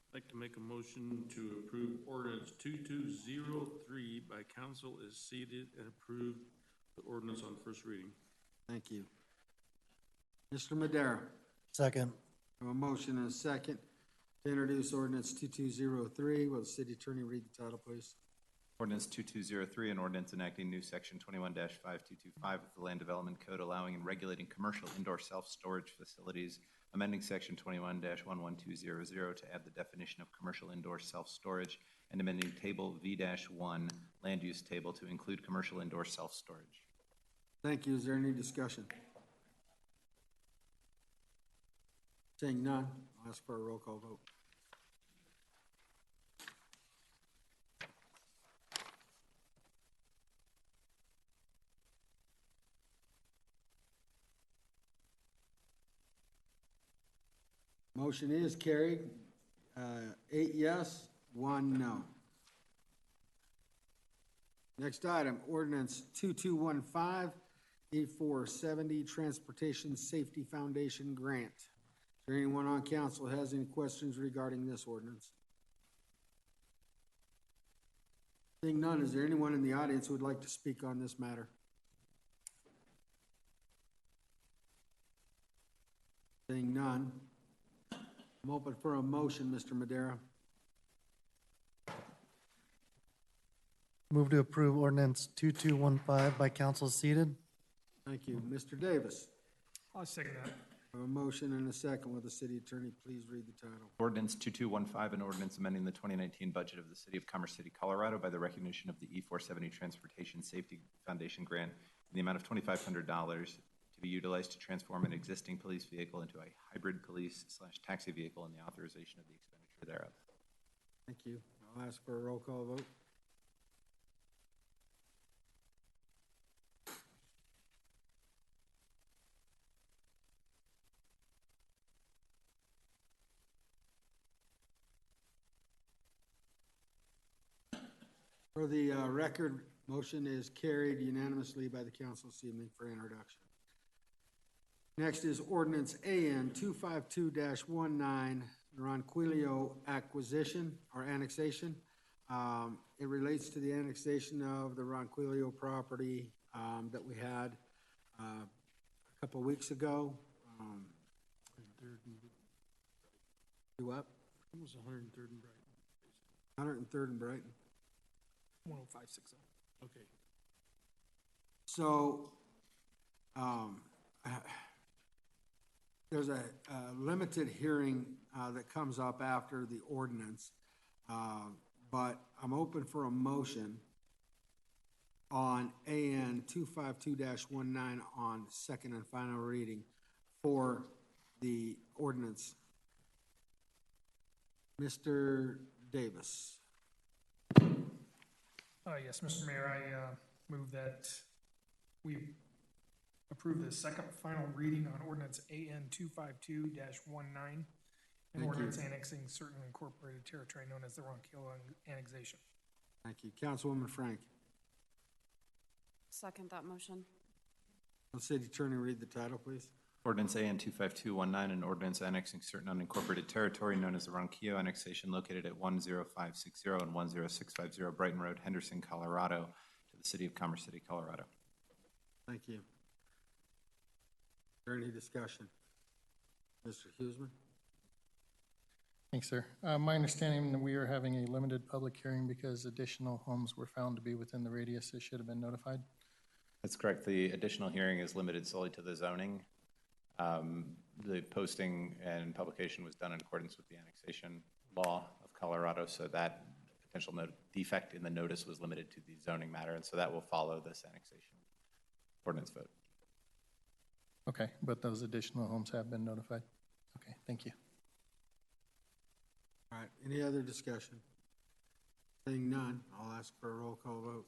S: I'd like to make a motion to approve ordinance 2203 by council as seated and approve the ordinance on first reading.
D: Thank you. Mr. Madera.
G: Second.
D: I have a motion and a second to introduce ordinance 2203. Will the city attorney read the title, please?
F: Ordinance 2203, an ordinance enacting new section 21-5225 of the Land Development Code allowing and regulating commercial indoor self-storage facilities, amending section 21-11200 to add the definition of commercial indoor self-storage, and amending table V-1 land use table to include commercial indoor self-storage.
D: Thank you. Is there any discussion? Seeing none, I'll ask for a roll call vote. Motion is carried. 8 yes, 1 no. Next item, ordinance 2215, E470, Transportation Safety Foundation Grant. Is there anyone on council has any questions regarding this ordinance? Seeing none, is there anyone in the audience who would like to speak on this matter? Seeing none, I'm open for a motion, Mr. Madera.
G: Move to approve ordinance 2215 by council seated.
D: Thank you. Mr. Davis.
E: I'll second that.
D: I have a motion and a second. Will the city attorney please read the title?
F: Ordinance 2215, an ordinance amending the 2019 budget of the City of Commerce City, Colorado by the recognition of the E470 Transportation Safety Foundation Grant in the amount of $2,500 to be utilized to transform an existing police vehicle into a hybrid police/taxi vehicle and the authorization of the expenditure thereof.
D: Thank you. I'll ask for a roll call vote. For the record, motion is carried unanimously by the council this evening for introduction. Next is ordinance AN 252-19, Ronquillo acquisition or annexation. It relates to the annexation of the Ronquillo property that we had a couple weeks ago. Do what?
E: It was 103rd and Brighton.
D: 103rd and Brighton.
E: 10560. Okay.
D: So, there's a limited hearing that comes up after the ordinance, but I'm open for a motion on AN 252-19 on second and final reading for the ordinance. Mr. Davis.
E: Yes, Mr. Mayor, I move that we approve the second final reading on ordinance AN 252-19, an ordinance annexing certain incorporated territory known as the Ronquillo annexation.
D: Thank you. Councilwoman Frank.
H: Second that motion.
D: Will the city attorney read the title, please?
F: Ordinance AN 25219, an ordinance annexing certain unincorporated territory known as the Ronquillo annexation located at 10560 and 10650 Brighton Road, Henderson, Colorado, to the city of Commerce City, Colorado.
D: Thank you. Is there any discussion? Mr. Huseman?
B: Thanks, sir. My understanding that we are having a limited public hearing because additional homes were found to be within the radius that should have been notified.
F: That's correct. The additional hearing is limited solely to the zoning. The posting and publication was done in accordance with the annexation law of Colorado, so that potential defect in the notice was limited to the zoning matter, and so that will follow this annexation ordinance vote.
B: Okay, but those additional homes have been notified? Okay, thank you.
D: All right, any other discussion? Seeing none, I'll ask for a roll call vote.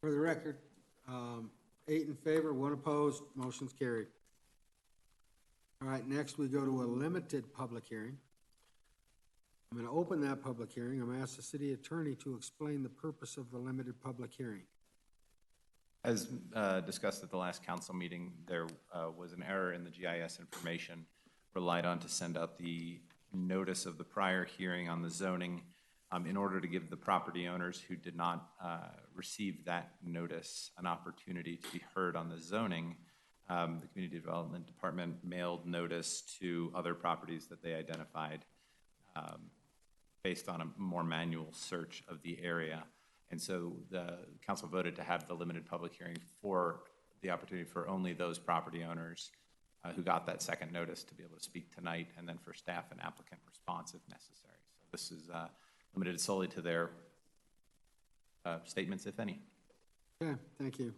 D: For the record, 8 in favor, 1 opposed, motion's carried. All right, next we go to a limited public hearing. I'm going to open that public hearing. I'm going to ask the city attorney to explain the purpose of the limited public hearing.
F: As discussed at the last council meeting, there was an error in the GIS information relied on to send out the notice of the prior hearing on the zoning in order to give the property owners who did not receive that notice an opportunity to be heard on the zoning. The Community Development Department mailed notice to other properties that they identified based on a more manual search of the area. And so the council voted to have the limited public hearing for the opportunity for only those property owners who got that second notice to be able to speak tonight, and then for staff and applicant response if necessary. So this is limited solely to their statements, if any.
D: Okay, thank you.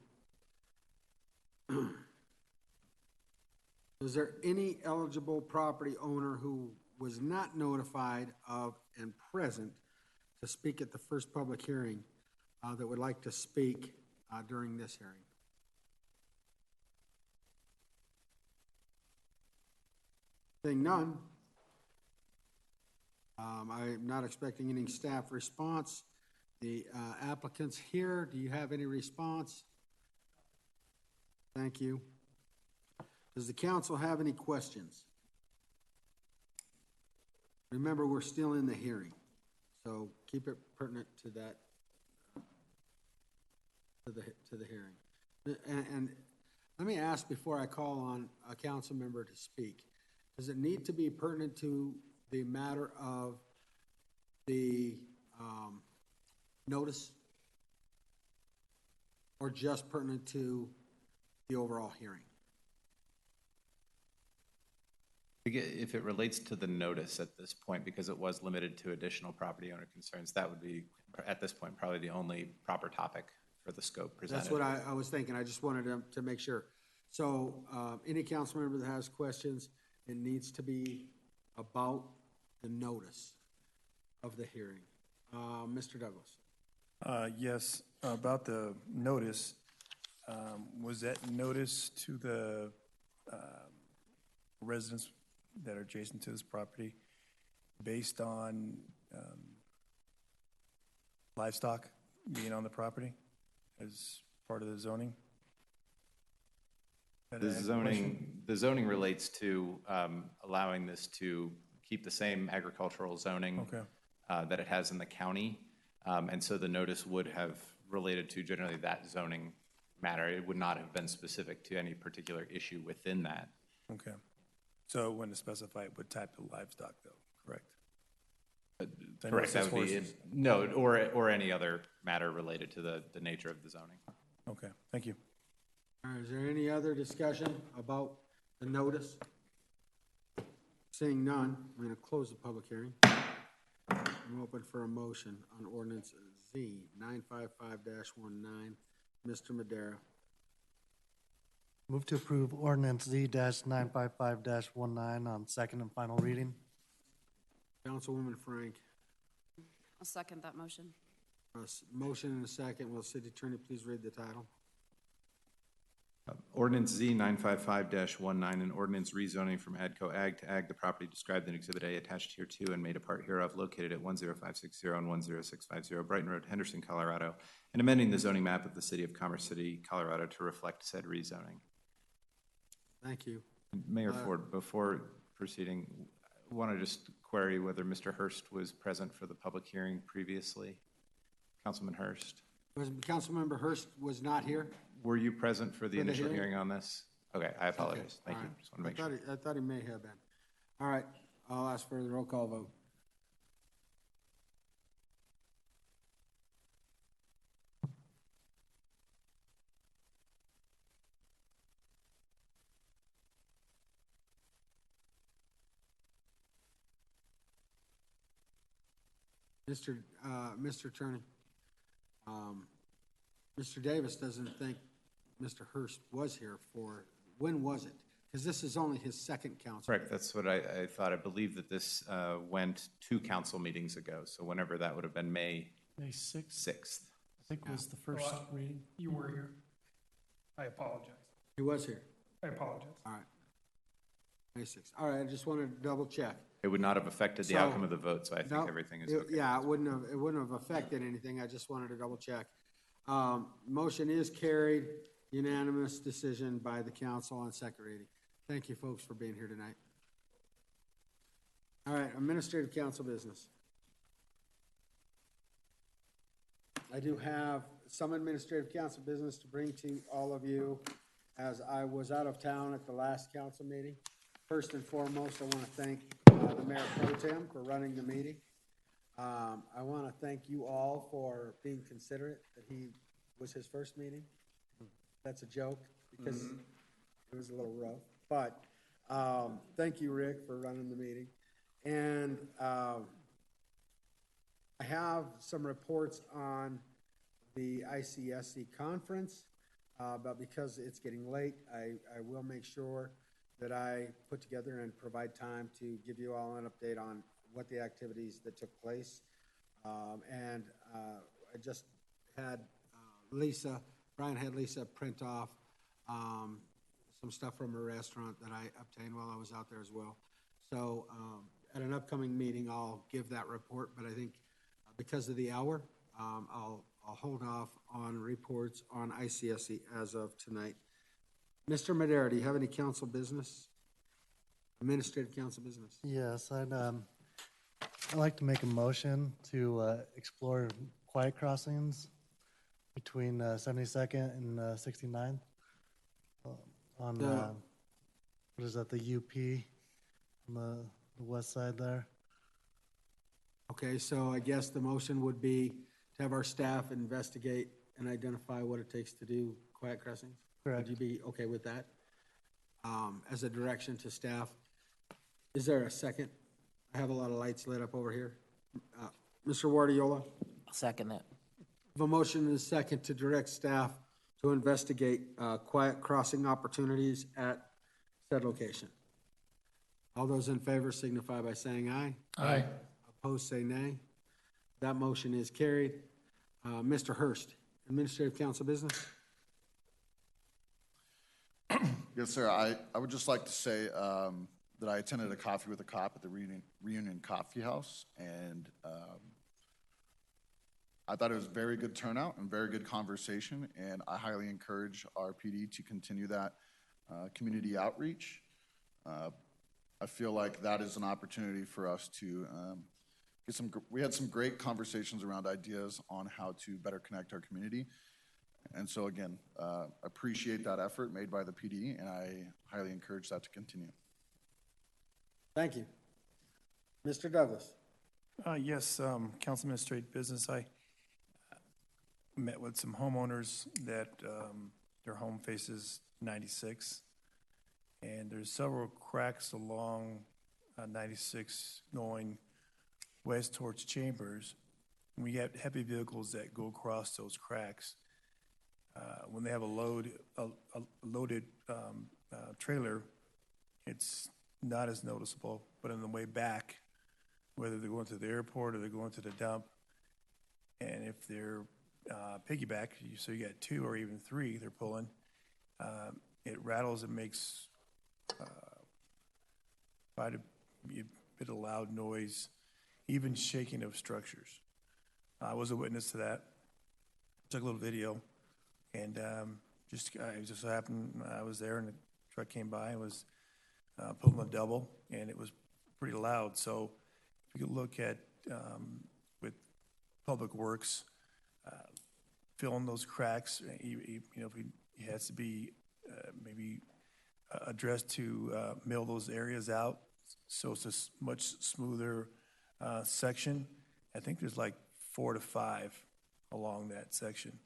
D: Is there any eligible property owner who was not notified of and present to speak at the first public hearing that would like to speak during this hearing? Seeing none, I'm not expecting any staff response. The applicants here, do you have any response? Thank you. Does the council have any questions? Remember, we're still in the hearing, so keep it pertinent to that, to the hearing. And let me ask before I call on a council member to speak, does it need to be pertinent to the matter of the notice, or just pertinent to the overall hearing?
F: If it relates to the notice at this point, because it was limited to additional property owner concerns, that would be, at this point, probably the only proper topic for the scope presented.
D: That's what I was thinking. I just wanted to make sure. So any council member that has questions, it needs to be about the notice of the hearing. Mr. Douglas.
N: Yes, about the notice, Was that notice to the residents that are adjacent to this property based on livestock being on the property as part of the zoning?
F: The zoning relates to allowing this to keep the same agricultural zoning that it has in the county. And so the notice would have related to generally that zoning matter. It would not have been specific to any particular issue within that.
N: Okay. So it wouldn't specify what type of livestock, though, correct?
F: Correct. That would be no, or any other matter related to the nature of the zoning.
N: Okay, thank you.
D: All right, is there any other discussion about the notice? Seeing none, I'm going to close the public hearing. I'm open for a motion on ordinance Z 955-19. Mr. Madera.
G: Move to approve ordinance Z-955-19 on second and final reading.
D: Councilwoman Frank.
H: I'll second that motion.
D: Motion and a second. Will City Attorney please read the title?
F: Ordinance Z 955-19, an ordinance rezoning from ADCO Ag to Ag the property described in Exhibit A attached here to and made a part hereof located at 10560 and 10650 Brighton Road, Henderson, Colorado, and amending the zoning map of the city of Commerce City, Colorado to reflect said rezoning.
D: Thank you.
F: Mayor Ford, before proceeding, I want to just query whether Mr. Hurst was present for the public hearing previously. Councilman Hurst.
D: Councilmember Hurst was not here?
F: Were you present for the initial hearing on this? Okay, I apologize. Thank you.
D: Right.
F: Just want to make sure.
D: I thought he may have been. All right, I'll ask for the roll call vote. Mr. Attorney, Mr. Davis doesn't think Mr. Hurst was here for, when was it? Because this is only his second council.
F: Correct, that's what I thought. I believe that this went 2 council meetings ago, so whenever that would have been May 6th.
E: I think was the first reading. You were here. I apologize.
D: He was here.
E: I apologize.
D: All right. May 6th. All right, I just wanted to double check.
F: It would not have affected the outcome of the vote, so I think everything is okay.
D: Yeah, it wouldn't have affected anything. I just wanted to double check. Motion is carried, unanimous decision by the council on second reading. Thank you, folks, for being here tonight. All right, administrative council business. I do have some administrative council business to bring to all of you as I was out of town at the last council meeting. First and foremost, I want to thank the Mayor Pro Tem for running the meeting. I want to thank you all for being considerate that he was his first meeting. That's a joke because it was a little rough. But thank you, Rick, for running the meeting. And I have some reports on the ICSC conference, but because it's getting late, I will make sure that I put together and provide time to give you all an update on what the activities that took place. And I just had Brian had Lisa print off some stuff from a restaurant that I obtained while I was out there as well. So at an upcoming meeting, I'll give that report, but I think because of the hour, I'll hold off on reports on ICSC as of tonight. Mr. Madera, do you have any council business? Administrative council business?
G: Yes, I'd like to make a motion to explore quiet crossings between 72nd and 69th on what is that, the UP on the west side there.
D: Okay, so I guess the motion would be to have our staff investigate and identify what it takes to do quiet crossings?
G: Correct.
D: Would you be okay with that? As a direction to staff? Is there a second? I have a lot of lights lit up over here. Mr. Guardiola?
O: I'll second that.
D: The motion is second to direct staff to investigate quiet crossing opportunities at said location. All those in favor signify by saying aye.
B: Aye.
D: Opposed, say nay. That motion is carried. Mr. Hurst, Administrative Council business?
M: Yes, sir. I would just like to say that I attended a coffee with a cop at the Reunion Coffee House, and I thought it was very good turnout and very good conversation, and I highly encourage our PD to continue that community outreach. I feel like that is an opportunity for us to we had some great conversations around ideas on how to better connect our community. And so again, appreciate that effort made by the PD, and I highly encourage that to continue.
D: Thank you. Mr. Douglas.
N: Yes, Councilman Straight Business. I met with some homeowners that their home faces 96, and there's several cracks along 96 going west towards Chambers. And we have heavy vehicles that go across those cracks. When they have a loaded trailer, it's not as noticeable, but on the way back, whether they're going to the airport or they're going to the dump, and if they're piggyback, so you got 2 or even 3 they're pulling, it rattles and makes quite a bit of loud noise, even shaking of structures. I was a witness to that. Took a little video, and it just happened, I was there and the truck came by and was pulling a double, and it was pretty loud. So if you could look at, with Public Works, filling those cracks, if it has to be maybe addressed to mill those areas out so it's a much smoother section. I think there's like 4 to 5 along that section.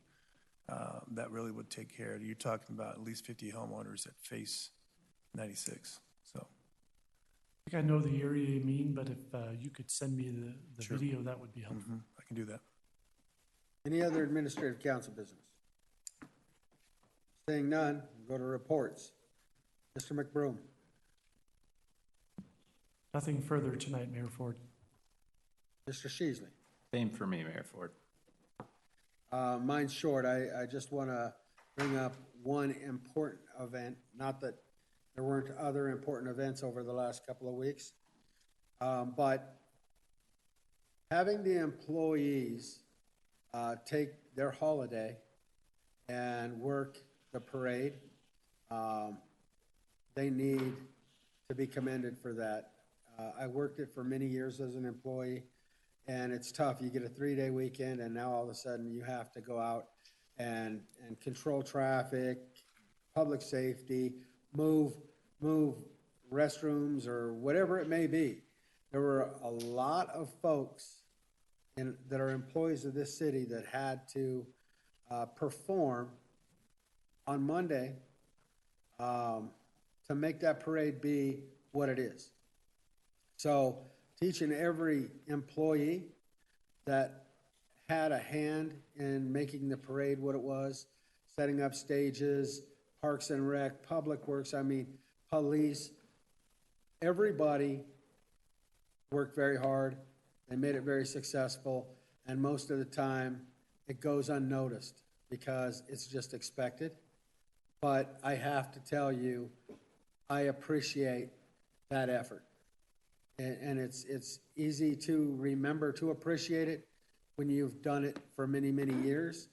N: That really would take care of it. You're talking about at least 50 homeowners that face 96. So
O: I think I know the area you mean, but if you could send me the
N: Sure.
O: video, that would be helpful.
N: I can do that.
D: Any other administrative council business? Seeing none, we'll go to reports. Mr. McBroom.
O: Nothing further tonight, Mayor Ford.
D: Mr. Sheasley.
F: Same for me, Mayor Ford.
D: Mine's short. I just want to bring up one important event. Not that there weren't other important events over the last couple of weeks, but having the employees take their holiday and work the parade, they need to be commended for that. I worked it for many years as an employee, and it's tough. You get a 3-day weekend, and now all of a sudden you have to go out and control traffic, public safety, move restrooms or whatever it may be. There were a lot of folks that are employees of this city that had to perform on Monday to make that parade be what it is. So teaching every employee that had a hand in making the parade what it was, setting up stages, Parks and Rec, Public Works, police, everybody worked very hard. They made it very successful, and most of the time it goes unnoticed because it's just expected. But I have to tell you, I appreciate that effort. And it's easy to remember to appreciate it when you've done it for many, many years.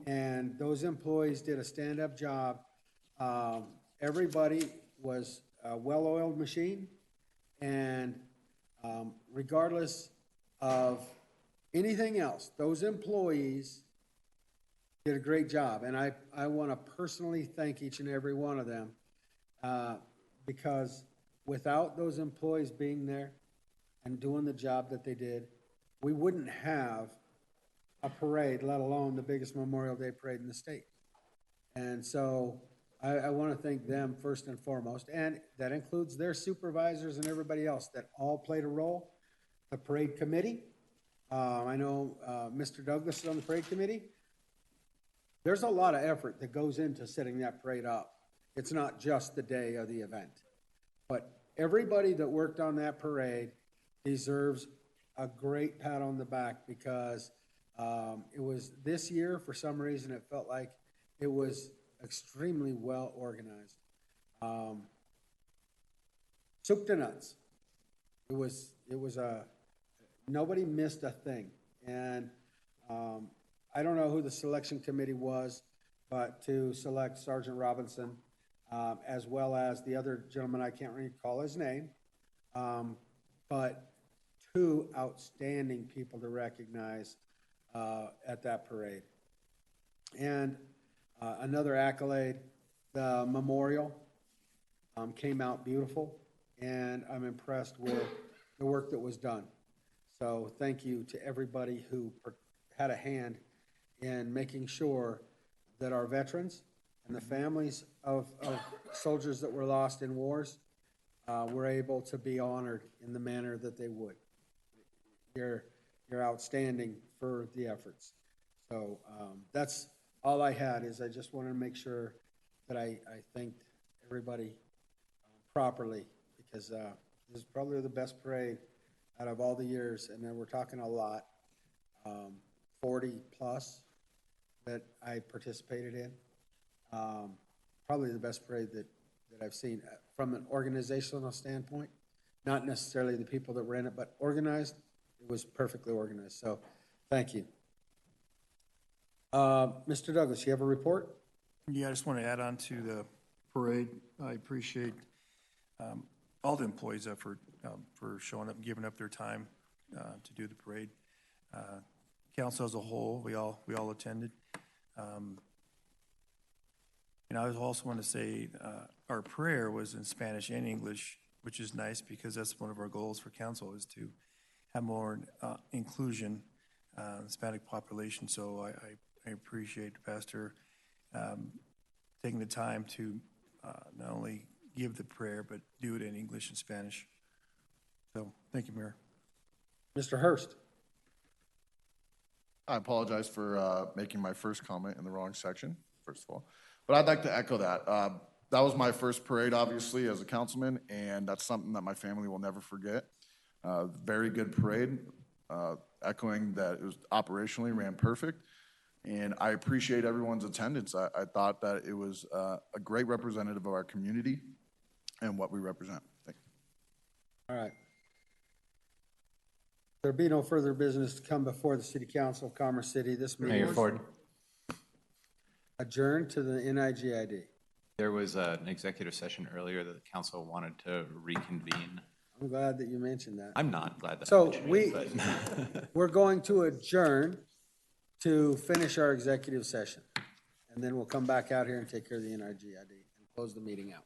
D: And those employees did a stand-up job. Everybody was a well-oiled machine, and regardless of anything else, those employees did a great job. And I want to personally thank each and every one of them because without those employees being there and doing the job that they did, we wouldn't have a parade, let alone the biggest Memorial Day parade in the state. And so I want to thank them first and foremost, and that includes their supervisors and everybody else that all played a role. The parade committee, I know Mr. Douglas is on the parade committee. There's a lot of effort that goes into setting that parade up. It's not just the day of the event. But everybody that worked on that parade deserves a great pat on the back because it was this year, for some reason, it felt like it was extremely well organized. Soup to nuts. It was nobody missed a thing. And I don't know who the selection committee was, but to select Sergeant Robinson, as well as the other gentleman, I can't recall his name, but two outstanding people to recognize at that parade. And another accolade, the memorial came out beautiful, and I'm impressed with the work that was done. So thank you to everybody who had a hand in making sure that our veterans and the families of soldiers that were lost in wars were able to be honored in the manner that they would. You're outstanding for the efforts. So that's all I had, is I just wanted to make sure that I thanked everybody properly, because this is probably the best parade out of all the years, and then we're talking a lot, 40 plus that I participated in. Probably the best parade that I've seen from an organizational standpoint, not necessarily the people that ran it, but organized. It was perfectly organized. So thank you. Mr. Douglas, you have a report?
N: Yeah, I just want to add on to the parade. I appreciate all the employees' effort for showing up and giving up their time to do the parade. Council as a whole, we all attended. And I also want to say our prayer was in Spanish and English, which is nice because that's one of our goals for council, is to have more inclusion in the Hispanic population. So I appreciate Pastor taking the time to not only give the prayer, but do it in English and Spanish. So thank you, Mayor.
D: Mr. Hurst.
M: I apologize for making my first comment in the wrong section, first of all. But I'd like to echo that. That was my first parade, obviously, as a councilman, and that's something that my family will never forget. Very good parade, echoing that it was operationally ran perfect. And I appreciate everyone's attendance. I thought that it was a great representative of our community and what we represent. Thank you.
D: All right. There be no further business to come before the City Council of Commerce City. This meeting
F: Mayor Ford.
D: Adjourned to the NIGID.
F: There was an executive session earlier that the council wanted to reconvene.
D: I'm glad that you mentioned that.
F: I'm not glad that I
D: So
F: mentioned it, but
D: we're going to adjourn to finish our executive session. And then we'll come back out here and take care of the NIGID and close the meeting out.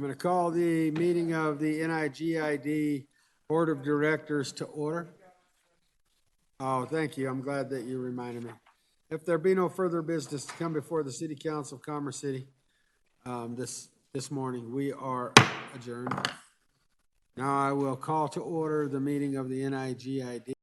D: I'm going to call the meeting of the NIGID Board of Directors to order. Oh, thank you. I'm glad that you reminded me. If there be no further business to come before the City Council of Commerce City this morning, we are adjourned. Now I will call to order the meeting of the NIGID.